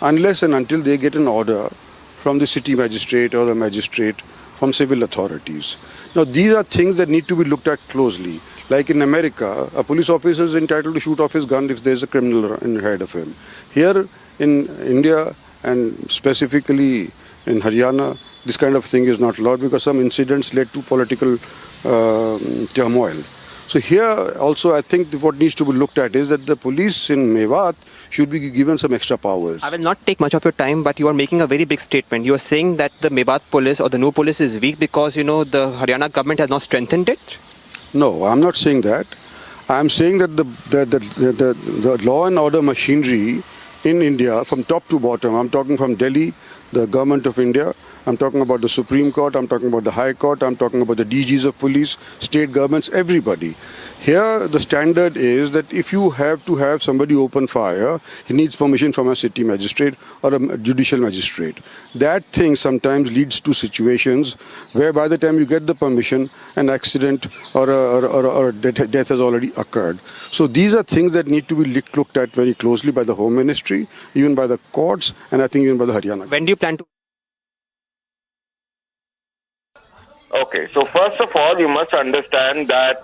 unless and until they get an order from the city magistrate or a magistrate from civil authorities. Now, these are things that need to be looked at closely. Like in America, a police officer is entitled to shoot off his gun if there's a criminal ahead of him. Here in India, and specifically in Haryana, this kind of thing is not allowed because some incidents led to political turmoil. So here also I think what needs to be looked at is that the police in Mewat should be given some extra powers. I will not take much of your time, but you are making a very big statement. You are saying that the Mewat police or the Nu police is weak because, the Haryana government has not strengthened it? No, I'm not saying that. I'm saying that the law and order machinery in India from top to bottom, I'm talking from Delhi, the government of India, I'm talking about the Supreme Court, I'm talking about the High Court, I'm talking about the DGs of police, state governments, everybody. Here the standard is that if you have to have somebody open fire, he needs permission from a city magistrate or a judicial magistrate. That thing sometimes leads to situations where by the time you get the permission, an accident or a death has already occurred. So these are things that need to be looked at very closely by the Home Ministry, even by the courts, and I think even by the Haryana. When do you plan to? Okay, so first of all, you must understand that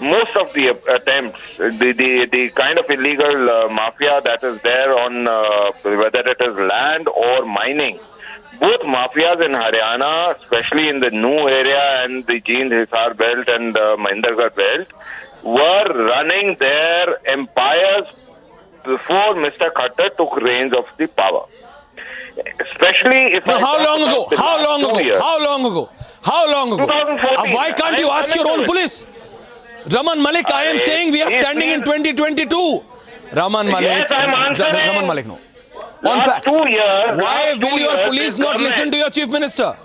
most of the attempts, the kind of illegal mafia that is there on whether it is land or mining, both mafias in Haryana, especially in the New area and the Jind Hisar belt and Mahendragarh belt, were running their empires before Mr. Khattar took reins of the power. Especially if how long ago? 2014. Why can't you ask your own police? Raman Malik, I am saying we are standing in 2022. Raman Malik. Yes, I'm answering. Raman Malik, no. On facts. 2 years. Why will your police not listen to your chief minister?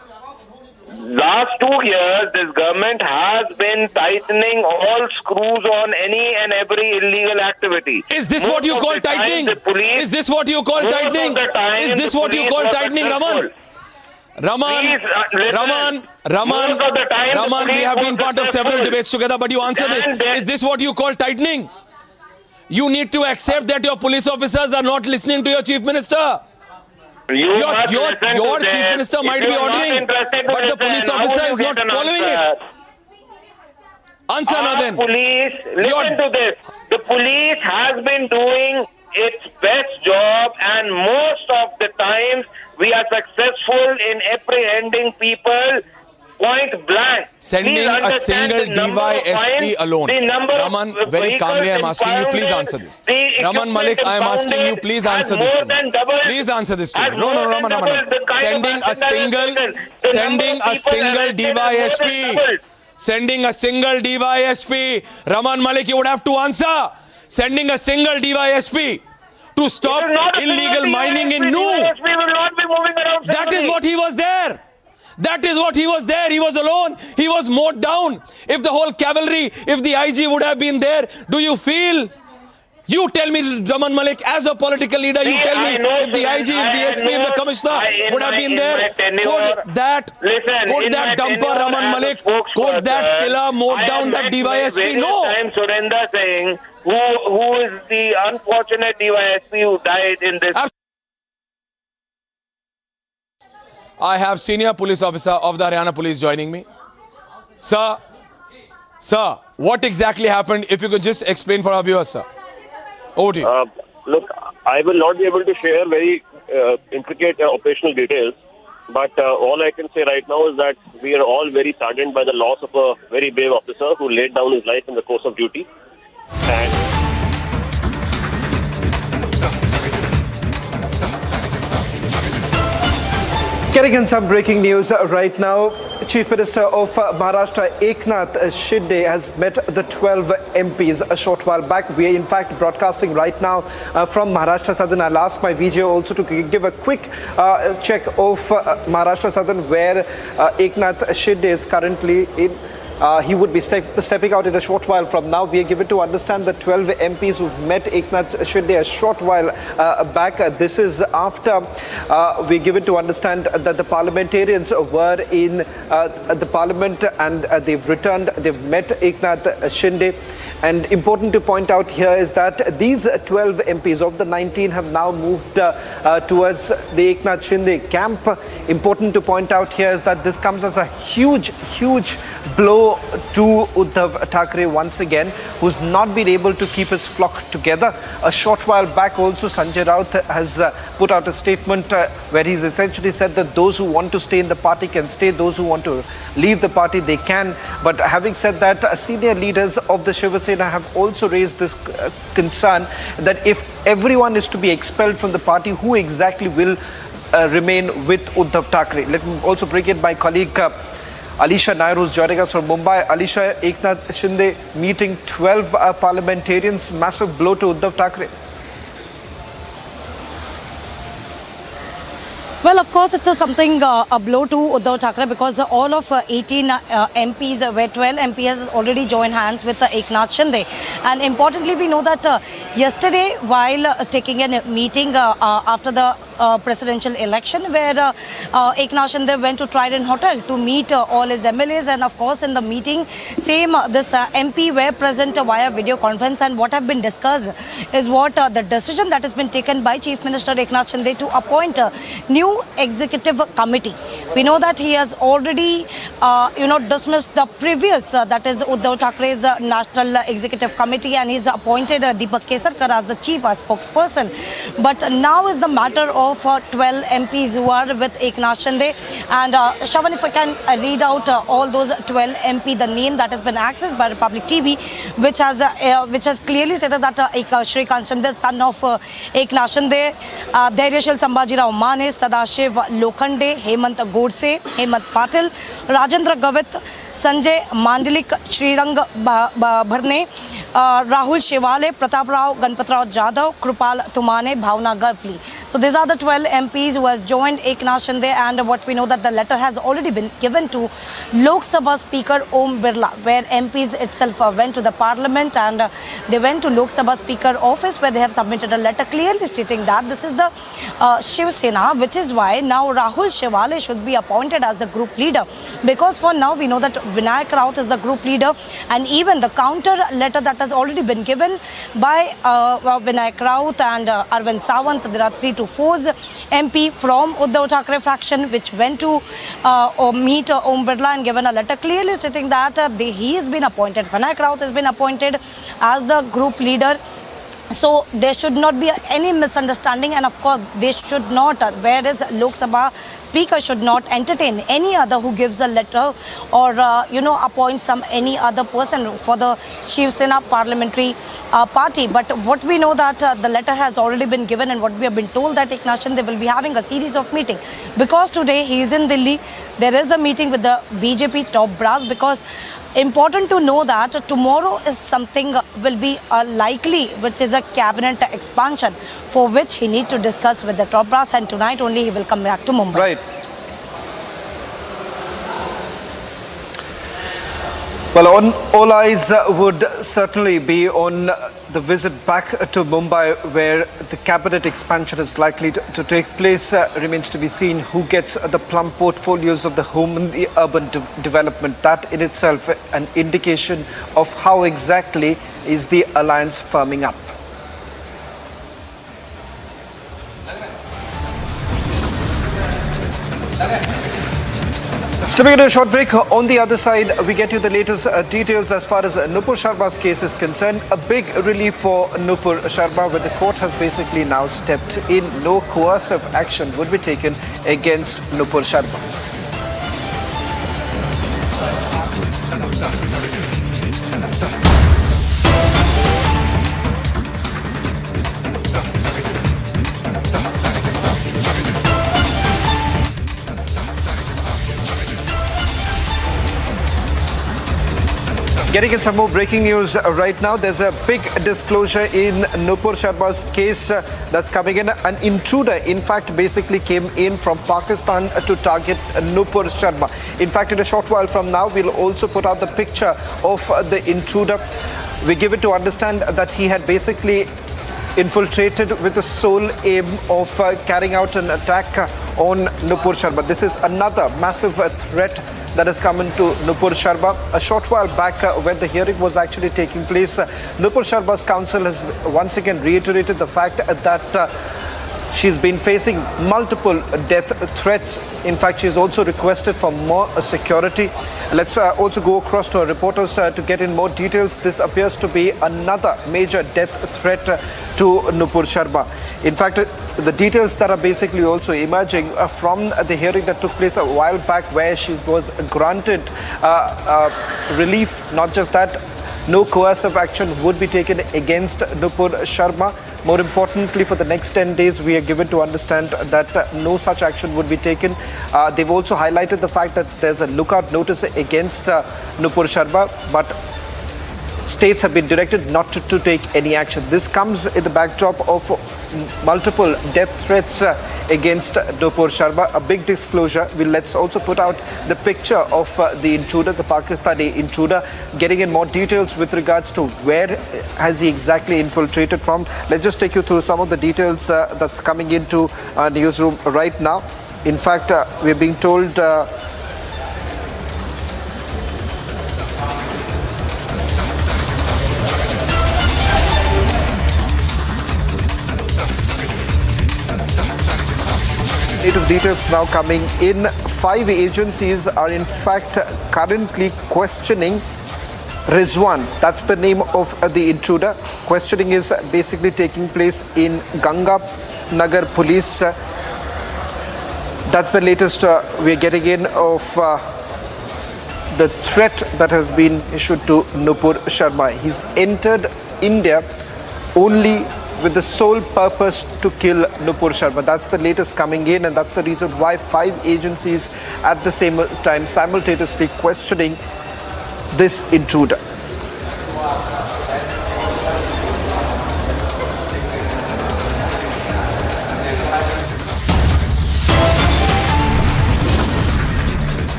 Last 2 years, this government has been tightening all screws on any and every illegal activity. Is this what you call tightening? Is this what you call tightening? Is this what you call tightening, Raman? Raman, we have been part of several debates together, but you answer this. Is this what you call tightening? You need to accept that your police officers are not listening to your chief minister. Your chief minister might be ordering, but the police officer is not following it. Answer now then. Listen to this. The police has been doing its best job, and most of the times we are successful in apprehending people point blank. Sending a single DYSP alone. Raman, very calmly I am asking you, please answer this. Raman Malik, I am asking you, please answer this to me. Please answer this to me. No, Raman. Sending a single DYSP. Sending a single DYSP. Raman Malik, you would have to answer. Sending a single DYSP to stop illegal mining in Noo. That is what he was there. That is what he was there. He was alone. He was mowed down. If the whole cavalry, if the IG would have been there, do you feel? You tell me, Raman Malik, as a political leader, you tell me if the IG, if the SP, if the commissioner would have been there, could that dumper Raman Malik, could that killer mowed down that DYSP? No. Surinder Singh, who is the unfortunate DYSP who died in this. I have senior police officer of the Haryana police joining me. Sir, what exactly happened? If you could just explain for our viewers, sir. Over to you. Look, I will not be able to share very intricate operational details, but all I can say right now is that we are all very saddened by the loss of a very brave officer who laid down his life in the course of duty. And getting in some breaking news right now. Chief Minister of Maharashtra Agnipath Shinde has met the 12 MPs a short while back. We are in fact broadcasting right now from Maharashtra Southern. I'll ask my VJ also to give a quick check of Maharashtra Southern, where Agnipath Shinde is currently in. He would be stepping out in a short while from now. We are given to understand that 12 MPs who met Agnipath Shinde a short while back. This is after we're given to understand that the parliamentarians were in the parliament and they've returned. They've met Agnipath Shinde. And important to point out here is that these 12 MPs of the 19 have now moved towards the Agnipath Shinde camp. Important to point out here is that this comes as a huge blow to Uddhav Thackeray once again, who's not been able to keep his flock together. A short while back also, Sanjay Raut has put out a statement where he's essentially said that those who want to stay in the party can stay, those who want to leave the party, they can. But having said that, senior leaders of the Shiv Sena have also raised this concern that if everyone is to be expelled from the party, who exactly will remain with Uddhav Thackeray? Let me also bring in my colleague Alisha Nair, who's joining us from Mumbai. Alisha, Agnipath Shinde meeting 12 parliamentarians, massive blow to Uddhav Thackeray. Well, of course, it's something a blow to Uddhav Thackeray because all of 18 MPs, where 12 MPs has already joined hands with Eknath Shinde. And importantly, we know that yesterday, while taking a meeting after the presidential election, where Eknath Shinde went to Trident Hotel to meet all his MLAs, and of course, in the meeting, this MP were present via video conference, and what have been discussed is what the decision that has been taken by Chief Minister Eknath Shinde to appoint a new executive committee. We know that he has already, dismissed the previous, that is Uddhav Thackre's National Executive Committee, and he's appointed Deepak Kesarkar as the chief spokesperson. But now is the matter of 12 MPs who are with Eknath Shinde. And Shavan, if I can read out all those 12 MP, the name that has been accessed by Republic TV, which has clearly stated that Shrikant Shinde, son of Eknath Shinde, Dhairyashil Sambhajirao Mane, Sadashiv Lokhande, Hemant Godse, Hemant Patil, Rajendra Gavit, Sanjay Mandalik, Srirang Bharne, Rahul Shivale, Pratap Rao, Ganpatrao Jadhav, Krupal Tumane, Bhavna Garfli. So these are the 12 MPs who has joined Eknath Shinde, and what we know that the letter has already been given to Lok Sabha Speaker Om Birla, where MPs itself went to the parliament, and they went to Lok Sabha Speaker office, where they have submitted a letter clearly stating that this is the Shiv Sena, which is why now Rahul Shivale should be appointed as the group leader, because for now we know that Vinayak Raut is the group leader, and even the counter letter that has already been given by Vinayak Raut and Arvind Sawant, there are 3 to 4 MP from Uddhav Thackeray faction which went to meet Om Birla and given a letter clearly stating that he has been appointed, Vinayak Raut has been appointed as the group leader. So there should not be any misunderstanding, and of course they should not, whereas Lok Sabha Speaker should not entertain any other who gives a letter or appoints any other person for the Shiv Sena parliamentary party. But what we know that the letter has already been given, and what we have been told that Eknath Shinde will be having a series of meetings, because today he is in Delhi. There is a meeting with the BJP top brass, because important to know that tomorrow is something will be likely, which is a cabinet expansion, for which he needs to discuss with the top brass, and tonight only he will come back to Mumbai. Right. Well, all eyes would certainly be on the visit back to Mumbai, where the cabinet expansion is likely to take place. Remains to be seen who gets the plum portfolios of the home and the urban development. That in itself an indication of how exactly is the alliance firming up. Stepping into a short break, on the other side, we get you the latest details as far as Nupur Sharma's case is concerned. A big relief for Nupur Sharma, where the court has basically now stepped in. No coercive action would be taken against Nupur Sharma. Getting in some more breaking news right now. There's a big disclosure in Nupur Sharma's case that's coming in. An intruder, in fact, basically came in from Pakistan to target Nupur Sharma. In fact, in a short while from now, we'll also put out the picture of the intruder. We give it to understand that he had basically infiltrated with the sole aim of carrying out an attack on Nupur Sharma. This is another massive threat that has come into Nupur Sharma. A short while back, when the hearing was actually taking place, Nupur Sharma's counsel has once again reiterated the fact that she's been facing multiple death threats. In fact, she's also requested for more security. Let's also go across to our reporters to get in more details. This appears to be another major death threat to Nupur Sharma. In fact, the details that are basically also emerging from the hearing that took place a while back, where she was granted relief. Not just that, no coercive action would be taken against Nupur Sharma. More importantly, for the next 10 days, we are given to understand that no such action would be taken. They've also highlighted the fact that there's a lookout notice against Nupur Sharma, but states have been directed not to take any action. This comes in the backdrop of multiple death threats against Nupur Sharma. A big disclosure. Let's also put out the picture of the intruder, the Pakistani intruder, getting in more details with regards to where has he exactly infiltrated from. Let's just take you through some of the details that's coming into our newsroom right now. In fact, we're being told latest details now coming in. 5 agencies are in fact currently questioning Rizwan. That's the name of the intruder. Questioning is basically taking place in Ganga Nagar Police. That's the latest we're getting in of the threat that has been issued to Nupur Sharma. He's entered India only with the sole purpose to kill Nupur Sharma. That's the latest coming in, and that's the reason why 5 agencies at the same time simultaneously questioning this intruder.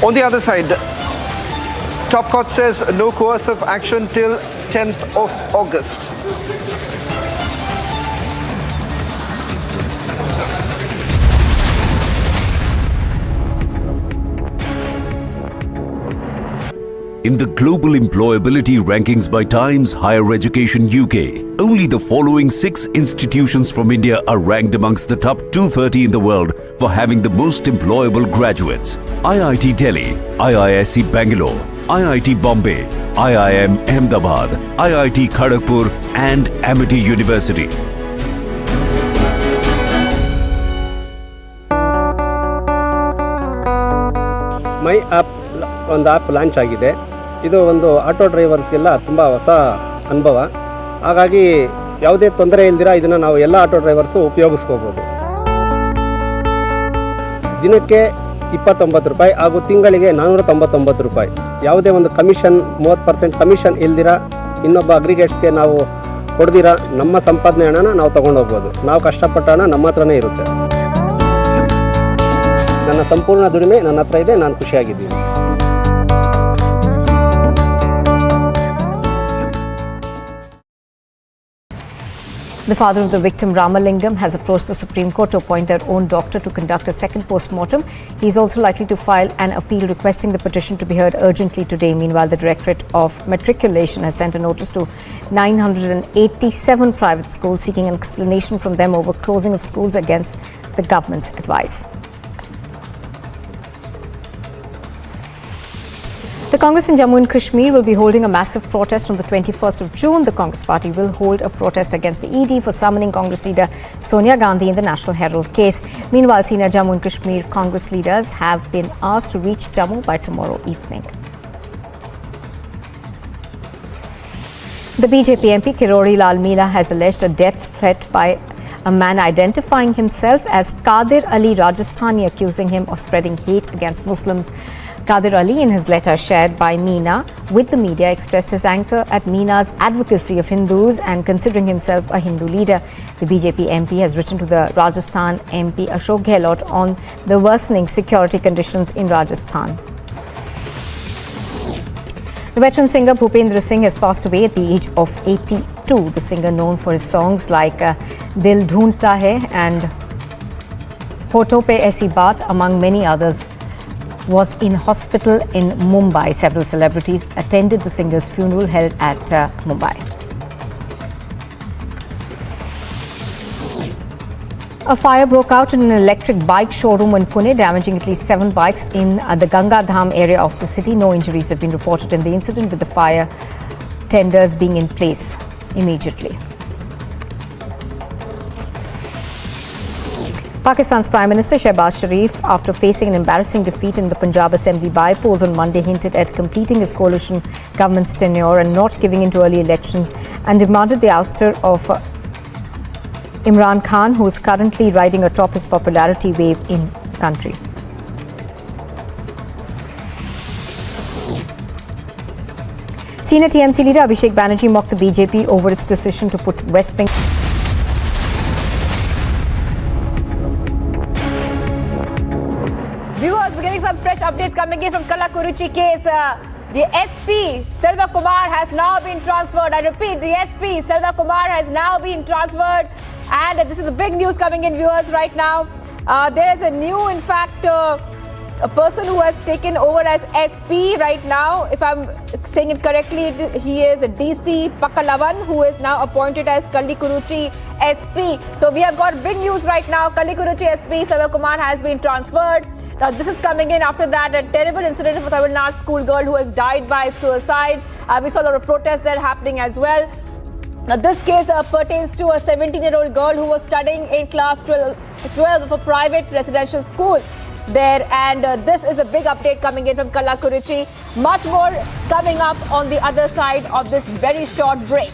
On the other side, Top Court says no coercive action till 10th of August. In the global employability rankings by Times Higher Education UK, only the following 6 institutions from India are ranked amongst the top 230 in the world for having the most employable graduates. IIT Delhi, IISc Bangalore, IIT Bombay, IIM Ahmedabad, IIT Kharagpur and Amity University. My app ಒಂದು app launch ಆಗಿದೆ. ಇದು ಒಂದು auto ಡ್ರೈವರ್ಸ್ಗೆಲ್ಲ ತುಂಬ ಹೊಸ ಅನುಭವ. ಹಾಗಾಗಿ ಯಾವುದೇ ತೊಂದರೆ ಇಲ್ದಿರ ಇದನ್ನು ನಾವು ಎಲ್ಲ ಆಟೋ ಡ್ರೈವರ್ಸು ಉಪಯೋಗಿಸ್ಕೋಬೋದು. ದಿನಕ್ಕೆ 29 ರೂಪಾಯಿ ಹಾಗೂ ತಿಂಗಳಿಗೆ 499 ರೂಪಾಯಿ. ಯಾವುದೇ ಒಂದು ಕಮಿಷನ್ 30% ಕಮಿಷನ್ ಇಲ್ದಿರ ಇನ್ನೊಬ್ಬ ಅಗ್ರಿಗೇಟ್ಸ್ಗೆ ನಾವು ಕೊಡ್ದಿರ ನಮ್ಮ ಸಂಪಾದನೆ ಹಣನ ನಾವು ತೊಗೊಂಡೋಗ್ಬೋದು. ನಾವು ಕಷ್ಟಪಟ್ಟ ಹಣ ನಮ್ಮ ಹತ್ರನೇ ಇರುತ್ತೆ. ನನ್ನ ಸಂಪೂರ್ಣ ದುಡಿಮೆ ನನ್ನ ಹತ್ರ ಇದೆ. ನಾನು ಖುಷಿಯಾಗಿದ್ದೀನಿ. The father of the victim, Ramalingam, has approached the Supreme Court to appoint their own doctor to conduct a second post-mortem. He is also likely to file an appeal requesting the petition to be heard urgently today. Meanwhile, the Directorate of Matriculation has sent a notice to 987 private schools seeking an explanation from them over closing of schools against the government's advice. The Congress in Jammu and Kashmir will be holding a massive protest on the 21st of June. The Congress party will hold a protest against the ED for summoning Congress leader Sonia Gandhi in the National Herald case. Meanwhile, senior Jammu and Kashmir Congress leaders have been asked to reach Jammu by tomorrow evening. The BJP MP Kirori Lal Meena has alleged a death threat by a man identifying himself as Qadir Ali Rajasthani, accusing him of spreading hate against Muslims. Qadir Ali, in his letter shared by Meena with the media, expressed his anger at Meena's advocacy of Hindus and considering himself a Hindu leader. The BJP MP has written to the Rajasthan MP Ashok Gehlot on the worsening security conditions in Rajasthan. The veteran singer Bhupendra Singh has passed away at the age of 82. The singer, known for his songs like Dil Dhoondta Hai and Hoto Pe Aisi Baat, among many others, was in hospital in Mumbai. Several celebrities attended the singer's funeral held at Mumbai. A fire broke out in an electric bike showroom in Pune, damaging at least 7 bikes in the Ganga Dham area of the city. No injuries have been reported in the incident, with the fire tenders being in place immediately. Pakistan's Prime Minister Shehbaz Sharif, after facing an embarrassing defeat in the Punjab Assembly by-polls on Monday, hinted at completing his coalition government's tenure and not giving in to early elections, and demanded the ouster of Imran Khan, who is currently riding atop his popularity wave in the country. Senior TMC leader Abhishek Banerjee mocked the BJP over its decision to put West Bengal updates coming in from Kalakuruchi case. The SP, Selva Kumar, has now been transferred. I repeat, the SP, Selva Kumar, has now been transferred. And this is the big news coming in, viewers, right now. There is a new, in fact, a person who has taken over as SP right now. If I'm saying it correctly, he is a DC Pakalavan, who is now appointed as Kallikuruchi SP. So we have got big news right now. Kallikuruchi SP, Selva Kumar, has been transferred. Now, this is coming in after that a terrible incident with a Tamil Nadu schoolgirl who has died by suicide. We saw a lot of protests there happening as well. Now, this case pertains to a 17-year-old girl who was studying in class 12 of a private residential school there. And this is a big update coming in from Kalakuruchi. Much more coming up on the other side of this very short break.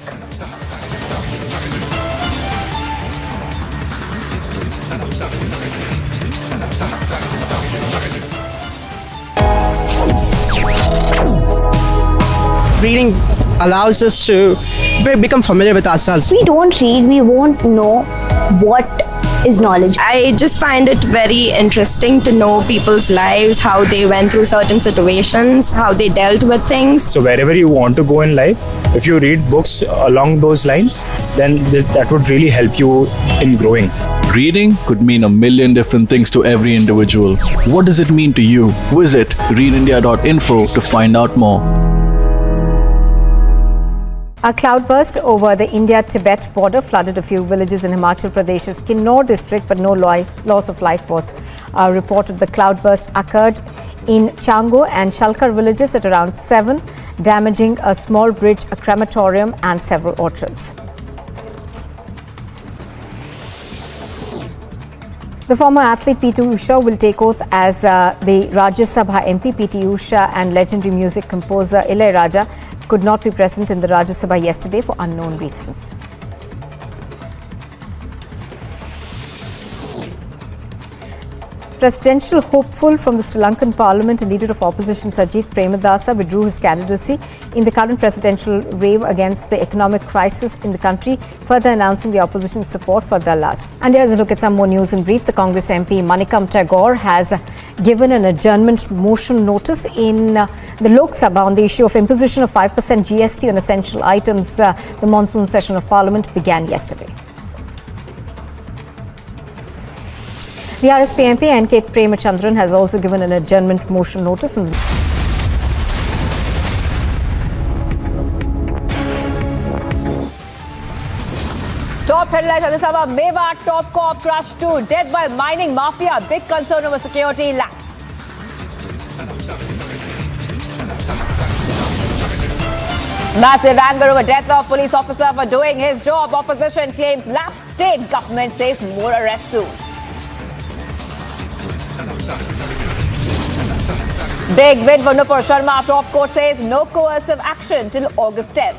Reading allows us to become familiar with ourselves. We don't read, we won't know what is knowledge. I just find it very interesting to know people's lives, how they went through certain situations, how they dealt with things. So wherever you want to go in life, if you read books along those lines, then that would really help you in growing. Reading could mean a million different things to every individual. What does it mean to you? Visit readindia.info to find out more. A cloudburst over the India-Tibet border flooded a few villages in Himachal Pradesh's Kinnaur district, but no loss of life was reported. The cloudburst occurred in Chango and Shalkar villages at around 7, damaging a small bridge, a crematorium and several orchards. The former athlete P.T. Usha will take oath as the Rajya Sabha MP. P.T. Usha and legendary music composer Ilaiyaraaja could not be present in the Rajya Sabha yesterday for unknown reasons. Presidential hopeful from the Sri Lankan Parliament and leader of opposition Sajith Premadasa withdrew his candidacy in the current presidential race against the economic crisis in the country, further announcing the opposition's support for Dallas. And here's a look at some more news in brief. The Congress MP Manikam Tagore has given an adjournment motion notice in the Lok Sabha on the issue of imposition of 5% GST on essential items. The monsoon session of Parliament began yesterday. The RSP MP N.K. Premachandran has also given an adjournment motion notice. Top headlines on the Sabha. Mewat top cop crushed to death by mining mafia. Big concern over security lapse. Massive anger over death of police officer for doing his job. Opposition claims lapse. State government says more arrests soon. Big win for Nupur Sharma. Top court says no coercive action till August 10th.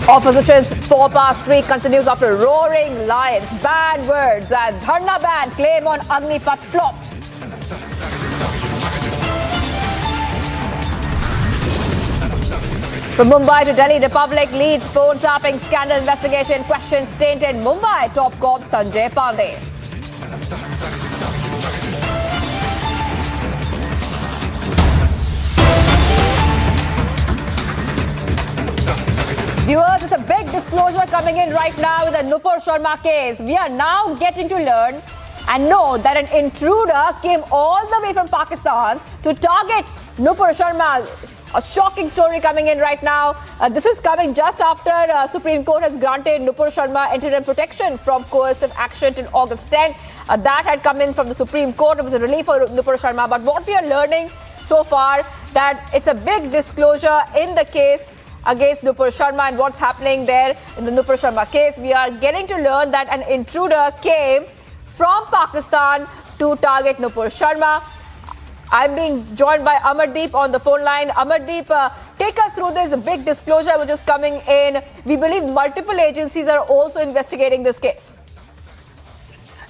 Opposition's 4-hour streak continues after roaring lions, bad words and dharna ban claim on Agnipath flops. From Mumbai to Delhi, Republic leads phone tapping scandal investigation. Questions tainted Mumbai top cop Sanjay Pandey. Viewers, it's a big disclosure coming in right now with the Nupur Sharma case. We are now getting to learn and know that an intruder came all the way from Pakistan to target Nupur Sharma. A shocking story coming in right now. This is coming just after Supreme Court has granted Nupur Sharma interim protection from coercive action till August 10th. That had come in from the Supreme Court. It was a relief for Nupur Sharma. But what we are learning so far, that it's a big disclosure in the case against Nupur Sharma and what's happening there in the Nupur Sharma case. We are getting to learn that an intruder came from Pakistan to target Nupur Sharma. I'm being joined by Amardeep on the phone line. Amardeep, take us through this big disclosure which is coming in. We believe multiple agencies are also investigating this case.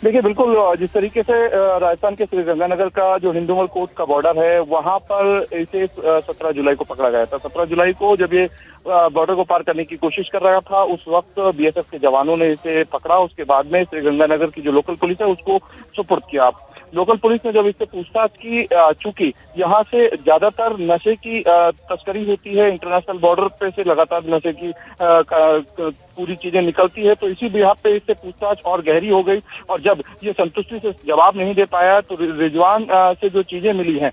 देखिए बिल्कुल जिस तरीके से राजस्थान के श्रीगंगानगर का जो Hindumal court का border है वहां पर इसे 17 जुलाई को पकड़ा गया था। 17 जुलाई को जब ये बॉर्डर को पार करने की कोशिश कर रहा था उस वक्त बीएसएफ के जवानों ने इसे पकड़ा। उसके बाद में श्रीगंगानगर की जो लोकल पुलिस है उसको सुपुर्द किया। लोकल पुलिस ने जब इससे पूछताछ की, चूंकि यहाँ से ज्यादातर नशे की तस्करी होती है, इंटरनेशनल बॉर्डर पे से लगातार नशे की पूरी चीजें निकलती है, तो इसी बिहाफ पे इससे पूछताछ और गहरी हो गई। और जब ये संतुष्टि से जवाब नहीं दे पाया तो रिजवान से जो चीजें मिली हैं,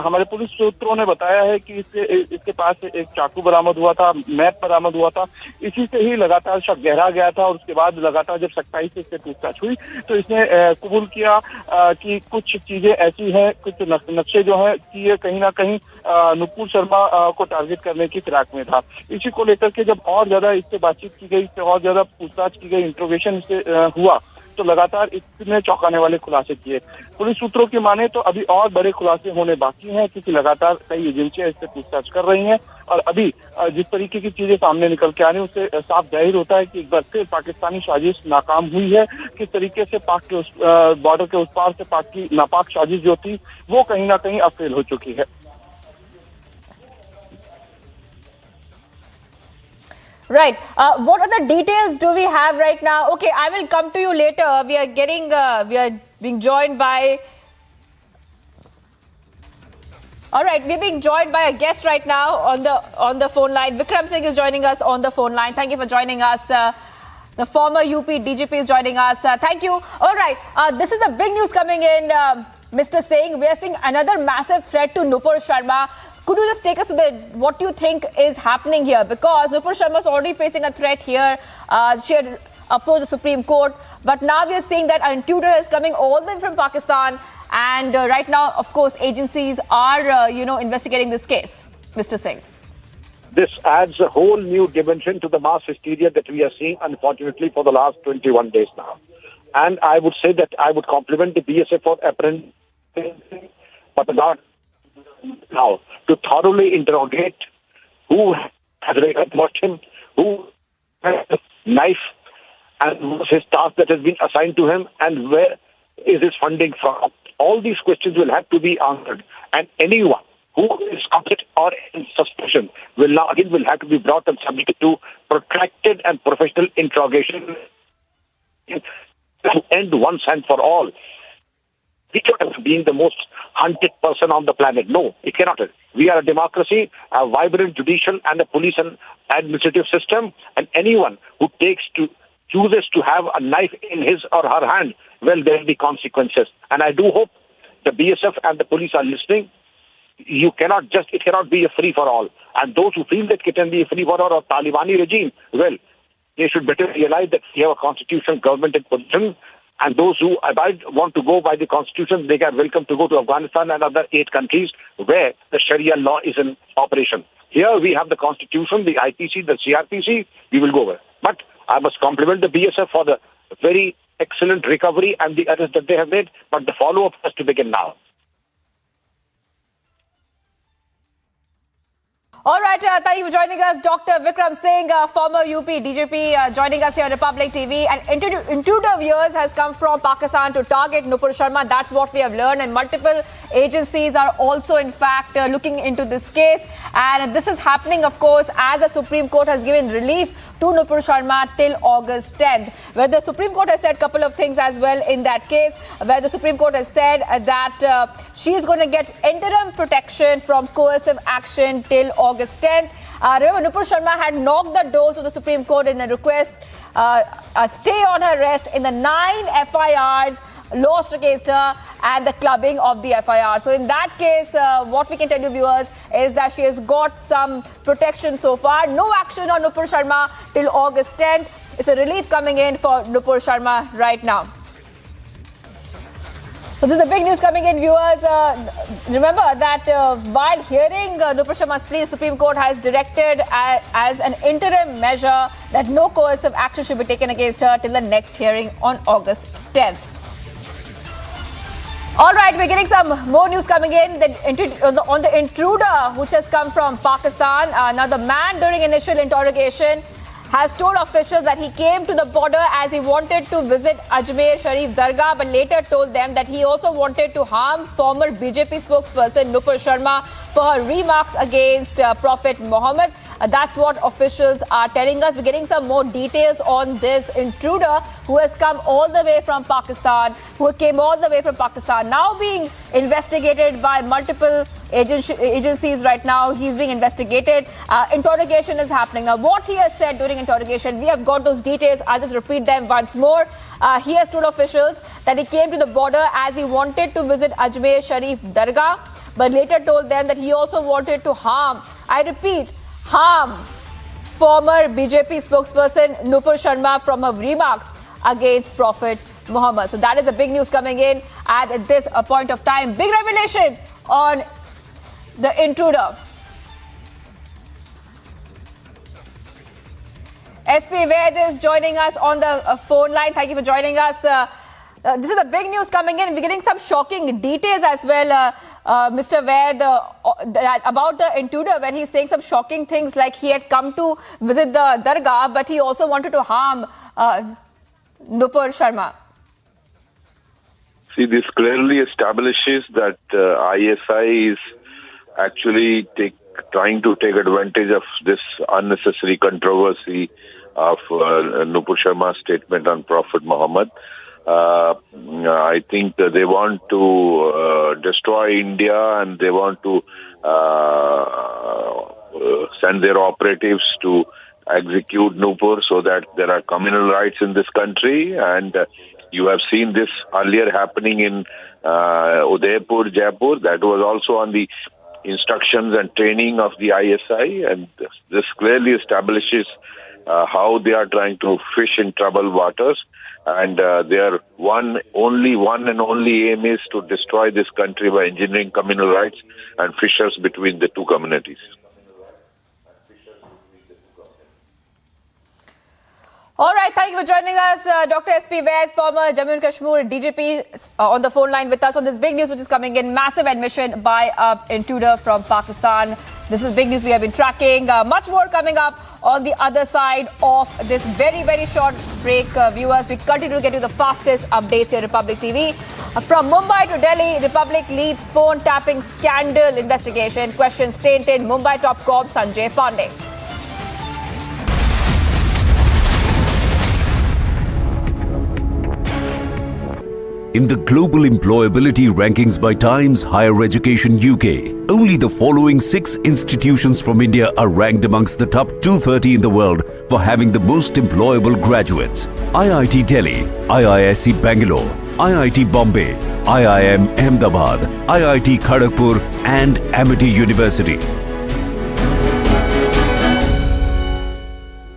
हमारे पुलिस सूत्रों ने बताया है कि इसके पास से एक चाकू बरामद हुआ था, मैप बरामद हुआ था। इसी से ही लगातार शक गहरा गया था और उसके बाद लगातार जब सख्ताई से इससे पूछताछ हुई तो इसने कबूल किया कि कुछ चीजें ऐसी हैं, कुछ नक्शे जो हैं कि ये कहीं ना कहीं नुपुर शर्मा को टारगेट करने की फिराक में था। इसी को लेकर के जब और ज्यादा इससे बातचीत की गई, इससे और ज्यादा पूछताछ की गई, इंट्रोगेशन इससे हुआ तो लगातार इसने चौंकाने वाले खुलासे किए। पुलिस सूत्रों की माने तो अभी और बड़े खुलासे होने बाकी हैं, क्योंकि लगातार कई एजेंसियां इससे पूछताछ कर रही हैं। और अभी जिस तरीके की चीजें सामने निकल के आ रही है उससे साफ जाहिर होता है कि एक बार फिर पाकिस्तानी साजिश नाकाम हुई है। किस तरीके से पाक के बॉर्डर के उस पार से पाक की नापाक साजिश जो थी वो कहीं ना कहीं अब फेल हो चुकी है। Right. What are the details do we have right now? Okay, I will come to you later. We are being joined by. All right, we're being joined by a guest right now on the phone line. Vikram Singh is joining us on the phone line. Thank you for joining us. The former UP DGP is joining us. Thank you. All right, this is a big news coming in, Mr. Singh. We are seeing another massive threat to Nupur Sharma. Could you just take us to what you think is happening here? Because Nupur Sharma is already facing a threat here. She had approached the Supreme Court. But now we are seeing that an intruder is coming all the way from Pakistan. And right now, of course, agencies are, investigating this case. Mr. Singh. This adds a whole new dimension to the mass hysteria that we are seeing, unfortunately, for the last 21 days now. And I would say that I would compliment the BSF for apprehending, but not now, to thoroughly interrogate who has watched him, who has a knife, and what's his task that has been assigned to him, and where is his funding from. All these questions will have to be answered, and anyone who is competent or in suspicion will have to be brought and subjected to protracted and professional interrogation to end once and for all. We cannot being the most hunted person on the planet. No, it cannot. We are a democracy, a vibrant judicial and a police and administrative system, and anyone who chooses to have a knife in his or her hand, well, there will be consequences. And I do hope the BSF and the police are listening. It cannot be a free-for-all. And those who feel that it can be a free-for-all or Talibani regime, well, they should better realize that we have a constitutional government in position. And those who want to go by the constitution, they are welcome to go to Afghanistan and other 8 countries where the Sharia law is in operation. Here we have the constitution, the IPC, the CRPC, we will go there. But I must compliment the BSF for the very excellent recovery and the arrest that they have made. But the follow-up has to begin now. All right, thank you for joining us. Dr. Vikram Singh, former UP DGP, joining us here on Republic TV. An intruder of yours has come from Pakistan to target Nupur Sharma. That's what we have learned. And multiple agencies are also, in fact, looking into this case. And this is happening, of course, as the Supreme Court has given relief to Nupur Sharma till August 10th, where the Supreme Court has said a couple of things as well in that case, where the Supreme Court has said that she is going to get interim protection from coercive action till August 10th. Remember, Nupur Sharma had knocked the doors of the Supreme Court in a request, a stay on her arrest in the 9 FIRs lost against her and the clubbing of the FIR. So in that case, what we can tell you, viewers, is that she has got some protection so far. No action on Nupur Sharma till August 10th. It's a relief coming in for Nupur Sharma right now. So this is the big news coming in, viewers. Remember that while hearing Nupur Sharma's plea, Supreme Court has directed as an interim measure that no coercive action should be taken against her till the next hearing on August 10th. All right, we're getting some more news coming in on the intruder, which has come from Pakistan. Now, the man during initial interrogation has told officials that he came to the border as he wanted to visit Ajmer Sharif Dargah, but later told them that he also wanted to harm former BJP spokesperson Nupur Sharma for her remarks against Prophet Muhammad. That's what officials are telling us. We're getting some more details on this intruder who has come all the way from Pakistan, now being investigated by multiple agencies right now. He's being investigated. Interrogation is happening. What he has said during interrogation, we have got those details. I'll just repeat them once more. He has told officials that he came to the border as he wanted to visit Ajmer Sharif Dargah, but later told them that he also wanted to harm, I repeat, harm former BJP spokesperson Nupur Sharma from her remarks against Prophet Muhammad. So that is the big news coming in at this point of time. Big revelation on the intruder. SP Ved is joining us on the phone line. Thank you for joining us. This is the big news coming in. We're getting some shocking details as well, Mr. Ved, about the intruder, when he's saying some shocking things like he had come to visit the Dargah, but he also wanted to harm Nupur Sharma. See, this clearly establishes that ISI is actually trying to take advantage of this unnecessary controversy of Nupur Sharma's statement on Prophet Muhammad. I think they want to destroy India, and they want to send their operatives to execute Nupur so that there are communal rights in this country. And you have seen this earlier happening in Udaipur, Jaipur. That was also on the instructions and training of the ISI, and this clearly establishes how they are trying to fish in troubled waters, and their one and only aim is to destroy this country by engineering communal rights and fissures between the two communities. All right, thank you for joining us, Dr. SP Ved, former Jammu and Kashmir DGP, on the phone line with us on this big news which is coming in. Massive admission by Intruder from Pakistan. This is big news we have been tracking. Much more coming up on the other side of this very, very short break. Viewers, we continue to get you the fastest updates here at Republic TV. From Mumbai to Delhi, Republic leads phone tapping scandal investigation. Questions tainted Mumbai top cop Sanjay Pandey. In the global employability rankings by Times Higher Education UK, only the following 6 institutions from India are ranked amongst the top 230 in the world for having the most employable graduates: IIT Delhi, IISc Bangalore, IIT Bombay, IIM Ahmedabad, IIT Kharagpur and Amity University.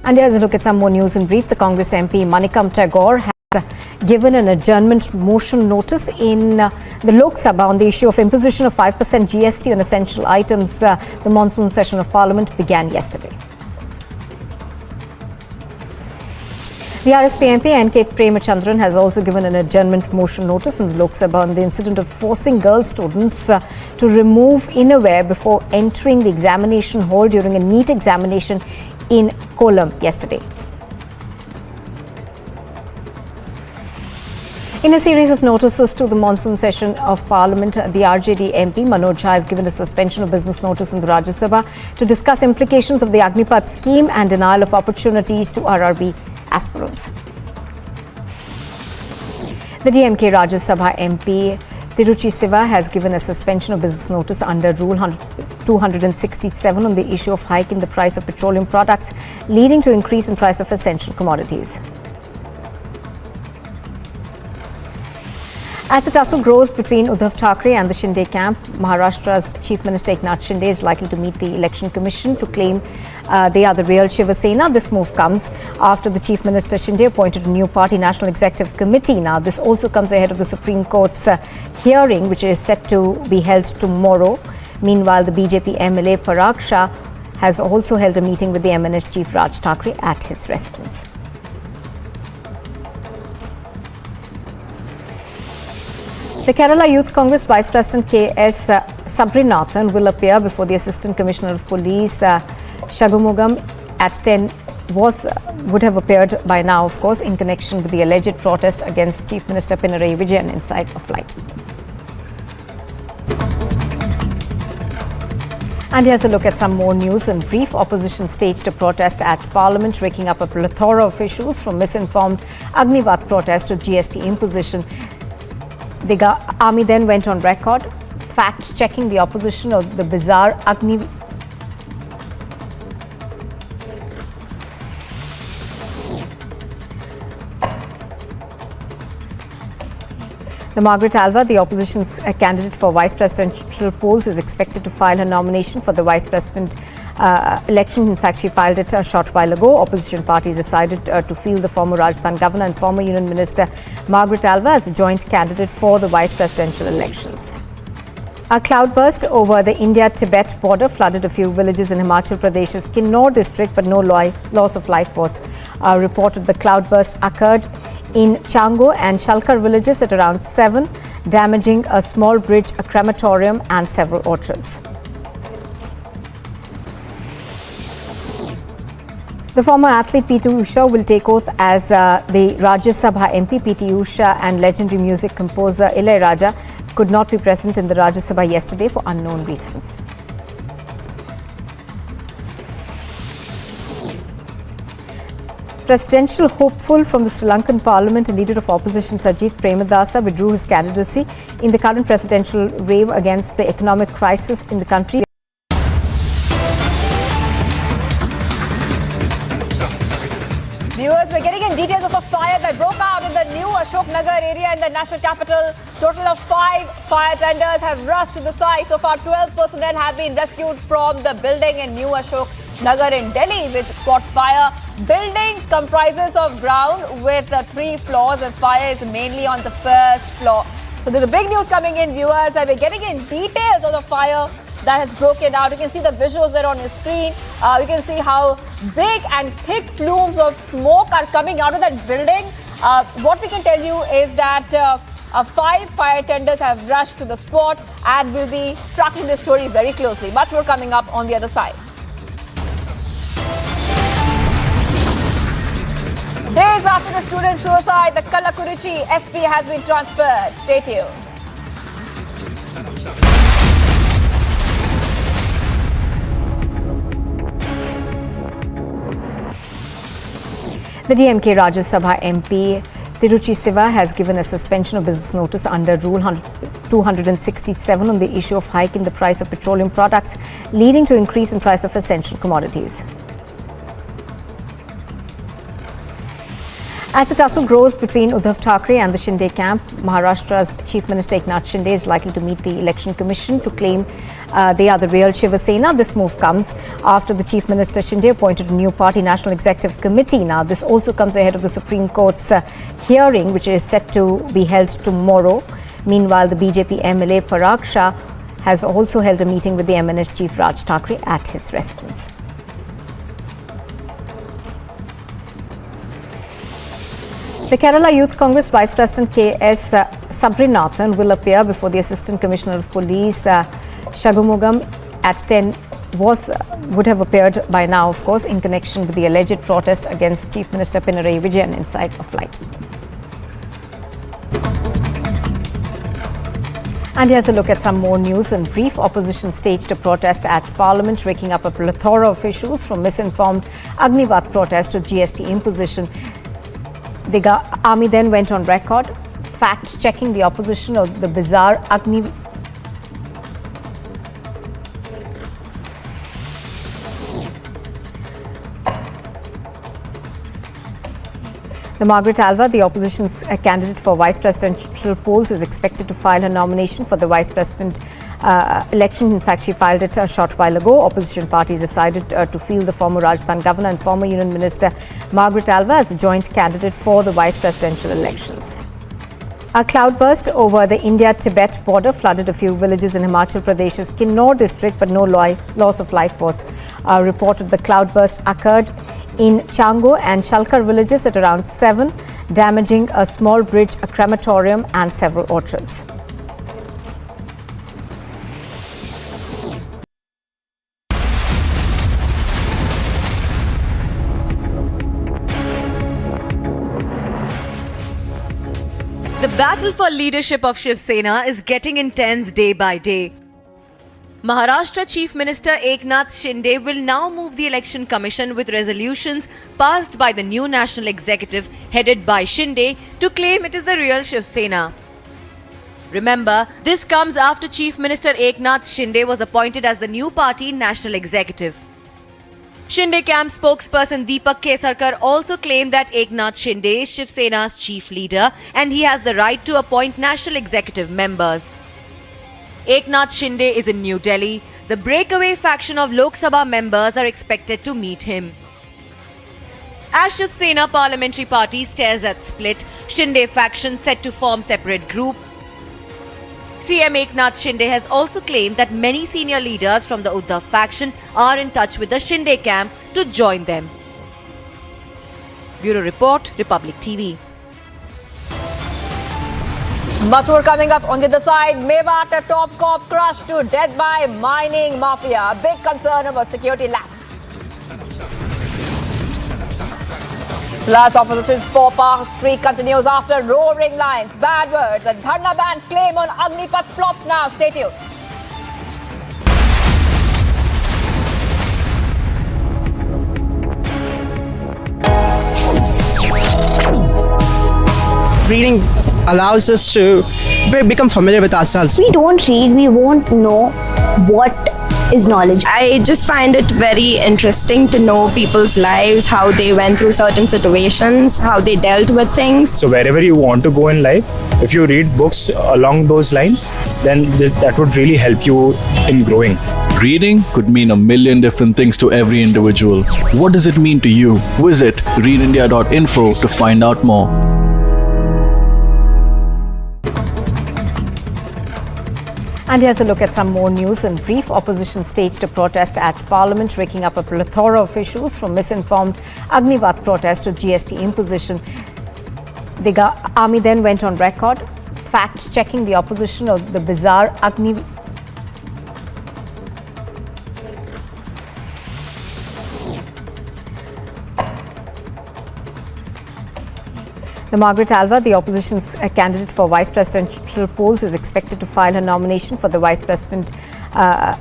And here's a look at some more news in brief. The Congress MP Manikam Tagore has given an adjournment motion notice in the Lok Sabha on the issue of imposition of 5% GST on essential items. The monsoon session of Parliament began yesterday. The RSP MP N.K. Premachandran has also given an adjournment motion notice in the Lok Sabha on the incident of forcing girl students to remove innerwear before entering the examination hall during a NEET examination in Kollam yesterday. In a series of notices to the monsoon session of Parliament, the RJD MP Manoj Jha has given a suspension of business notice in the Rajya Sabha to discuss implications of the Agnipath scheme and denial of opportunities to RRB aspirants. The DMK Rajya Sabha MP Tiruchi Siva has given a suspension of business notice under Rule 267 on the issue of hike in the price of petroleum products, leading to increase in price of essential commodities. As the tussle grows between Uddhav Thackeray and the Shinde camp, Maharashtra's Chief Minister Eknath Shinde is likely to meet the Election Commission to claim they are the real Shiv Sena. This move comes after the Chief Minister Shinde appointed a new party National Executive Committee. Now, this also comes ahead of the Supreme Court's hearing, which is set to be held tomorrow. Meanwhile, the BJP MLA Parag Shah has also held a meeting with the MNS Chief Raj Thackeray at his residence. The Kerala Youth Congress Vice President K.S. Sabrinathan will appear before the Assistant Commissioner of Police Shagumugam at 10 would have appeared by now, of course, in connection with the alleged protest against Chief Minister Pinarayi Vijayan inside a flight. And here's a look at some more news in brief. Opposition staged a protest at Parliament, raking up a plethora of issues from misinformed Agnipath protest to GST imposition. The army then went on record, fact-checking the opposition of the bizarre Margaret Alva, the opposition's candidate for vice presidential polls, is expected to file her nomination for the vice president election. In fact, she filed it a short while ago. Opposition parties decided to field the former Rajasthan governor and former Union Minister Margaret Alva as the joint candidate for the vice presidential elections. A cloudburst over the India-Tibet border flooded a few villages in Himachal Pradesh's Kinnaur district, but no loss of life was reported. The cloudburst occurred in Chango and Shalkar villages at around 7, damaging a small bridge, a crematorium and several orchards. The former athlete P.T. Usha will take oath as the Rajya Sabha MP. P.T. Usha and legendary music composer Ilayaraja could not be present in the Rajya Sabha yesterday for unknown reasons. Presidential hopeful from the Sri Lankan Parliament and leader of opposition Sajith Premadasa withdrew his candidacy in the current presidential race against the economic crisis in the country. Viewers, we're getting in details of a fire that broke out in the new Ashok Nagar area in the national capital. Total of 5 fire tenders have rushed to the site. So far, 12 personnel have been rescued from the building in new Ashok Nagar in Delhi, which caught fire. Building comprises of ground with 3 floors, and fire is mainly on the first floor. So there's a big news coming in, viewers, and we're getting in details of the fire that has broken out. You can see the visuals there on your screen. You can see how big and thick plumes of smoke are coming out of that building. What we can tell you is that 5 fire tenders have rushed to the spot, and we'll be tracking this story very closely. Much more coming up on the other side. Days after the student suicide, the Kallakurichi SP has been transferred. Stay tuned. The DMK Rajya Sabha MP Tiruchi Siva has given a suspension of business notice under Rule 267 on the issue of hike in the price of petroleum products, leading to increase in price of essential commodities. As the tussle grows between Uddhav Thackeray and the Shinde camp, Maharashtra's Chief Minister Eknath Shinde is likely to meet the Election Commission to claim they are the real Shiv Sena. This move comes after the Chief Minister Shinde appointed a new party National Executive Committee. Now, this also comes ahead of the Supreme Court's hearing, which is set to be held tomorrow. Meanwhile, the BJP MLA Parag Shah has also held a meeting with the MNS Chief Raj Thackeray at his residence. The Kerala Youth Congress Vice President K.S. Sabrinathan will appear before the Assistant Commissioner of Police Shagumugam at 10 would have appeared by now, of course, in connection with the alleged protest against Chief Minister Pinarayi Vijayan inside a flight. And here's a look at some more news in brief. Opposition staged a protest at Parliament, raking up a plethora of issues from misinformed Agnipath protest to GST imposition. The army then went on record, fact-checking the opposition of the bizarre Margaret Alva, the opposition's candidate for vice presidential polls, is expected to file her nomination for the vice president election. In fact, she filed it a short while ago. Opposition parties decided to field the former Rajasthan governor and former Union Minister Margaret Alva as the joint candidate for the vice presidential elections. A cloudburst over the India-Tibet border flooded a few villages in Himachal Pradesh's Kinnaur district, but no loss of life was reported. The cloudburst occurred in Chango and Shalkar villages at around 7, damaging a small bridge, a crematorium and several orchards. The battle for leadership of Shiv Sena is getting intense day by day. Maharashtra Chief Minister Eknath Shinde will now move the Election Commission with resolutions passed by the new National Executive headed by Shinde to claim it is the real Shiv Sena. Remember, this comes after Chief Minister Eknath Shinde was appointed as the new party National Executive. Shinde camp spokesperson Deepak Kesarkar also claimed that Eknath Shinde is Shiv Sena's chief leader and he has the right to appoint national executive members. Eknath Shinde is in New Delhi. The breakaway faction of Lok Sabha members are expected to meet him. As Shiv Sena parliamentary party stares at split, Shinde faction set to form separate group. CM Eknath Shinde has also claimed that many senior leaders from the Uddhav faction are in touch with the Shinde camp to join them. Bureau Report, Republic TV. Much more coming up on the other side. Mewat, a top cop crushed to death by mining mafia. A big concern about security lapse. Plus, opposition's four-power streak continues after roaring lines, bad words, and Dharna ban claim on Agnipath flops now. Stay tuned. Reading allows us to become familiar with ourselves. We don't read, we won't know what is knowledge. I just find it very interesting to know people's lives, how they went through certain situations, how they dealt with things. So wherever you want to go in life, if you read books along those lines, then that would really help you in growing. Reading could mean a million different things to every individual. What does it mean to you? Visit readindia.info to find out more. And here's a look at some more news in brief. Opposition staged a protest at Parliament, raking up a plethora of issues from misinformed Agnipath protest to GST imposition. The army then went on record fact-checking the opposition of the bizarre Margaret Alva, the opposition's candidate for vice presidential polls, is expected to file her nomination for the vice president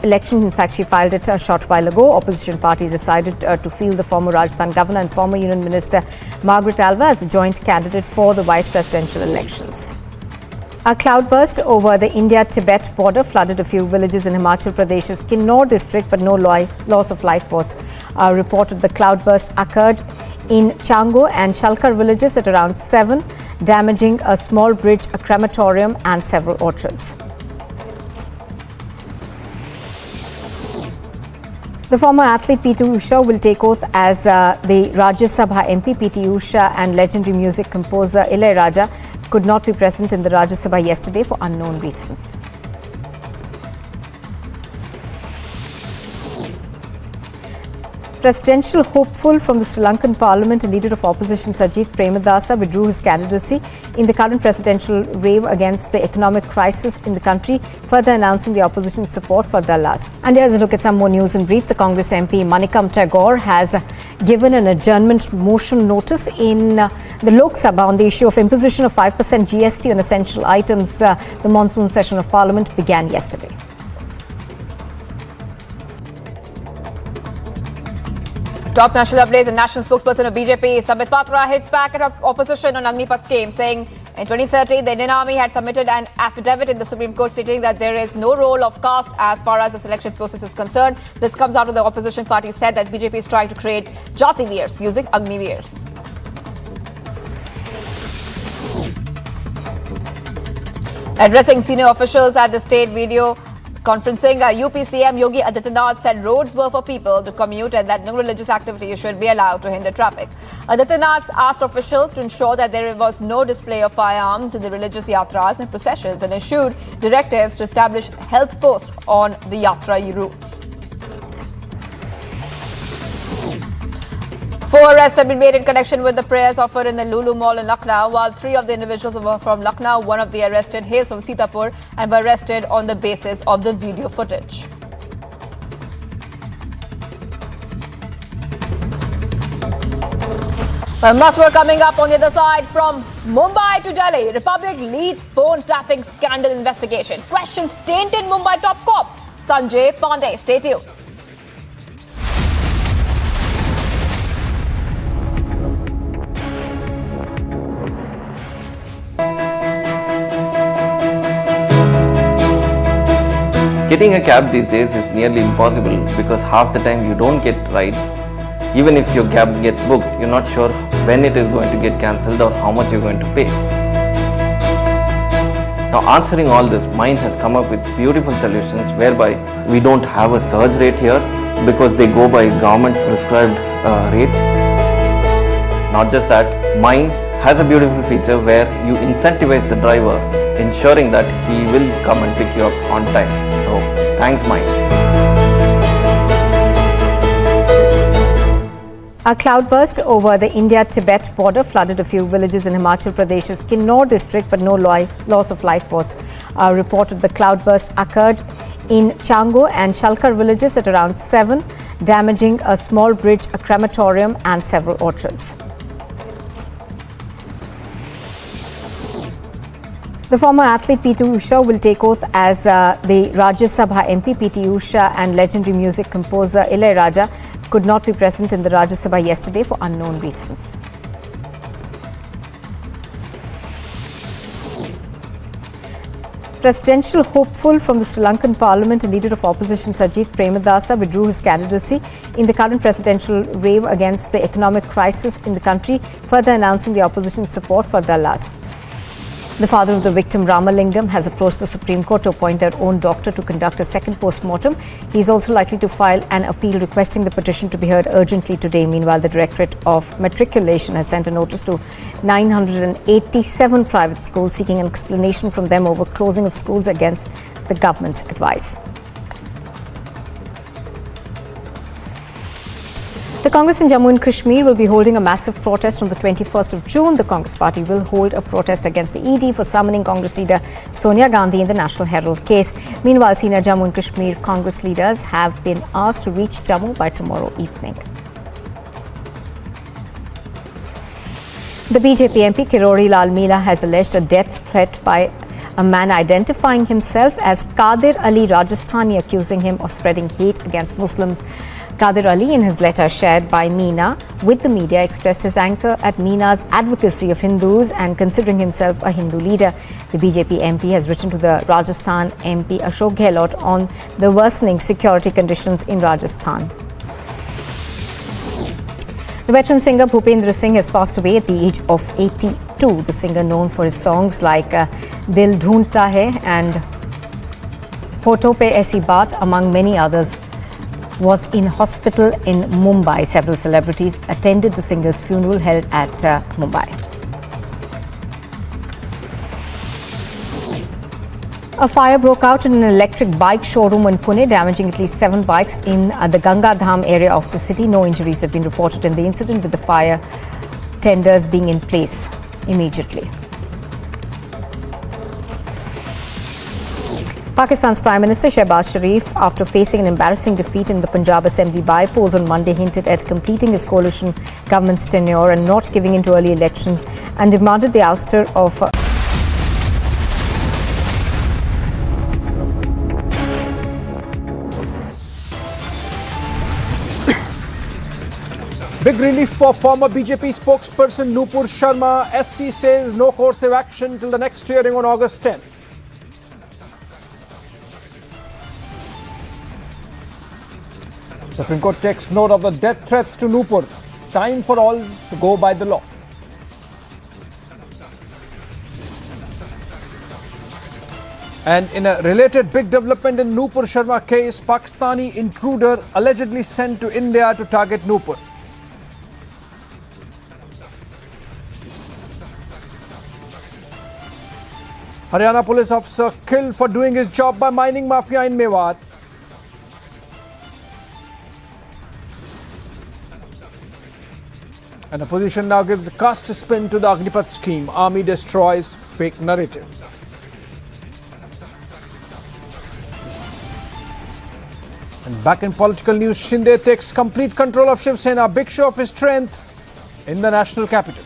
election. In fact, she filed it a short while ago. Opposition parties decided to field the former Rajasthan governor and former Union Minister Margaret Alva as the joint candidate for the vice presidential elections. A cloudburst over the India-Tibet border flooded a few villages in Himachal Pradesh's Kinnaur district, but no loss of life was reported. The cloudburst occurred in Chango and Shalkar villages at around 7, damaging a small bridge, a crematorium and several orchards. The former athlete P.T. Usha will take oath as the Rajya Sabha MP. P.T. Usha and legendary music composer Ilaiyaraaja could not be present in the Rajya Sabha yesterday for unknown reasons. Presidential hopeful from the Sri Lankan Parliament and leader of opposition Sajith Premadasa withdrew his candidacy in the current presidential race against the economic crisis in the country, further announcing the opposition's support for Dallas. And here's a look at some more news in brief. The Congress MP Manikam Tagore has given an adjournment motion notice in the Lok Sabha on the issue of imposition of 5% GST on essential items. The monsoon session of Parliament began yesterday. Top national updates. The national spokesperson of BJP, Sambit Patra, hits back at opposition on Agnipath scheme, saying in 2013 the Indian Army had submitted an affidavit in the Supreme Court stating that there is no role of caste as far as the selection process is concerned. This comes after the opposition party said that BJP is trying to create Jati Veers using Agni Veers. Addressing senior officials at the state video conferencing, UP CM Yogi Adityanath said roads were for people to commute and that no religious activity should be allowed to hinder traffic. Adityanath asked officials to ensure that there was no display of firearms in the religious yatras and processions and issued directives to establish health posts on the yatra routes. 4 arrests have been made in connection with the prayers offered in the Lulu Mall in Lucknow, while 3 of the individuals were from Lucknow. One of the arrested hails from Sitapur and were arrested on the basis of the video footage. Well, much more coming up on the other side. From Mumbai to Delhi, Republic leads phone tapping scandal investigation. Questions tainted Mumbai top cop Sanjay Pandey. Stay tuned. Getting a cab these days is nearly impossible because half the time you don't get rides. Even if your cab gets booked, you're not sure when it is going to get cancelled or how much you're going to pay. Now, answering all this, Mind has come up with beautiful solutions whereby we don't have a surge rate here because they go by government prescribed rates. Not just that, Mind has a beautiful feature where you incentivize the driver, ensuring that he will come and pick you up on time. So, thanks Mind. A cloudburst over the India-Tibet border flooded a few villages in Himachal Pradesh's Kinnaur district, but no loss of life was reported. The cloudburst occurred in Chango and Shalkar villages at around 7, damaging a small bridge, a crematorium and several orchards. The former athlete P.T. Usha will take oath as the Rajya Sabha MP. P.T. Usha and legendary music composer Ilaiyaraaja could not be present in the Rajya Sabha yesterday for unknown reasons. Presidential hopeful from the Sri Lankan Parliament and leader of opposition Sajith Premadasa withdrew his candidacy in the current presidential race against the economic crisis in the country, further announcing the opposition's support for Dallas. The father of the victim, Ramalingam, has approached the Supreme Court to appoint their own doctor to conduct a second post-mortem. He is also likely to file an appeal requesting the petition to be heard urgently today. Meanwhile, the Directorate of Matriculation has sent a notice to 987 private schools seeking an explanation from them over closing of schools against the government's advice. The Congress in Jammu and Kashmir will be holding a massive protest on the 21st of June. The Congress party will hold a protest against the ED for summoning Congress leader Sonia Gandhi in the National Herald case. Meanwhile, senior Jammu and Kashmir Congress leaders have been asked to reach Jammu by tomorrow evening. The BJP MP Kirori Lal Meena has alleged a death threat by a man identifying himself as Qadir Ali Rajasthani, accusing him of spreading hate against Muslims. Qadir Ali, in his letter shared by Meena with the media, expressed his anger at Meena's advocacy of Hindus and considering himself a Hindu leader. The BJP MP has written to the Rajasthan MP Ashok Gehlot on the worsening security conditions in Rajasthan. The veteran singer Bhupendra Singh has passed away at the age of 82. The singer, known for his songs like Dil Dhoondta Hai and Hoton Pe Aisi Baat, among many others, was in hospital in Mumbai. Several celebrities attended the singer's funeral held at Mumbai. A fire broke out in an electric bike showroom in Pune, damaging at least 7 bikes in the Ganga Dham area of the city. No injuries have been reported in the incident, with the fire tenders being in place immediately. Pakistan's Prime Minister Shehbaz Sharif, after facing an embarrassing defeat in the Punjab Assembly by-polls on Monday, hinted at completing his coalition government's tenure and not giving in to early elections, and demanded the ouster of Big relief for former BJP spokesperson Nupur Sharma. SC says no coercive action till the next hearing on August 10th. Supreme Court takes note of the death threats to Nupur. Time for all to go by the law. And in a related big development in Nupur Sharma case, Pakistani intruder allegedly sent to India to target Nupur. Haryana police officer killed for doing his job by mining mafia in Mewat. And opposition now gives a caste spin to the Agnipath scheme. Army destroys fake narrative. And back in political news, Shinde takes complete control of Shiv Sena. Big show of his strength. in the national capital.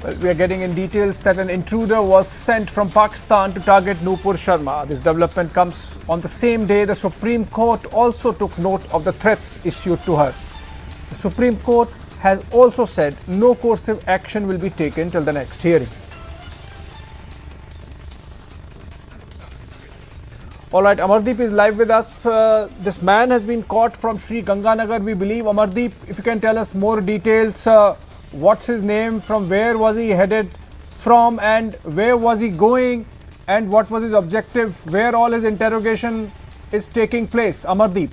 Well, we are getting in details that an intruder was sent from Pakistan to target Nupur Sharma. This development comes on the same day the Supreme Court also took note of the threats issued to her. The Supreme Court has also said no coercive action will be taken till the next hearing. All right, Amardeep is live with us. This man has been caught from Sri Ganganagar, we believe. Amardeep, if you can tell us more details. What's his name, from where was he headed from, and where was he going, and what was his objective, where all his interrogation is taking place? Amardeep.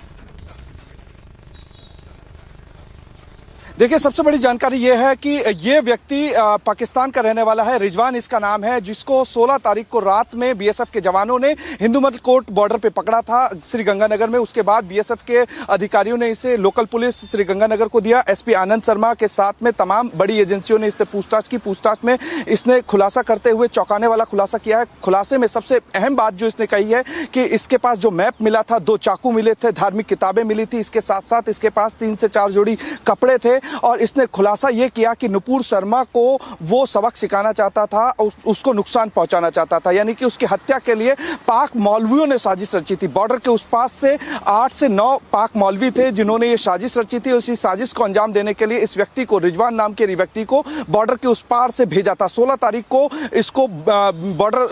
देखिए, सबसे बड़ी जानकारी ये है कि ये व्यक्ति पाकिस्तान का रहने वाला है, रिजवान इसका नाम है, जिसको 16 तारीख को रात में बीएसएफ के जवानों ने हिंदूमल कोट बॉर्डर पे पकड़ा था श्री गंगानगर में। उसके बाद बीएसएफ के अधिकारियों ने इसे लोकल पुलिस श्री गंगानगर को दिया। एसपी आनंद शर्मा के साथ में तमाम बड़ी एजेंसियों ने इससे पूछताछ की। पूछताछ में इसने खुलासा करते हुए चौंकाने वाला खुलासा किया है। खुलासे में सबसे अहम बात जो इसने कही है कि इसके पास जो मैप मिला था, 2 चाकू मिले थे, धार्मिक किताबें मिली थी, इसके साथ साथ इसके पास 3 से 4 जोड़ी कपड़े थे। और इसने खुलासा यह किया कि नुपुर शर्मा को वो सबक सिखाना चाहता था और उसको नुकसान पहुंचाना चाहता था, यानी कि उसकी हत्या के लिए पाक मौलवियों ने साजिश रची थी। बॉर्डर के उस पास से 8 से 9 पाक मौलवी थे जिन्होंने ये साजिश रची थी। उसी साजिश को अंजाम देने के लिए इस व्यक्ति को, रिजवान नाम के व्यक्ति को बॉर्डर के उस पार से भेजा था। 16 तारीख को इसको बॉर्डर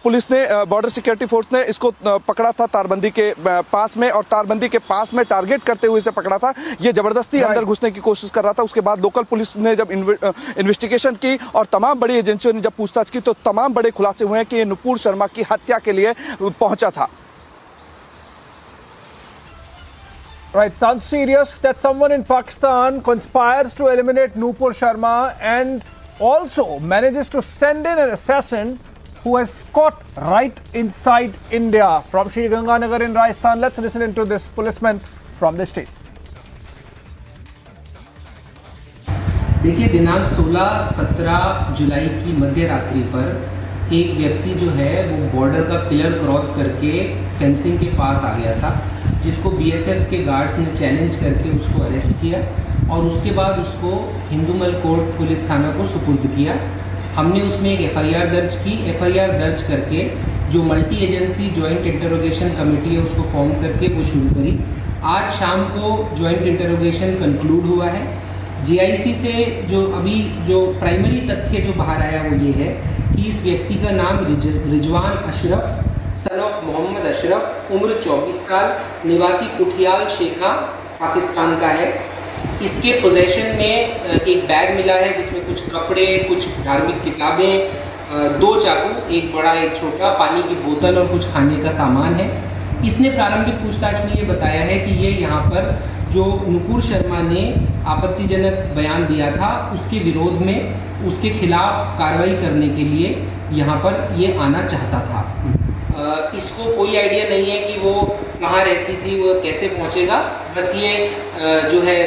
पुलिस ने, बॉर्डर सिक्योरिटी फोर्स ने इसको पकड़ा था तारबंदी के पास में, और तारबंदी के पास में टारगेट करते हुए इसे पकड़ा था। ये जबरदस्ती अंदर घुसने की कोशिश कर रहा था। उसके बाद लोकल पुलिस ने जब इन्वेस्टिगेशन की और तमाम बड़ी एजेंसियों ने जब पूछताछ की तो तमाम बड़े खुलासे हुए हैं कि ये नुपुर शर्मा की हत्या के लिए पहुंचा था। Right, sounds serious that someone in Pakistan conspires to eliminate Nupur Sharma and also manages to send in an assassin who has caught right inside India from Sri Ganganagar in Rajasthan. Let's listen into this policeman from the state. देखिए, दिनांक 16-17 जुलाई की मध्य रात्रि पर एक व्यक्ति जो है वो बॉर्डर का पिलर क्रॉस करके फेंसिंग के पास आ गया था, जिसको बीएसएफ के गार्ड्स ने चैलेंज करके उसको अरेस्ट किया और उसके बाद उसको हिंदूमल कोर्ट पुलिस थाना को सुपुर्द किया। हमने उसमें एक एफआईआर दर्ज की। एफआईआर दर्ज करके जो multi agency joint interrogation committee है उसको फॉर्म करके वो शुरू करी। आज शाम को जॉइंट इंटरोगेशन कंक्लूड हुआ है। जीआईसी से जो प्राइमरी तथ्य जो बाहर आया वो ये है कि इस व्यक्ति का नाम रिजवान अशरफ, सन ऑफ मोहम्मद अशरफ, उम्र 24 साल, निवासी कुठियाल शेखा, पाकिस्तान का है। इसके पोजेशन में एक बैग मिला है जिसमें कुछ कपड़े, कुछ धार्मिक किताबें, 2 चाकू, एक बड़ा एक छोटा, पानी की बोतल और कुछ खाने का सामान है। इसने प्रारंभिक पूछताछ में ये बताया है कि ये यहाँ पर जो नुपुर शर्मा ने आपत्तिजनक बयान दिया था उसके विरोध में, उसके खिलाफ कार्रवाई करने के लिए यहाँ पर ये आना चाहता था। इसको कोई आइडिया नहीं है कि वो कहाँ रहती थी, वो कैसे पहुँचेगा। बस ये जो है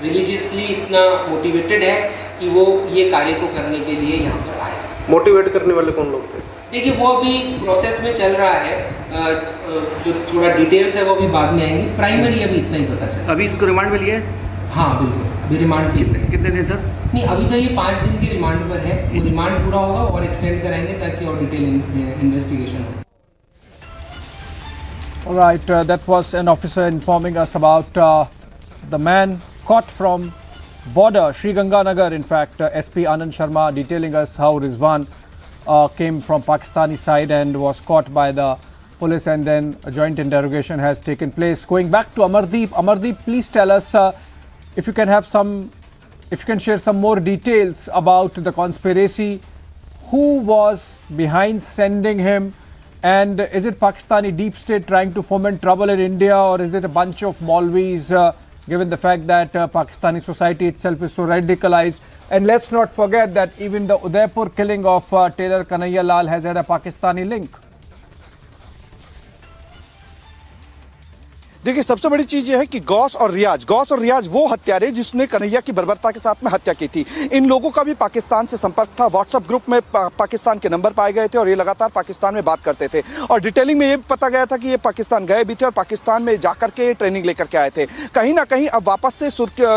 रिलीजियसली इतना मोटिवेटेड है कि वो ये कार्य को करने के लिए यहाँ पर आया। मोटिवेट करने वाले कौन लोग थे? देखिए, वो अभी प्रोसेस में चल रहा है, जो थोड़ा डिटेल्स है वो भी बाद में आएंगे। प्राइमरी अभी इतना ही पता चला। अभी इसको रिमांड में लिया है? हाँ बिल्कुल, अभी रिमांड पे कितने दिन सर? नहीं, अभी तो ये 5 दिन की रिमांड पर है। वो रिमांड पूरा होगा और एक्सटेंड कराएंगे ताकि और डिटेल इन्वेस्टिगेशन हो। All right, that was an officer informing us about the man caught from border Sri Ganganagar. In fact, SP Anand Sharma detailing us how Rizwan came from Pakistani side and was caught by the police, and then a joint interrogation has taken place. Going back to Amardeep. Amardeep, please tell us if you can share some more details about the conspiracy. Who was behind sending him? And is it Pakistani deep state trying to foment trouble in India, or is it a bunch of Maulvis, given the fact that Pakistani society itself is so radicalized? And let's not forget that even the Udaipur killing of Taylor Kanhaiya Lal has had a Pakistani link. देखिए सबसे बड़ी चीज ये है कि गौस और रियाज वो हत्यारे जिसने कन्हैया की बर्बरता के साथ में हत्या की थी। इन लोगों का भी पाकिस्तान से संपर्क था। व्हाट्सएप ग्रुप में पाकिस्तान के नंबर पाए गए थे और ये लगातार पाकिस्तान में बात करते थे और डिटेलिंग में ये पता गया था कि ये पाकिस्तान गए भी थे और पाकिस्तान में जाकर के ट्रेनिंग लेकर के आए थे। कहीं ना कहीं अब वापस से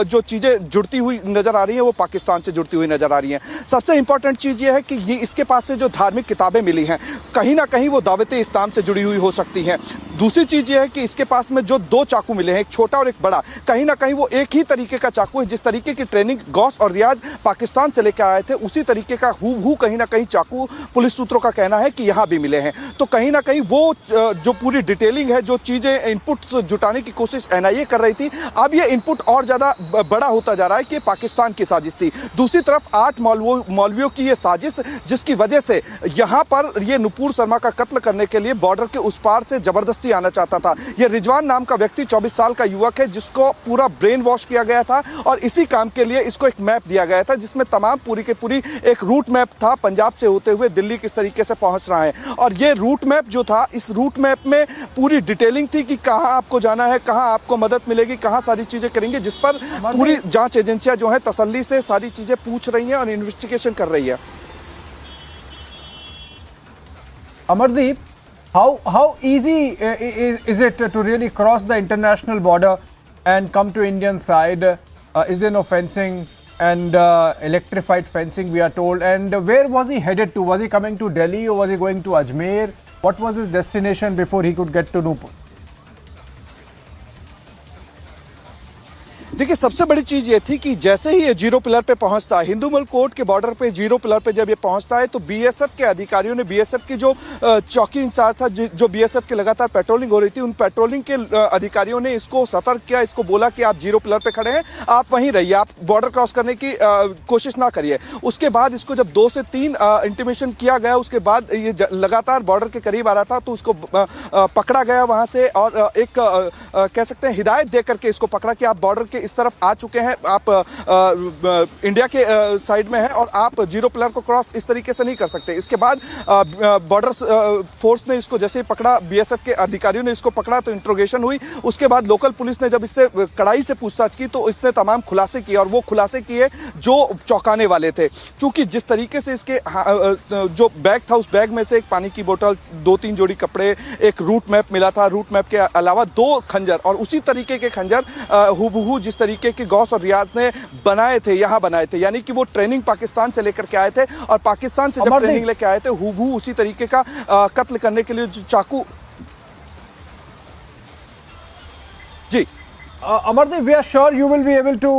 जो चीजें जुड़ती हुई नजर आ रही है वो पाकिस्तान से जुड़ती हुई नजर आ रही है। सबसे इंपॉर्टेंट चीज ये है कि ये इसके पास से जो धार्मिक किताबें मिली हैं कहीं ना कहीं वो दावते इस्लाम से जुड़ी हुई हो सकती हैं। दूसरी चीज ये है कि इसके पास में जो 2 चाकू मिले हैं, एक छोटा और एक बड़ा, कहीं ना कहीं वो एक ही तरीके का चाकू है। जिस तरीके की ट्रेनिंग गौस और रियाज पाकिस्तान से लेकर आए थे उसी तरीके का हूबहू कहीं ना कहीं चाकू पुलिस सूत्रों का कहना है कि यहां भी मिले हैं। तो कहीं ना कहीं वो जो पूरी डिटेलिंग है, जो चीजें इनपुट जुटाने की कोशिश एनआईए कर रही थी, अब ये इनपुट और ज्यादा बड़ा होता जा रहा है कि पाकिस्तान की साजिश थी। दूसरी तरफ 8 मौलवियों की ये साजिश जिसकी वजह से यहां पर ये नुपुर शर्मा का कत्ल करने के लिए बॉर्डर के उस पार से जबरदस्ती आना चाहता था। ये रिजवान नाम का व्यक्ति 24 साल का युवक है जिसको पूरा ब्रेन वॉश किया गया था और इसी काम के लिए इसको एक मैप दिया गया था जिसमें तमाम पूरी के पूरी एक रूट मैप था पंजाब से होते हुए दिल्ली किस तरीके से पहुंच रहा है। और ये रूट मैप जो था, इस रूट मैप में पूरी डिटेलिंग थी कि कहां आपको जाना है, कहां आपको मदद मिलेगी, कहां सारी चीजें करेंगे, जिस पर पूरी जांच एजेंसियां जो है तसल्ली से सारी चीजें पूछ रही हैं और इन्वेस्टिगेशन कर रही है। Amardeep, how easy is it to really cross the international border and come to Indian side? Is there no fencing and electrified fencing, we are told? And where was he headed to? Was he coming to Delhi or was he going to Ajmer? What was his destination before he could get to Nupur? देखिए सबसे बड़ी चीज ये थी कि जैसे ही ये zero pillar पे पहुंचता है, हिंदूमल कोर्ट के बॉर्डर पे जीरो पिलर पे जब ये पहुंचता है तो बीएसएफ के अधिकारियों ने, बीएसएफ की जो चौकी इंचार्ज था, जो बीएसएफ की लगातार पेट्रोलिंग हो रही थी, उन पेट्रोलिंग के अधिकारियों ने इसको सतर्क किया, इसको बोला कि आप जीरो पिलर पे खड़े हैं, आप वहीं रहिए, आप बॉर्डर क्रॉस करने की कोशिश ना करिए। उसके बाद इसको जब 2 से 3 इंटीमेशन किया गया, उसके बाद ये लगातार बॉर्डर के करीब आ रहा था तो उसको पकड़ा गया वहां से और एक कह सकते हैं हिदायत दे करके इसको पकड़ा कि आप बॉर्डर के इस तरफ आ चुके हैं, आप इंडिया के साइड में हैं और आप जीरो पिलर को क्रॉस इस तरीके से नहीं कर सकते। इसके बाद बॉर्डर फोर्स ने इसको जैसे ही पकड़ा, बीएसएफ के अधिकारियों ने इसको पकड़ा तो इंट्रोगेशन हुई। उसके बाद लोकल पुलिस ने जब इससे कड़ाई से पूछताछ की तो इसने तमाम खुलासे किए और वो खुलासे किए जो चौंकाने वाले थे। क्योंकि जिस तरीके से इसके जो बैग था उस बैग में से एक पानी की बोतल, 2-3 जोड़ी कपड़े, एक रूट मैप मिला था, रूट मैप के अलावा 2 खंजर और उसी तरीके के खंजर हूबहू जिस तरीके के गौस और रियाज ने बनाए थे, यहाँ बनाए थे। यानी कि वो ट्रेनिंग पाकिस्तान से लेकर के आए थे और पाकिस्तान से जब ट्रेनिंग लेकर आए थे हूबहू उसी तरीके का कत्ल करने के लिए जो चाकू। जी Amardeep, we are sure you will be able to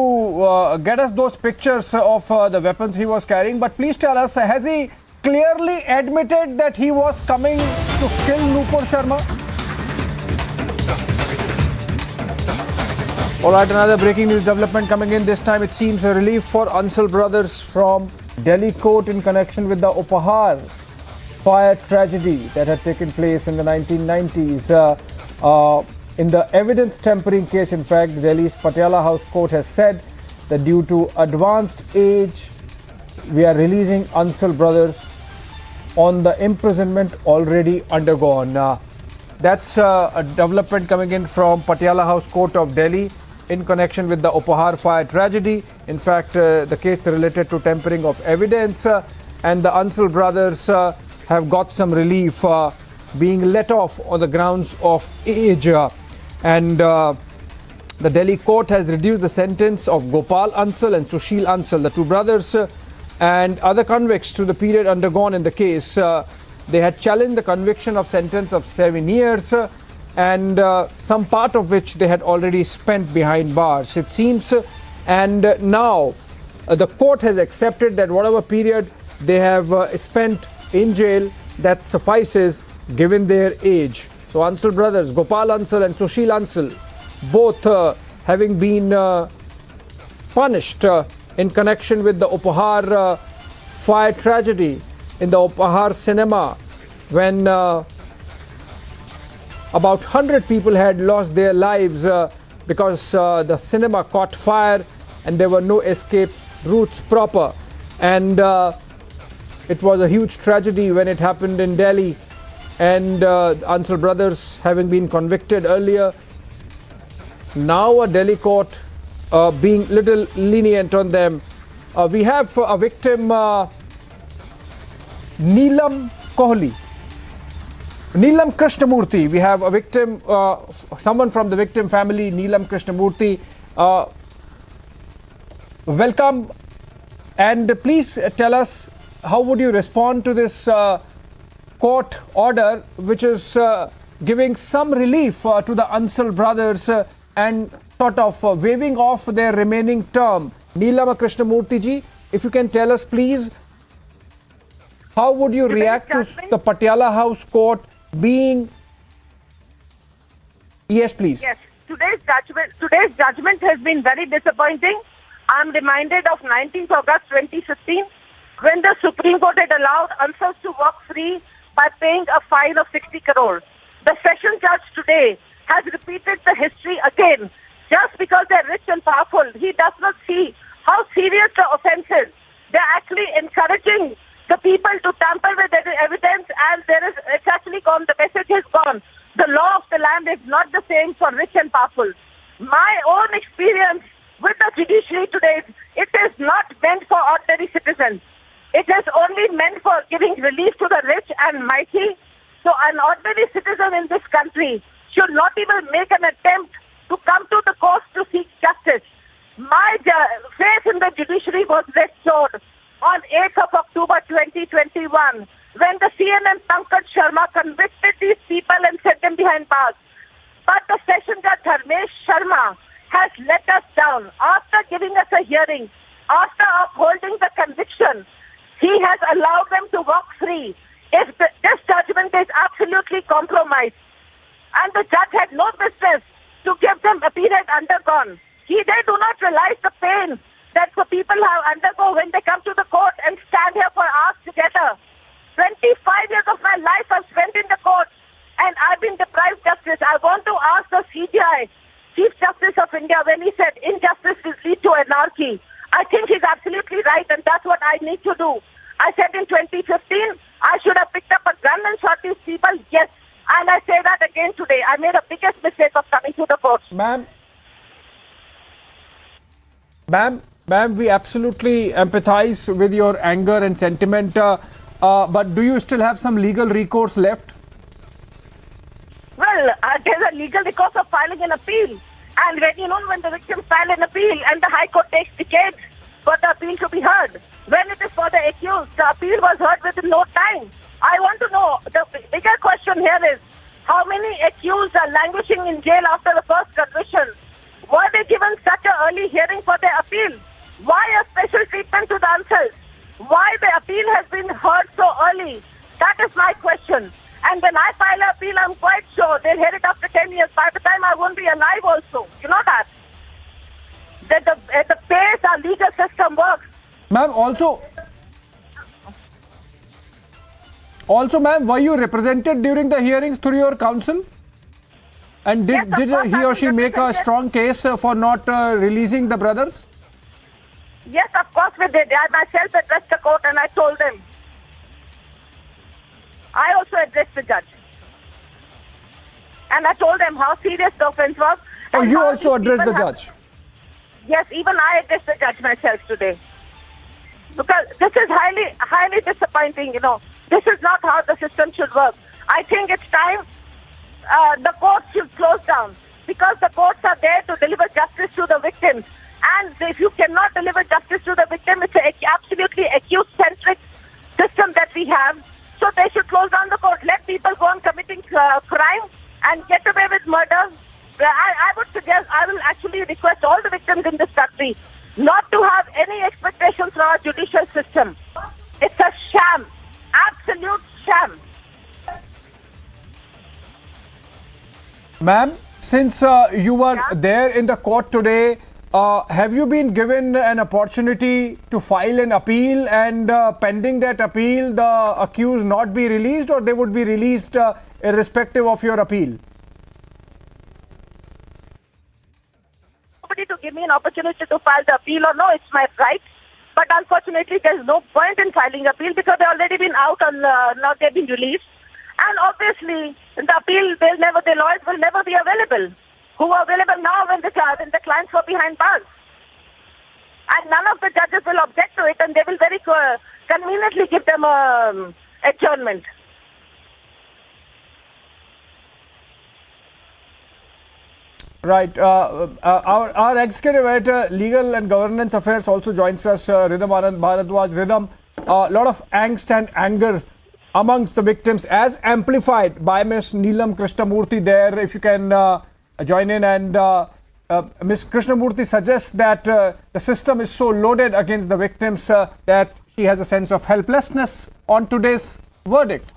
get us those pictures of the weapons he was carrying, but please tell us, has he clearly admitted that he was coming to kill Nupur Sharma? Alright, another breaking news development coming in. This time it seems a relief for Ansal brothers from Delhi court in connection with the Uphaar fire tragedy that had taken place in the 1990s. In the evidence tampering case, in fact, Delhi's Patiala House Court has said that due to advanced age, we are releasing Ansal brothers on the imprisonment already undergone. That's a development coming in from Patiala House Court of Delhi in connection with the Uphaar fire tragedy. In fact, the case related to tampering of evidence and the Ansal brothers have got some relief being let off on the grounds of age. And the Delhi court has reduced the sentence of Gopal Ansal and Sushil Ansal, the 2 brothers, and other convicts to the period undergone in the case. They had challenged the conviction of sentence of 7 years and some part of which they had already spent behind bars, it seems. And now the court has accepted that whatever period they have spent in jail, that suffices given their age. So Ansal brothers, Gopal Ansal and Sushil Ansal, both having been punished in connection with the Uphaar fire tragedy in the Uphaar cinema, when about 100 people had lost their lives because the cinema caught fire and there were no escape routes proper. And it was a huge tragedy when it happened in Delhi. And Ansal brothers, having been convicted earlier, now a Delhi court being little lenient on them. We have a victim, Neelam Kohli. Neelam Krishnamurthy. We have a victim, someone from the victim family, Neelam Krishnamurthy. Welcome, and please tell us, how would you respond to this court order which is giving some relief to the Ansal brothers and sort of waiving off their remaining term? Neelam Krishnamurthy ji, if you can tell us please, how would you react to the Patiala House Court being... Yes, please. Yes, today's judgment has been very disappointing. I'm reminded of 19th August 2015 when the Supreme Court had allowed Ansals to walk free by paying a fine of 60 crore. The session judge today has repeated the history again. Just because they're rich and powerful, he does not see how serious the offense is. They're actually encouraging the people to tamper with the evidence, and it's actually gone, the message has gone. The law of the land is not the same for rich and powerful. My own experience with the judiciary today, it is not meant for ordinary citizens. It is only meant for giving relief to the rich and mighty. So an ordinary citizen in this country should not even make an attempt to come to the courts to seek justice. My faith in the judiciary was restored on 8th of October 2021 when the CNN Pankaj Sharma convicted these people and set them behind bars. But the session judge Dharmesh Sharma has let us down. After giving us a hearing, after upholding the conviction, he has allowed them to walk free. If this judgment is absolutely compromised, and the judge had no business to give them a period undergone. They do not realize the pain that the people have undergo when they come to the court and stand here for hours together. 25 years of my life I've spent in the court, and I've been deprived justice. I want to ask the CJI, Chief Justice of India, when he said injustice will lead to anarchy. I think he's absolutely right, and that's what I need to do. I said in 2015, I should have picked up a gun and shot these people. Yes. And I say that again today. I made a biggest mistake of coming to the court. Ma'am, we absolutely empathize with your anger and sentiment. But do you still have some legal recourse left? Well, there's a legal recourse of filing an appeal. And when the victims file an appeal and the High Court takes decades for the appeal to be heard. When it is for the accused, the appeal was heard within no time. I want to know, the bigger question here is, how many accused are languishing in jail after the first conviction? Were they given such an early hearing for their appeal? Why a special treatment to the Ansals? Why the appeal has been heard so early? That is my question. And when I file an appeal, I'm quite sure they'll hear it after 10 years. By the time I won't be alive also. You know that? That the pace our legal system works. Ma'am, also, ma'am, were you represented during the hearings through your counsel? And did he or she make a strong case for not releasing the brothers? Yes, of course we did. I myself addressed the court and I told them. I also addressed the judge. And I told them how serious the offense was. Oh, you also addressed the judge? Yes, even I addressed the judge myself today. Because this is highly disappointing, This is not how the system should work. I think it's time the courts should close down, because the courts are there to deliver justice to the victims. And if you cannot deliver justice to the victim, it's an absolutely accused-centric system that we have. So they should close down the court. Let people go on committing crime and get away with murder. I will actually request all the victims in this country not to have any expectations from our judicial system. It's a sham. Absolute sham. Ma'am, since you were there in the court today, have you been given an opportunity to file an appeal, and pending that appeal, the accused not be released, or they would be released irrespective of your appeal? Nobody to give me an opportunity to file the appeal, or no, it's my right. But unfortunately, there's no point in filing appeal because they've already been out and now they've been released. And obviously, the appeal, the lawyers will never be available. who were available now when the clients were behind bars. And none of the judges will object to it, and they will very conveniently give them adjournment. Right. Our executive editor, legal and governance affairs, also joins us, Ridham Anand Bharadwaj. Ridham, a lot of angst and anger amongst the victims, as amplified by Ms. Neelam Krishnamurthy there. If you can join in, and Ms. Krishnamurthy suggests that the system is so loaded against the victims that she has a sense of helplessness on today's verdict.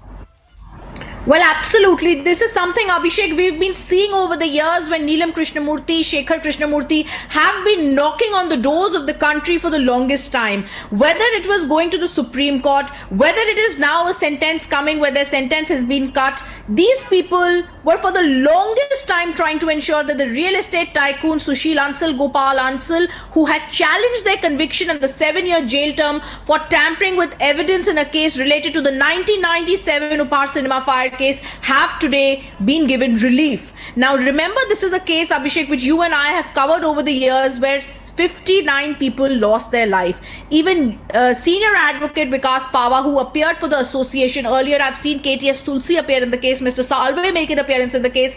Well, absolutely. This is something, Abhishek, we've been seeing over the years when Neelam Krishnamurthy, Shekhar Krishnamurthy have been knocking on the doors of the country for the longest time. Whether it was going to the Supreme Court, whether it is now a sentence coming where their sentence has been cut, these people were for the longest time trying to ensure that the real estate tycoon Sushil Ansal, Gopal Ansal, who had challenged their conviction and the 7-year jail term for tampering with evidence in a case related to the 1997 Uphaar cinema fire case, have today been given relief. Now remember, this is a case, Abhishek, which you and I have covered over the years, where 59 people lost their life. Even senior advocate Vikas Pava, who appeared for the association earlier, I've seen KTS Tulsi appear in the case, Mr. Salve make an appearance in the case.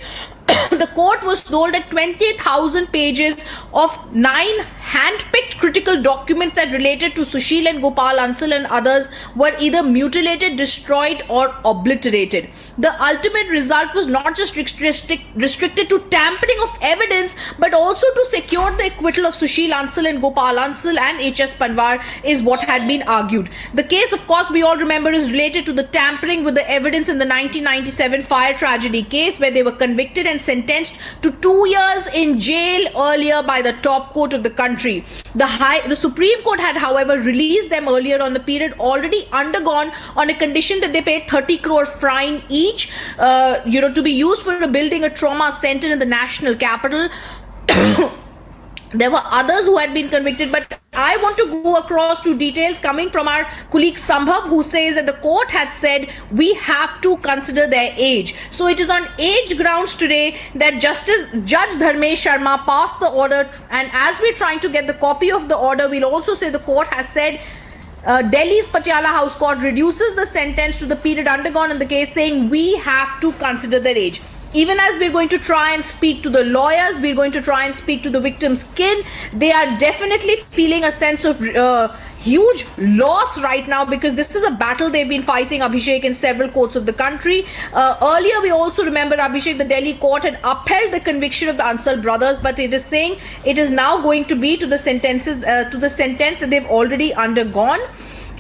The court was told that 20,000 pages of 9 hand-picked critical documents that related to Sushil and Gopal Ansal and others were either mutilated, destroyed or obliterated. The ultimate result was not just restricted to tampering of evidence, but also to secure the acquittal of Sushil Ansal and Gopal Ansal and H.S. Panwar is what had been argued. The case, of course, we all remember, is related to the tampering with the evidence in the 1997 fire tragedy case, where they were convicted and sentenced to 2 years in jail earlier by the top court of the country. The Supreme Court had, however, released them earlier on the period already undergone on a condition that they paid 30 crore fine each, to be used for building a trauma center in the national capital. There were others who had been convicted, but I want to go across to details coming from our colleague Sambhav, who says that the court had said we have to consider their age. So it is on age grounds today that Judge Dharmesh Sharma passed the order, and as we're trying to get the copy of the order, we'll also say the court has said Delhi's Patiala House Court reduces the sentence to the period undergone in the case, saying we have to consider their age. Even as we're going to try and speak to the lawyers, we're going to try and speak to the victim's kin, they are definitely feeling a sense of huge loss right now, because this is a battle they've been fighting, Abhishek, in several courts of the country. Earlier, we also remember, Abhishek, the Delhi court had upheld the conviction of the Ansal brothers, but it is saying it is now going to be to the sentence that they've already undergone.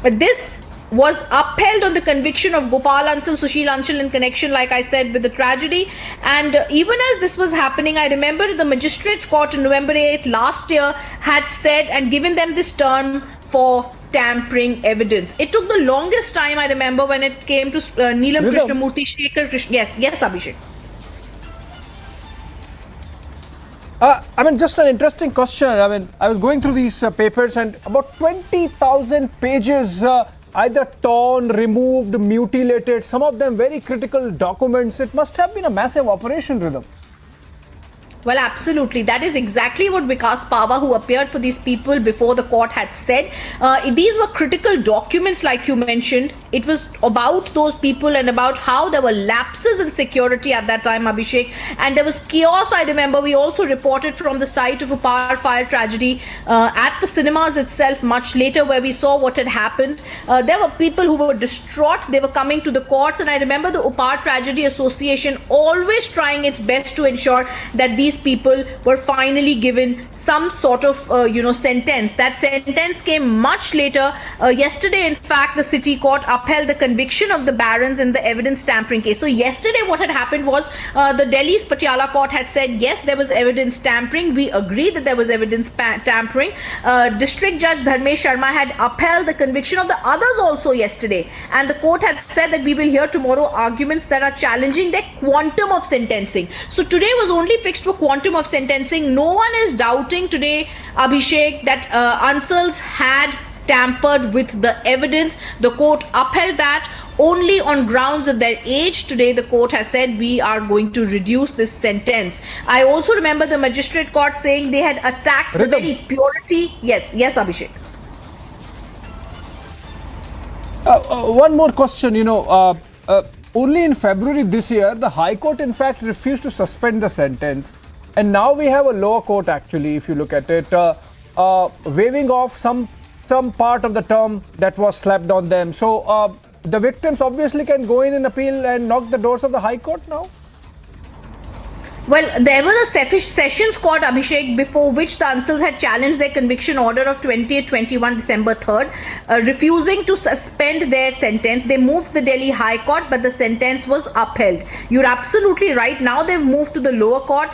This was upheld on the conviction of Gopal Ansal, Sushil Ansal in connection, like I said, with the tragedy. And even as this was happening, I remember the Magistrates Court on November 8th last year had said and given them this term for tampering evidence. It took the longest time, I remember, when it came to Neelam Krishnamurthy, Shekhar Krishna. Yes, Abhishek. Just an interesting question. I was going through these papers, and about 20,000 pages either torn, removed, mutilated, some of them very critical documents. It must have been a massive operation, Ridham. Well, absolutely. That is exactly what Vikas Pava, who appeared for these people before the court, had said. These were critical documents, like you mentioned. It was about those people and about how there were lapses in security at that time, Abhishek. And there was chaos, I remember. We also reported from the site of Uphaar fire tragedy at the cinemas itself much later, where we saw what had happened. There were people who were distraught. They were coming to the courts. And I remember the Uphaar Tragedy Association always trying its best to ensure that these people were finally given some sort of sentence. That sentence came much later. Yesterday, in fact, the city court upheld the conviction of the barons in the evidence tampering case. So yesterday what had happened was the Delhi's Patiala court had said yes, there was evidence tampering. We agree that there was evidence tampering. District Judge Dharmesh Sharma had upheld the conviction of the others also yesterday, and the court had said that we will hear tomorrow arguments that are challenging the quantum of sentencing. So today was only fixed for quantum of sentencing. No one is doubting today, Abhishek, that Ansals had tampered with the evidence. The court upheld that. only on grounds of their age. Today, the court has said we are going to reduce this sentence. I also remember the magistrate court saying they had attacked the very purity. Yes, Abhishek. One more question, only in February this year, the High Court in fact refused to suspend the sentence. And now we have a lower court actually, if you look at it, waiving off some part of the term that was slapped on them. So the victims obviously can go in and appeal and knock the doors of the High Court now? Well, there was a Sessions Court, Abhishek, before which the Ansals had challenged their conviction order of 20th-21 December 3rd, refusing to suspend their sentence. They moved the Delhi High Court, but the sentence was upheld. You're absolutely right. Now they've moved to the lower court.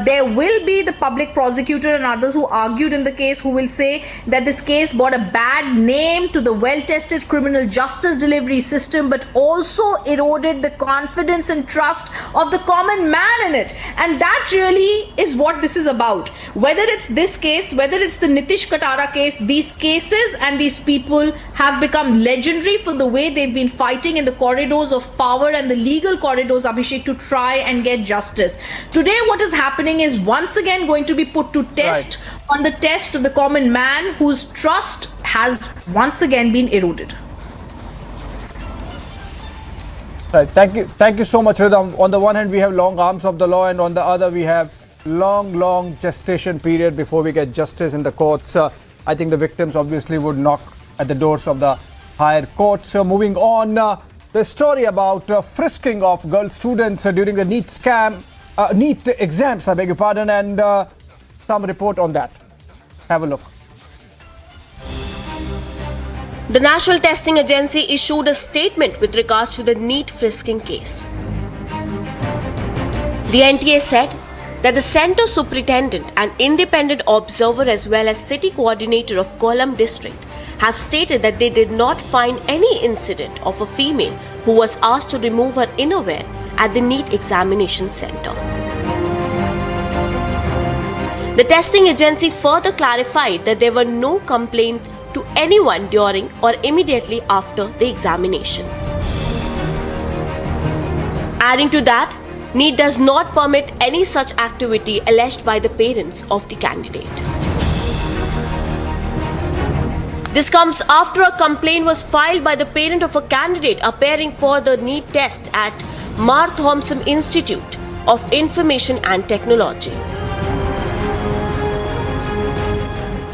There will be the public prosecutor and others who argued in the case who will say that this case brought a bad name to the well-tested criminal justice delivery system, but also eroded the confidence and trust of the common man in it. And that really is what this is about. Whether it's this case, whether it's the Nitish Katara case, these cases and these people have become legendary for the way they've been fighting in the corridors of power and the legal corridors, Abhishek, to try and get justice. Today, what is happening is once again going to be put to test on the test of the common man whose trust has once again been eroded. Right. Thank you so much, Ridham. On the one hand, we have long arms of the law, and on the other, we have long gestation period before we get justice in the courts. I think the victims obviously would knock at the doors of the higher courts. So moving on, the story about frisking of girl students during the NEET scam. NEET exams, I beg your pardon, and some report on that. Have a look. The National Testing Agency issued a statement with regards to the NEET frisking case. The NTA said that the Centre Superintendent and Independent Observer as well as City Coordinator of Kollam District have stated that they did not find any incident of a female who was asked to remove her innerwear at the NEET examination centre. The testing agency further clarified that there were no complaints to anyone during or immediately after the examination. Adding to that, NEET does not permit any such activity alleged by the parents of the candidate. This comes after a complaint was filed by the parent of a candidate appearing for the NEET test at Mar Thomson Institute of Information and Technology.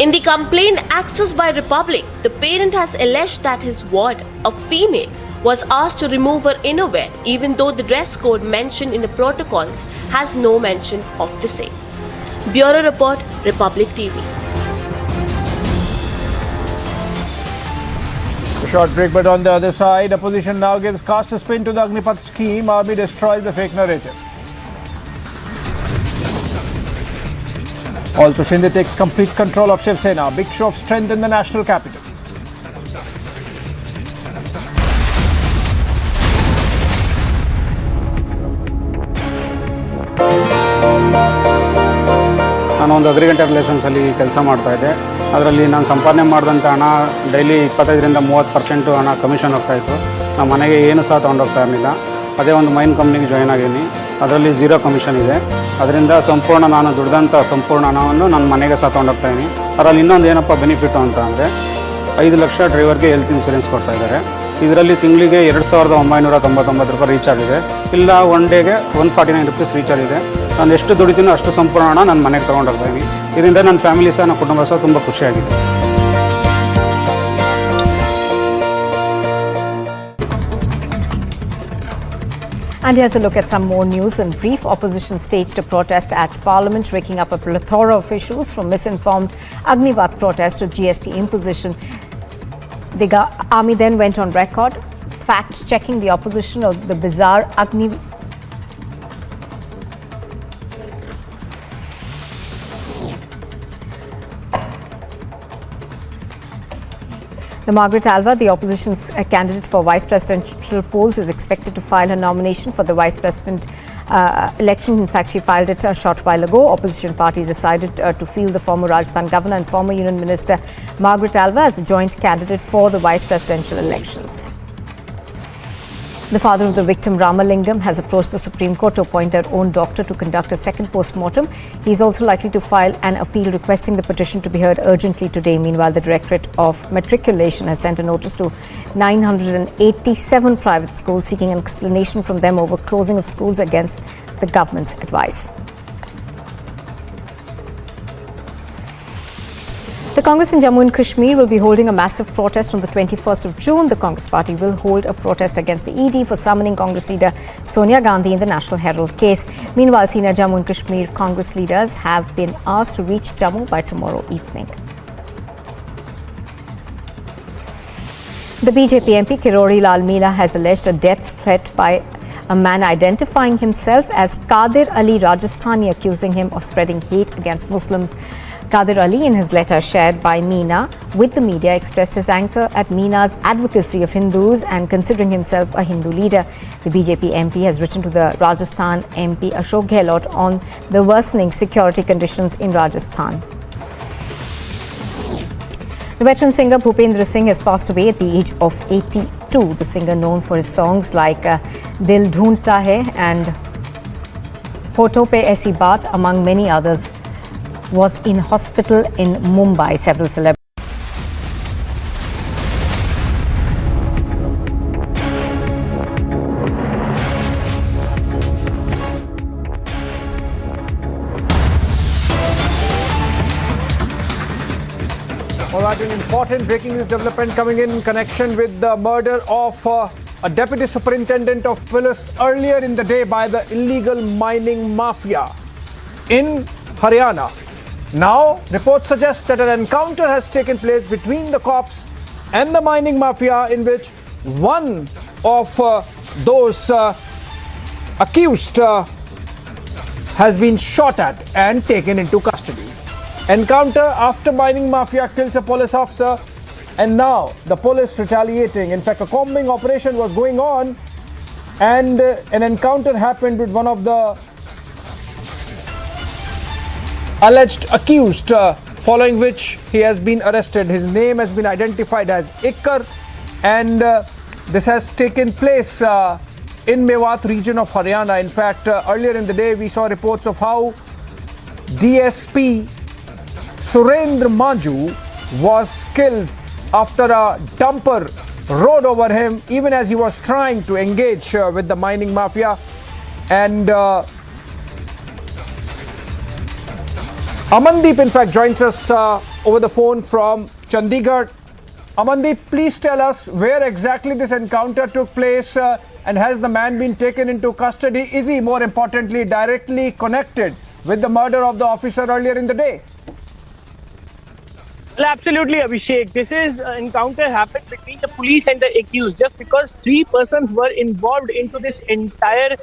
In the complaint accessed by Republic, the parent has alleged that his ward, a female, was asked to remove her innerwear even though the dress code mentioned in the protocols has no mention of the same. Bureau Report, Republic TV. A short break, but on the other side, opposition now gives Caste a spin to the Agnipath scheme. Army destroys the fake narrative. Also, Shinde takes complete control of Shiv Sena. Big show of strength in the national capital. ನಾನು ಒಂದು agriculture ರಿಲೇಷನ್ಸಲ್ಲಿ ಕೆಲಸ ಮಾಡ್ತಾಯಿದ್ದೆ. ಅದರಲ್ಲಿ ನಾನು ಸಂಪಾದನೆ ಮಾಡಿದಂಥ ಹಣ daily 25ರಿಂದ 30% ಹಣ ಕಮಿಷನ್ ಹೋಗ್ತಾಯಿತ್ತು. ನಮ್ಮ ಮನೆಗೆ ಏನು ಸಹ ತೊಗೊಂಡೋಗ್ತಾ ಇರಲಿಲ್ಲ. ಅದೇ ಒಂದು ಮೈನ್ ಕಂಪ್ನಿಗೆ ಜಾಯ್ನ್ ಆಗಿದ್ದೀನಿ. ಅದರಲ್ಲಿ 0 ಕಮಿಷನ್ ಇದೆ. ಅದರಿಂದ ಸಂಪೂರ್ಣ ನಾನು ದುಡ್ದಂಥ ಸಂಪೂರ್ಣ ಹಣವನ್ನು ನನ್ನ ಮನೆಗೆ ಸಹ ತೊಗೊಂಡೋಗ್ತಾಯಿದ್ದೀನಿ. ಅದರಲ್ಲಿ ಇನ್ನೊಂದು ಏನಪ್ಪ ಬೆನಿಫಿಟ್ಟು ಅಂತ ಅಂದರೆ 5 ಲಕ್ಷ ಡ್ರೈವರ್ಗೆ ಹೆಲ್ತ್ ಇನ್ಸೂರೆನ್ಸ್ ಕೊಡ್ತಾಯಿದ್ದಾರೆ. ಇದರಲ್ಲಿ ತಿಂಗಳಿಗೆ 2999 ರೂಪಾಯಿ ರೀಚಾರ್ಜ್ ಇದೆ. ಇಲ್ಲ ಒನ್ ಡೇಗೆ 149 ರುಪೀಸ್ ರೀಚಾರ್ಜ್ ಇದೆ. ನಾನು ಎಷ್ಟು ದುಡಿತೀನೋ ಅಷ್ಟು ಸಂಪೂರ್ಣ ಹಣ ನನ್ನ ಮನೆಗೆ ತೊಗೊಂಡೋಗ್ತಾಯಿದ್ದೀನಿ. ಇದರಿಂದ ನನ್ನ ಫ್ಯಾಮಿಲಿ ಸಹ ನನ್ನ ಕುಟುಂಬ ಸಹ ತುಂಬ ಖುಷಿಯಾಗಿದೆ. And here's a look at some more news in brief. Opposition staged a protest at Parliament, raking up a plethora of issues from misinformed Agnipath protest to GST imposition. The army then went on record fact-checking the opposition of the bizarre Margaret Alva, the opposition's candidate for vice presidential polls, is expected to file her nomination for the vice president election. In fact, she filed it a short while ago. Opposition parties decided to field the former Rajasthan governor and former Union Minister Margaret Alva as the joint candidate for the vice presidential elections. The father of the victim, Ramalingam, has approached the Supreme Court to appoint their own doctor to conduct a second post-mortem. He is also likely to file an appeal requesting the petition to be heard urgently today. Meanwhile, the Directorate of Matriculation has sent a notice to 987 private schools seeking an explanation from them over closing of schools against the government's advice. The Congress in Jammu and Kashmir will be holding a massive protest on the 21st of June. The Congress party will hold a protest against the ED for summoning Congress leader Sonia Gandhi in the National Herald case. Meanwhile, senior Jammu and Kashmir Congress leaders have been asked to reach Jammu by tomorrow evening. The BJP MP Kirori Lal Meena has alleged a death threat by a man identifying himself as Qadir Ali Rajasthani, accusing him of spreading hate against Muslims. Qadir Ali, in his letter shared by Meena with the media, expressed his anger at Meena's advocacy of Hindus and considering himself a Hindu leader. The BJP MP has written to the Rajasthan MP Ashok Gehlot on the worsening security conditions in Rajasthan. The veteran singer Bhupendra Singh has passed away at the age of 82. The singer, known for his songs like Dil Dhoondta Hai and Hoton Pe Aisi Baat, among many others, was in hospital in Mumbai. Several celebrities. All right, an important breaking news development coming in connection with the murder of a deputy superintendent of police earlier in the day by the illegal mining mafia in Haryana. Now, reports suggest that an encounter has taken place between the cops and the mining mafia, in which one of those accused has been shot at and taken into custody. Encounter after mining mafia kills a police officer, and now the police retaliating. In fact, a combing operation was going on, and an encounter happened with one of the alleged accused, following which he has been arrested. His name has been identified as Ikkar, and this has taken place in Mewat region of Haryana. In fact, earlier in the day we saw reports of how DSP Surendra Manju was killed after a dumper rode over him even as he was trying to engage with the mining mafia. And Amandeep, in fact, joins us over the phone from Chandigarh. Amandeep, please tell us where exactly this encounter took place, and has the man been taken into custody? Is he, more importantly, directly connected with the murder of the officer earlier in the day? Well, absolutely, Abhishek. This is encounter happened between the police and the accused, just because three persons were involved into this entire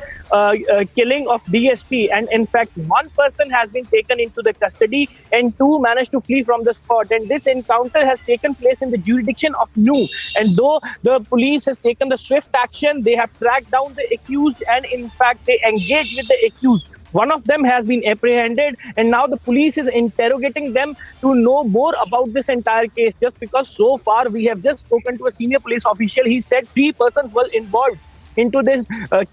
killing of DSP, and in fact one person has been taken into the custody and two managed to flee from the spot. And this encounter has taken place in the jurisdiction of Nu, and though the police has taken the swift action, they have tracked down the accused and in fact they engaged with the accused. One of them has been apprehended, and now the police is interrogating them to know more about this entire case, just because so far we have just spoken to a senior police official. He said three persons were involved into this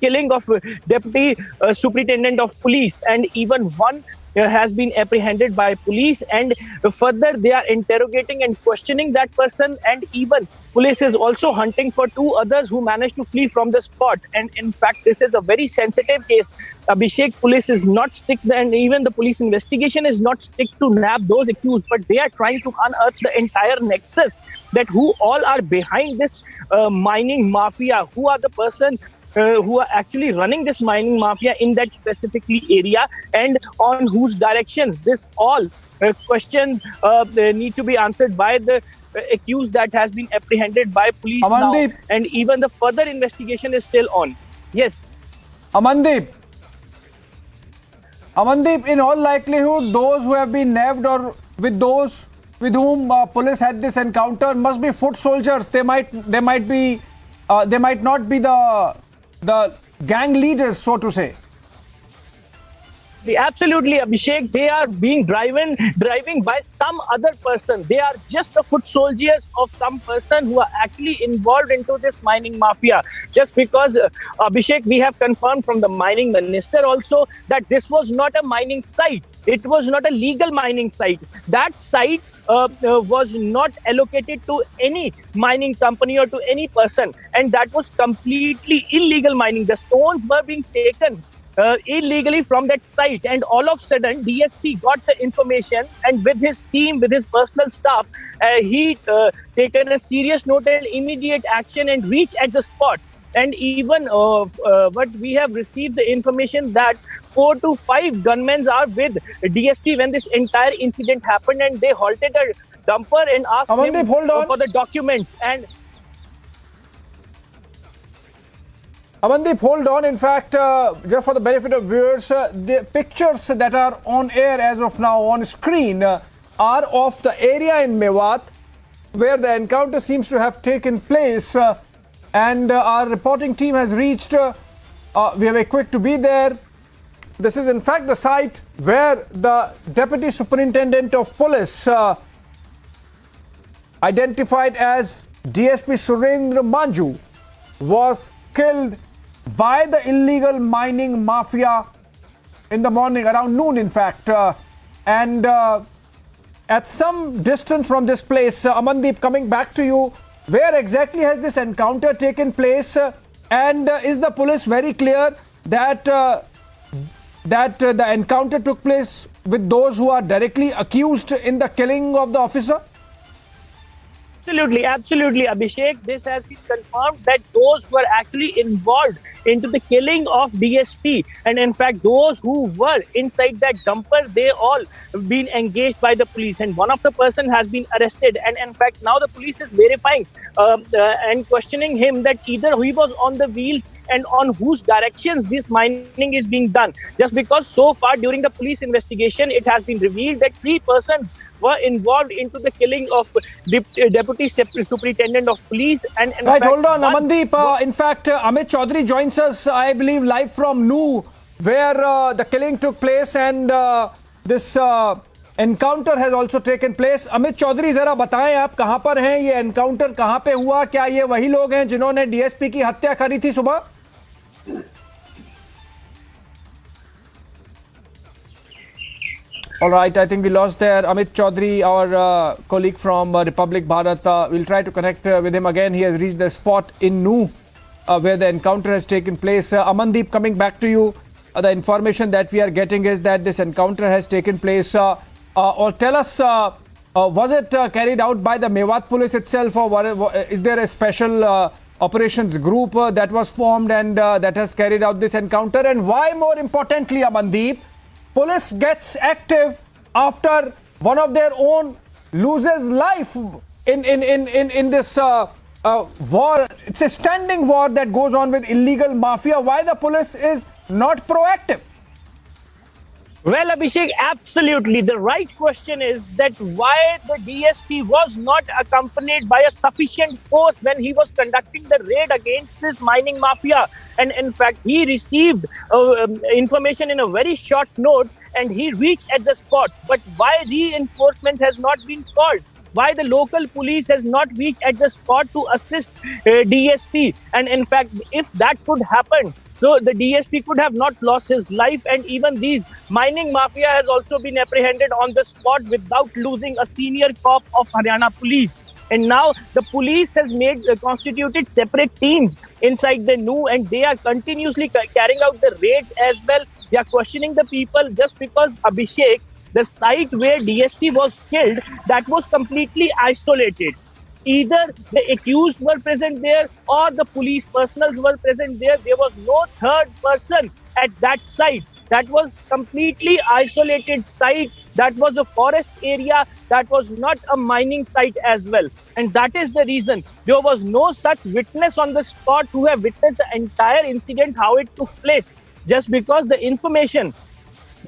killing of deputy superintendent of police, and even one has been apprehended by police, and further they are interrogating and questioning that person, and even police is also hunting for two others who managed to flee from the spot. And in fact this is a very sensitive case, Abhishek. Police is not stick, and even the police investigation is not stick to nab those accused, but they are trying to unearth the entire nexus, that who all are behind this mining mafia, who are the person who are actually running this mining mafia in that specifically area, and on whose directions. This all questions need to be answered by the accused that has been apprehended by police Amandeep. now, and even the further investigation is still on. Yes. Amandeep, in all likelihood, those who have been nabbed or with those with whom police had this encounter must be foot soldiers. They might not be the gang leaders, so to say. Absolutely, Abhishek. They are being driving by some other person. They are just the foot soldiers of some person who are actually involved into this mining mafia. Just because, Abhishek, we have confirmed from the mining minister also that this was not a mining site. It was not a legal mining site. That site was not allocated to any mining company or to any person, and that was completely illegal mining. The stones were being taken illegally from that site, and all of a sudden DSP got the information, and with his team, with his personal staff, he taken a serious note and immediate action and reached at the spot. And even what we have received the information that 4 to 5 gunmen are with DSP when this entire incident happened, and they halted a dumper and asked him for the documents. And Amandeep, hold on. In fact, just for the benefit of viewers, the pictures that are on air as of now on screen are of the area in Mewat where the encounter seems to have taken place. And our reporting team has reached. We are equipped to be there. This is in fact the site where the Deputy Superintendent of Police, identified as DSP Surendra Manju, was killed by the illegal mining mafia in the morning, around noon in fact. And at some distance from this place, Amandeep, coming back to you, where exactly has this encounter taken place? And is the police very clear that the encounter took place with those who are directly accused in the killing of the officer? Absolutely, Abhishek. This has been confirmed that those who are actually involved into the killing of DSP, and in fact those who were inside that dumper, they all been engaged by the police, and one of the person has been arrested. And in fact now the police is verifying and questioning him that either he was on the wheels and on whose directions this mining is being done. Just because so far during the police investigation, it has been revealed that 3 persons were involved into the killing of Deputy Superintendent of Police. And in right, fact, hold on, Amandeep. In fact, Amit Chaudhary joins us, I believe, live from New, where the killing took place, and this encounter has also taken place. Amit Chaudhary, जरा बताएं आप कहां पर हैं, ये encounter कहां पे हुआ, क्या ये वही लोग हैं जिन्होंने डीएसपी की हत्या करी थी सुबह? All right, I think we lost there Amit Chaudhary, our colleague from Republic Bharat. We'll try to connect with him again. He has reached the spot in Nu where the encounter has taken place. Amandeep, coming back to you, the information that we are getting is that this encounter has taken place. Or tell us, was it carried out by the Mewat police itself, or is there a special operations group that was formed and that has carried out this encounter? And why, more importantly, Amandeep, police gets active after one of their own loses life in this war? It's a standing war that goes on with illegal mafia. Why the police is not proactive? Well, Abhishek, absolutely. The right question is that why the DSP was not accompanied by a sufficient force when he was conducting the raid against this mining mafia. And in fact, he received information in a very short note and he reached at the spot. But why reinforcement has not been called? Why the local police has not reached at the spot to assist DSP? And in fact, if that could happen, so the DSP could have not lost his life, and even these mining mafia has also been apprehended on the spot without losing a senior cop of Haryana police. And now the police has constituted separate teams inside the NU, and they are continuously carrying out the raids as well. They are questioning the people just because, Abhishek, the site where DSP was killed, that was completely isolated. Either the accused were present there or the police personals were present there. There was no third person at that site. That was completely isolated site. That was a forest area. That was not a mining site as well. And that is the reason there was no such witness on the spot who have witnessed the entire incident, how it took place. Just because the information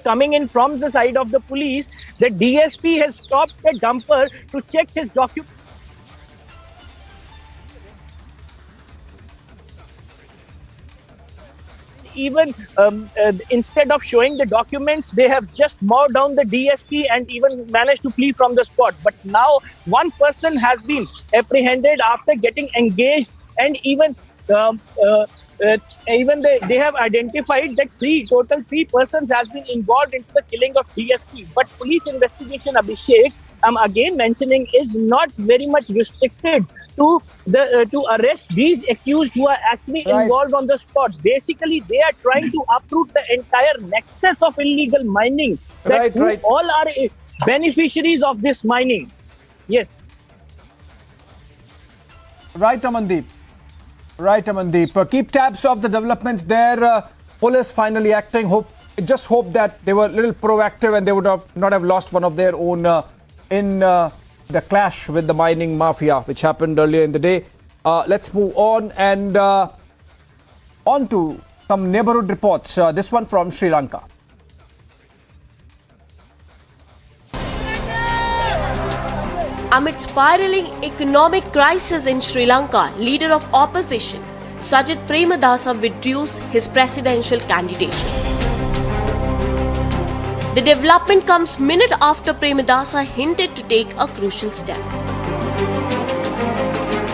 coming in from the side of the police, the DSP has stopped the dumper to check his documents. even instead of showing the documents, they have just mowed down the DSP and even managed to flee from the spot. But now one person has been apprehended after getting engaged, and even they have identified that total three persons has been involved into the killing of DSP. But police investigation, Abhishek, I'm again mentioning, is not very much restricted to arrest these accused who are actually involved on the spot. Basically, they are trying to uproot the entire nexus of illegal mining. All are beneficiaries of this mining. Yes. Right, Amandeep. Keep tabs of the developments there. Police finally acting. Just hope that they were a little proactive and they would not have lost one of their own in the clash with the mining mafia, which happened earlier in the day. Let's move on and on to some neighborhood reports. This one from Sri Lanka. Amid spiraling economic crisis in Sri Lanka, leader of opposition Sajid Premadasa withdrew his presidential candidature. The development comes minute after Premadasa hinted to take a crucial step.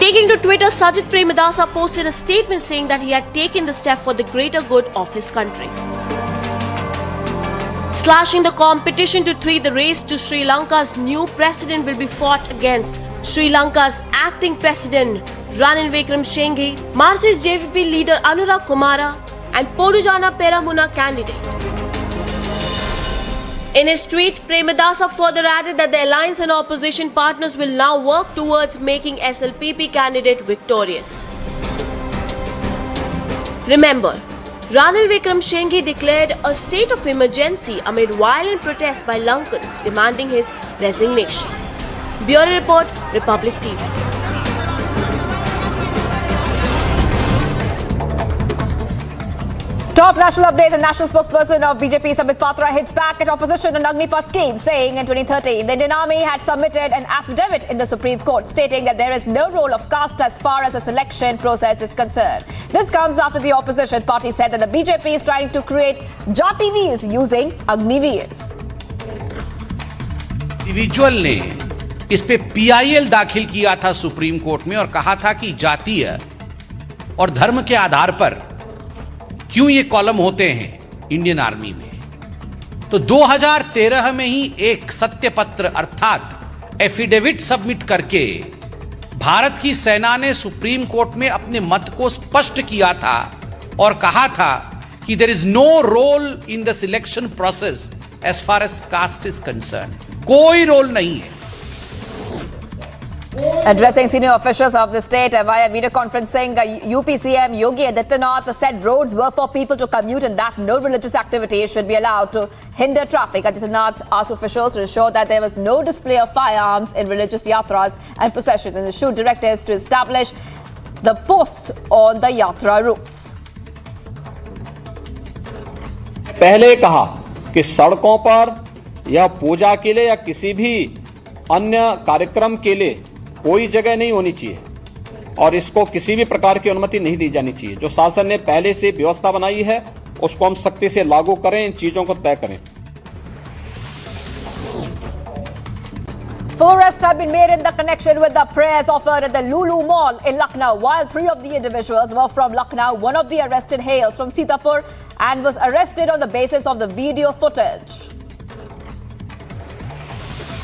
Taking to Twitter, Sajid Premadasa posted a statement saying that he had taken the step for the greater good of his country. Slashing the competition to 3, the race to Sri Lanka's new president will be fought against Sri Lanka's acting president Ranil Wickremesinghe, Marxist JVP leader Anurag Kumara, and Podujana Peramuna candidate. In his tweet, Premadasa further added that the alliance and opposition partners will now work towards making SLPP candidate victorious. Remember, Ranil Wickremesinghe declared a state of emergency amid violent protests by Lankans demanding his resignation. Bureau Report, Republic TV. Top national updates. And national spokesperson of BJP, Sambit Patra, hits back at opposition on Agnipath scheme, saying in 2013 the Indian Army had submitted an affidavit in the Supreme Court stating that there is no role of caste as far as the selection process is concerned. This comes after the opposition party said that the BJP is trying to create Jati Veers using Agniveers. Individual ने इस पे PIL दाखिल किया था supreme court में और कहा था कि जातीय और धर्म के आधार पर क्यों ये कॉलम होते हैं इंडियन आर्मी में। तो 2013 में ही एक सत्यपत्र अर्थात एफिडेविट सबमिट करके भारत की सेना ने सुप्रीम कोर्ट में अपने मत को स्पष्ट किया था और कहा था कि there is no role in the selection process as far as caste is concern. कोई रोल नहीं है। Addressing senior officials of the state via video conferencing, UP CM Yogi Adityanath said roads were for people to commute and that no religious activity should be allowed to hinder traffic. Adityanath asked officials to ensure that there was no display of firearms in religious yatras and processions and issued directives to establish the posts on the yatra routes. पहले कहा कि सड़कों पर या पूजा के लिए या किसी भी अन्य कार्यक्रम के लिए कोई जगह नहीं होनी चाहिए और इसको किसी भी प्रकार की अनुमति नहीं दी जानी चाहिए। जो शासन ने पहले से व्यवस्था बनाई है उसको हम सख्ती से लागू करें, इन चीजों को तय करें। Four arrests have been made in the connection with the prayers offered at the Lulu Mall in Lucknow. While 3 of the individuals were from Lucknow, one of the arrested hails from Sitapur and was arrested on the basis of the video footage.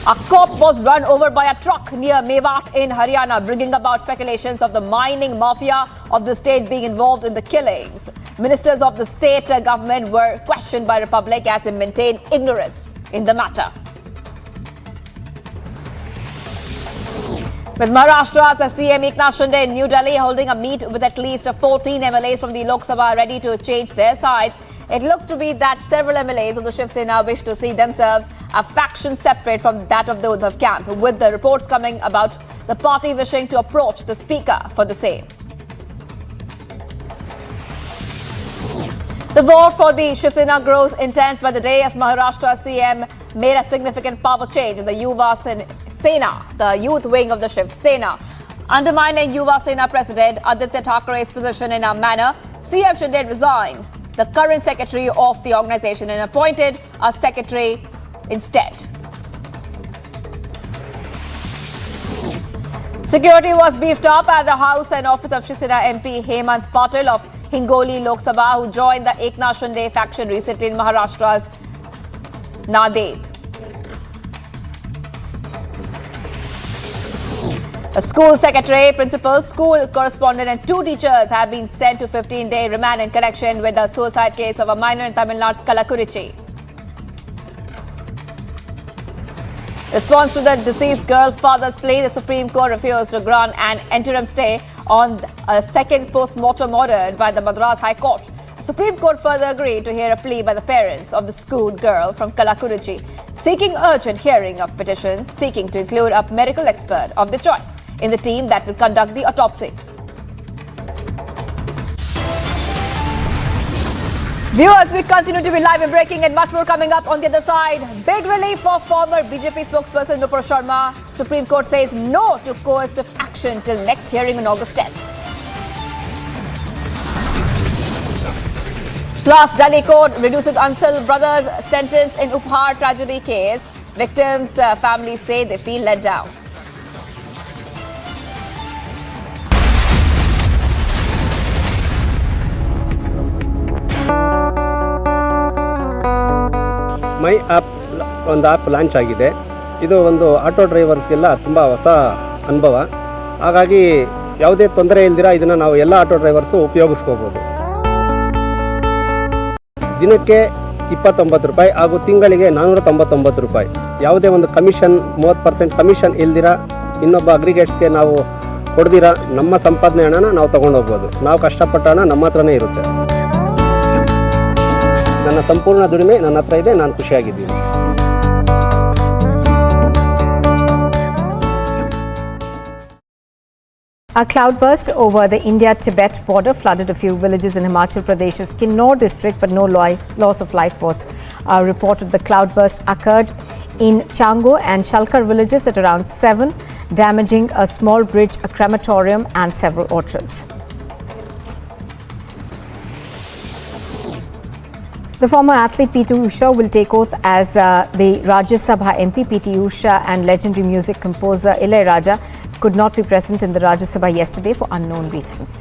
A cop was run over by a truck near Mewat in Haryana, bringing about speculations of the mining mafia of the state being involved in the killings. Ministers of the state government were questioned by Republic as they maintained ignorance in the matter. With Maharashtra's CM Eknath Shinde in New Delhi holding a meet with at least 14 MLAs from the Lok Sabha ready to change their sides, it looks to be that several MLAs of the Shiv Sena wish to see themselves a faction separate from that of the Uddhav camp, with the reports coming about the party wishing to approach the speaker for the same. The war for the Shiv Sena grows intense by the day as Maharashtra CM made a significant power change in the Yuva Sena, the youth wing of the Shiv Sena. Undermining Yuva Sena President Aditya Thackeray's position in a manner, CM Shinde resigned the current secretary of the organization and appointed a secretary instead. Security was beefed up at the house and office of Shiv Sena MP Hemant Patil of Hingoli, Lok Sabha, who joined the Eknath Shinde faction recently in Maharashtra's Nanded. A school secretary, principal, school correspondent and 2 teachers have been sent to 15-day remand in connection with the suicide case of a minor in Tamil Nadu's Kallakurichi. Response to the deceased girl's father's plea, the Supreme Court refused to grant an interim stay on a second post-mortem ordered by the Madras High Court. The Supreme Court further agreed to hear a plea by the parents of the school girl from Kallakurichi, seeking urgent hearing of petition, seeking to include a medical expert of their choice in the team that will conduct the autopsy. Viewers, we continue to be live and breaking and much more coming up on the other side. Big relief for former BJP spokesperson Nupur Sharma. Supreme Court says no to coercive action till next hearing on August 10th. Plus, Delhi court reduces Ansal brothers' sentence in Uphaar tragedy case. Victims' families say they feel let down. My app ಒಂದು app launch ಆಗಿದೆ. ಇದು ಒಂದು auto ಡ್ರೈವರ್ಸ್ಗೆಲ್ಲ ತುಂಬ ಹೊಸ ಅನುಭವ. ಹಾಗಾಗಿ ಯಾವುದೇ ತೊಂದರೆ ಇಲ್ದಿರ ಇದನ್ನು ನಾವು ಎಲ್ಲ ಆಟೋ ಡ್ರೈವರ್ಸು ಉಪಯೋಗಿಸ್ಕೋಬೋದು. ದಿನಕ್ಕೆ 29 ರೂಪಾಯಿ ಹಾಗೂ ತಿಂಗಳಿಗೆ 499 ರೂಪಾಯಿ. ಯಾವುದೇ ಒಂದು ಕಮಿಷನ್ 30% ಕಮಿಷನ್ ಇಲ್ದಿರ ಇನ್ನೊಬ್ಬ ಅಗ್ರಿಗೇಟ್ಸ್ಗೆ ನಾವು ಕೊಡ್ದಿರ ನಮ್ಮ ಸಂಪಾದನೆ ಹಣನ ನಾವು ತೊಗೊಂಡೋಗ್ಬೋದು. ನಾವು ಕಷ್ಟಪಟ್ಟ ಹಣ ನಮ್ಮ ಹತ್ರನೇ ಇರುತ್ತೆ. ನನ್ನ ಸಂಪೂರ್ಣ ದುಡಿಮೆ ನನ್ನ ಹತ್ರ ಇದೆ, ನಾನು ಖುಷಿಯಾಗಿದ್ದೀನಿ. A cloudburst over the India-Tibet border flooded a few villages in Himachal Pradesh's Kinnaur district, but no loss of life was reported. The cloudburst occurred in Chango and Shalkar villages at around 7, damaging a small bridge, a crematorium and several orchards. The former athlete P.T. Usha will take oath as the Rajya Sabha MP. P.T. Usha and legendary music composer Ilayaraja could not be present in the Rajya Sabha yesterday for unknown reasons.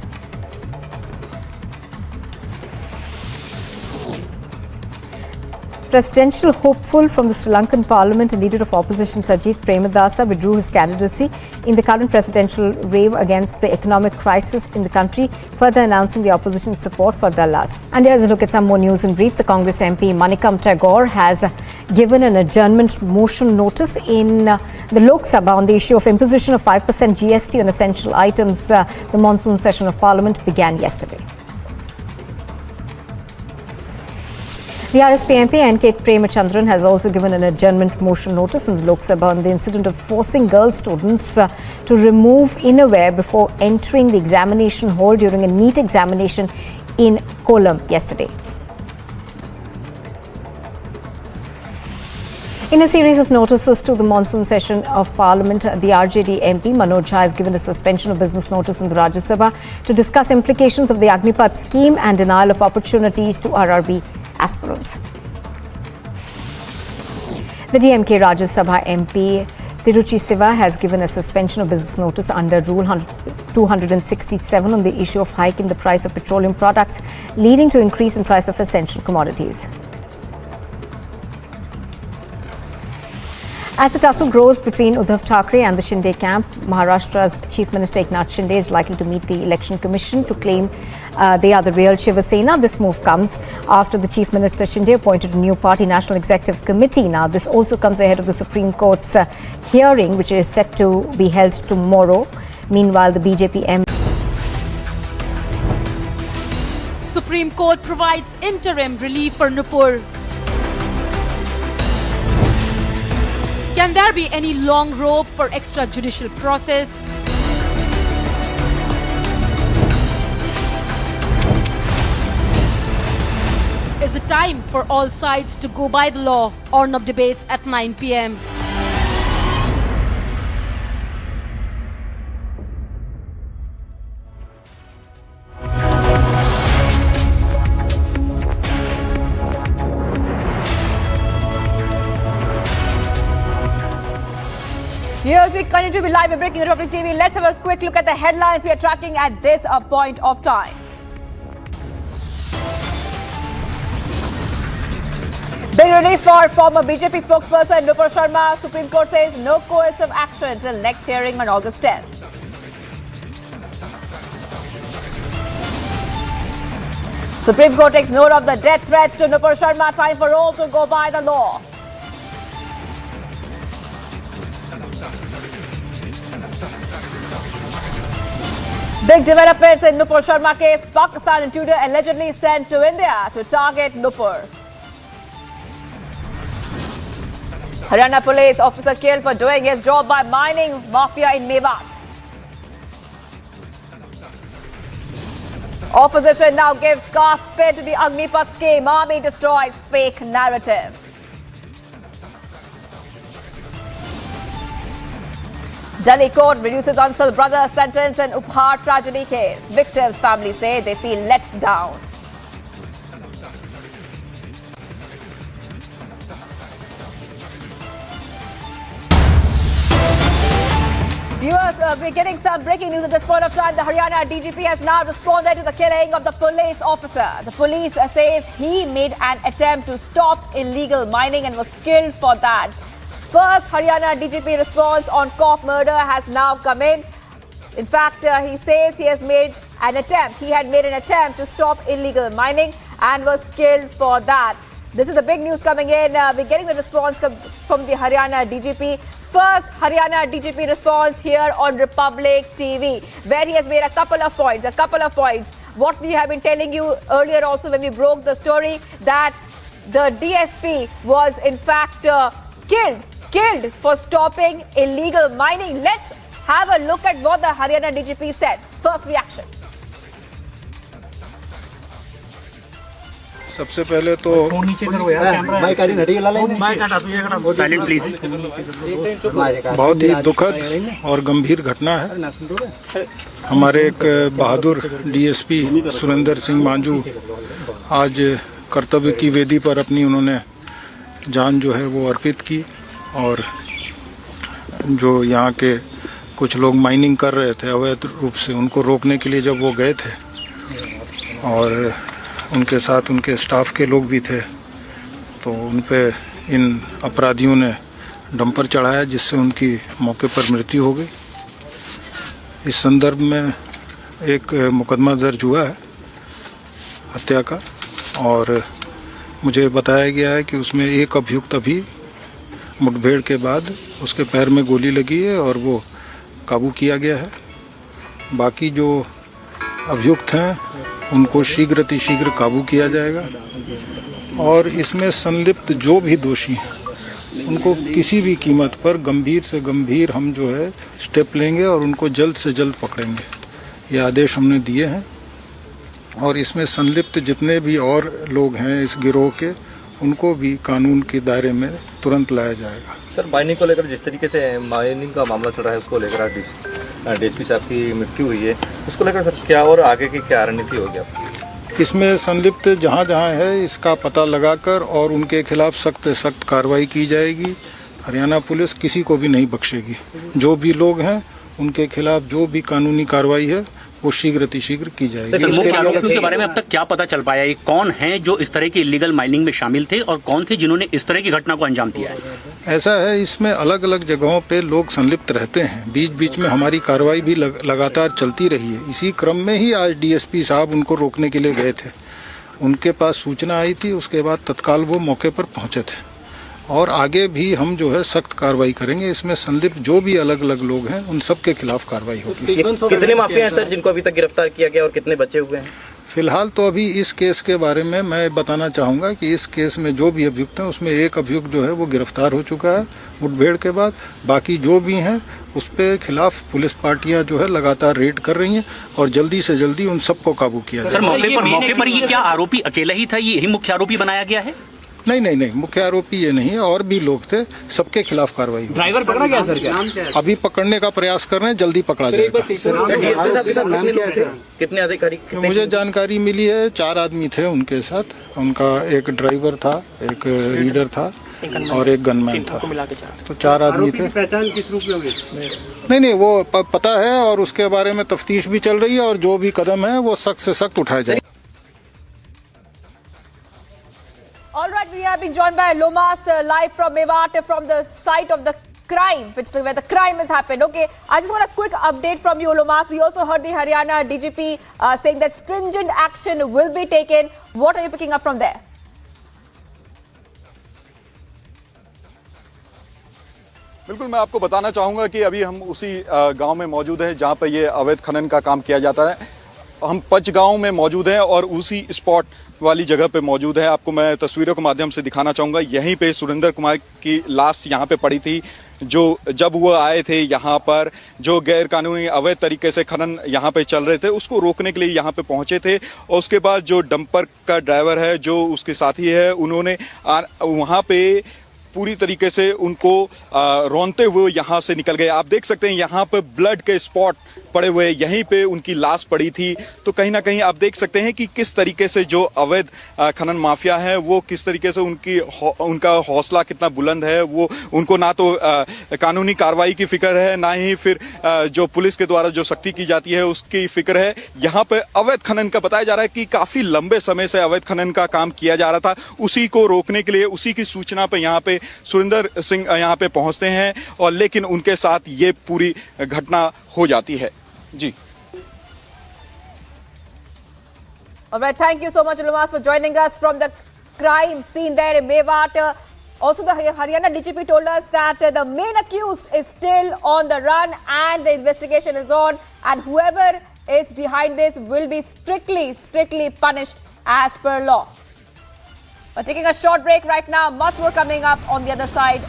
Presidential hopeful from the Sri Lankan Parliament and leader of opposition Sajith Premadasa withdrew his candidacy in the current presidential race against the economic crisis in the country, further announcing the opposition's support for Dallas. And here's a look at some more news in brief. The Congress MP Manikam Tagore has given an adjournment motion notice in the Lok Sabha on the issue of imposition of 5% GST on essential items. The monsoon session of Parliament began yesterday. The RSP MP N.K. Premachandran has also given an adjournment motion notice in the Lok Sabha on the incident of forcing girl students to remove innerwear before entering the examination hall during a NEET examination in Kollam yesterday. In a series of notices to the monsoon session of Parliament, the RJD MP Manoj Jha has given a suspension of business notice in the Rajya Sabha to discuss implications of the Agnipath scheme and denial of opportunities to RRB aspirants. The DMK Rajya Sabha MP Tiruchi Siva has given a suspension of business notice under Rule 267 on the issue of hike in the price of petroleum products, leading to increase in price of essential commodities. As the tussle grows between Uddhav Thackeray and the Shinde camp, Maharashtra's Chief Minister Eknath Shinde is likely to meet the Election Commission to claim they are the real Shiv Sena. This move comes after the Chief Minister Shinde appointed a new party National Executive Committee. Now, this also comes ahead of the Supreme Court's hearing, which is set to be held tomorrow. Meanwhile, the BJP MP Supreme Court provides interim relief for Nupur. Can there be any long rope for extrajudicial process? Is it time for all sides to go by the law? Roundup debates at 9 p.m. continue to be live and breaking Republic TV. Let's have a quick look at the headlines we are tracking at this point of time. Big relief for former BJP spokesperson Nupur Sharma. Supreme Court says no coercive action till next hearing on August 10th. Supreme Court takes note of the death threats to Nupur Sharma. Time for all to go by the law. Big developments in Nupur Sharma case. Pakistan Intruder allegedly sent to India to target Nupur. Haryana police officer killed for doing his job by mining mafia in Mewat. Opposition now gives caste spin to the Agnipath scheme. Army destroys fake narrative. Delhi court reduces Ansal brother's sentence in Uphaar tragedy case. Victims' family say they feel let down. Viewers, we're getting some breaking news at this point of time. The Haryana DGP has now responded to the killing of the police officer. The police says he made an attempt to stop illegal mining and was killed for that. First Haryana DGP response on cop murder has now come in. In fact, he says he had made an attempt to stop illegal mining and was killed for that. This is the big news coming in. We're getting the response from the Haryana DGP. First Haryana DGP response here on Republic TV, where he has made a couple of points. What we have been telling you earlier also when we broke the story, that the DSP was in fact killed for stopping illegal mining. Let's have a look at what the Haryana DGP said. First reaction. सबसे पहले तो बहुत ही दुखद और गंभीर घटना है। हमारे एक बहादुर डीएसपी सुरेंद्र सिंह मांझू आज कर्तव्य की वेदी पर अपनी उन्होंने जान जो है वो अर्पित की, और जो यहाँ के कुछ लोग माइनिंग कर रहे थे अवैध रूप से, उनको रोकने के लिए जब वो गए थे और उनके साथ उनके स्टाफ के लोग भी थे, तो उन पे इन अपराधियों ने डंपर चढ़ाया जिससे उनकी मौके पर मृत्यु हो गई। इस संदर्भ में एक मुकदमा दर्ज हुआ है हत्या का, और मुझे बताया गया है कि उसमें एक अभियुक्त अभी मुठभेड़ के बाद उसके पैर में गोली लगी है और वो काबू किया गया है। बाकी जो अभियुक्त हैं उनको शीघ्र काबू किया जाएगा, और इसमें संलिप्त जो भी दोषी हैं उनको किसी भी कीमत पर गंभीर से गंभीर हम जो है स्टेप लेंगे और उनको जल्द से जल्द पकड़ेंगे। ये आदेश हमने दिए हैं, और इसमें संलिप्त जितने भी और लोग हैं इस गिरोह के, उनको भी कानून के दायरे में तुरंत लाया जाएगा। सर, माइनिंग को लेकर जिस तरीके से माइनिंग का मामला चल रहा है, उसको लेकर डीएसपी साहब की मृत्यु हुई है, उसको लेकर सर क्या और आगे की क्या रणनीति होगी आपकी? इसमें संलिप्त जहाँ जहाँ है इसका पता लगाकर और उनके खिलाफ सख्त कार्रवाई की जाएगी। हरियाणा पुलिस किसी को भी नहीं बख्शेगी। जो भी लोग हैं उनके खिलाफ जो भी कानूनी कार्रवाई है वो शीघ्र की जाएगी। मुख्य आरोपियों के बारे में अब तक क्या पता चल पाया? ये कौन हैं जो इस तरह की इलीगल माइनिंग में शामिल थे और कौन थे जिन्होंने इस तरह की घटना को अंजाम दिया है? ऐसा है, इसमें अलग अलग जगहों पे लोग संलिप्त रहते हैं। बीच में हमारी कार्रवाई भी लगातार चलती रही है। इसी क्रम में ही आज डीएसपी साहब उनको रोकने के लिए गए थे। उनके पास सूचना आई थी, उसके बाद तत्काल वो मौके पर पहुँचे थे, और आगे भी हम जो है सख्त कार्रवाई करेंगे। इसमें संलिप्त जो भी अलग अलग लोग हैं उन सब के खिलाफ कार्रवाई होगी। कितने माफिया हैं सर जिनको अभी तक गिरफ्तार किया गया और कितने बचे हुए हैं? फिलहाल तो अभी इस केस के बारे में मैं बताना चाहूँगा कि इस केस में जो भी अभियुक्त हैं उसमें एक अभियुक्त जो है वो गिरफ्तार हो चुका है मुठभेड़ के बाद। बाकी जो भी हैं उस पे खिलाफ पुलिस पार्टियां जो है लगातार रेड कर रही हैं, और जल्दी से जल्दी उन सबको काबू किया जाए। सर, मौके पर ये क्या आरोपी अकेला ही था? यही मुख्य आरोपी बनाया गया है? नहीं, मुख्य आरोपी ये नहीं है, और भी लोग थे, सबके खिलाफ कार्रवाई हुई। ड्राइवर पकड़ा गया सर? क्या अभी पकड़ने का प्रयास कर रहे हैं, जल्दी पकड़ा जाएगा। कितने अधिकारी? मुझे जानकारी मिली है 4 आदमी थे उनके साथ। उनका एक ड्राइवर था, एक रीडर था, और एक गनमैन था, तो 4 आदमी थे। पहचान किस रूप में हुई? नहीं वो पता है और उसके बारे में तफ्तीश भी चल रही है और जो भी कदम है वो सख्त से सख्त उठाए जाए। All right, we are being joined by Lomas live from Mewat, from the site of the crime, where the crime has happened. Okay, I just want a quick update from you, Lomas. We also heard the Haryana DGP saying that stringent action will be taken. What are you picking up from there? बिल्कुल, मैं आपको बताना चाहूँगा कि अभी हम उसी गांव में मौजूद हैं जहां पर ये अवैध खनन का काम किया जाता है। हम पंच गांव में मौजूद हैं और उसी स्पॉट वाली जगह पे मौजूद है। आपको मैं तस्वीरों के माध्यम से दिखाना चाहूँगा। यहीं पे सुरेंद्र कुमार की लाश यहाँ पे पड़ी थी, जो जब वो आए थे यहाँ पर, जो गैर कानूनी अवैध तरीके से खनन यहाँ पे चल रहे थे, उसको रोकने के लिए यहाँ पे पहुँचे थे। और उसके बाद जो डंपर का ड्राइवर है, जो उसके साथी है, उन्होंने वहाँ पे पूरी तरीके से उनको रौंदते हुए यहाँ से निकल गए। आप देख सकते हैं यहाँ पे ब्लड के स्पॉट पड़े हुए, यहीं पे उनकी लाश पड़ी थी। तो कहीं ना कहीं आप देख सकते हैं कि किस तरीके से जो अवैध खनन माफिया है वो किस तरीके से उनका हौसला कितना बुलंद है। वो उनको ना तो कानूनी कार्रवाई की फिक्र है, ना ही फिर जो पुलिस के द्वारा जो सख्ती की जाती है उसकी फिक्र है। यहाँ पे अवैध खनन का बताया जा रहा है कि काफ़ी लंबे समय से अवैध खनन का काम किया जा रहा था। उसी को रोकने के लिए, उसी की सूचना पर यहाँ पे सुरेंद्र सिंह यहाँ पे पहुँचते हैं और लेकिन उनके साथ ये पूरी घटना हो जाती है। जी। All right, thank you so much, Lomas, for joining us from the crime scene there in Mewat. Also, the Haryana DGP told us that the main accused is still on the run and the investigation is on, and whoever is behind this will be strictly punished as per law. We're taking a short break right now. Much more coming up on the other side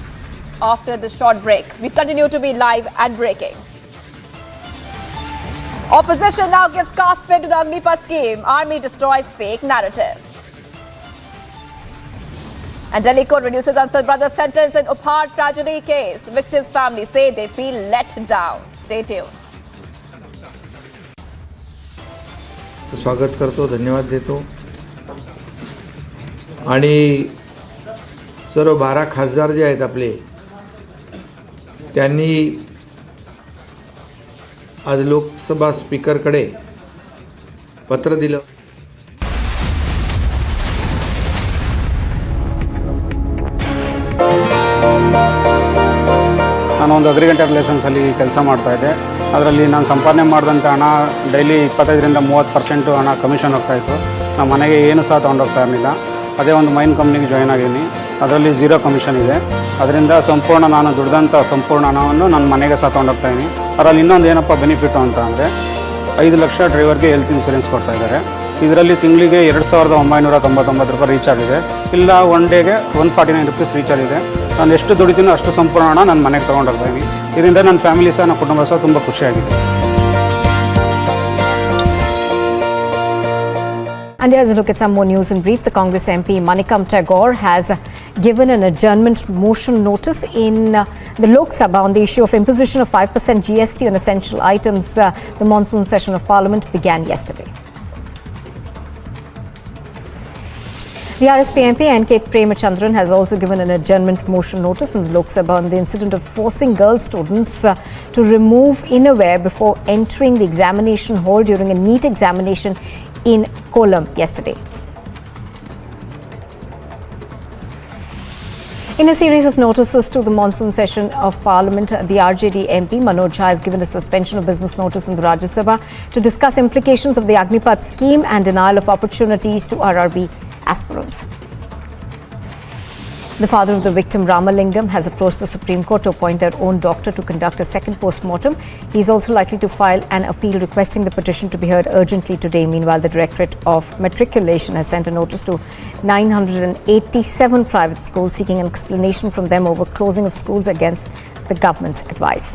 after the short break. We continue to be live and breaking. Opposition now gives caste spin to the Agnipath scheme. Army destroys fake narrative. And Delhi court reduces Ansar brother's sentence in Uphaar tragedy case. Victims' families say they feel let down. Stay tuned. स्वागत करतो, धन्यवाद देतो आणि सर्व 12 खासदार जे आहेत आपले, त्यांनी आज लोकसभा स्पीकरकडे पत्र दिलं. ನಾನು ಒಂದು ಅಗ್ರಿಕಲ್ಚರ್ ರಿಲೇಷನ್ಸಲ್ಲಿ ಕೆಲಸ ಮಾಡ್ತಾಯಿದ್ದೆ. ಅದರಲ್ಲಿ ನಾನು ಸಂಪಾದನೆ ಮಾಡಿದಂಥ ಹಣ ಡೈಲಿ 25ರಿಂದ 30% ಹಣ ಕಮಿಷನ್ ಹೋಗ್ತಾಯಿತ್ತು. ನಮ್ಮ ಮನೆಗೆ ಏನು ಸಹ ತೊಗೊಂಡೋಗ್ತಾ ಇರಲಿಲ್ಲ. ಅದೇ ಒಂದು ಮೈನ್ ಕಂಪ್ನಿಗೆ ಜಾಯ್ನ್ ಆಗಿದ್ದೀನಿ. ಅದರಲ್ಲಿ 0 ಕಮಿಷನ್ ಇದೆ. ಅದರಿಂದ ಸಂಪೂರ್ಣ ನಾನು ದುಡ್ದಂಥ ಸಂಪೂರ್ಣ ಹಣವನ್ನು ನನ್ನ ಮನೆಗೆ ಸಹ ತೊಗೊಂಡೋಗ್ತಾಯಿದ್ದೀನಿ. ಅದರಲ್ಲಿ ಇನ್ನೊಂದು ಏನಪ್ಪ ಬೆನಿಫಿಟು ಅಂತ ಅಂದರೆ 5 ಲಕ್ಷ ಡ್ರೈವರ್ಗೆ ಹೆಲ್ತ್ ಇನ್ಸೂರೆನ್ಸ್ ಕೊಡ್ತಾಯಿದ್ದಾರೆ. ಇದರಲ್ಲಿ ತಿಂಗಳಿಗೆ 2999 ರೂಪಾಯಿ ರೀಚಾರ್ಜ್ ಇದೆ. ಇಲ್ಲ ಒನ್ ಡೇಗೆ 149 ರೂಪೀಸ್ ರೀಚಾರ್ಜ್ ಇದೆ. ನಾನು ಎಷ್ಟು ದುಡಿತೀನೋ ಅಷ್ಟು ಸಂಪೂರ್ಣ ಹಣ ನನ್ನ ಮನೆಗೆ ತೊಗೊಂಡೋಗ್ತಾಯಿದ್ದೀನಿ. ಇದರಿಂದ ನನ್ನ ಫ್ಯಾಮಿಲಿ ಸಹ, ನನ್ನ ಕುಟುಂಬ ಸಹ ತುಂಬ ಖುಷಿಯಾಗಿದೆ. And here's a look at some more news in brief. The Congress MP Manikam Tagore has given an adjournment motion notice in the Lok Sabha on the issue of imposition of 5% GST on essential items. The monsoon session of Parliament began yesterday. The RSP MP N.K. Premachandran has also given an adjournment motion notice in the Lok Sabha on the incident of forcing girl students to remove innerwear before entering the examination hall during a NEET examination in Kollam yesterday. In a series of notices to the monsoon session of Parliament, the RJD MP Manoj Jha has given a suspension of business notice in the Rajya Sabha to discuss implications of the Agnipath scheme and denial of opportunities to RRB aspirants. The father of the victim, Ramalingam, has approached the Supreme Court to appoint their own doctor to conduct a second post-mortem. He is also likely to file an appeal requesting the petition to be heard urgently today. Meanwhile, the Directorate of Matriculation has sent a notice to 987 private schools seeking an explanation from them over closing of schools against the government's advice.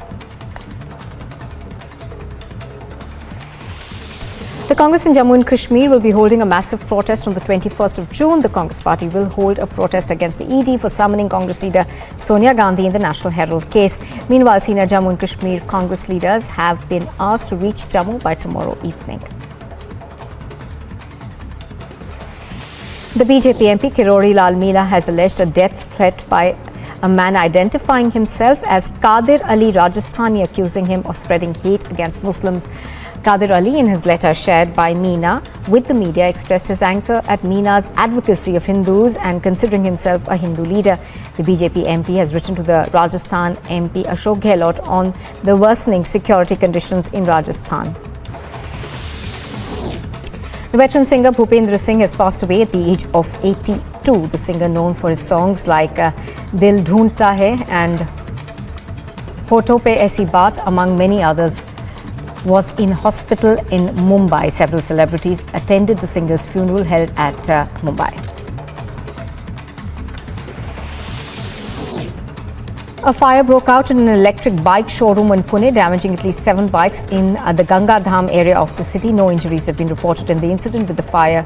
The Congress in Jammu and Kashmir will be holding a massive protest on the 21st of June. The Congress party will hold a protest against the ED for summoning Congress leader Sonia Gandhi in the National Herald case. Meanwhile, senior Jammu and Kashmir Congress leaders have been asked to reach Jammu by tomorrow evening. The BJP MP Kirori Lal Meena has alleged a death threat by a man identifying himself as Qadir Ali Rajasthani, accusing him of spreading hate against Muslims. Qadir Ali, in his letter shared by Meena with the media, expressed his anger at Meena's advocacy of Hindus and considering himself a Hindu leader. The BJP MP has written to the Rajasthan MP Ashok Gehlot on the worsening security conditions in Rajasthan. The veteran singer Bhupendra Singh has passed away at the age of 82. The singer, known for his songs like Dil Dhoondta Hai and Hoton Pe Aisi Baat, among many others, was in hospital in Mumbai. Several celebrities attended the singer's funeral held at Mumbai. A fire broke out in an electric bike showroom in Pune, damaging at least 7 bikes in the Ganga Dham area of the city. No injuries have been reported in the incident with the fire.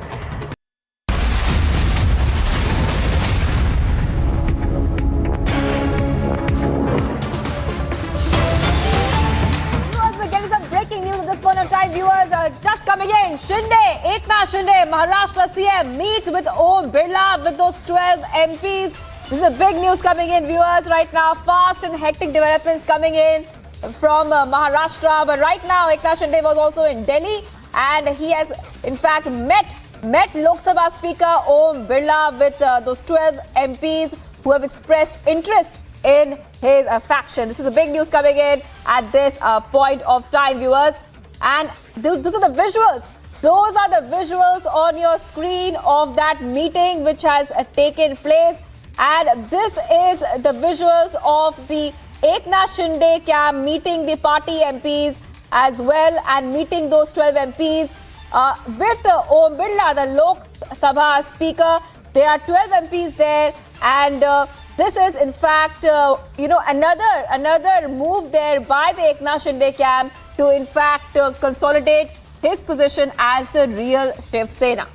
We're getting some breaking news at this point of time. Viewers, just coming in. Shinde, Eknath Shinde, Maharashtra CM, meets with Om Birla with those 12 MPs. This is a big news coming in, viewers, right now. Fast and hectic developments coming in from Maharashtra. But right now, Eknath Shinde was also in Delhi, and he has, in fact, met Lok Sabha Speaker Om Birla with those 12 MPs who have expressed interest in his faction. This is the big news coming in at this point of time, viewers. And those are the visuals. Those are the visuals on your screen of that meeting which has taken place. And this is the visuals of the Eknath Shinde camp meeting the party MPs as well, and meeting those 12 MPs with Om Birla, the Lok Sabha Speaker. There are 12 MPs there, and this is in fact, another move there by the Eknath Shinde camp to in fact consolidate his position as the real Shiv Sena.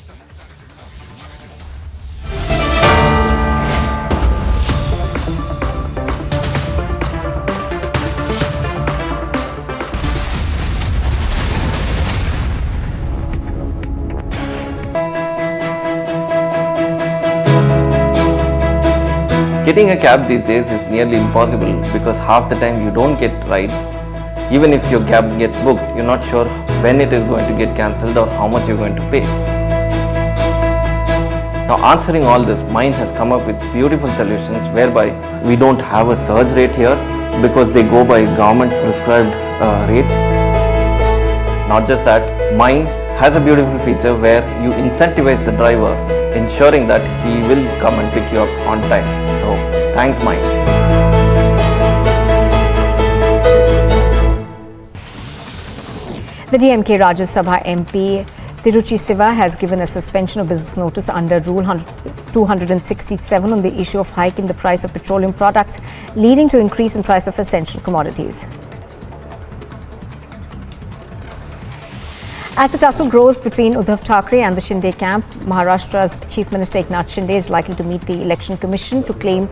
Getting a cab these days is nearly impossible because half the time you don't get rides. Even if your cab gets booked, you're not sure when it is going to get cancelled or how much you're going to pay. Now, answering all this, Mind has come up with beautiful solutions whereby we don't have a surge rate here because they go by government prescribed rates. Not just that, Mind has a beautiful feature where you incentivize the driver, ensuring that he will come and pick you up on time. So, thanks Mind. The DMK Rajya Sabha MP Tiruchi Siva has given a suspension of business notice under Rule 267 on the issue of hike in the price of petroleum products, leading to increase in price of essential commodities. As the tussle grows between Uddhav Thackeray and the Shinde camp, Maharashtra's Chief Minister Eknath Shinde is likely to meet the Election Commission to claim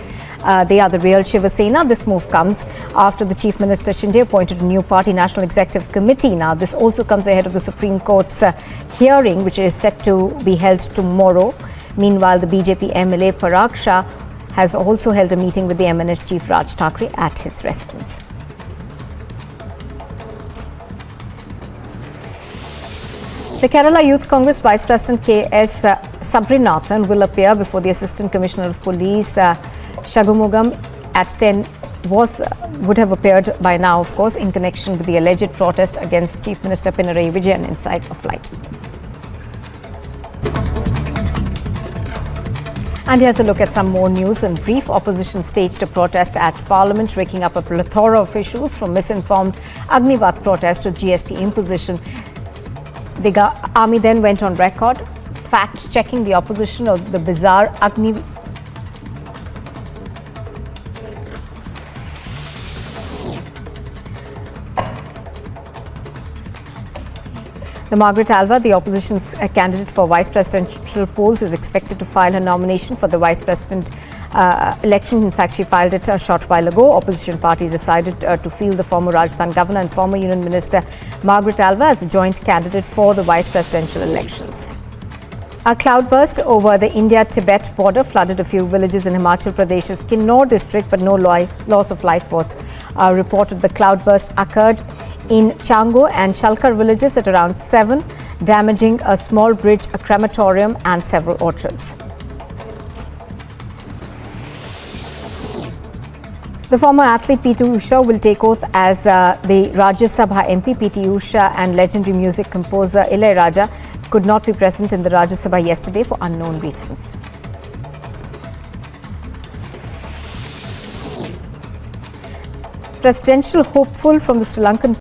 they are the real Shiv Sena. This move comes after the Chief Minister Shinde appointed a new party National Executive Committee. Now, this also comes ahead of the Supreme Court's hearing, which is set to be held tomorrow. Meanwhile, the BJP MLA Parag Shah has also held a meeting with the MNS Chief Raj Thackeray at his residence. The Kerala Youth Congress Vice President K.S. Sabrinathan will appear before the Assistant Commissioner of Police Shagumugam at 10 would have appeared by now, of course, in connection with the alleged protest against Chief Minister Pinarayi Vijayan inside a flight. And here's a look at some more news in brief. Opposition staged a protest at Parliament, raking up a plethora of issues from misinformed Agnipath protest to GST imposition. The army then went on record fact-checking the opposition of the bizarre Margaret Alva, the opposition's candidate for vice presidential polls, is expected to file her nomination for the vice president election. In fact, she filed it a short while ago. Opposition parties decided to field the former Rajasthan governor and former Union Minister Margaret Alva as the joint candidate for the vice presidential elections. A cloudburst over the India-Tibet border flooded a few villages in Himachal Pradesh's Kinnaur district, but no loss of life was reported. The cloudburst occurred in Chango and Shalkar villages at around 7, damaging a small bridge, a crematorium and several orchards. The former athlete P.T. Usha will take oath as the Rajya Sabha MP. P.T. Usha and legendary music composer Ilaiyaraaja could not be present in the Rajya Sabha yesterday for unknown reasons. Presidential hopeful from the Sri Lankan